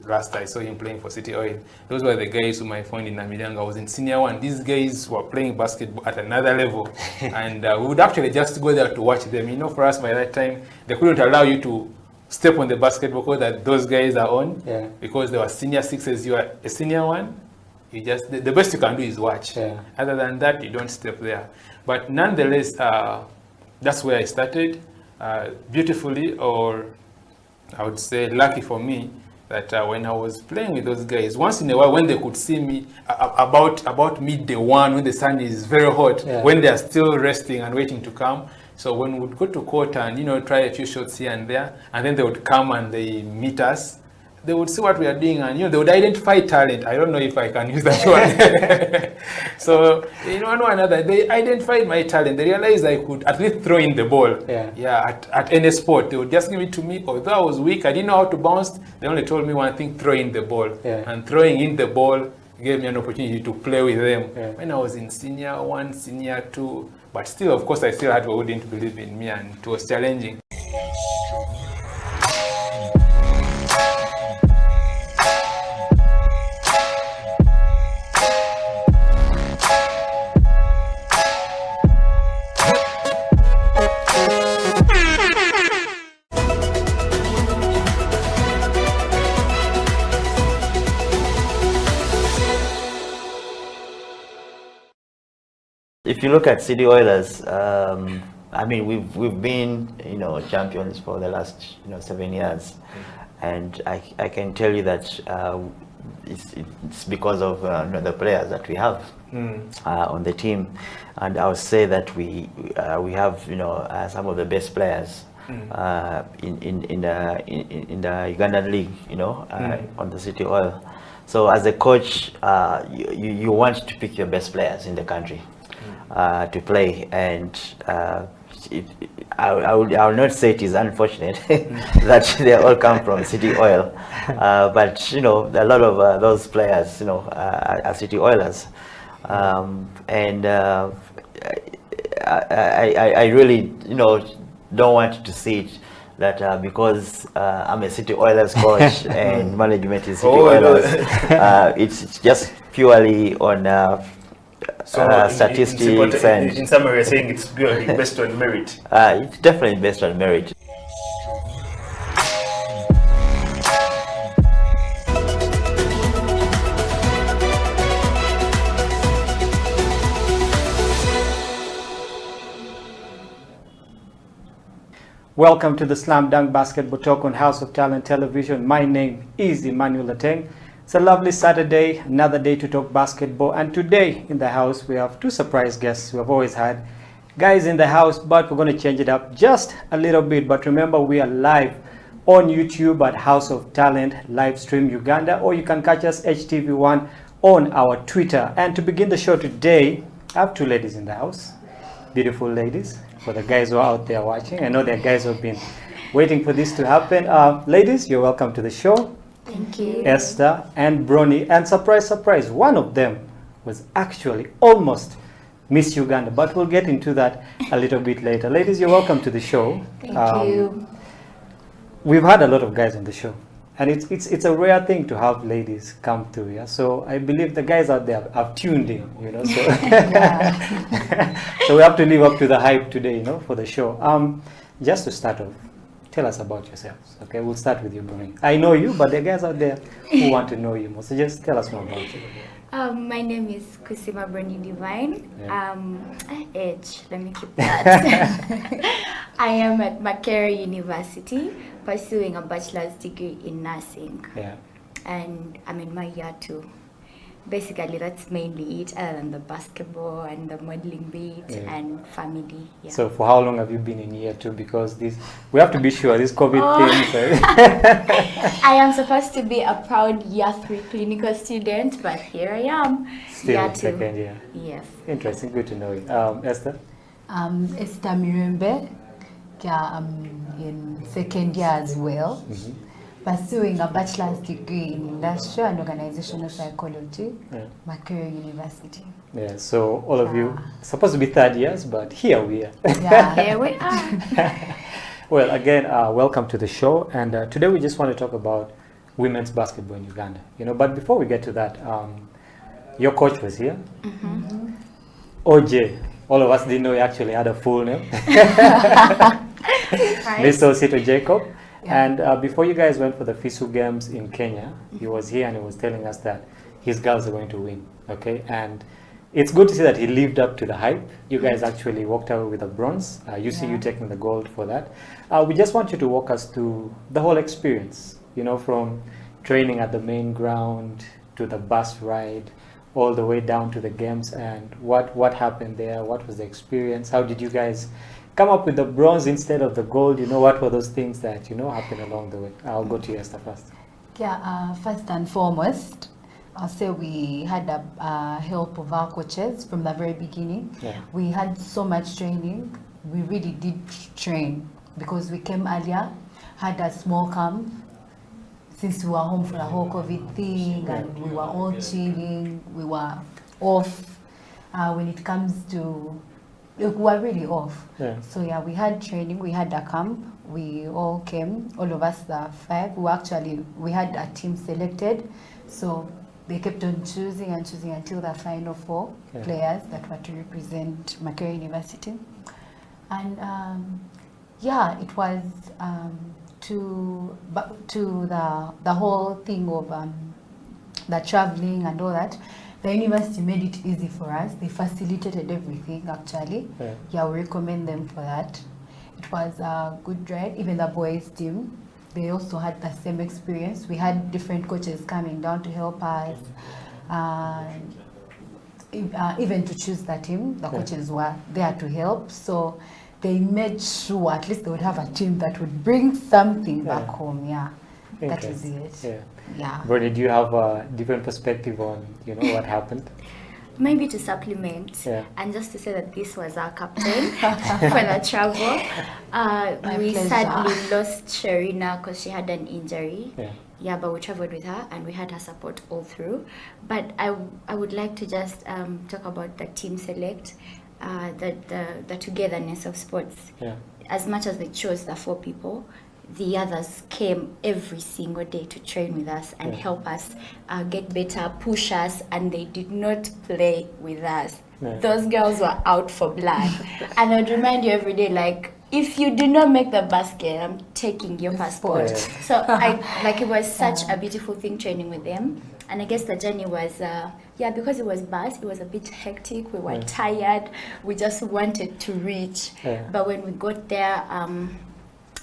last I saw him playing for City Oil. Those were the guys whom I found in Namibyango. I was in Senior 1. These guys were playing basketball at another level. And we would actually just go there to watch them. For us by that time, they couldn't allow you to step on the basketball court that those guys are on, because they were senior 6s, you are a senior 1. You just the best you can do is watch. Other than that, you don't step there. But nonetheless, that's where I started. Beautifully, or I would say lucky for me, that when I was playing with those guys, once in a while when they could see me about midday 1, when the sun is very hot, when they are still resting and waiting to come. So when we would go to court and try a few shots here and there, and then they would come and they meet us, they would see what we are doing, and they would identify talent. I don't know if I can use that one. So one or another, they identified my talent. They realized I could at least throw in the ball. At any sport, they would just give it to me. Although I was weak, I didn't know how to bounce. They only told me one thing: throw in the ball. And throwing in the ball gave me an opportunity to play with them. When I was in Senior 1, Senior 2, but still, of course, I still had people who didn't believe in me, and it was challenging. If you look at City Oilers, I mean, we've been champions for the last 7 years, and I can tell you that it's because of the players that we have on the team, and I would say that we have some of the best players in the Ugandan league, on the City Oil. So as a coach, you want to pick your best players in the country to play, and I will not say it is unfortunate that they all come from City Oil, but a lot of those players are City Oilers, and I really don't want to see it that because I'm a City Oilers coach and management is City Oilers, it's just purely on statistics, and in summary, you're saying it's purely based on merit. It's definitely based on merit. Welcome to the Slam Dunk Basketball Talk on House of Talent Television. My name is Emmanuel Lateng. It's a lovely Saturday, another day to talk basketball. And today in the house, we have two surprise guests we have always had. guys in the house, but we're going to change it up just a little bit. But remember, we are live on YouTube at House of Talent live stream Uganda, or you can catch us HTV1 on our Twitter. And to begin the show today, I have two ladies in the house, beautiful ladies. For the guys who are out there watching, I know there are guys who have been waiting for this to happen. Ladies, you're welcome to the show. Thank you. Esther and Bronny. And surprise, surprise, one of them was actually almost Miss Uganda, but we'll get into that a little bit later. Ladies, you're welcome to the show. Thank you. We've had a lot of guys on the show, and it's a rare thing to have ladies come through. Yeah, so I believe the guys out there have tuned in, you know. So, so we have to live up to the hype today, you know, for the show. Just to start off, tell us about yourselves. Okay, we'll start with you, Bronny. I know you, but the guys out there who want to know you more, so just tell us more about you. My name is Kusima Bronny Divine. Age, let me keep that. I am at Makerere University pursuing a bachelor's degree in nursing. Yeah. And I'm in my year 2. Basically, that's mainly it, other than the basketball and the modeling bit and family. Yeah. So for how long have you been in year 2? Because this, we have to be sure, this COVID thing. I am supposed to be a proud year 3 clinical student, but here I am. Still year 2. second year. Yes. Interesting, good to know you. Esther? Esther Mirembe. I'm in second year as well. Pursuing a bachelor's degree in industrial and organizational psychology, Makerere University. Yeah, so all of you supposed to be third years, but here we are. Yeah, here we are. Well, again, welcome to the show, and today we just want to talk about women's basketball in Uganda. You know, but before we get to that, your coach was here, OJ. All of us didn't know he actually had a full name. Mr. Osito Jacob. Yeah. And before you guys went for the FISU games in Kenya, he was here and he was telling us that his girls are going to win. Okay, and it's good to see that he lived up to the hype. You guys actually walked away with a bronze. You see you taking the gold for that. We just want you to walk us through the whole experience, you know, from training at the main ground to the bus ride, all the way down to the games, and what happened there, what was the experience, how did you guys come up with the bronze instead of the gold, you know, what were those things that, you know, happened along the way? I'll go to you, Esther, first. Yeah, first and foremost, I'll say we had the help of our coaches from the very beginning. Yeah. We had so much training. We really did train because we came earlier, had a small camp, since we were home for the whole COVID thing, and we were all chilling, we were off. When it comes to, we were really off. Yeah. So yeah, we had training, we had a camp, we all came, all of us, the 5. We had a team selected, so they kept on choosing and choosing until the final 4 players that were to represent Makerere University. And yeah, it was to the whole thing of the traveling and all that. The university made it easy for us. They facilitated everything, actually. Yeah, we recommend them for that. It was a good ride. Even the boys' team, they also had the same experience. We had different coaches coming down to help us. Even to choose the team, the coaches were there to help. So they made sure at least they would have a team that would bring something back home. Yeah, that is it. Yeah. But did you have a different perspective on, you know, what happened? Maybe to supplement, and just to say that this was our captain for the travel. We sadly lost Sharina because she had an injury. Yeah, but we traveled with her and we had her support all through. But I would like to just talk about the team select, the togetherness of sports. As much as they chose the 4 people, the others came every single day to train with us and help us get better, push us, and they did not play with us. Those girls were out for blood. And I'd remind you every day, like, if you do not make the basket, I'm taking your passport. So it was such a beautiful thing training with them. And I guess the journey was, because it was bad, it was a bit hectic. We were tired. We just wanted to reach. But when we got there,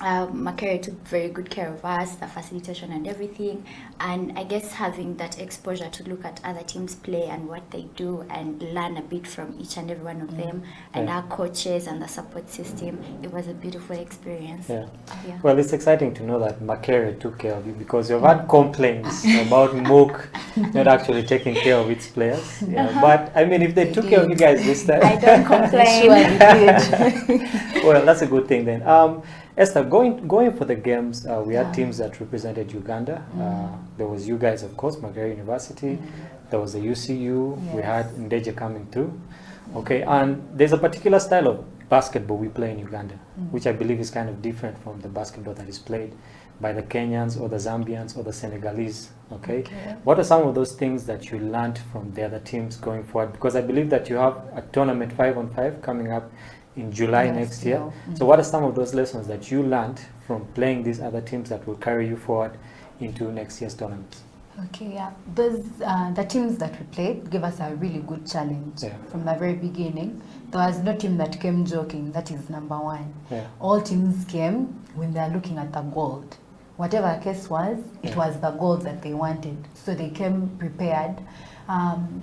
Makerere took very good care of us, the facilitation and everything, and I guess having that exposure to look at other teams play and what they do and learn a bit from each and every one of them, and our coaches and the support system, it was a beautiful experience. Well, it's exciting to know that Makerere took care of you, because you've had complaints about Mook not actually taking care of its players. But I mean, if they took care of you guys this time, I don't complain. Well, that's a good thing then. Esther, going for the games, we had teams that represented Uganda. There was you guys, of course, Makerere University. There was the UCU. We had Ndeje coming through. Okay, and there's a particular style of basketball we play in Uganda, which I believe is kind of different from the basketball that is played by the Kenyans or the Zambians or the Senegalese. Okay, what are some of those things that you learned from the other teams going forward? Because I believe that you have a tournament 5-on-5 coming up in July next year. So what are some of those lessons that you learned from playing these other teams that will carry you forward into next year's tournaments? Okay, those the teams that we played gave us a really good challenge from the very beginning. There was no team that came joking. That is number one. All teams came when they are looking at the gold. Whatever the case was, it was the gold that they wanted. So they came prepared.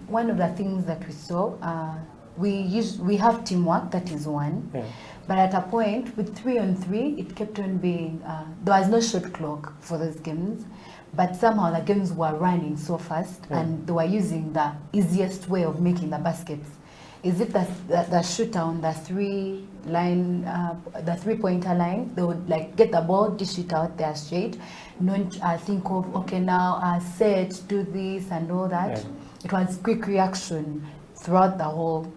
One of the things that we saw, we have teamwork, that is one. But at a point, with 3-on-3, it kept on being, there was no shot clock for those games. But somehow the games were running so fast, and they were using the easiest way of making the baskets. Is it the shooter on the the three-pointer line? They would like get the ball, dish it out there straight, not think of, okay, now set, do this and all that. It was quick reaction throughout the whole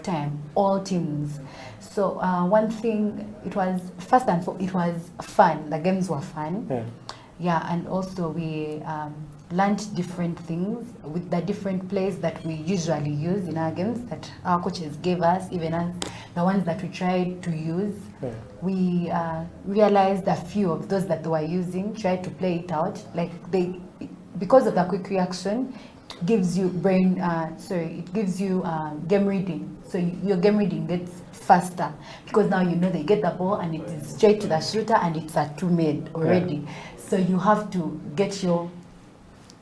time, all teams. So one thing, it was first and foremost, it was fun. The games were fun. And also we learned different things with the different plays that we usually use in our games that our coaches gave us, even as the ones that we tried to use. We realized a few of those that they were using, tried to play it out. Because of the quick reaction, it gives you game reading. So your game reading gets faster, because now you know they get the ball and it is straight to the shooter and it's a two-made already. So you have to get your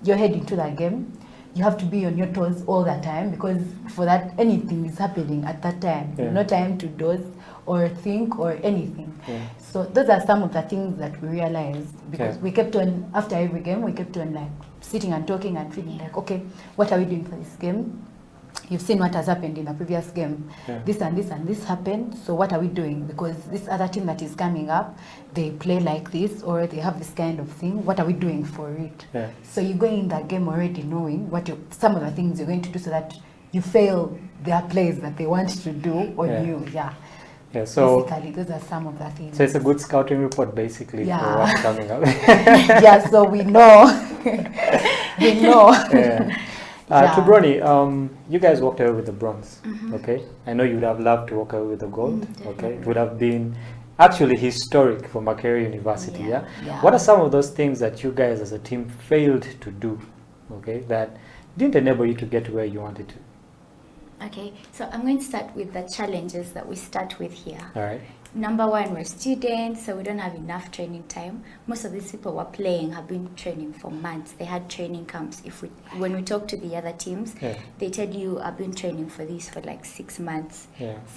head into the game. You have to be on your toes all the time, because for that, anything is happening at that time. No time to doze or think or anything. So those are some of the things that we realized, because we kept on, after every game, we kept on sitting and talking and feeling okay, what are we doing for this game? You've seen what has happened in the previous game. This and this and this happened, so what are we doing? Because this other team that is coming up, they play like this, or they have this kind of thing. What are we doing for it? So you go in that game already knowing some of the things you're going to do, so that you fail their plays that they want to do on you. So basically, those are some of the things. So it's a good scouting report, basically, for what's coming up. So we know. We know. To Bronny, you guys walked away with the bronze, okay? I know you would have loved to walk away with the gold, okay? It would have been actually historic for Makerere University, What are some of those things that you guys as a team failed to do, okay, that didn't enable you to get to where you wanted to? Okay, so I'm going to start with the challenges that we start with here. All right. Number one, we're students, so we don't have enough training time. Most of these people were playing have been training for months. They had training camps. When we talk to the other teams, they tell you, I've been training for this for 6 months.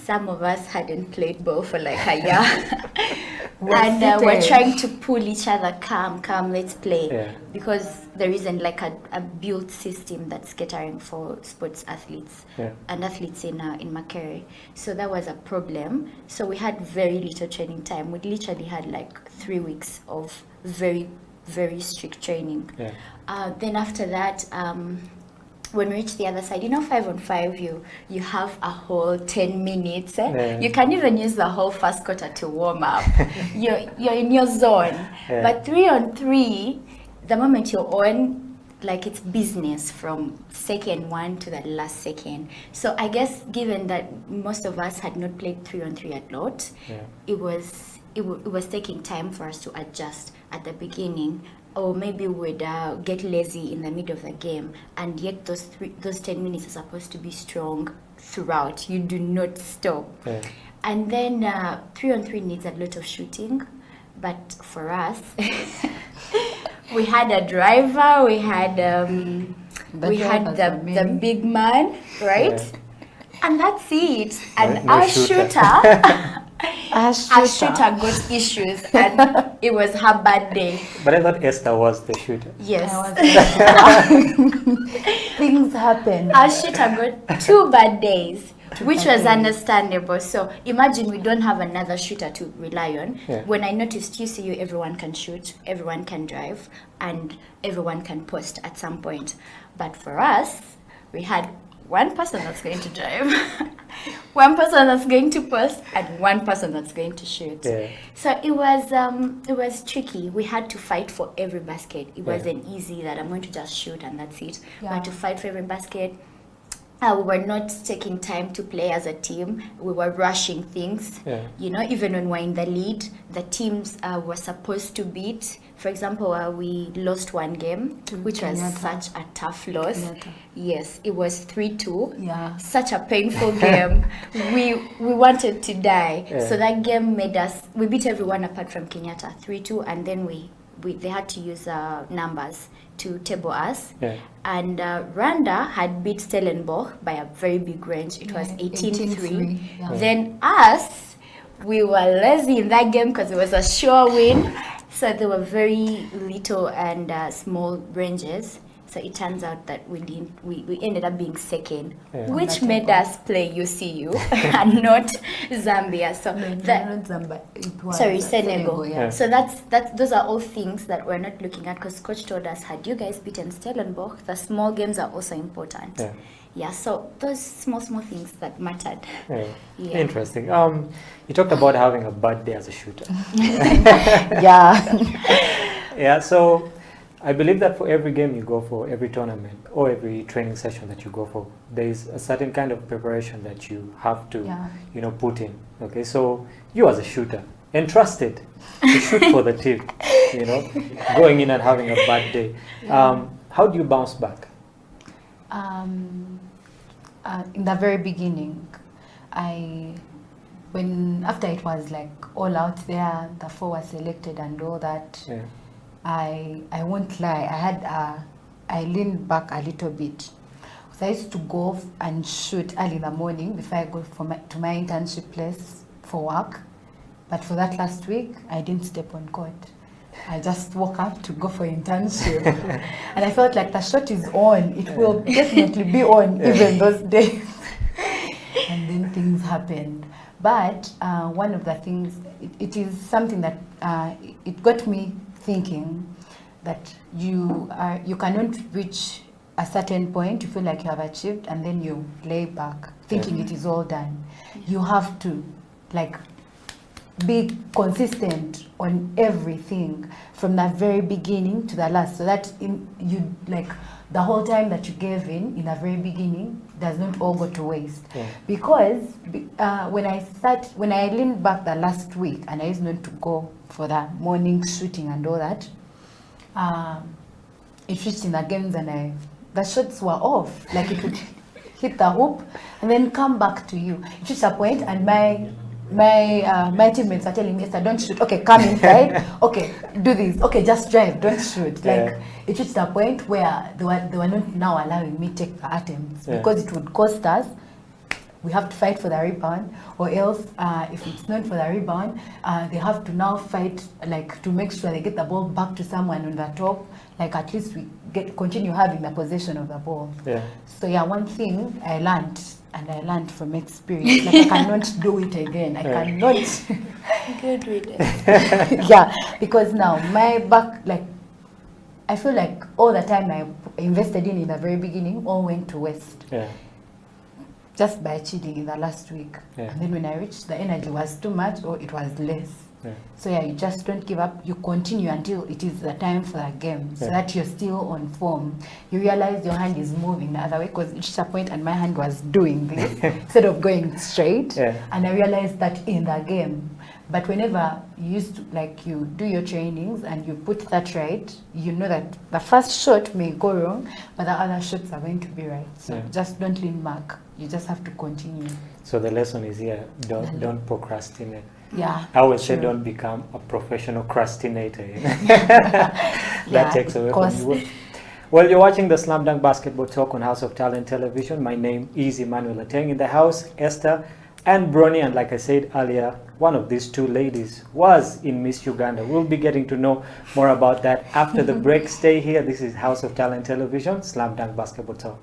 Some of us hadn't played ball for a year. And we're trying to pull each other, come, let's play. Because there isn't a built system that's catering for sports athletes and athletes in Makerere. So that was a problem. So we had very little training time. We literally had 3 weeks of very, very strict training. Then after that, when we reach the other side, 5-on-5, you have a whole 10 minutes. You can even use the whole first quarter to warm up. You're in your zone. But 3-on-3, the moment you're on, it's business from second one to the last second. So I guess given that most of us had not played 3-on-3 a lot, it was taking time for us to adjust at the beginning, or maybe we'd get lazy in the middle of the game, and yet those 10 minutes are supposed to be strong throughout. You do not stop. And then 3-on-3 needs a lot of shooting, But for us, we had a driver, we had the big man, right? Yeah. And that's it. And No our shooter. our shooter got issues, and it was her bad day. But I thought Esther was the shooter. Yes. Things happen. Our shooter got 2 bad days, which was understandable. So imagine we don't have another shooter to rely on. Yeah. When I noticed UCU, everyone can shoot, everyone can drive, and everyone can post at some point. But for us, we had one person that's going to drive, one person that's going to post, and one person that's going to shoot. Yeah. So it was tricky. We had to fight for every basket. It wasn't easy that I'm going to just shoot and that's it. We had to fight for every basket. We were not taking time to play as a team. We were rushing things. Yeah. You know, even when we're in the lead, the teams were supposed to beat. For example, we lost one game, which was such a tough loss. Yes, it was 3-2. Yeah. Such a painful game. We wanted to die. Yeah. So that game made us, we beat everyone apart from Kenyatta, 3-2, and then they had to use numbers to table us. Yeah. And Rwanda had beat Stellenbosch by a very big range. It was 18-3. Yeah. Then us, we were lazy in that game because it was a sure win. So there were very little and small ranges. So it turns out that we ended up being second, which made us play UCU and not Zambia. So not Zambia. It was Senegal. Yeah. So those are all things that we're not looking at, because coach told us, had you guys beaten Stellenbosch, the small games are also important. Yeah, so those small things that mattered. Yeah. Interesting. You talked about having a bad day as a shooter. Yeah, so I believe that for every game you go for, every tournament or every training session that you go for, there is a certain kind of preparation that you have to, put in. Okay, so you as a shooter, entrusted to shoot for the team, going in and having a bad day. How do you bounce back? In the very beginning, after it was like all out there, the 4 was selected and all that, I won't lie, I leaned back a little bit. So I used to go and shoot early in the morning before I go to my internship place for work. But for that last week, I didn't step on court. I just woke up to go for internship. And I felt like the shot is on. It will definitely be on even those days. And then things happened. But one of the things, it is something that it got me thinking that you cannot reach a certain point, you feel like you have achieved, and then you lay back thinking it is all done. You have to be consistent on everything from the very beginning to the last, so that the whole time that you gave in the very beginning does not all go to waste. Because when I leaned back the last week and I used not to go for the morning shooting and all that, it reached in the games and the shots were off. Like it would hit the hoop and then come back to you. It reached a point and my teammates are telling me, Esther, don't shoot. Okay, come inside. Okay, do this. Okay, just drive. Don't shoot. It reached a point where they were not now allowing me to take the attempts because it would cost us. We have to fight for the rebound, or else if it's not for the rebound, they have to now fight to make sure they get the ball back to someone on the top. At least we continue having the possession of the ball. So one thing I learned. And I learned from experience, I cannot do it again. I cannot. Good with it. Because now my back, I feel like all the time I invested in the very beginning all went to waste. Just by cheating in the last week. And then when I reached, the energy was too much or it was less. So you just don't give up. You continue until it is the time for the game, so that you're still on form. You realize your hand is moving the other way, because it's a point and my hand was doing this instead of going straight. And I realized that in the game. But whenever you used to, you do your trainings and you put that right, you know that the first shot may go wrong, but the other shots are going to be right. So just don't lean back. You just have to continue. So the lesson is here: don't procrastinate. Yeah. I always say True. don't become a professional procrastinator. That takes away from you. Well, you're watching the Slam Dunk Basketball Talk on House of Talent Television. My name is Emmanuel Ateng. In the house, Esther and Bronny. And like I said earlier, one of these two ladies was in Miss Uganda. We'll be getting to know more about that after the break. Stay here. This is House of Talent Television, Slam Dunk Basketball Talk.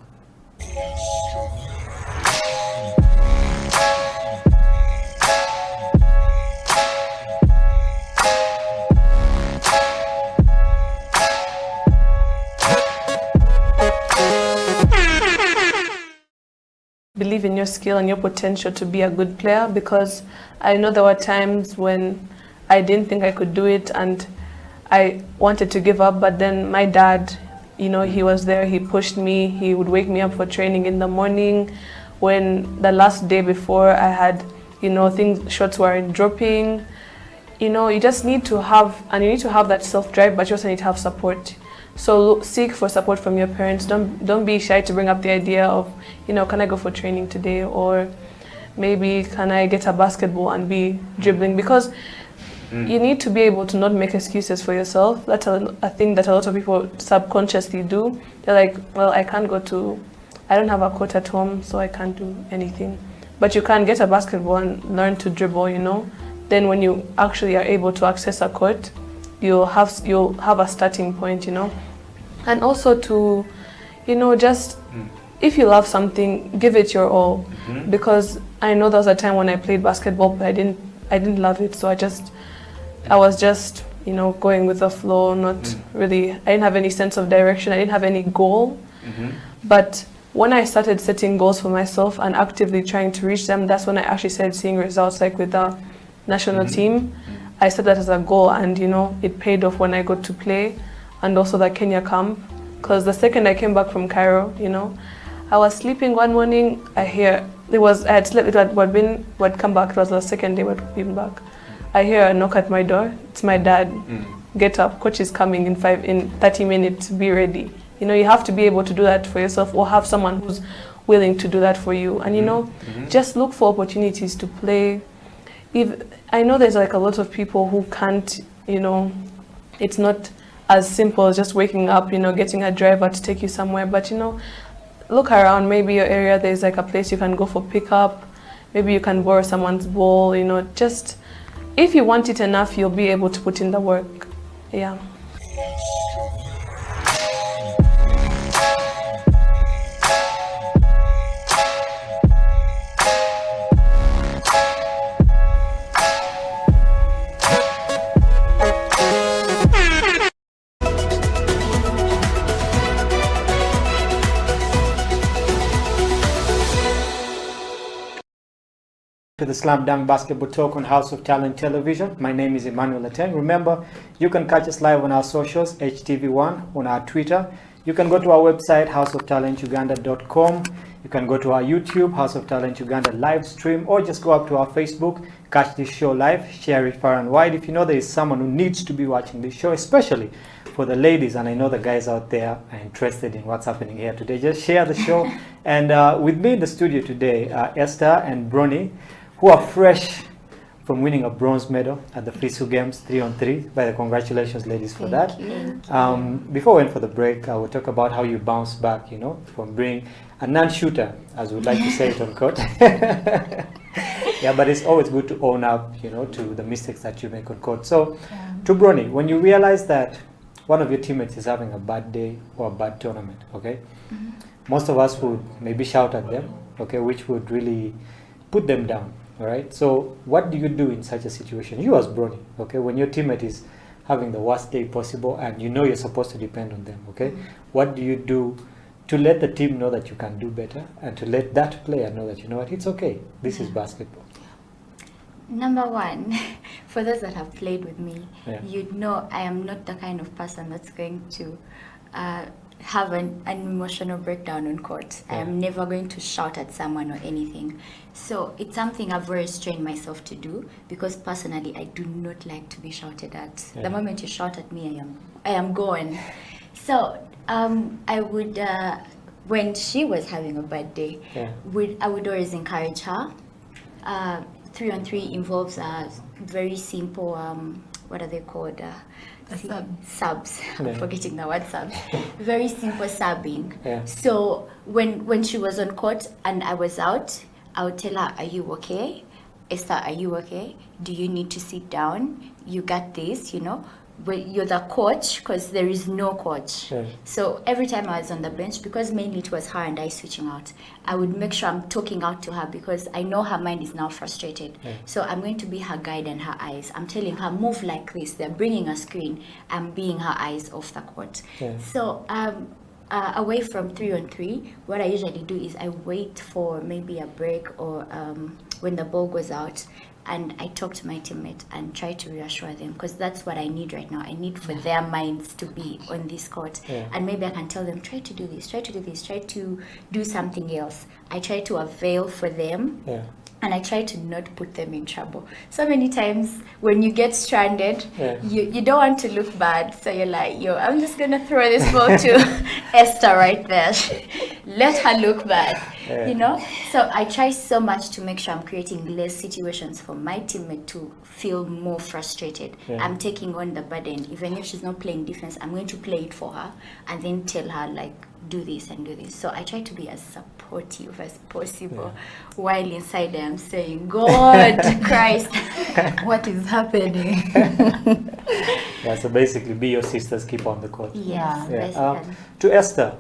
Believe in your skill and your potential to be a good player, because I know there were times when I didn't think I could do it and I wanted to give up, but then my dad, you know, he was there, he pushed me, he would wake me up for training in the morning. When the last day before I had, you know, shots weren't dropping, you know, you just need to have, and you need to have that self-drive, but you also need to have support. So seek for support from your parents. Don't be shy to bring up the idea of, you know, can I go for training today, or maybe can I get a basketball and be dribbling, because you need to be able to not make excuses for yourself. That's a thing that a lot of people subconsciously do. They're like, well, I don't have a court at home, so I can't do anything. But you can get a basketball and learn to dribble, you know. Then when you actually are able to access a court, you'll have a starting point, you know. And also to, you know, just if you love something, give it your all. Because I know there was a time when I played basketball, but I didn't love it, so I was just, you know, going with the flow, not really, I didn't have any sense of direction, I didn't have any goal. But when I started setting goals for myself and actively trying to reach them, that's when I actually started seeing results, like with the national team. I set that as a goal, and you know, it paid off when I got to play, and also the Kenya camp. Because the second I came back from Cairo, you know, I was sleeping one morning, I had slept, I'd come back, it was the second day I'd been back. I hear a knock at my door, it's my dad. Get up, coach is coming in 30 minutes, be ready. You know, you have to be able to do that for yourself, or have someone who's willing to do that for you. And you know, just look for opportunities to play. I know there's like a lot of people who can't, you know, it's not as simple as just waking up, you know, getting a driver to take you somewhere. But you know, look around, maybe your area, there's like a place you can go for pickup. Maybe you can borrow someone's ball, you know, just if you want it enough, you'll be able to put in the work. Yeah. To the Slam Dunk Basketball Talk on House of Talent Television. My name is Emmanuel Ateng. Remember, you can catch us live on our socials, HTV1, on our Twitter. You can go to our website, houseoftalentuganda.com. You can go to our YouTube, House of Talent Uganda live stream, or just go up to our Facebook, catch this show live, share it far and wide. If you know there is someone who needs to be watching this show, especially for the ladies, and I know the guys out there are interested in what's happening here today, just share the show. And with me in the studio today are Esther and Bronny, who are fresh from winning a bronze medal at the FISU Games 3-on-3. By the congratulations, ladies, for that. Before we went for the break, I will talk about how you bounce back, you know, from being a non-shooter, as we like to say it on court. Yeah, but it's always good to own up, you know, to the mistakes that you make on court. So, to Bronny, when you realize that one of your teammates is having a bad day or a bad tournament, okay, most of us would maybe shout at them, okay, which would really put them down. All right. So what do you do in such a situation? You as Bronny, okay, when your teammate is having the worst day possible and you know you're supposed to depend on them, okay? What do you do to let the team know that you can do better, and to let that player know that, you know what, it's okay, this is basketball? Number one, for those that have played with me, Yeah. you'd know I am not the kind of person that's going to have an emotional breakdown on court. I am never going to shout at someone or anything. So it's something I've very strained myself to do, because personally I do not like to be shouted at. Yeah. The moment you shout at me, I am gone. So I would, when she was having a bad day, I would always encourage her. 3-on-3 involves very simple, what are they called? Subs. I'm forgetting the word subs. Very simple subbing. Yeah. So when she was on court and I was out, I would tell her, are you okay? Esther, are you okay? Do you need to sit down? You got this, you know. But you're the coach because there is no coach. Yeah. So every time I was on the bench, because mainly it was her and I switching out, I would make sure I'm talking out to her because I know her mind is now frustrated. Yeah. So I'm going to be her guide and her eyes. I'm telling her, move like this. They're bringing a screen. I'm being her eyes off the court. Yeah. So away from 3-on-3, what I usually do is I wait for maybe a break or when the ball goes out, and I talk to my teammate and try to reassure them because that's what I need right now. I need for their minds to be on this court. Yeah. And maybe I can tell them, try to do this, try to do this, try to do something else. I try to avail for them. Yeah. And I try to not put them in trouble. So many times when you get stranded, Yeah. you don't want to look bad. So you're like, yo, I'm just going to throw this ball to Esther right there. Let her look bad, Yeah. you know? So I try so much to make sure I'm creating less situations for my teammate to feel more frustrated. Yeah. I'm taking on the burden. Even if she's not playing defense, I'm going to play it for her and then tell her, like, do this and do this. So I try to be as supportive as possible, while inside I'm saying, God, Christ, what is happening? Yeah, so basically be your sister's keeper on the court. Yes, Yeah. basically. To Esther,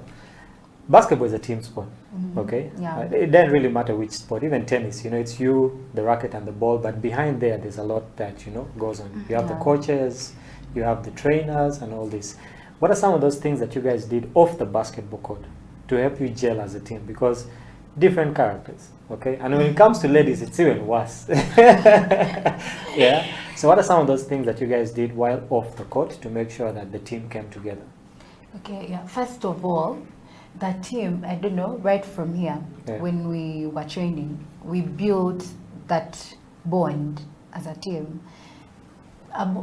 basketball is a team sport, okay? Yeah. It doesn't really matter which sport, even tennis, you know, it's you, the racket and the ball, but behind there's a lot that, you know, goes on. You have the Yeah. coaches, you have the trainers and all this. What are some of those things that you guys did off the basketball court to help you gel as a team? Because different characters, okay? And when it comes to ladies, it's even worse. Yeah. So what are some of those things that you guys did while off the court to make sure that the team came together? Okay, yeah. First of all, the team, I don't know, right from here, Yeah. when we were training, we built that bond as a team.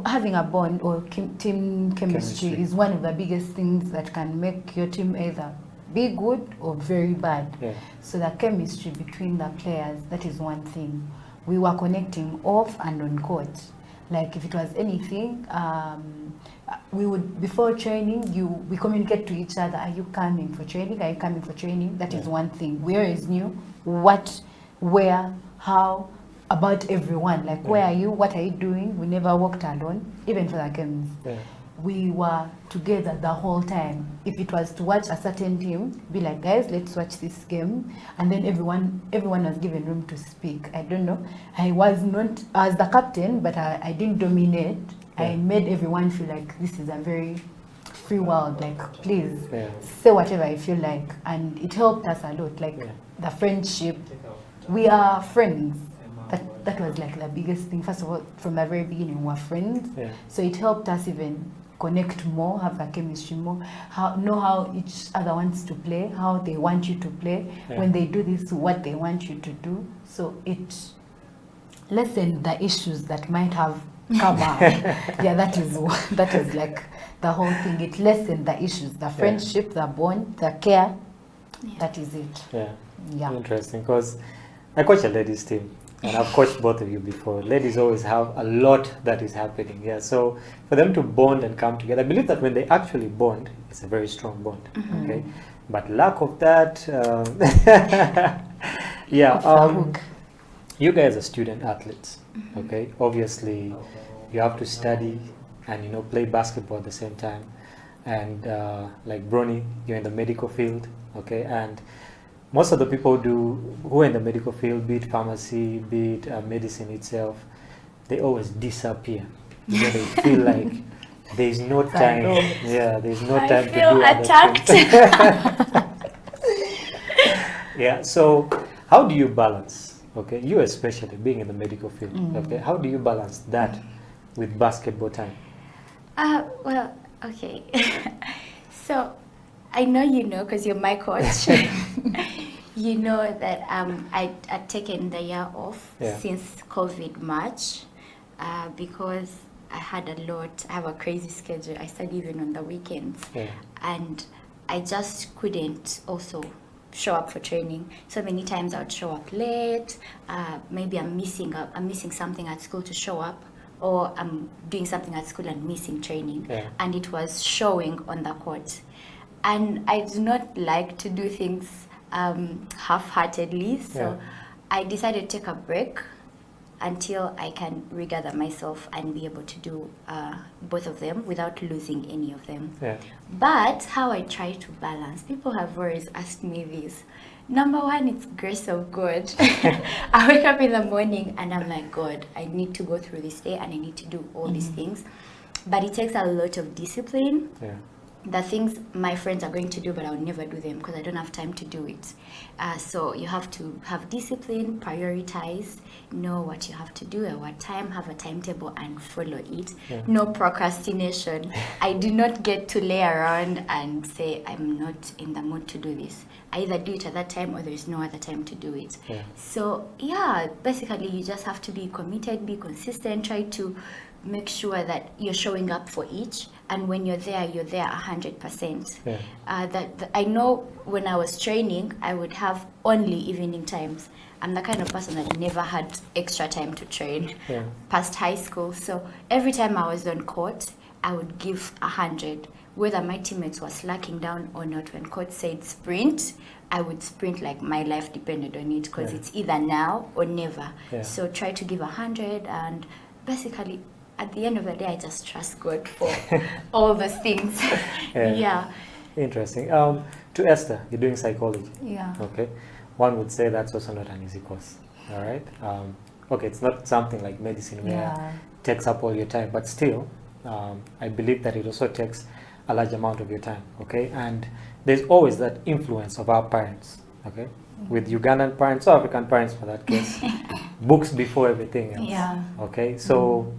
Having a bond or team chemistry is one of the biggest things that can make your team either be good or very bad. Yeah. So the chemistry between the players, that is one thing. We were connecting off and on court. Like if it was anything, we would, before training, we communicate to each other, are you coming for training? Are you coming for training? That is one thing. We always knew what, where, how, about everyone. Like, where are you? What are you doing? We never walked alone, even for the games. Yeah. We were together the whole time. If it was to watch a certain team, be like, guys, let's watch this game. And then everyone was given room to speak. I don't know. I was the captain, but I didn't dominate. Yeah. I made everyone feel like this is a very free world. Like, please Yeah. say whatever I feel like. And it helped us a lot. Like the friendship. We are friends. That was like the biggest thing. First of all, from the very beginning, we were friends. Yeah. So it helped us even connect more, have the chemistry more, know how each other wants to play, how they want you to play, Yeah. when they do this, what they want you to do. So it lessened the issues that might have come up. Yeah, that is like the whole thing. It lessened the issues, the friendship, the bond, the care. That is it. Yeah. Yeah. Interesting, because I coach a ladies team. And I've coached both of you before. Ladies always have a lot that is happening. Yeah, so for them to bond and come together, I believe that when they actually bond, it's a very strong bond. Okay, but lack of that, you guys are student athletes. Okay, obviously you have to study and play basketball at the same time. And like Bronny, you're in the medical field. Okay, and most of the people who are in the medical field, be it pharmacy, be it medicine itself, they always disappear. They feel like there's no time. Yeah, there's no time to do attacked. other things. Yeah. So, how do you balance? Okay, you especially being in the medical field. Okay, how do you balance that with basketball time? Well, okay. So, I know you know because you're my coach. You know that I'd taken the year off since COVID March because I had a lot. I have a crazy schedule. I study even on the weekends, and I just couldn't also show up for training. So many times I would show up late. Maybe I'm missing something at school to show up, or I'm doing something at school and missing training, and it was showing on the court. And I do not like to do things half-heartedly, so I decided to take a break until I can regather myself and be able to do both of them without losing any of them. But how I try to balance, people have always asked me this. Number one, it's grace of God. I wake up in the morning and I'm like, God, I need to go through this day and I need to do all these things. But it takes a lot of discipline. The things my friends are going to do, but I'll never do them because I don't have time to do it. So you have to have discipline, prioritize, know what you have to do at what time, have a timetable and follow it. No procrastination. I do not get to lay around and say, I'm not in the mood to do this. I either do it at that time or there's no other time to do it. So yeah, basically you just have to be committed, be consistent, try to make sure that you're showing up for each, and when you're there 100%. I know when I was training, I would have only evening times. I'm the kind of person that never had extra time to train past high school. So every time I was on court, I would give 100. Whether my teammates were slacking down or not, when coach said sprint, I would sprint like my life depended on it, because it's either now or never. So try to give 100, and basically at the end of the day, I just trust God for all those things. Interesting. To Esther, you're doing psychology. Okay. One would say that's also not an easy course. All right. Okay, it's not something like medicine where it takes up all your time, but still, I believe that it also takes a large amount of your time. Okay, and there's always that influence of our parents. Okay, with Ugandan parents or African parents for that case, books before everything else. Okay, so.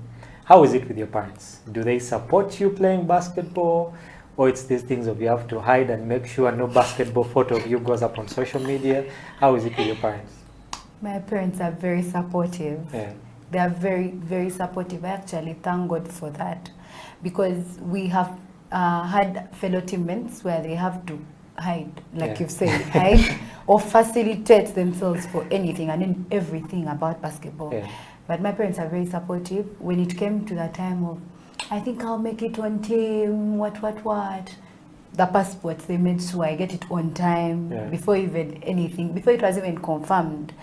How is it with your parents? Do they support you playing basketball? Or it's these things of you have to hide and make sure no basketball photo of you goes up on social media? How is it with your parents? My parents are very supportive. They are very, very supportive. I actually thank God for that, because we have had fellow teammates where they have to hide, like you've said, hide or facilitate themselves for anything and in everything about basketball. But my parents are very supportive. When it came to the time of, I think I'll make it on team, what, the passports, they made sure I get it on time before even anything, before it was even confirmed.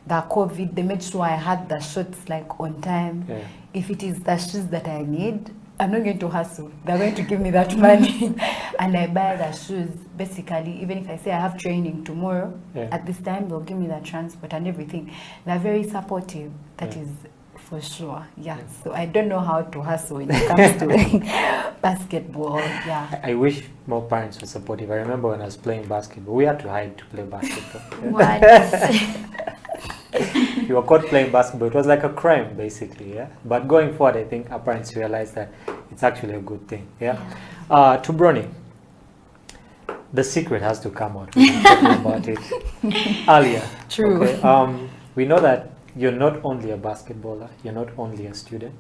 The COVID, they made sure I had the shots like on time. If it is the shoes that I need, I'm not going to hustle. They're going to give me that money and I buy the shoes. Basically, even if I say I have training tomorrow, at this time, they'll give me the transport and everything. They're very supportive. That is for sure. So I don't know how to hustle when it comes to basketball. I wish more parents were supportive. I remember when I was playing basketball, we had to hide to play basketball. You were caught playing basketball. It was like a crime, basically. But going forward, I think our parents realized that it's actually a good thing. To Bronnie, the secret has to come out. We've been talking about it earlier. True. Okay? We know that you're not only a basketballer, you're not only a student.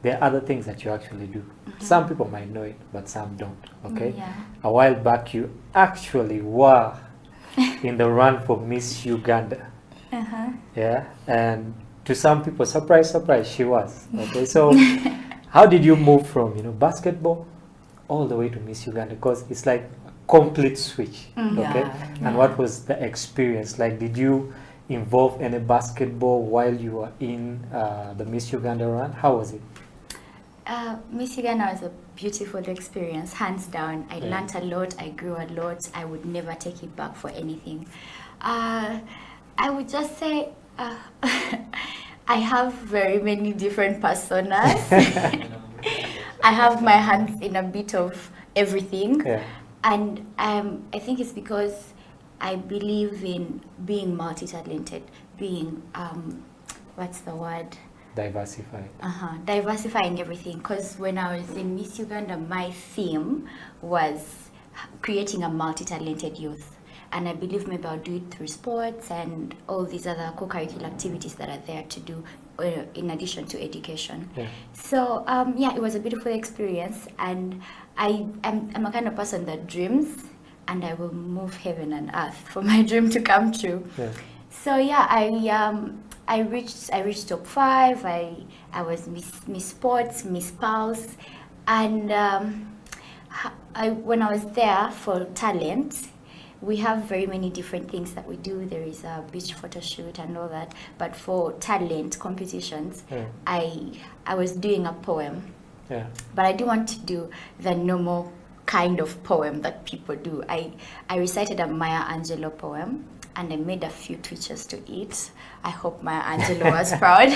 There are other things that you actually do. Some people might know it, but some don't. Okay. A while back, you actually were in the run for Miss Uganda. And to some people, surprise, she was. Okay, so how did you move from basketball all the way to Miss Uganda? Because it's like a complete switch. Okay, and what was the experience like? Did you involve any basketball while you were in the Miss Uganda run? How was it? Miss Uganda was a beautiful experience, hands down. I learned a lot, I grew a lot. I would never take it back for anything. I would just say I have very many different personas. I have my hands in a bit of everything. And I think it's because I believe in being multi-talented, being, what's the word? Diversified. Diversifying everything. Because when I was in Miss Uganda, my theme was creating a multi-talented youth. And I believe maybe I'll do it through sports and all these other co-curricular activities that are there to do in addition to education. So it was a beautiful experience, and I'm a kind of person that dreams, and I will move heaven and earth for my dream to come true. Yeah. So yeah, I reached top 5. I was Miss Sports, Miss Pulse, and when I was there for talent, we have very many different things that we do. There is a beach photo shoot and all that. But for talent competitions, I was doing a poem. Yeah. But I didn't want to do the normal kind of poem that people do. I recited a Maya Angelou poem, and I made a few tweeters to it. I hope Maya Angelou was proud.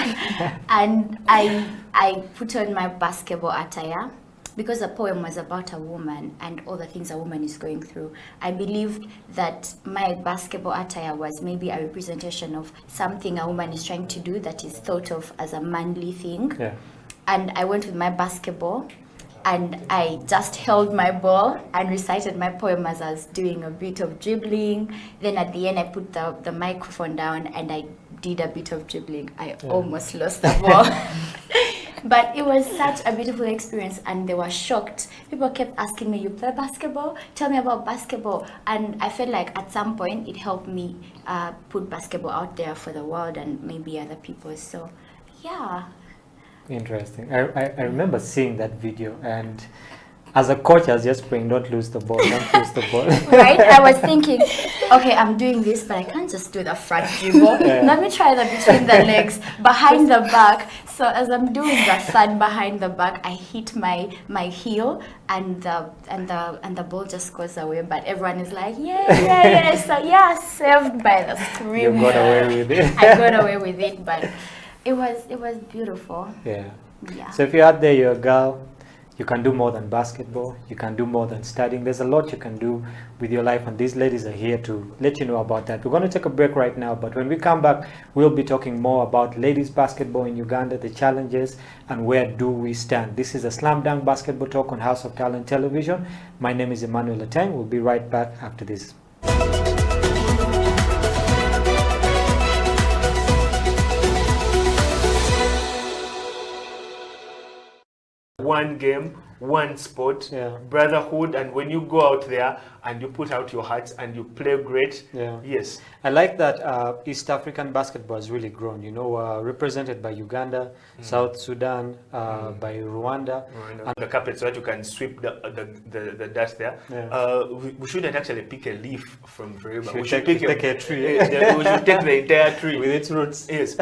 And I put on my basketball attire, because the poem was about a woman and all the things a woman is going through. I believed that my basketball attire was maybe a representation of something a woman is trying to do that is thought of as a manly thing. Yeah. And I went with my basketball, and I just held my ball and recited my poem as I was doing a bit of dribbling. Then at the end, I put the microphone down and I did a bit of dribbling. I almost lost the ball. But it was such a beautiful experience, and they were shocked. People kept asking me, "You play basketball? Tell me about basketball." And I felt like at some point it helped me put basketball out there for the world and maybe other people. So, yeah. Interesting. I remember seeing that video, and as a coach, I was just praying, don't lose the ball, don't lose the ball. Right? I was thinking, okay, I'm doing this, but I can't just do the front dribble. Yeah. Let me try the between the legs, behind the back. So as I'm doing the third behind the back, I hit my heel, and the ball just goes away. But everyone is like, yeah. So yeah, saved by the scream. You got away with it. I got away with it, but it was beautiful. Yeah. Yeah. So if you're out there, you're a girl, you can do more than basketball, you can do more than studying. There's a lot you can do with your life, and these ladies are here to let you know about that. We're going to take a break right now, but when we come back, we'll be talking more about ladies basketball in Uganda, the challenges, and where do we stand. This is a Slam Dunk Basketball Talk on House of Talent Television. My name is Emmanuel Ateng. We'll be right back after this. One game, one sport, brotherhood, and when you go out there and you put out your heart and you play great, yes. I like that East African basketball has really grown, you know, represented by Uganda, South Sudan, by Rwanda. And the carpet, so that you can sweep the dust there. We shouldn't actually pick a leaf from Veriba. We should take a tree. We should take the entire tree. With its roots. Yes.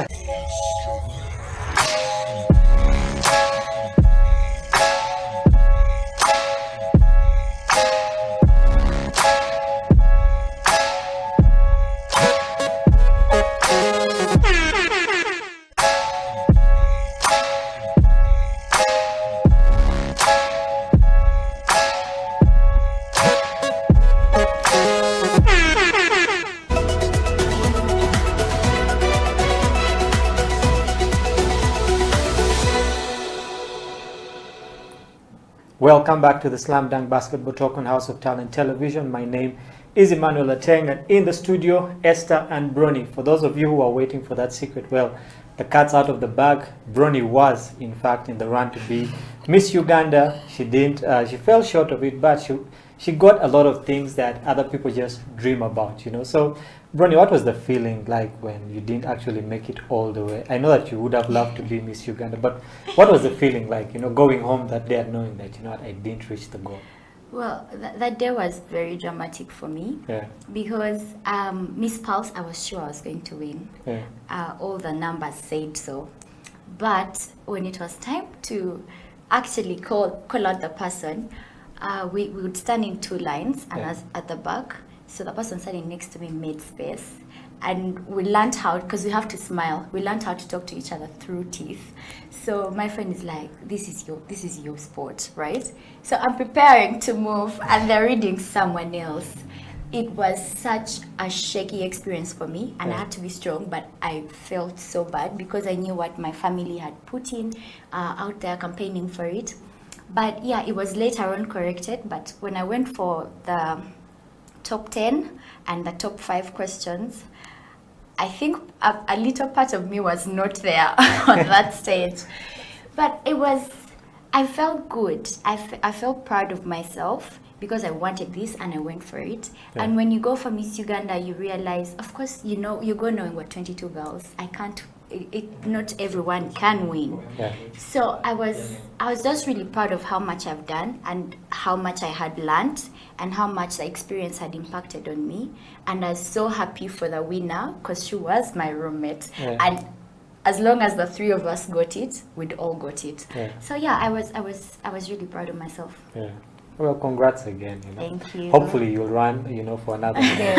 Welcome back to the Slam Dunk Basketball Talk on House of Talent Television. My name is Emmanuel Ateng, and in the studio, Esther and Brony. For those of you who are waiting for that secret, well, the cat's out of the bag. Brony was, in fact, in the run to be Miss Uganda. She didn't. She fell short of it, but she got a lot of things that other people just dream about, you know. So, Brony, what was the feeling like when you didn't actually make it all the way? I know that you would have loved to be Miss Uganda, but what was the feeling like, you know, going home that day and knowing that, you know what, I didn't reach the goal? Well, that day was very dramatic for me, because Miss Pulse, I was sure I was going to win. All the numbers said so. But when it was time to actually call out the person, we would stand in two lines, and I was at the back. So the person standing next to me made space, and we learned how, because we have to smile, we learned how to talk to each other through teeth. So my friend is like, this is your sport, right? So I'm preparing to move, and they're reading someone else. It was such a shaky experience for me, and I had to be strong, but I felt so bad because I knew what my family had put in out there campaigning for it. But yeah, it was later on corrected. But when I went for the top 10 and the top 5 questions, I think a little part of me was not there on that stage. But I felt good. I felt proud of myself, because I wanted this and I went for it. And when you go for Miss Uganda, you realize, of course, you go knowing we're 22 girls. Not everyone can win. So I was just really proud of how much I've done and how much I had learned and how much the experience had impacted on me. And I was so happy for the winner because she was my roommate. And as long as the three of us got it, we'd all got it. So yeah, I was really proud of myself. Well, congrats again. Thank you. Hopefully you'll run, for another when it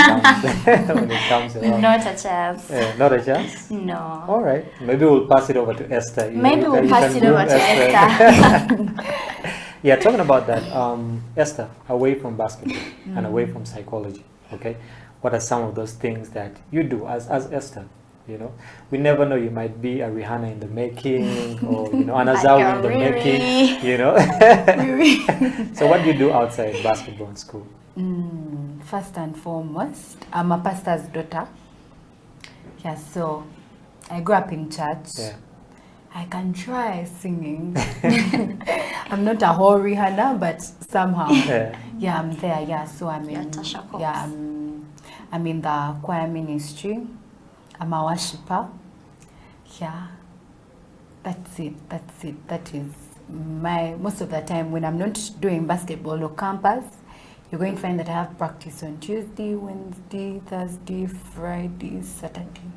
comes around. Not a chance. Not a chance? No. All right. Maybe we'll pass it over to Esther. Maybe we'll pass it over to Esther. Yeah, talking about that, Esther, away from basketball and away from psychology, okay? What are some of those things that you do as Esther? We never know, you might be a Rihanna in the making or, an Azawi in the making, So what do you do outside basketball and school? First and foremost, I'm a pastor's daughter. Yeah, so I grew up in church. I can try singing. I'm not a whole Rihanna, but somehow, I'm there. Yeah, so I'm in the choir ministry. I'm a worshiper. Yeah, that's it. That is most of the time when I'm not doing basketball or campus, you're going to find that I have practice on Tuesday, Wednesday, Thursday, Friday, Saturday,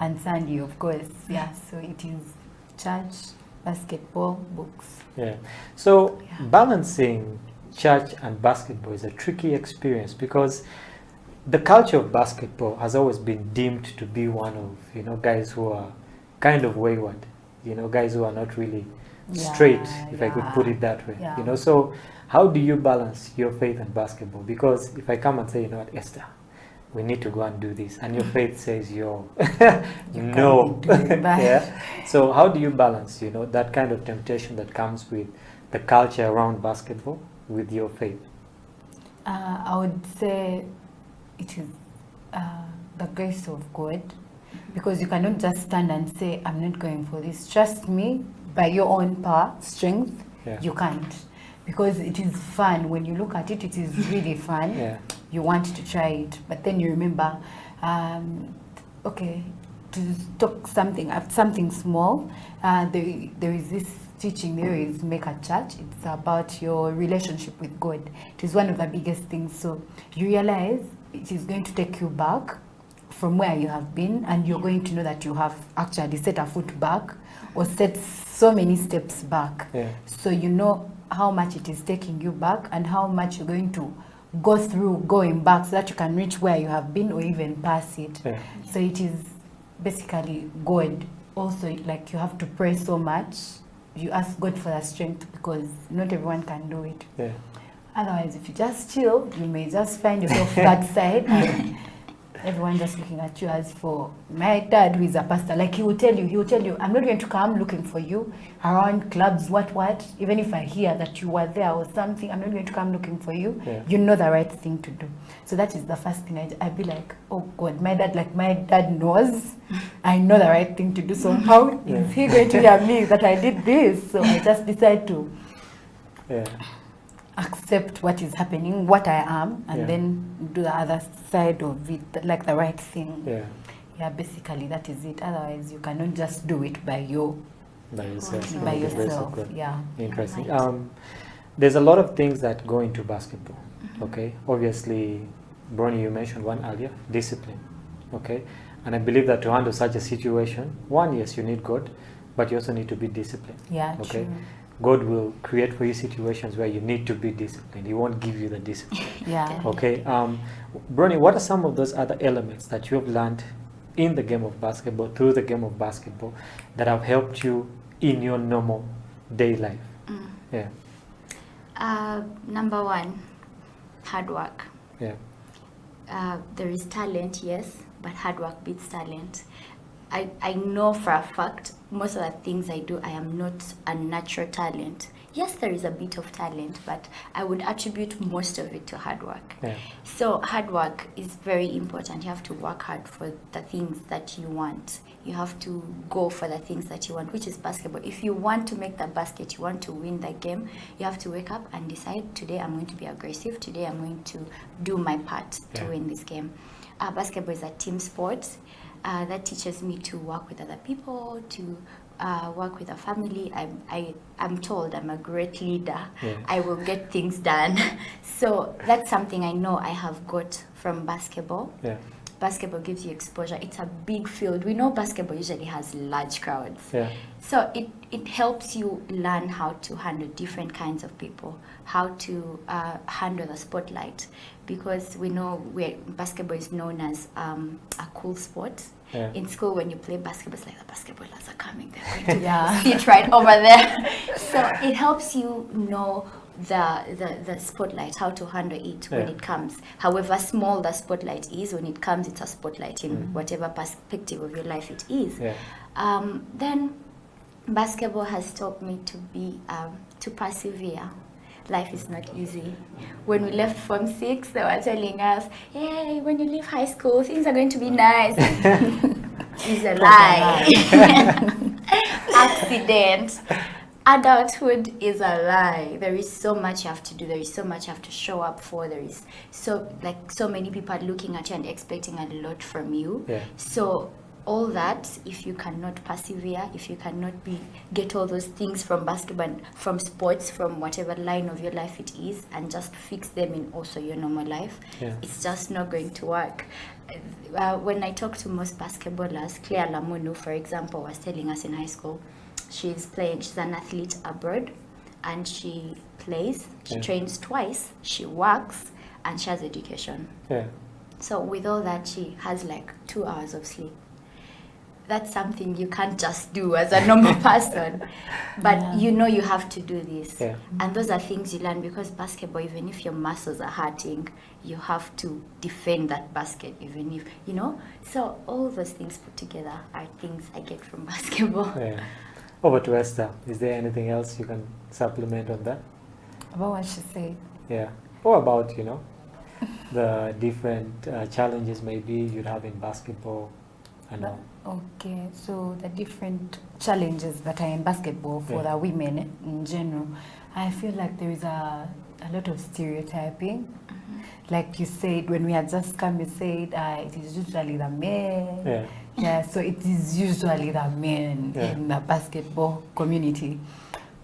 and Sunday, of course. Yeah, so it is church, basketball, books. So balancing church and basketball is a tricky experience because the culture of basketball has always been deemed to be one of, guys who are kind of wayward, guys who are not really straight, if I could put it that way. So how do you balance your faith and basketball? Because if I come and say, Esther, we need to go and do this, and your faith says, no. So how do you balance, that kind of temptation that comes with the culture around basketball with your faith? I would say it is the grace of God, because you cannot just stand and say, I'm not going for this. Trust me, by your own power, strength, you can't. Because it is fun. When you look at it, it is really fun. You want to try it. But then you remember, okay, to talk something small, there is this teaching, there is Make a Church. It's about your relationship with God. It is one of the biggest things. So you realize it is going to take you back from where you have been, and you're going to know that you have actually set a foot back or set so many steps back. So you know how much it is taking you back and how much you're going to go through going back so that you can reach where you have been or even pass it. So it is basically God. Also, like, you have to pray so much. You ask God for the strength because not everyone can do it. Otherwise, if you just chill, you may just find yourself that side and everyone just looking at you. As for my dad, who is a pastor, like, he will tell you, I'm not going to come looking for you around clubs, what, even if I hear that you were there or something, I'm not going to come looking for you. You know the right thing to do. So that is the first thing. I'd be like, oh God, my dad knows I know the right thing to do. So how is he going to hear me that I did this? So I just decide to accept what is happening, what I am, and then do the other side of it, like the right thing. Basically that is it. Otherwise you cannot just do it by yourself. Interesting. There's a lot of things that go into basketball. Okay, obviously, Bronnie, you mentioned one earlier, discipline. Okay, and I believe that to handle such a situation, yes, you need God, but you also need to be disciplined. Okay. True. God will create for you situations where you need to be disciplined. He won't give you the discipline. Okay. Bronnie, what are some of those other elements that you have learned in the game of basketball, through the game of basketball, that have helped you in your normal day life? Number one, hard work. There is talent, yes, but hard work beats talent. I know for a fact most of the things I do, I am not a natural talent. yes, there is a bit of talent, but I would attribute most of it to hard work. Yeah. So hard work is very important. You have to work hard for the things that you want. You have to go for the things that you want, which is basketball. If you want to make the basket, you want to win the game, you have to wake up and decide, today I'm going to be aggressive, today I'm going to do my part to win this game. Basketball is a team sport. That teaches me to work with other people, to work with a family. I'm told I'm a great leader. Yeah. I will get things done. So that's something I know I have got from basketball. Yeah. Basketball gives you exposure. It's a big field. We know basketball usually has large crowds. Yeah. So it helps you learn how to handle different kinds of people, how to handle the spotlight, because we know basketball is known as a cool sport. Yeah. In school, when you play basketball, it's like the basketballers are coming. They're going to sit right over there. So it helps you know the spotlight, how to handle it when it comes. However small the spotlight is, when it comes, it's a spotlight in whatever perspective of your life it is. Yeah. Then basketball has taught me to persevere. Life is not easy. When we left Form 6, they were telling us, hey, when you leave high school, things are going to be nice. It's a lie. Accident. Adulthood is a lie. There is so much you have to do. There is so much you have to show up for. There is so many people are looking at you and expecting a lot from you. Yeah. So all that, if you cannot persevere, if you cannot get all those things from basketball, from sports, from whatever line of your life it is, and just fix them in also your normal life, it's just not going to work. When I talk to most basketballers, Claire Lamonu, for example, was telling us in high school, she's an athlete abroad, and she plays, she trains twice, she works, and she has education. Yeah. So with all that, she has 2 hours of sleep. That's something you can't just do as a normal person, but you know you have to do this. Yeah. And those are things you learn, because basketball, even if your muscles are hurting, you have to defend that basket, even if, so all those things put together are things I get from basketball. Yeah. Over to Esther. Is there anything else you can supplement on that? About what she said. Yeah. Or about, the different challenges maybe you'd have in basketball and all. Okay, so the different challenges that are in basketball for the women in general, I feel like there is a lot of stereotyping. Like you said, when we had just come, you said it is usually the men. Yeah, so it is usually the men in the basketball community.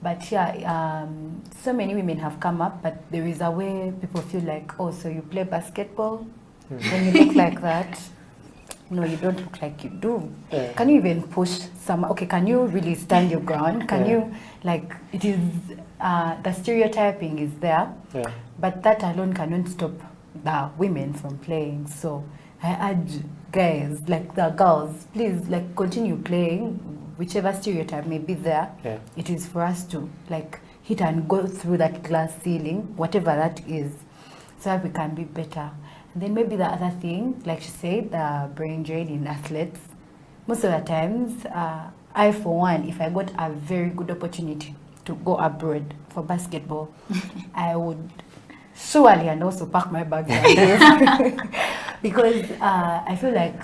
But so many women have come up, but there is a way people feel like, oh, so you play basketball? When you look like that? No, you don't look like you do. Can you even push some? Okay, can you really stand your ground? Can you, it is, the stereotyping is there, but that alone cannot stop the women from playing. So I urge guys, the girls, please, continue playing. Whichever stereotype may be there, it is for us to, hit and go through that glass ceiling, whatever that is, so that we can be better. And then maybe the other thing, like she said, the brain drain in athletes. Most of the times, I for one, if I got a very good opportunity to go abroad for basketball, I would surely and also pack my bags because I feel like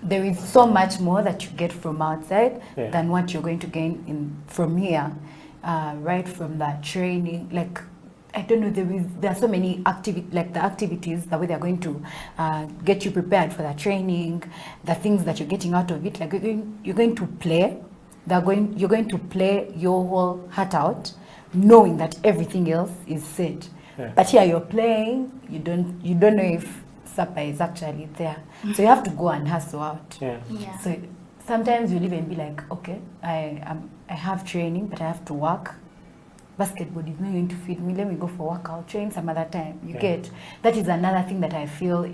there is so much more that you get from outside than what you're going to gain from here, right from that training, I don't know, there are so many activities, the way they're going to get you prepared for the training, the things that you're getting out of it. You're going to play, you're going to play your whole heart out, knowing that everything else is set. But here you're playing, you don't know if supper is actually there. So you have to go and hustle out. So sometimes you'll even be like, okay, I have training, but I have to work. Basketball is not going to feed me. Let me go for workout, train some other time. You get that is another thing that I feel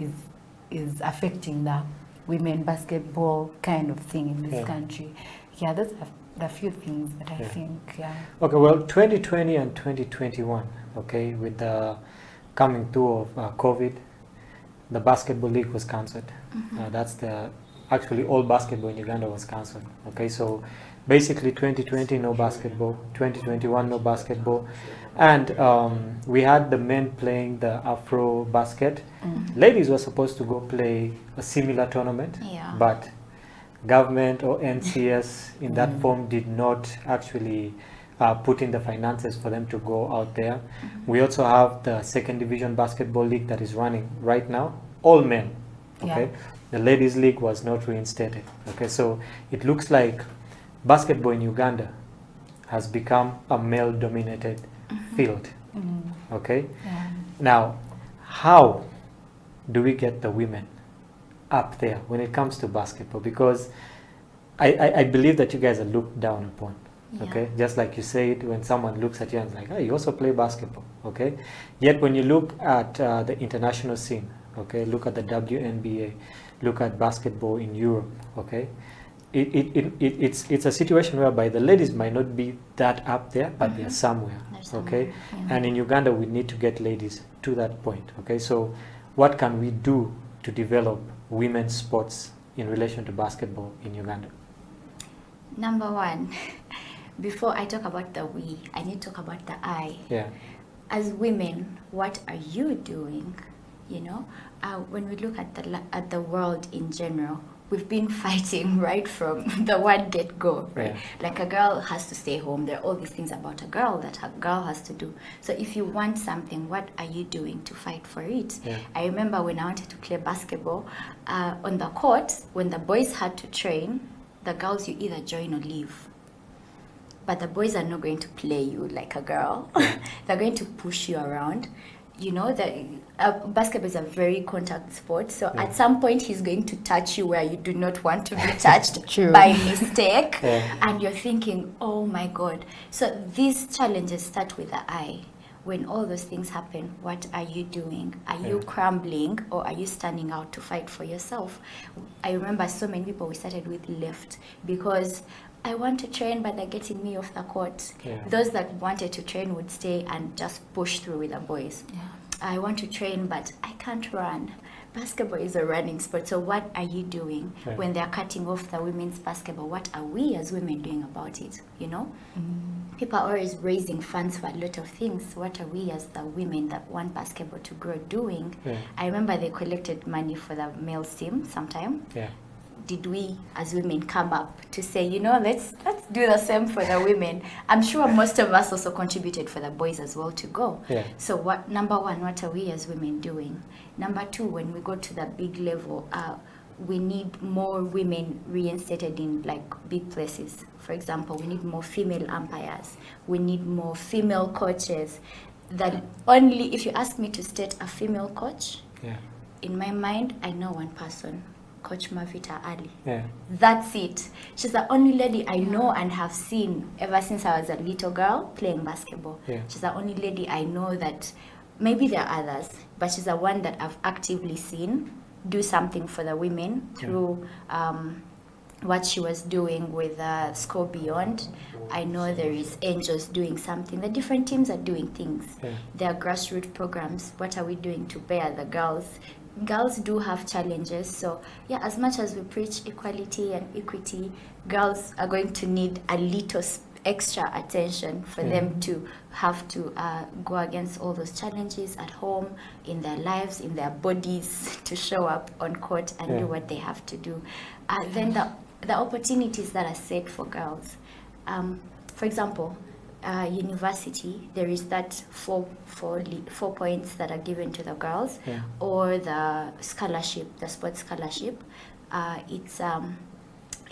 is affecting the women basketball kind of thing in this country. Yeah, those are the few things that I think. Okay, well, 2020 and 2021. Okay, with the coming through of COVID, the basketball league was cancelled. That's the actually all basketball in Uganda was cancelled. Okay, so basically 2020 no basketball, 2021 no basketball, and we had the men playing the Afro basket. Ladies were supposed to go play a similar tournament, but government or NCS in that form did not actually put in the finances for them to go out there. We also have the second division basketball league that is running right now, all men. Okay, the ladies league was not reinstated. Okay, so it looks like basketball in Uganda has become a male dominated field. Okay, now how do we get the women up there when it comes to basketball? Because I believe that you guys are looked down upon. Okay, just like you said, when someone looks at you and is like, hey, you also play basketball. Okay, yet when you look at the international scene, okay, look at the WNBA, look at basketball in Europe, okay, it's a situation whereby the ladies might not be that up there, but they're somewhere, okay, and in Uganda we need to get ladies to that point. Okay, so what can we do to develop women's sports in relation to basketball in Uganda? Number one, before I talk about the we, I need to talk about the I. As women, what are you doing? You know, when we look at the world in general, we've been fighting right from the one get-go, right? Like a girl has to stay home. There are all these things about a girl that a girl has to do. So if you want something, what are you doing to fight for it? I remember when I wanted to play basketball, on the court, when the boys had to train, the girls, you either join or leave. But the boys are not going to play you like a girl. They're going to push you around. You know, basketball is a very contact sport. So at some point, he's going to touch you where you do not want to be touched by mistake. And you're thinking, oh my God. So these challenges start with the I. When all those things happen, what are you doing? Are you crumbling or are you standing out to fight for yourself? I remember so many people we started with left because I want to train, but they're getting me off the court. Those that wanted to train would stay and just push through with the boys. I want to train, but I can't run. Basketball is a running sport. So what are you doing when they're cutting off the women's basketball? What are we as women doing about it? You know? People are always raising funds for a lot of things. What are we as the women that want basketball to grow doing? I remember they collected money for the male team sometime. Did we as women come up to say, you know, let's do the same for the women? I'm sure most of us also contributed for the boys as well to go. So number one, what are we as women doing? Number two, when we go to the big level, we need more women reinstated in like big places. For example, we need more female umpires. We need more female coaches. That only, if you ask me to state a female coach, in my mind, I know one person. Coach Mavita Ali. That's it. She's the only lady I know and have seen ever since I was a little girl playing basketball. She's the only lady I know that, maybe there are others, but she's the one that I've actively seen do something for the women through what she was doing with Score Beyond. I know there is Angels doing something. The different teams are doing things. There are grassroots programs. What are we doing to bear the girls? Girls do have challenges, so as much as we preach equality and equity, girls are going to need a little extra attention for them to have to go against all those challenges at home, in their lives, in their bodies, to show up on court and do what they have to do. Then the opportunities that are set for girls. For example, university, there is that four points that are given to the girls, or the scholarship, the sports scholarship.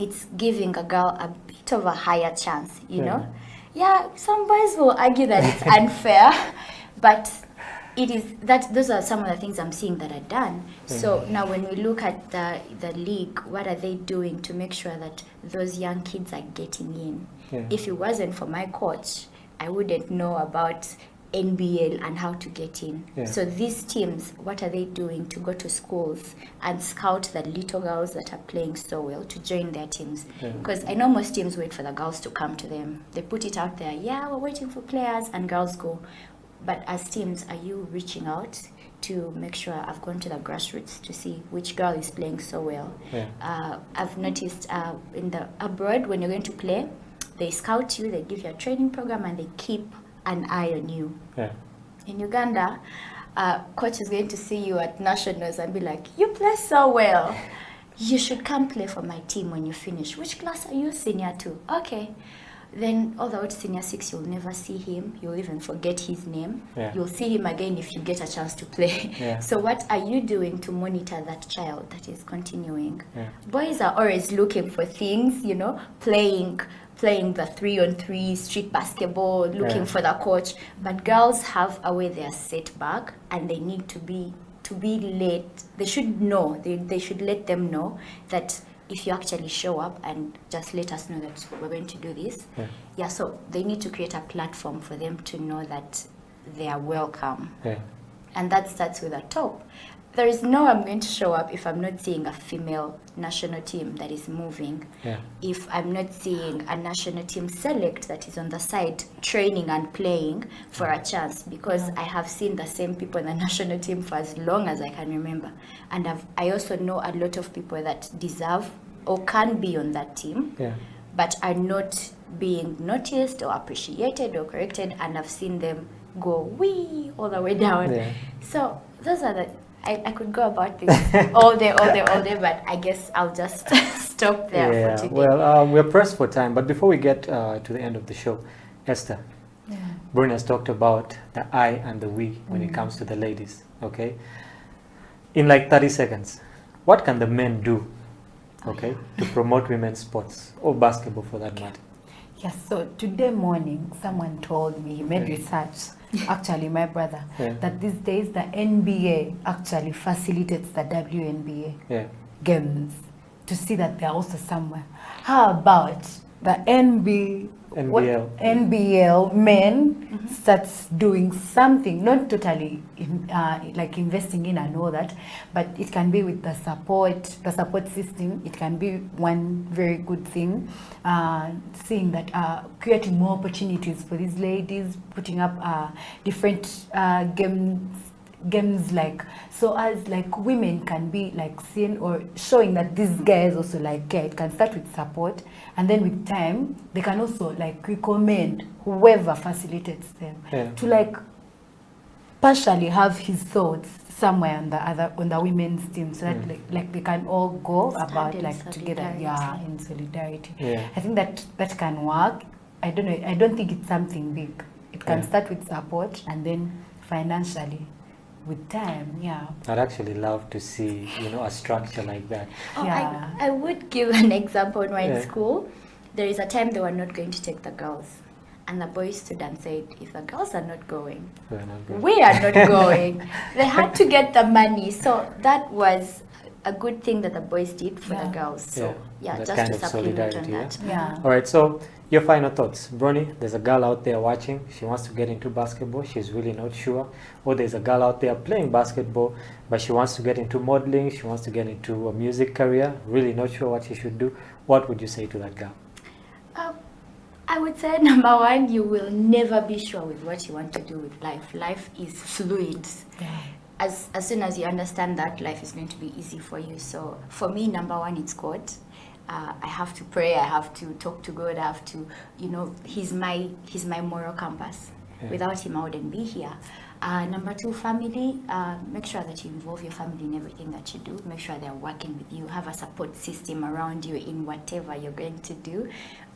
It's giving a girl a bit of a higher chance, you know. Some boys will argue that it's unfair, but it is that those are some of the things I'm seeing that are done. So now when we look at the league, what are they doing to make sure that those young kids are getting in? If it wasn't for my coach, I wouldn't know about NBL and how to get in. So these teams, what are they doing to go to schools and scout the little girls that are playing so well to join their teams? Because I know most teams wait for the girls to come to them. They put it out there, we're waiting for players, and girls go. But as teams, are you reaching out to make sure I've gone to the grassroots to see which girl is playing so well? I've noticed in the abroad, when you're going to play, they scout you, they give you a training program, and they keep an eye on you. In Uganda, coach is going to see you at nationals and be like, you play so well. You should come play for my team when you finish. Which class are you? Senior 2. Okay. Then all the way to senior 6, you'll never see him. You'll even forget his name. You'll see him again if you get a chance to play. So what are you doing to monitor that child that is continuing? Boys are always looking for things, you know, playing the 3-on-3 street basketball, looking for the coach. But girls have a way they are set back, and they need to be led. They should know. They should let them know that if you actually show up and just let us know that we're going to do this. So they need to create a platform for them to know that they are welcome. And that starts with the top. There is no I'm going to show up if I'm not seeing a female national team that is moving. If I'm not seeing a national team select that is on the side training and playing for a chance, because I have seen the same people in the national team for as long as I can remember. And I also know a lot of people that deserve or can be on that team, but are not being noticed or appreciated or corrected, and I've seen them go wee all the way down. So those are the I could go about this all day, but I guess I'll just stop there for today. Well, we're pressed for time, but before we get to the end of the show, Esther, Bruni has talked about the I and the we when it comes to the ladies, okay? In like 30 seconds, what can the men do, okay, to promote women's sports, or basketball for that matter? Yes, so today morning, someone told me, he made research, actually my brother, that these days the NBA actually facilitates the WNBA games to see that they're also somewhere. How about the NBL men starts doing something, not totally like investing in and all that, but it can be with the support system. It can be one very good thing, seeing that creating more opportunities for these ladies, putting up different games like, so as like women can be like seen or showing that these guys also like care. It can start with support, and then with time they can also like recommend whoever facilitates them to like partially have his thoughts somewhere on the women's team, so that like they can all go about like together in solidarity. I think that can work. I don't think it's something big. It can start with support and then financially with time. I'd actually love to see, you know, a structure like that. I would give an example. In school, there is a time they were not going to take the girls, and the boys stood and said, if the girls are not going, we are not going. They had to get the money, so that was a good thing that the boys did for the girls. So just kind to of supplement solidarity, on that. All right, so your final thoughts. Bruni, there's a girl out there watching, she wants to get into basketball, she's really not sure. Or there's a girl out there playing basketball, but she wants to get into modeling, she wants to get into a music career, really not sure what she should do. What would you say to that girl? I would say, number one, you will never be sure with what you want to do with life. Life is fluid. As soon as you understand that, life is going to be easy for you. So for me, number one, it's God. I have to pray, I have to talk to God, I have to, you know, he's my moral compass. Without him, I wouldn't be here. Number two, family. Make sure that you involve your family in everything that you do. Make sure they're working with you. Have a support system around you in whatever you're going to do.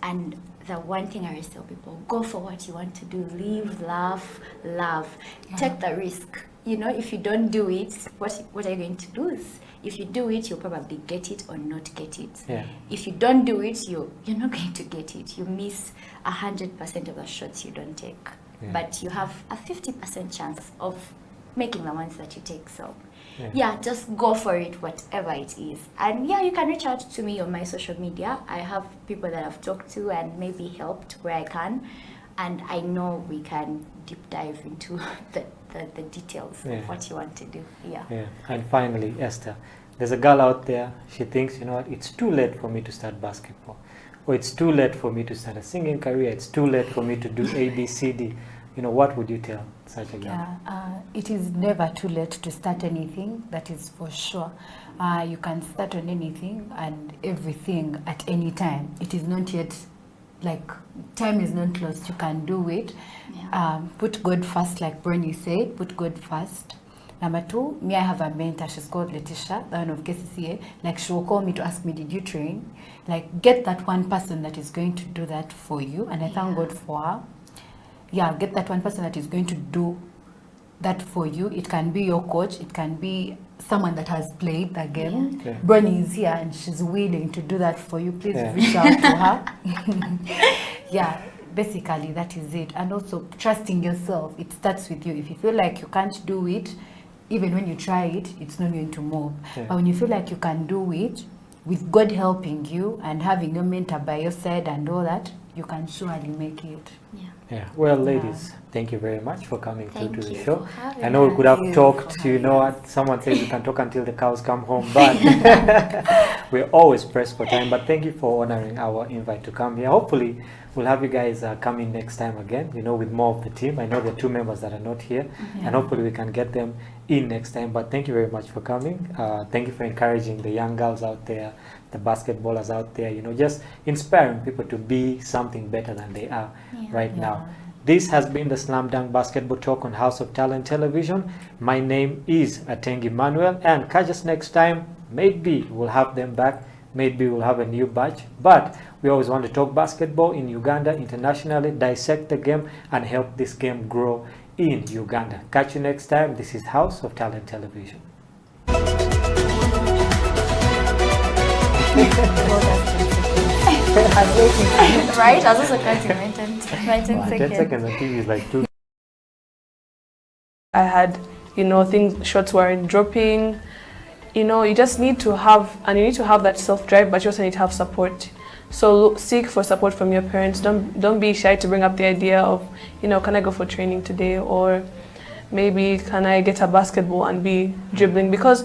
And the one thing I always tell people, go for what you want to do. Live, laugh, love. Take the risk. You know, if you don't do it, what are you going to lose? If you do it, you'll probably get it or not get it. If you don't do it, you're not going to get it. You miss 100% of the shots you don't take. But you have a 50% chance of making the ones that you take. So just go for it, whatever it is. And you can reach out to me on my social media. I have people that I've talked to and maybe helped where I can. And I know we can deep dive into the details of what you want to do. And finally, Esther, there's a girl out there, she thinks, you know what, it's too late for me to start basketball. Or it's too late for me to start a singing career. It's too late for me to do A, B, C, D. what would you tell such a girl? Yeah, it is never too late to start anything, that is for sure. You can start on anything and everything at any time. It is not yet, time is not lost, you can do it. Put God first, like Bernie said, put God first. Number 2, I have a mentor, she's called Letitia, the one of KCCA. She will call me to ask me, did you train? Get that one person that is going to do that for you, and I thank God for her. Yeah, get that one person that is going to do that for you. It can be your coach, it can be someone that has played the game. Yeah. Bernie is here and she's willing to do that for you. Please reach out to her. Yeah, basically that is it. And also trusting yourself, it starts with you. If you feel like you can't do it, even when you try it, it's not going to move. Yeah. But when you feel like you can do it, with God helping you and having your mentor by your side and all that, you can surely make it. Yeah. Well, ladies, thank you very much for coming through to the you show. for having I know we could have us. talked, what someone says we can talk until the cows come home, but we're always pressed for time. But thank you for honoring our invite to come here. Hopefully, we'll have you guys come in next time again, with more of the team. I know there are 2 members that are not here, and hopefully we can get them in next time. But thank you very much for coming. Thank you for encouraging the young girls out there, the basketballers out there, just inspiring people to be something better than they are right now. This has been the Slam Dunk Basketball Talk on House of Talent Television. My name is Atengi Manuel, and catch us next time. Maybe we'll have them back. Maybe we'll have a new batch. But we always want to talk basketball in Uganda, internationally, dissect the game, and help this game grow in Uganda. Catch you next time. This is House of Talent Television. Right? I was also counting 10 seconds. 10 seconds on TV is like 2. I had, shots weren't dropping. You just need to have, and you need to have that self-drive, but you also need to have support. So seek for support from your parents. Don't be shy to bring up the idea of, can I go for training today? Or maybe can I get a basketball and be dribbling? Because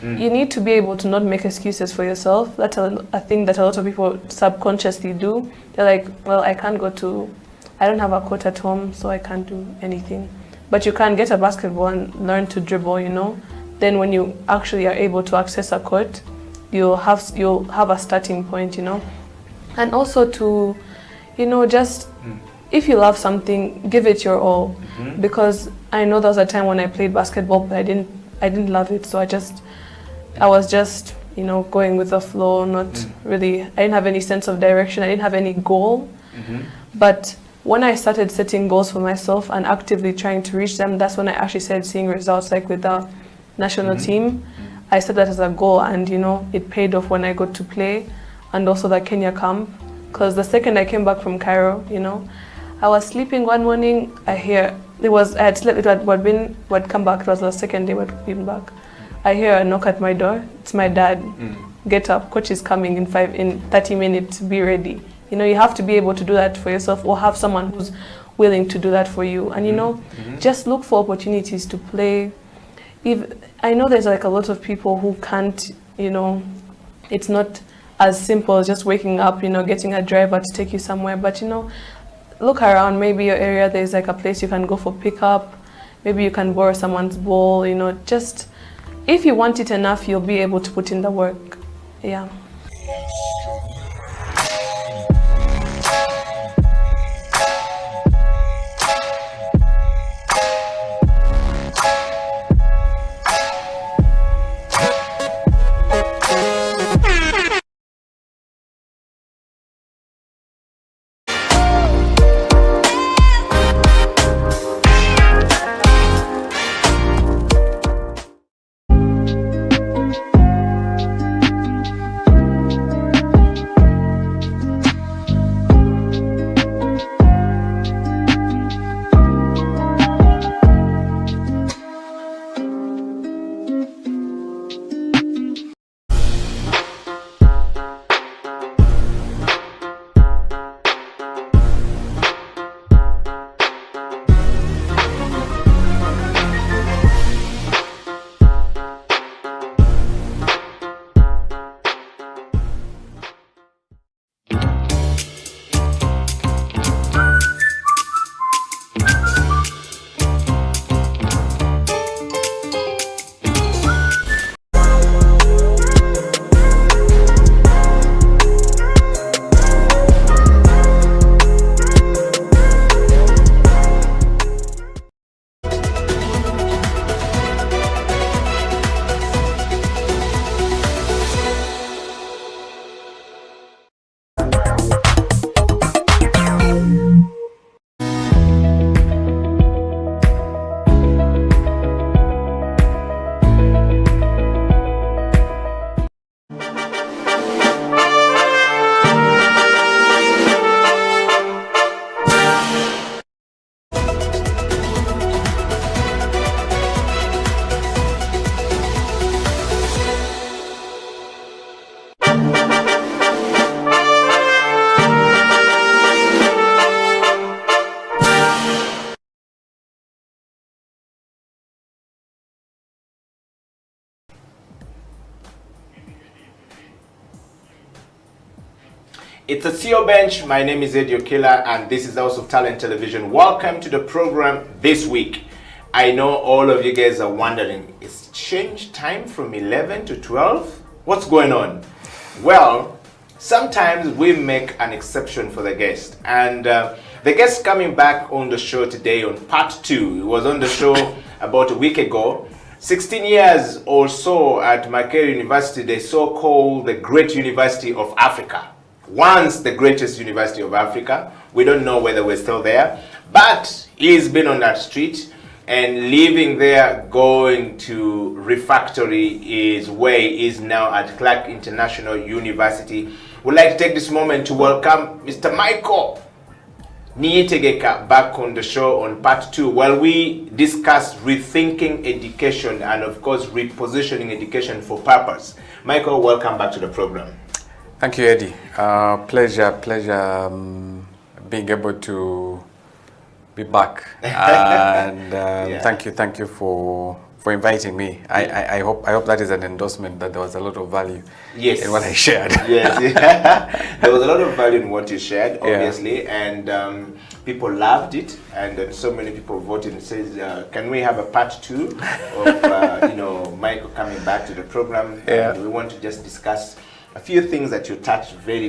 you need to be able to not make excuses for yourself. That's a thing that a lot of people subconsciously do. They're like, well, I don't have a court at home, so I can't do anything. But you can get a basketball and learn to dribble, Then when you actually are able to access a court, you'll have a starting point, And also to, just if you love something, give it your all. Because I know there was a time when I played basketball, but I didn't love it, so I was just going with the flow, not really, I didn't have any sense of direction, I didn't have any goal. But when I started setting goals for myself and actively trying to reach them, that's when I actually started seeing results, like with the national team. I set that as a goal, and it paid off when I got to play, and also the Kenya camp. Because the second I came back from Cairo, I was sleeping one morning, I had slept, would come back, it was the second day I'd been back. I hear a knock at my door, it's my dad. Get up, coach is coming in 30 minutes, be ready. You have to be able to do that for yourself, or have someone who's willing to do that for you. And just look for opportunities to play. I know there's like a lot of people who can't, it's not as simple as just waking up, getting a driver to take you somewhere, but look around, maybe your area, there's like a place you can go for pickup, maybe you can borrow someone's ball, just if you want it enough, you'll be able to put in the work. Yeah. It's a CEO Bench. My name is Eddie Okila, and this is House of Talent Television. Welcome to the program this week. I know all of you guys are wondering, it's changed time from 11 to 12? What's going on? Well, sometimes we make an exception for the guest. And the guest coming back on the show today on part 2. He was on the show about a week ago. 16 years or so at Makerere University, the so-called the Great University of Africa. Once the greatest university of Africa. We don't know whether we're still there, but he's been on that street and living there, going to refactory his way is now at Clark International University. We'd like to take this moment to welcome Mr. Michael Nietegeka back on the show on part 2 while we discuss rethinking education and of course repositioning education for purpose. Michael, welcome back to the program. Thank you, Eddie. Pleasure being able to be back. And thank you for inviting me. I hope that is an endorsement that there was a lot of value in what I shared. Yes, there was a lot of value in what you shared, obviously, and people loved it, and so many people voted and says, "Can we have a part 2 of Michael coming back to the program?" And we want to just discuss a few things that you touched very,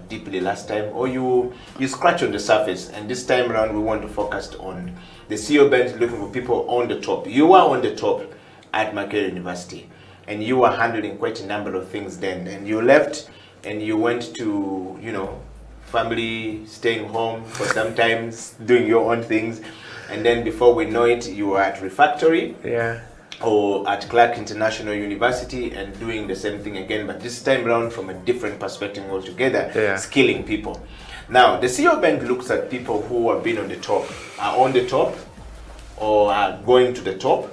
deeply last time, or you scratch on the surface, and this time around we want to focus on the CEO Bench, looking for people on the top. You were on the top at Makerere University, and you were handling quite a number of things then, and you left and you went to, family, staying home for sometimes, doing your own things, and then before we know it, you were at refactory. Or at Clark International University and doing the same thing again, but this time around from a different perspective altogether, skilling people. Now, the CEO Bank looks at people who have been on the top, are on the top, or are going to the top,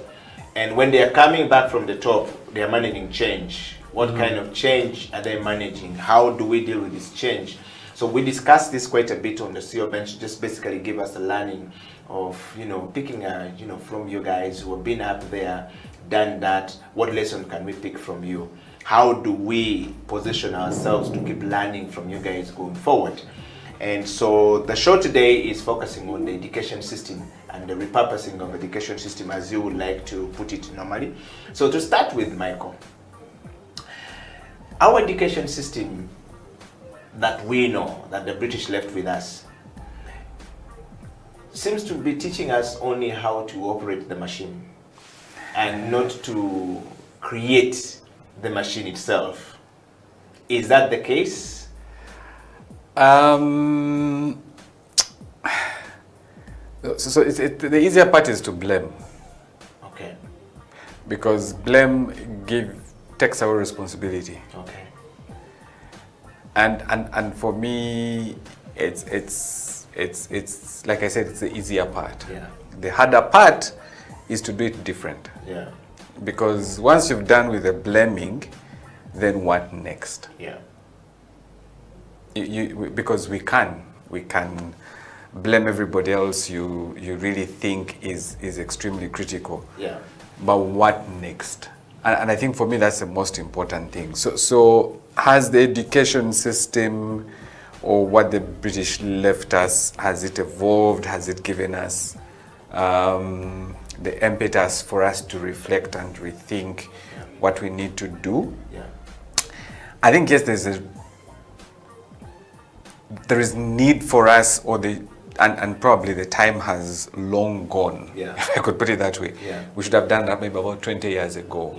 and when they are coming back from the top, they are managing change. What kind of change are they managing? How do we deal with this change? So we discussed this quite a bit on the CEO Bench, just basically give us a learning of, picking, from you guys who have been up there, done that, what lesson can we pick from you? How do we position ourselves to keep learning from you guys going forward? And so the show today is focusing on the education system and the repurposing of the education system, as you would like to put it normally. So to start with, Michael, our education system that we know, that the British left with us, seems to be teaching us only how to operate the machine and not to create the machine itself. Is that the case? So the easier part is to blame. Okay. Because blame takes away responsibility. Okay. And for me, it's like I said, it's the easier part. The harder part is to do it different. Because once you've done with the blaming, then what next? Because we can blame everybody else you really think is extremely critical. But what next? And I think for me that's the most important thing. So has the education system, or what the British left us, has it evolved? Has it given us the impetus for us to reflect and rethink what we need to do? I think yes, there is need for us, and probably the time has long gone, if I could put it that way. We should have done that maybe about 20 years ago.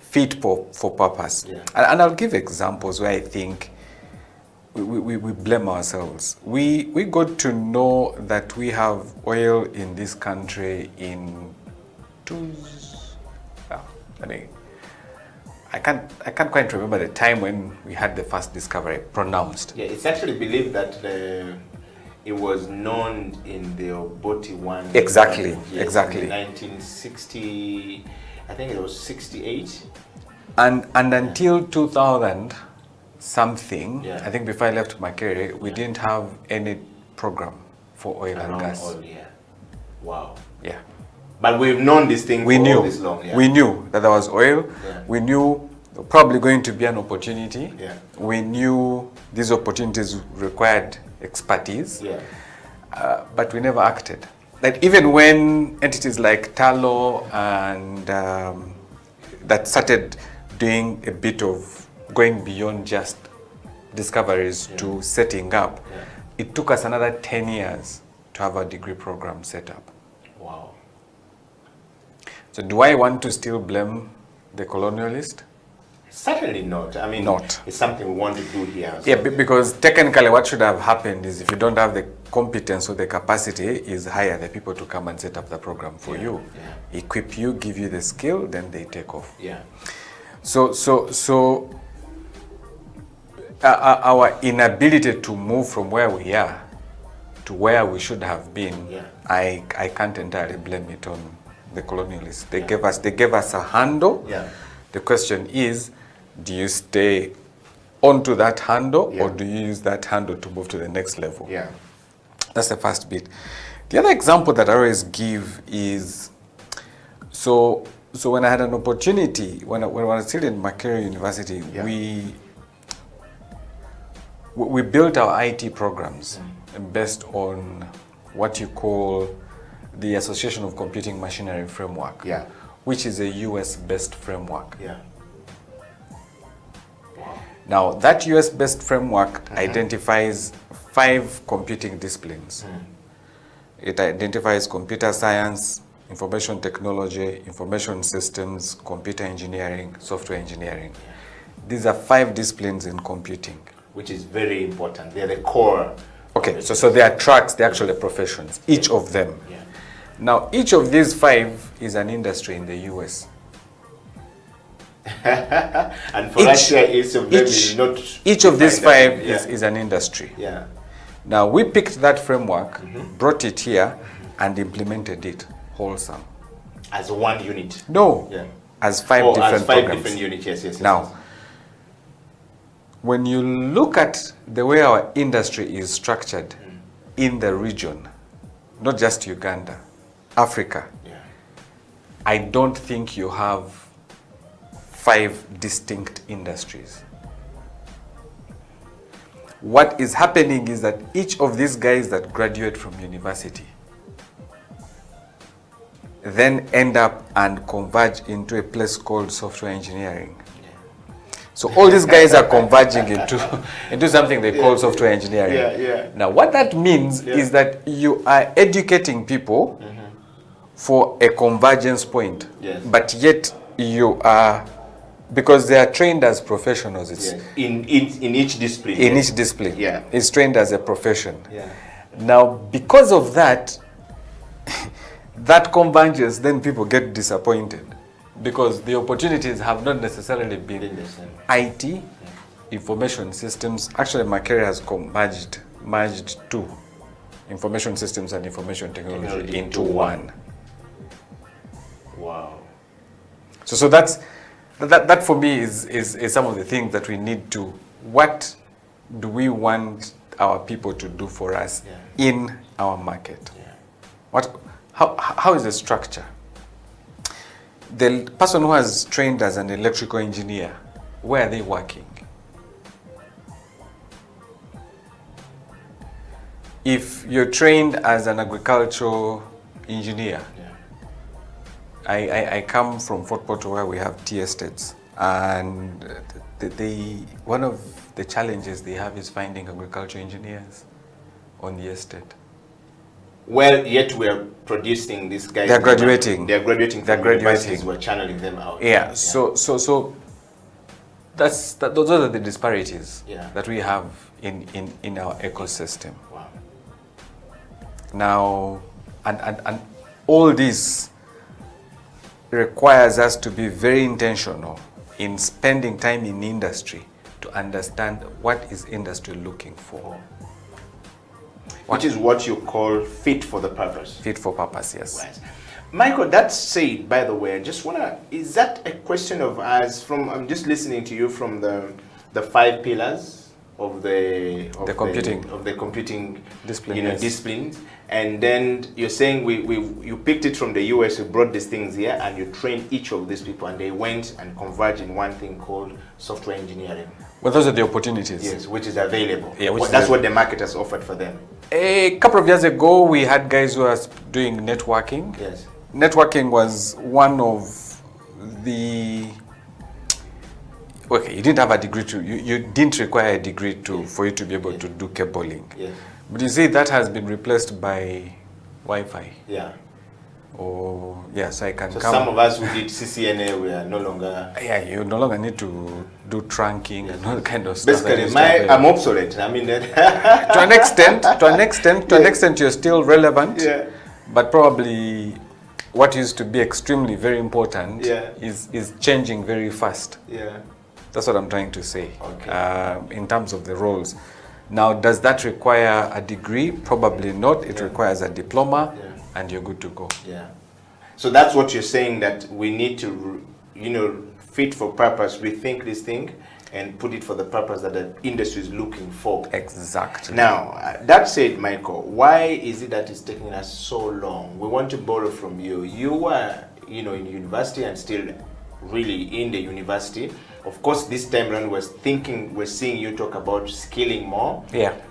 Fit for purpose. And I'll give examples where I think we blame ourselves. We got to know that we have oil in this country in I can't quite remember the time when we had the first discovery pronounced. It's actually believed that it was known in the Obote one. Exactly. In 1960, I think it was 68. And until 2000 something, I think before I left Makerere, we didn't have any program for oil and gas. Oil, wow. But we've known this thing for all this long. We knew that there was oil. We knew probably going to be an opportunity. Yeah. We knew these opportunities required expertise, but we never acted. Like even when entities like Talo and that started doing a bit of going beyond just discoveries to setting up, it took us another 10 years to have a degree program set up. Wow. So do I want to still blame the colonialist? Certainly not. I mean, it's something we want to do here. Yeah, because technically what should have happened is if you don't have the competence or the capacity, is hire the people to come and set up the program for you. Equip you, give you the skill, then they take off. Yeah. So our inability to move from where we are to where we should have been, I can't entirely blame it on the colonialists. They gave us a handle. The question is, do you stay onto that handle or do you use that handle to move to the next level? That's the first bit. The other example that I always give is, so when I had an opportunity, when I was still in Makerere University, we built our IT programs based on what you call the Association of Computing Machinery Framework, which is a US-based framework. Now, that US-based framework identifies 5 computing disciplines. It identifies computer science, information technology, information systems, computer engineering, software engineering. These are 5 disciplines in computing. Which is very important. They're the core. Okay, so they are tracks, they're actually professions, each of them. Now, each of these 5 is an industry in the US. And for us here, each of them is not... Each of these 5 is an industry. Now, we picked that framework, brought it here, and implemented it wholesome. As one unit? No, as 5 different as 5 programs. different units, yes. Now, when you look at the way our industry is structured in the region, not just Uganda, Africa, I don't think you have 5 distinct industries. What is happening is that each of these guys that graduate from university then end up and converge into a place called software engineering. So all these guys are converging into something they call software engineering. Now what that means is that you are educating people for a convergence point, but yet you are, because they are trained as professionals. It's in each discipline. In each discipline, it's trained as a profession. Now because of that, that convergence, then people get disappointed, because the opportunities have not necessarily been IT, information systems. Actually, Makerere has merged 2, information systems and information technology into one. Wow. So that for me is some of the things that we need to. What do we want our people to do for us in our market? How is the structure? The person who has trained as an electrical engineer, where are they working? If you're trained as an agricultural engineer, I come from Fort Portal where we have tea estates, and one of the challenges they have is finding agricultural engineers on the estate. Well, yet we're producing these guys. They're graduating. They're graduating from universities. We're channeling them out. So those are the disparities that we have in our ecosystem. Wow. Now, and all this requires us to be very intentional in spending time in industry to understand what is industry looking for. Which is what you call fit for the purpose. Fit for purpose, yes. Right. Michael, that said, by the way, I just wanna, is that a question of us from, I'm just listening to you from the 5 pillars of the computing discipline, disciplines, and then you're saying you picked it from the US, you brought these things here, and you trained each of these people, and they went and converged in one thing called software engineering. Well, those are the opportunities. Yes, which is available. Yeah, that's what the market has offered for them. A couple of years ago, we had guys who were doing networking. Yes. Networking was one of the... Okay, you didn't have a degree to... You didn't require a degree for you to be able to do cabling. Yes. But you see, that has been replaced by Wi-Fi. Yeah. Or, yeah, so I can So come... some of us who did CCNA, we are no longer... Yeah, you no longer need to do trunking and all kind of stuff. Basically, I'm obsolete. I mean, to an extent, you're still relevant. Yeah. But probably what used to be extremely very important is changing very fast. Yeah. That's what I'm trying to say. Okay. In terms of the roles. Now, does that require a degree? Probably not. It requires a diploma, and you're good to go. Yeah. So that's what you're saying, that we need to, fit for purpose, rethink this thing, and put it for the purpose that the industry is looking for. Exactly. Now, that said, Michael, why is it that it's taking us so long? We want to borrow from you. You were, in university and still really in the university. Of course, this time around, we're seeing you talk about skilling more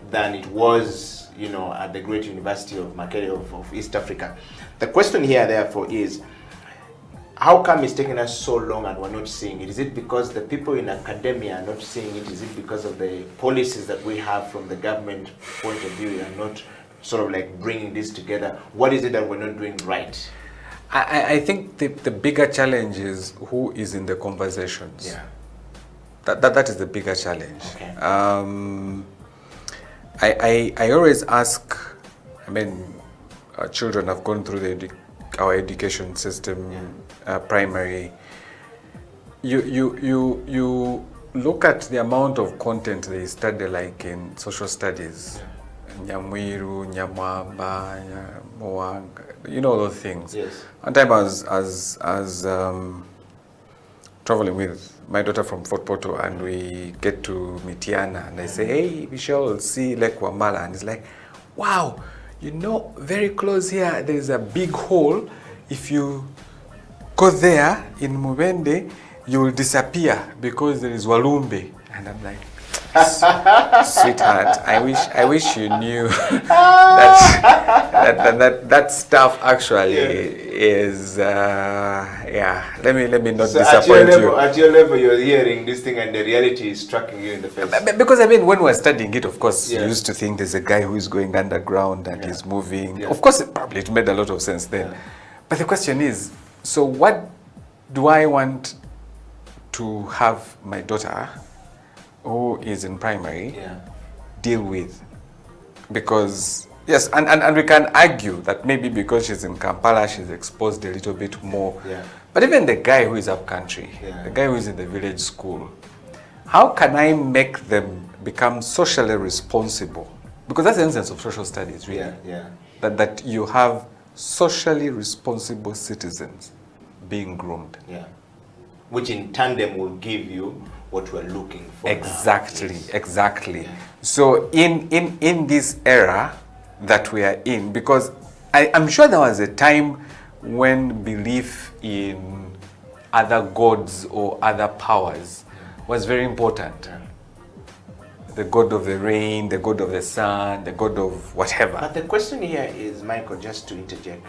than it was, at the great University of Makerere of East Africa. The question here, therefore, is, how come it's taking us so long and we're not seeing it? Is it because the people in academia are not seeing it? Is it because of the policies that we have from the government point of view and not sort of like bringing this together? What is it that we're not doing right? I think the bigger challenge is who is in the conversations. Yeah. That is the bigger challenge. Okay. I always ask, our children have gone through our education system, primary. You look at the amount of content they study, like in social studies, Nyamwiru, Nyamwamba, Moanga, those things. Yes. One time I was traveling with my daughter from Fort Porto, and we get to Mitiana, and I say, hey, we shall see Lake Wamala, and it's like, wow, very close here, there is a big hole. If you go there in Mubende, you will disappear because there is Walumbe. And I'm like, sweetheart, I wish you knew that stuff actually is let me not disappoint you. At your level, you're hearing this thing and the reality is striking you in the face. Because when we're studying it, of course, you used to think there's a guy who is going underground and he's moving. Of course, it made a lot of sense then. But the question is, so what do I want to have my daughter, who is in primary, deal with? Because yes, and we can argue that maybe because she's in Kampala, she's exposed a little bit more. But even the guy who is up country, the guy who is in the village school, how can I make them become socially responsible? Because that's the essence of social studies, really. That you have socially responsible citizens being groomed. Which in tandem will give you what we're looking for. Exactly. So in this era that we are in, because I'm sure there was a time when belief in other gods or other powers was very important. The god of the rain, the god of the sun, the god of whatever. But the question here is, Michael, just to interject,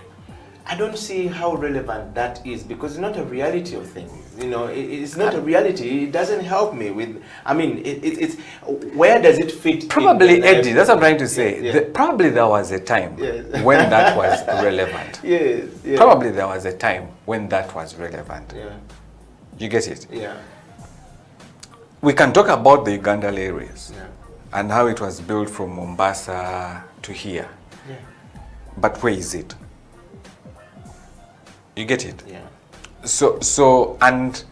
I don't see how relevant that is, because it's not a reality of things. It's not a reality. It doesn't help me with. It's where does it fit? Probably, Eddie. That's what I'm trying to say. Probably there was a time when that was relevant. Probably there was a time when that was relevant. You get it? We can talk about the Uganda areas and how it was built from Mombasa to here. But where is it? You get it? So, and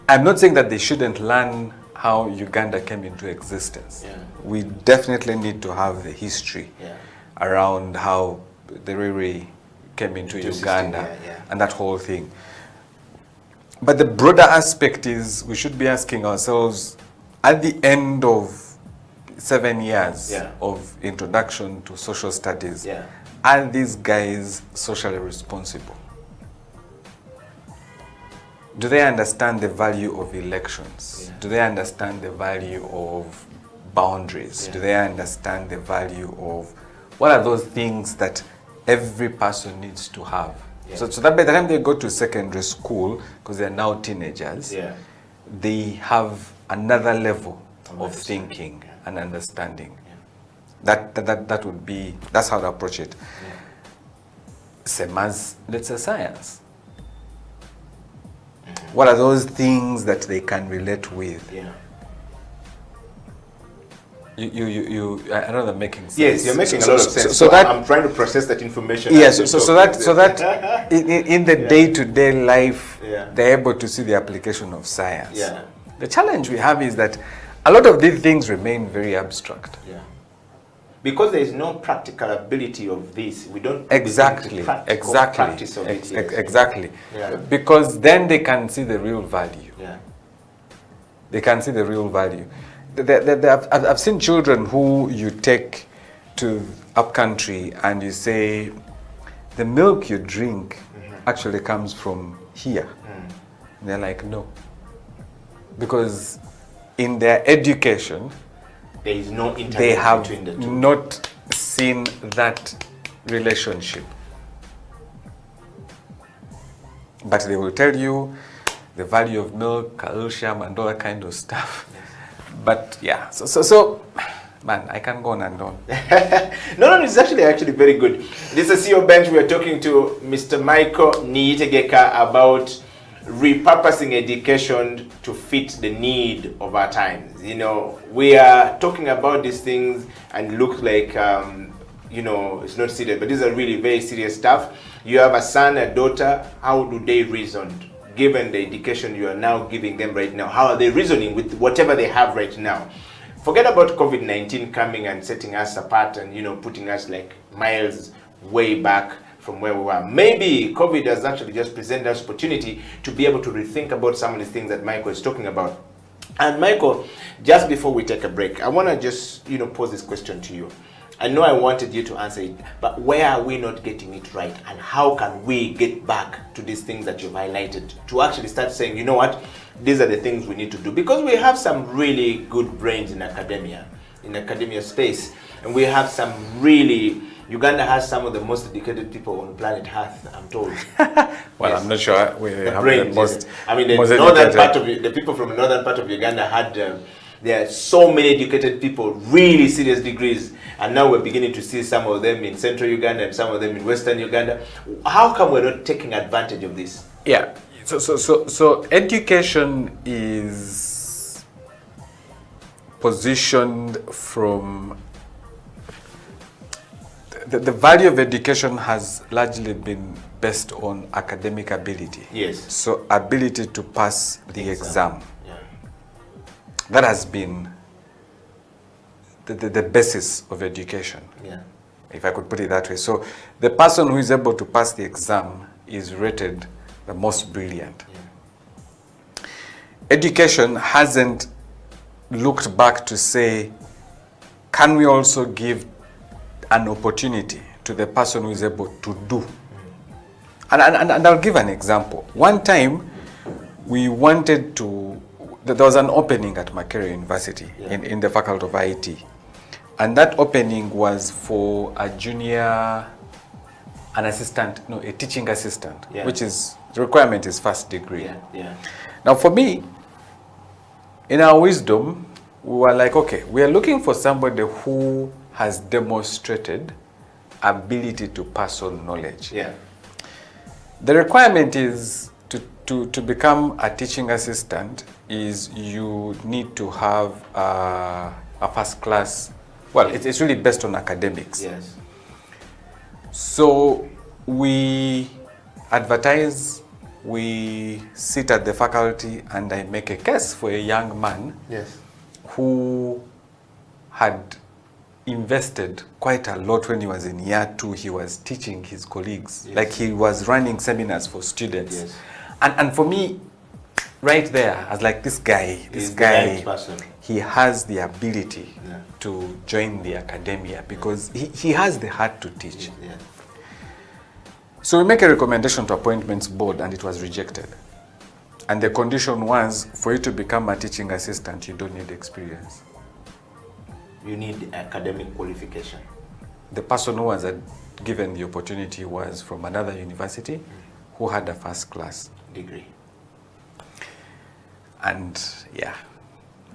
I'm not saying that they shouldn't learn how Uganda came into existence. We definitely need to have the history around how the Riri came into Uganda and that whole thing. But the broader aspect is we should be asking ourselves, at the end of 7 years Yeah. of introduction to social studies, Yeah. are these guys socially responsible? Do they understand the value of elections? Yeah. Do they understand the value of boundaries? Yeah. Do they understand the value of, what are those things that every person needs to have? Yeah. So that by the time they go to secondary school, because they're now teenagers, Yeah. they have another level of thinking and understanding. That would be, that's how to approach it. Same as, let's say, science. What are those things that they can relate with? Yeah. I know they're making sense. Yes, you're making a lot of sense. So that I'm trying to process that information. Yes, so that in the day-to-day life, Yeah. they're able to see the application of science. Yeah. The challenge we have is that a lot of these things remain very abstract. Yeah. Because there is no practical ability of this, we don't Exactly. practice of it. Yes. Exactly. Yeah. Because then they can see the real value. Yeah. They can see the real value. I've seen children who you take to upcountry and you say, the milk you drink actually comes from here. And they're like, no. Because in their education, There is no they internet have between the two. not seen that relationship. But they will tell you the value of milk, calcium, and all that kind of stuff. But yeah, so man, I can go on and on. No, it's actually very good. This is CEO Bench. We are talking to Mr. Michael Niyitegeka about repurposing education to fit the need of our times. You know, we are talking about these things and look like, you know, it's not serious, but these are really very serious stuff. You have a son, a daughter, how do they reason? Given the education you are now giving them right now, how are they reasoning with whatever they have right now? Forget about COVID-19 coming and setting us apart and, you know, putting us like miles way back from where we were. Maybe COVID has actually just presented us opportunity to be able to rethink about some of the things that Michael is talking about. And Michael, just before we take a break, I want to just, you know, pose this question to you. I know I wanted you to answer it, but where are we not getting it right? And how can we get back to these things that you've highlighted to actually start saying, you know what, these are the things we need to do? Because we have some really good brains in academia space, and we have some really, Uganda has some of the most educated people on planet Earth, I'm told. Well, yes. I'm not sure we the have brains, the most. I mean, the most northern part of the people from the northern part of Uganda had there are so many educated people, really serious degrees, and now we're beginning to see some of them in central Uganda and some of them in western Uganda. How come we're not taking advantage of this? Yeah. So education is positioned from the value of education has largely been based on academic ability. Yes. So ability to pass the exam. Yeah. That has been the basis of education. Yeah. If I could put it that way. So the person who is able to pass the exam is rated the most brilliant. Yeah. Education hasn't looked back to say, can we also give an opportunity to the person who is able to do? And I'll give an example. One time, we wanted to, there was an opening at Makerere University in the Faculty of IT. And that opening was for a junior, a teaching assistant, which is, the requirement is first degree. Yeah. Now for me, in our wisdom, we were like, okay, we are looking for somebody who has demonstrated ability to pass on knowledge. Yeah. The requirement is to become a teaching assistant is you need to have a first class, well, it's really based on academics. Yes. So we advertise, we sit at the faculty, and I make a case for a young man who had invested quite a lot when he was in year 2. He was teaching his colleagues, like he was running seminars for students. And for me, right there, I was like, this guy, he has the ability to join the academia because he has the heart to teach. Yeah. So we make a recommendation to appointments board and it was rejected. And the condition was, for you to become a teaching assistant, you don't need experience. You need academic qualification. The person who was given the opportunity was from another university who had a first class degree. And yeah,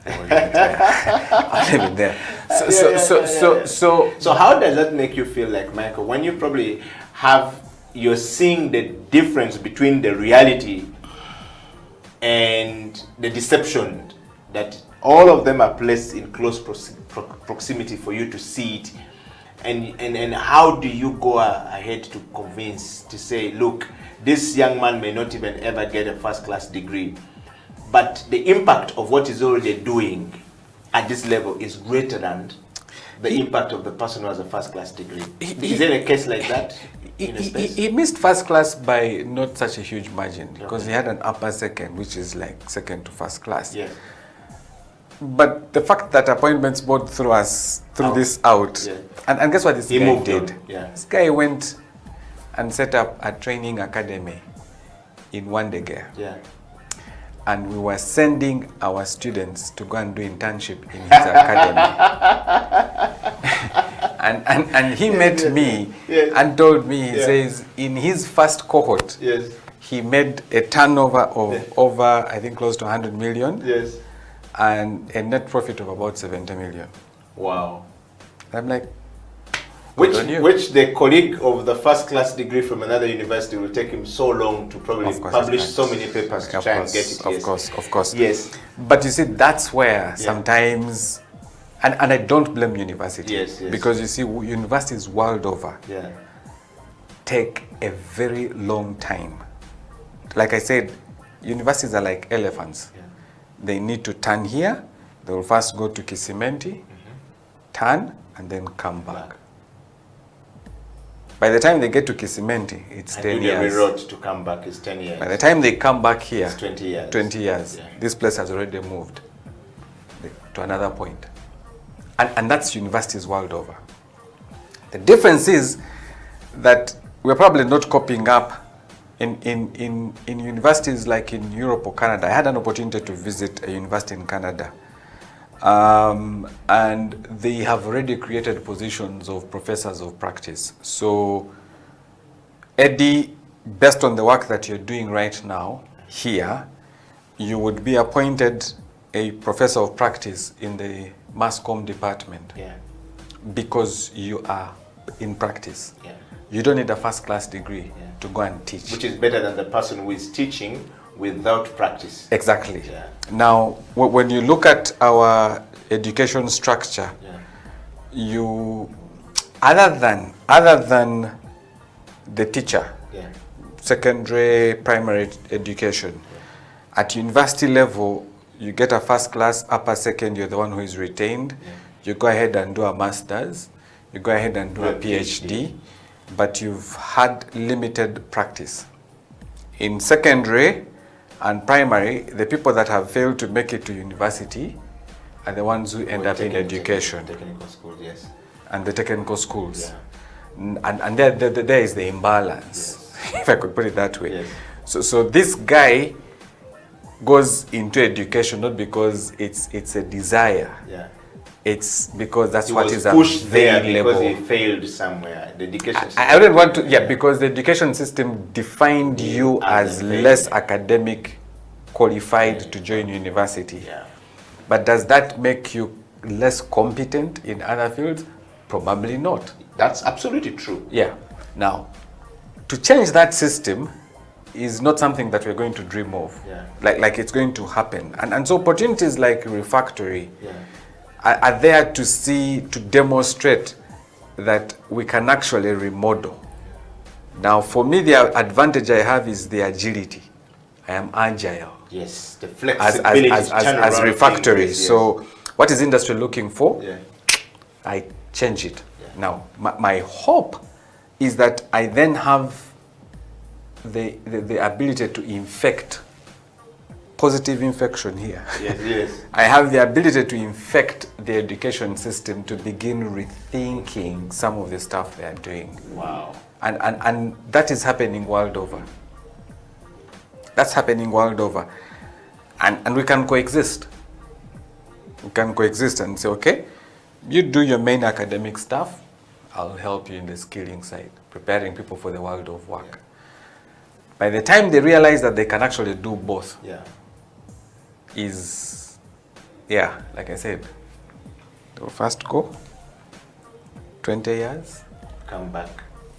I will leave it there. I'll leave it there. So how does that make you feel, like, Michael, when you probably you're seeing the difference between the reality and the deception, that all of them are placed in close proximity for you to see it, and how do you go ahead to convince, to say, look, this young man may not even ever get a first-class degree, but the impact of what he's already doing at this level is greater than the impact of the person who has a first-class degree? Is there a case like that? He missed first class by not such a huge margin because he had an upper second, which is like second to first class. Yes. But the fact that appointments board threw this out, and guess what this guy did? This guy went and set up a training academy in Wandegea. Yeah. And we were sending our students to go and do internship in his academy. And he met me and told me, he says, in his first cohort, he made a turnover of over, I think, close to 100 million. Yes. And a net profit of about 70 million. Wow. I'm like, which the colleague of the first-class degree from another university will take him so long to probably publish so many papers to try and get it. Of course. Yes. But you see, that's where sometimes, and I don't blame university, because you see, universities world over take a very long time. Like I said, universities are like elephants. They need to turn here. They will first go to Kisimenti, turn, and then come back. By the time they get to Kisimenti, it's 10 years. The road to come back is 10 years. By the time they come back here, it's 20 years. 20 years. Yeah. This place has already moved to another point. And that's universities world over. The difference is that we're probably not copying up in universities like in Europe or Canada. I had an opportunity to visit a university in Canada. And they have already created positions of professors of practice. So, Eddie, based on the work that you're doing right now here, you would be appointed a professor of practice in the mass comm department because you are in practice. You don't need a first-class degree to go and teach. Which is better than the person who is teaching without practice. Exactly. Now, when you look at our education structure, you, other than the teacher, secondary, primary education, at university level, you get a first class, upper second, you're the one who is retained. You go ahead and do a master's, you go ahead and do a PhD, but you've had limited practice. In secondary and primary, the people that have failed to make it to university are the ones who end up in education. Technical schools, yes. And the technical schools. And there is the imbalance, if I could put it that way. So this guy goes into education not because it's a desire. It's because that's what is pushed there available. Because he failed somewhere. The education system. I wouldn't want to, because the education system defined you as less academic qualified to join university. But does that make you less competent in other fields? Probably not. That's absolutely true. Now, to change that system is not something that we're going to dream of. Like it's going to happen. And so opportunities like Refactory are there to demonstrate that we can actually remodel. Now, for me, the advantage I have is the agility. I am agile. Yes, the flexibility as Refactory. So, what is industry looking for? I change it. Now, my hope is that I then have the ability to infect positive infection here. Yes, yes. I have the ability to infect the education system to begin rethinking some of the stuff they are doing. Wow. And that is happening world over. That's happening world over. And we can coexist. We can coexist and say, okay, you do your main academic stuff, I'll help you in the skilling side, preparing people for the world of work. Yeah. By the time they realize that they can actually do both, like I said, they'll first go, 20 years, come back.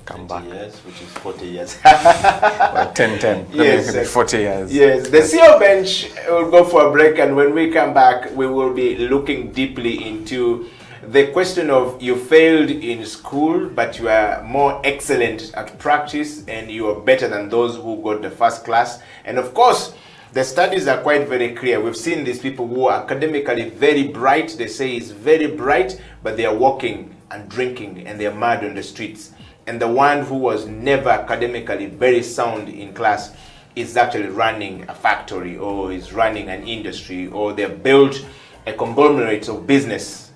20 years, which is 40 years. Well, 10. Yes, 40 years. Yes, the CEO bench will go for a break, and when we come back, we will be looking deeply into the question of you failed in school, but you are more excellent at practice, and you are better than those who got the first class. And of course, the studies are quite very clear. We've seen these people who are academically very bright. They say it's very bright, but they are walking and drinking, and they are mad on the streets. And the one who was never academically very sound in class is actually running a factory, or is running an industry, or they've built a conglomerate of business,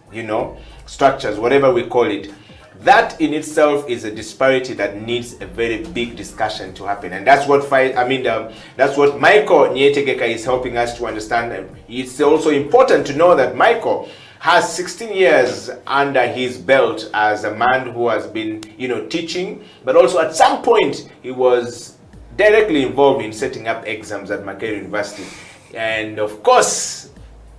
structures, whatever we call it. That in itself is a disparity that needs a very big discussion to happen. And that's what that's what Michael Nietegeka is helping us to understand. It's also important to know that Michael has 16 years under his belt as a man who has been, teaching, but also at some point he was directly involved in setting up exams at Makerere University. And of course,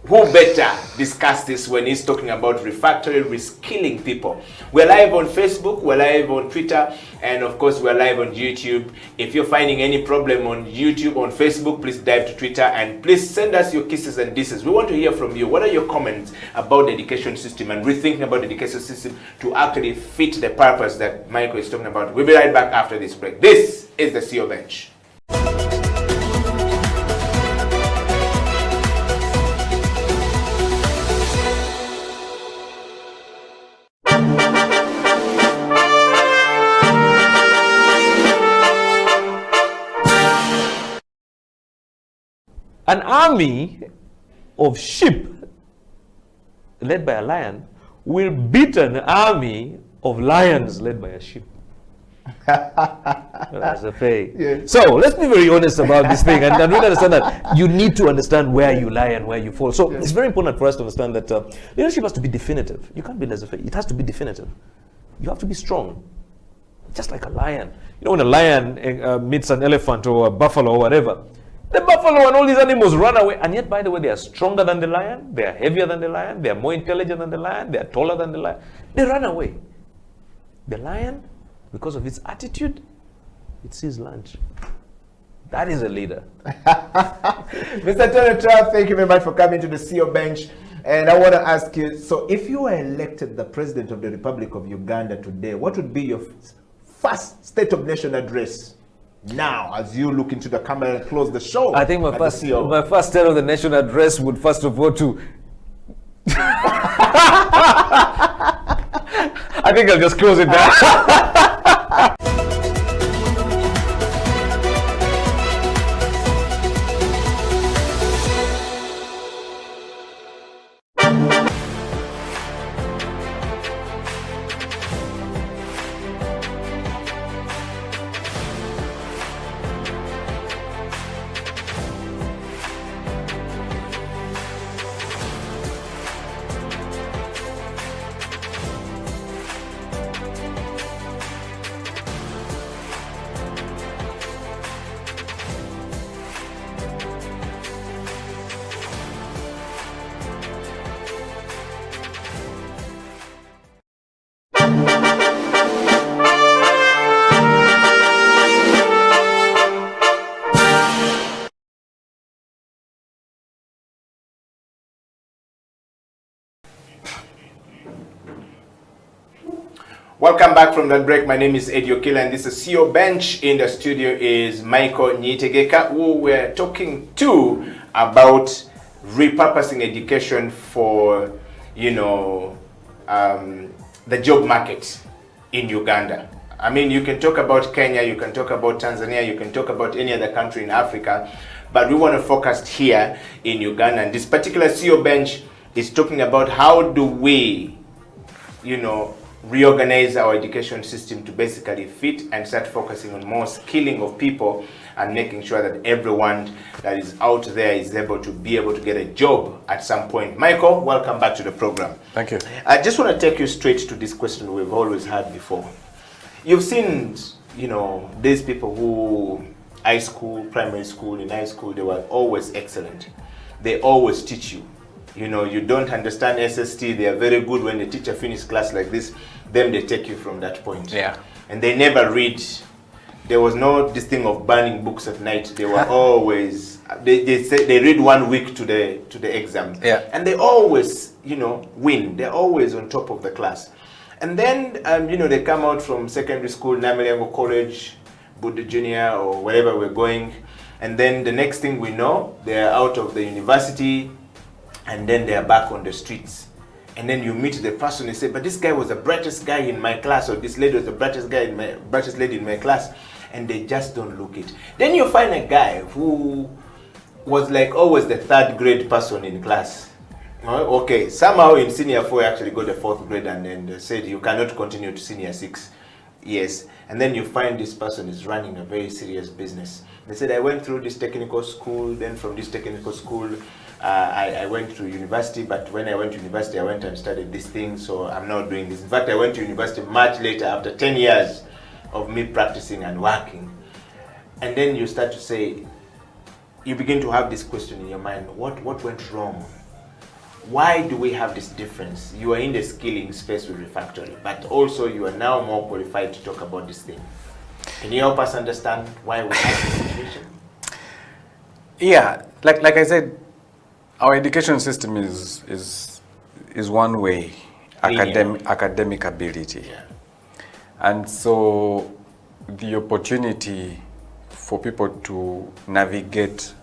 who better discuss this when he's talking about refactory, reskilling people? We're live on Facebook, we're live on Twitter, and of course we're live on YouTube. If you're finding any problem on YouTube, on Facebook, please dive to Twitter, and please send us your kisses and disses. We want to hear from you. What are your comments about the education system and rethinking about the education system to actually fit the purpose that Michael is talking about? We'll be right back after this break. This is the CEO Bench. An army of sheep led by a lion will beat an army of lions led by a sheep. That's a fake. Yeah. So let's be very honest about this thing, and really understand that you need to understand where you lie and where you fall. So it's very important for us to understand that leadership has to be definitive. You can't be laissez-faire. It has to be definitive. You have to be strong, just like a lion. When a lion meets an elephant or a buffalo or whatever, the buffalo and all these animals run away, and yet, by the way, they are stronger than the lion, they are heavier than the lion, they are more intelligent than the lion, they are taller than the lion. They run away. The lion, because of its attitude, it sees lunch. That is a leader. Mr. Tonatra, thank you very much for coming to the CEO Bench. And I want to ask you, so if you were elected the President of the Republic of Uganda today, what would be your first State of Nation address? Now, as you look into the camera and close the show. I think my first State of the Nation address would first of all to... I think I'll just close it down. Welcome back from that break. My name is Eddie Okila, and this is CEO Bench. In the studio is Michael Nietegeka, who we're talking to about repurposing education for, the job market in Uganda. I mean, you can talk about Kenya, you can talk about Tanzania, you can talk about any other country in Africa, but we want to focus here in Uganda. And this particular CEO bench is talking about how do we, reorganize our education system to basically fit and start focusing on more skilling of people and making sure that everyone that is out there is able to get a job at some point. Michael, welcome back to the program. Thank you. I just want to take you straight to this question we've always had before. You've seen, these people who high school, primary school, in high school, they were always excellent. They always teach you. You don't understand SST, they are very good when the teacher finishes class like this, then they take you from that point. Yeah. And they never read. There was no this thing of burning books at night. They were always, they say they read 1 week to the exam. Yeah. And they always, win. They're always on top of the class. And then, they come out from secondary school, Namilengo College, Buddha Junior, or wherever we're going. And then the next thing we know, they're out of the university, and then they're back on the streets. And then you meet the person, you say, but this guy was the brightest guy in my class, or this lady was the brightest lady in my class. And they just don't look it. Then you find a guy who was like always the 3rd grade person in class. Okay, somehow in senior 4 actually got the 4th grade, and then they said you cannot continue to senior 6. Yes, and then you find this person is running a very serious business. They said, I went through this technical school, then from this technical school, I went to university, but when I went to university, I went and studied this thing, so I'm now doing this. In fact, I went to university much later, after 10 years of me practicing and working. And then you start to say, you begin to have this question in your mind, what went wrong? Why do we have this difference? You are in the skilling space with refactory, but also you are now more qualified to talk about this thing. Can you help us understand why we have this situation? Yeah, like I said, our education system is one way, academic ability. Yeah. And so the opportunity for people to navigate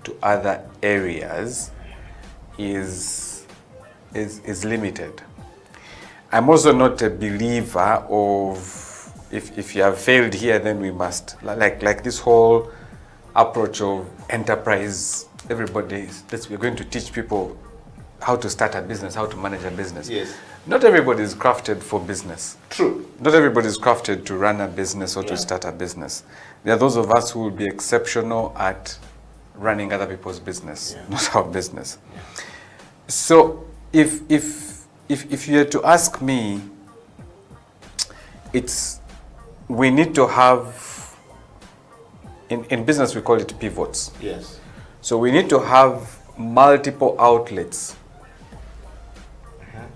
to other areas is limited. I'm also not a believer of if you have failed here, then we must, like this whole approach of enterprise. We're going to teach people how to start a business, how to manage a business. Yes. Not everybody is crafted for business. True. Not everybody is crafted to run a business or to start a business. There are those of us who will be exceptional at running other people's business, not our business. Yeah. So if you had to ask me, we need to have, in business we call it pivots. Yes. So we need to have multiple outlets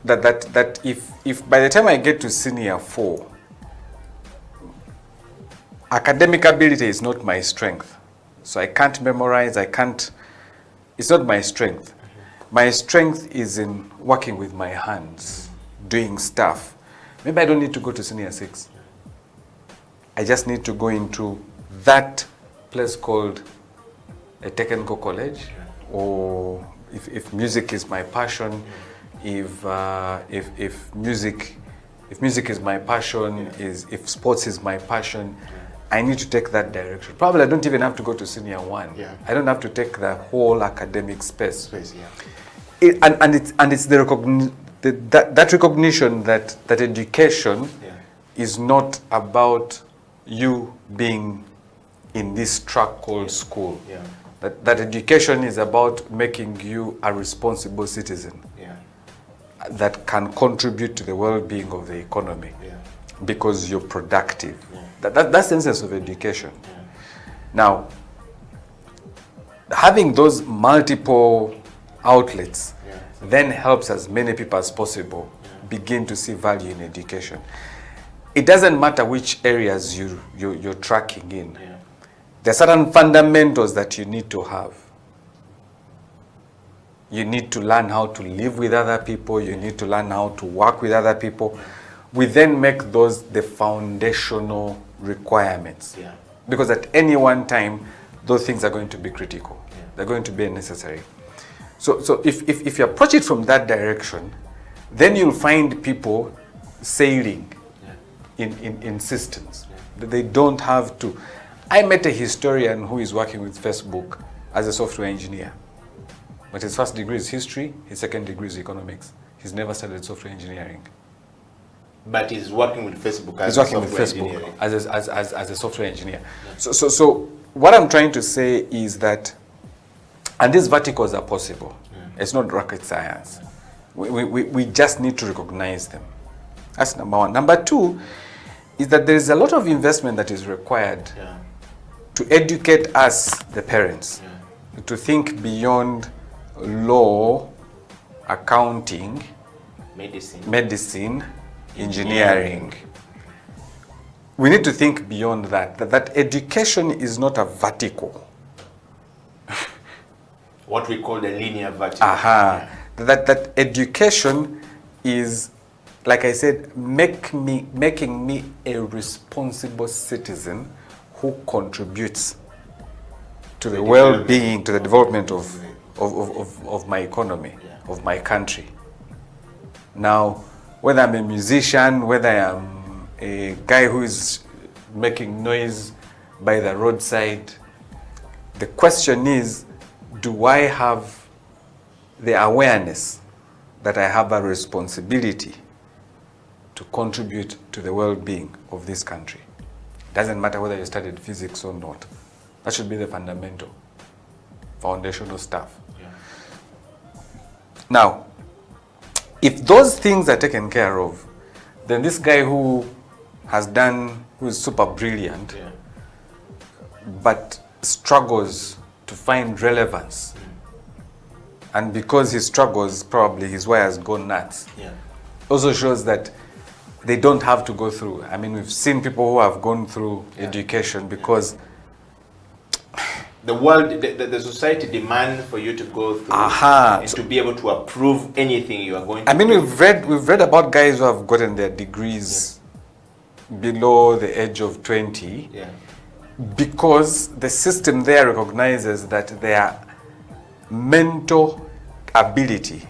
that if by the time I get to senior 4, academic ability is not my strength. So I can't memorize, it's not my strength. My strength is in working with my hands, doing stuff. Maybe I don't need to go to senior 6. I just need to go into that place called a technical college, or if music is my passion, if music is my passion, if sports is my passion, I need to take that direction. Probably I don't even have to go to senior 1. Yeah. I don't have to take the whole academic space. Yeah. It's that recognition that education is not about you being in this track called school. Yeah. That education is about making you a responsible citizen that can contribute to the well-being of the economy because you're productive. That's the essence of education. Now, having those multiple outlets then helps as many people as possible begin to see value in education. It doesn't matter which areas you're tracking in. There are certain fundamentals that you need to have. You need to learn how to live with other people. You need to learn how to work with other people. We then make those the foundational requirements. Because at any one time, those things are going to be critical. They're going to be necessary. So if you approach it from that direction, then you'll find people sailing in systems. They don't have to. I met a historian who is working with Facebook as a software engineer. But his first degree is history, his second degree is economics. He's never studied software engineering. But he's working with Facebook as he's working with Facebook as a software engineer. So what I'm trying to say is that, and these verticals are possible. It's not rocket science. We just need to recognize them. That's number one. Number two is that there is a lot of investment that is required to educate us, the parents, to think beyond law, accounting, medicine, engineering. We need to think beyond that education is not a vertical. What we call the linear vertical. That education is, like I said, making me a responsible citizen who contributes to the well-being, to the development of my economy, of my country. Now, whether I'm a musician, whether I'm a guy who is making noise by the roadside, the question is, do I have the awareness that I have a responsibility to contribute to the well-being of this country? Doesn't matter whether you studied physics or not. That should be the foundational stuff. Now, if those things are taken care of, then this guy who is super brilliant, but struggles to find relevance, and because he struggles, probably his wire has gone nuts. Also shows that they don't have to go through. I mean, we've seen people who have gone through education because the world, the society demand for you to go through and to be able to approve anything you are going to do. We've read about guys who have gotten their degrees below the age of 20 because the system there recognizes that their mental ability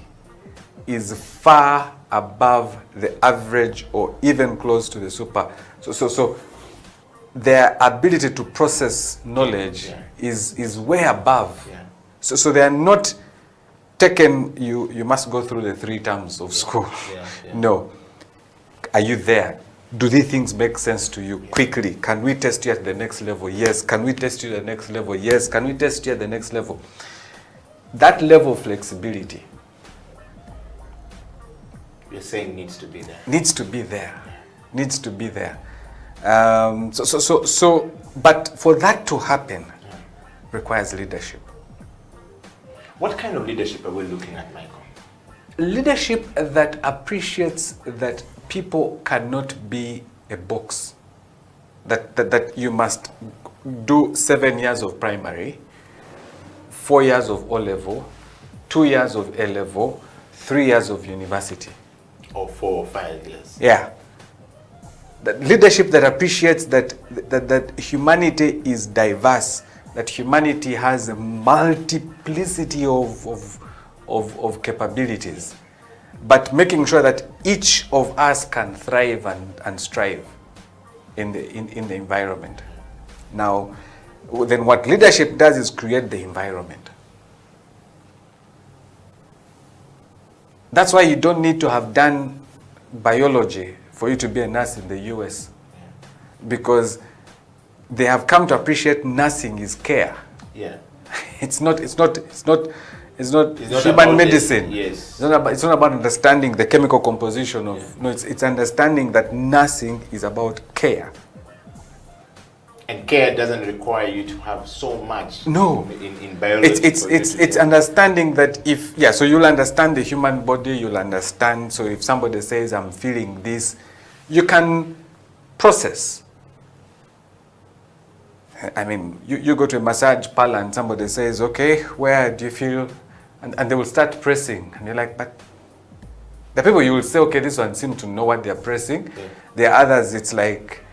is far above the average or even close to the super. So their ability to process knowledge is way above. So they are not taken, you must go through the 3 terms of school. No. Are you there? Do these things make sense to you quickly? Can we test you at the next level? Yes. Can we test you at the next level? Yes. Can we test you at the next level? That level of flexibility, you're saying, needs to be there. Needs to be there. Needs to be there. But for that to happen, requires leadership. What kind of leadership are we looking at, Michael? Leadership that appreciates that people cannot be a box. That you must do 7 years of primary, 4 years of O-level, 2 years of A-level, 3 years of university. Or 4 or 5 years. Yeah. That leadership that appreciates that humanity is diverse, that humanity has a multiplicity of capabilities, but making sure that each of us can thrive and strive in the environment. Now, then what leadership does is create the environment. That's why you don't need to have done biology for you to be a nurse in the US, because they have come to appreciate nursing is care. It's not human medicine. It's not about understanding the chemical composition of no. It's understanding that nursing is about care. And care doesn't require you to have so much. No. In biology. It's understanding that so you'll understand the human body. You'll understand. So if somebody says I'm feeling this, you can process. I mean, you go to a massage parlor and somebody says, okay, where do you feel? And they will start pressing. And you're like, but the people you will say, okay, this one seems to know what they're pressing. The others, it's like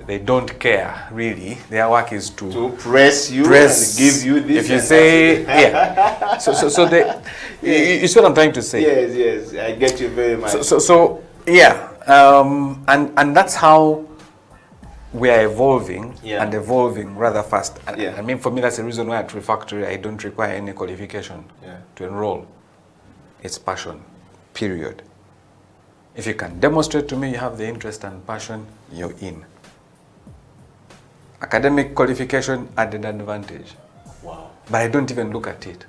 they don't care, really. Their work is to press you and give you this. If you say, So they, you see what I'm trying to say? Yes, I get you very much. And that's how we are evolving Yeah. and evolving rather fast. And I mean, for me, that's the reason why at refactory I don't require any qualification to enroll. It's passion, period. If you can demonstrate to me you have the interest and passion, you're in. Academic qualification added advantage. Wow. But I don't even look at it.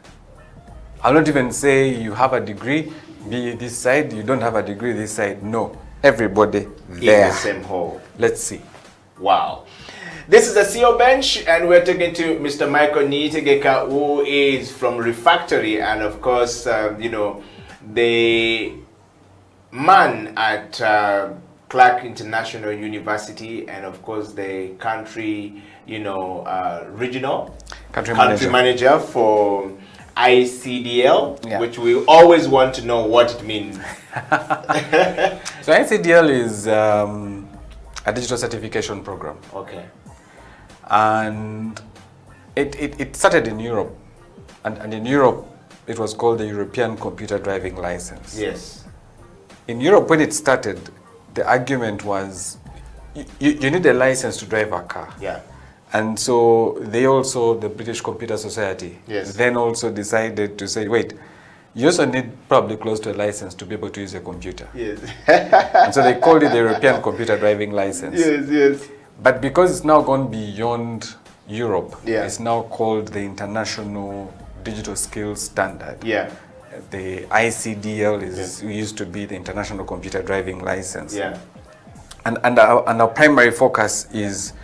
I'll not even say you have a degree, be this side, you don't have a degree this side. No, everybody there. In the same hole. Let's see. Wow. This is the CEO Bench, and we're talking to Mr. Michael Niyitegeka, who is from Refactory, and of course, you know, the man at Clark International University, and of course the country, you know, regional country manager for ICDL, which we always want to know what it means. So ICDL is a digital certification program. Okay. And it started in Europe, and in Europe it was called the European Computer Driving License. Yes. In Europe, when it started, the argument was you need a license to drive a car. Yeah. And so they also, the British Computer Society, Yes. then also decided to say, wait, you also need probably close to a license to be able to use a computer. Yes. And so they called it the European Computer Driving License. Yes, yes. But because it's now gone beyond Europe, Yeah. it's now called the International Digital Skills Standard. Yeah. The ICDL is used to be the International Computer Driving License. Yeah. And our primary focus is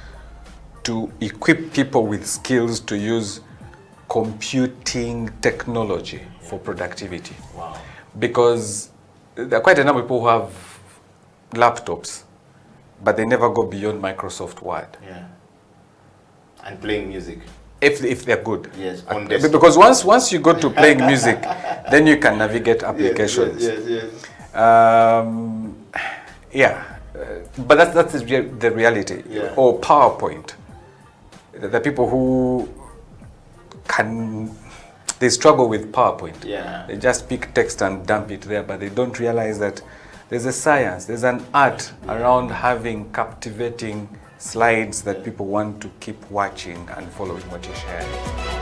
to equip people with skills to use computing technology for productivity. Wow. Because there are quite a number of people who have laptops, but they never go beyond Microsoft Word. Yeah. And playing music. If they're good. Yes, on desktop. Because once you go to playing music, then you can navigate applications. Yes. But that's the reality. Yeah. Or PowerPoint. The people who they struggle with PowerPoint. Yeah. They just pick text and dump it there, but they don't realize that there's a science, there's an art around having captivating slides that people want to keep watching and following what you're sharing.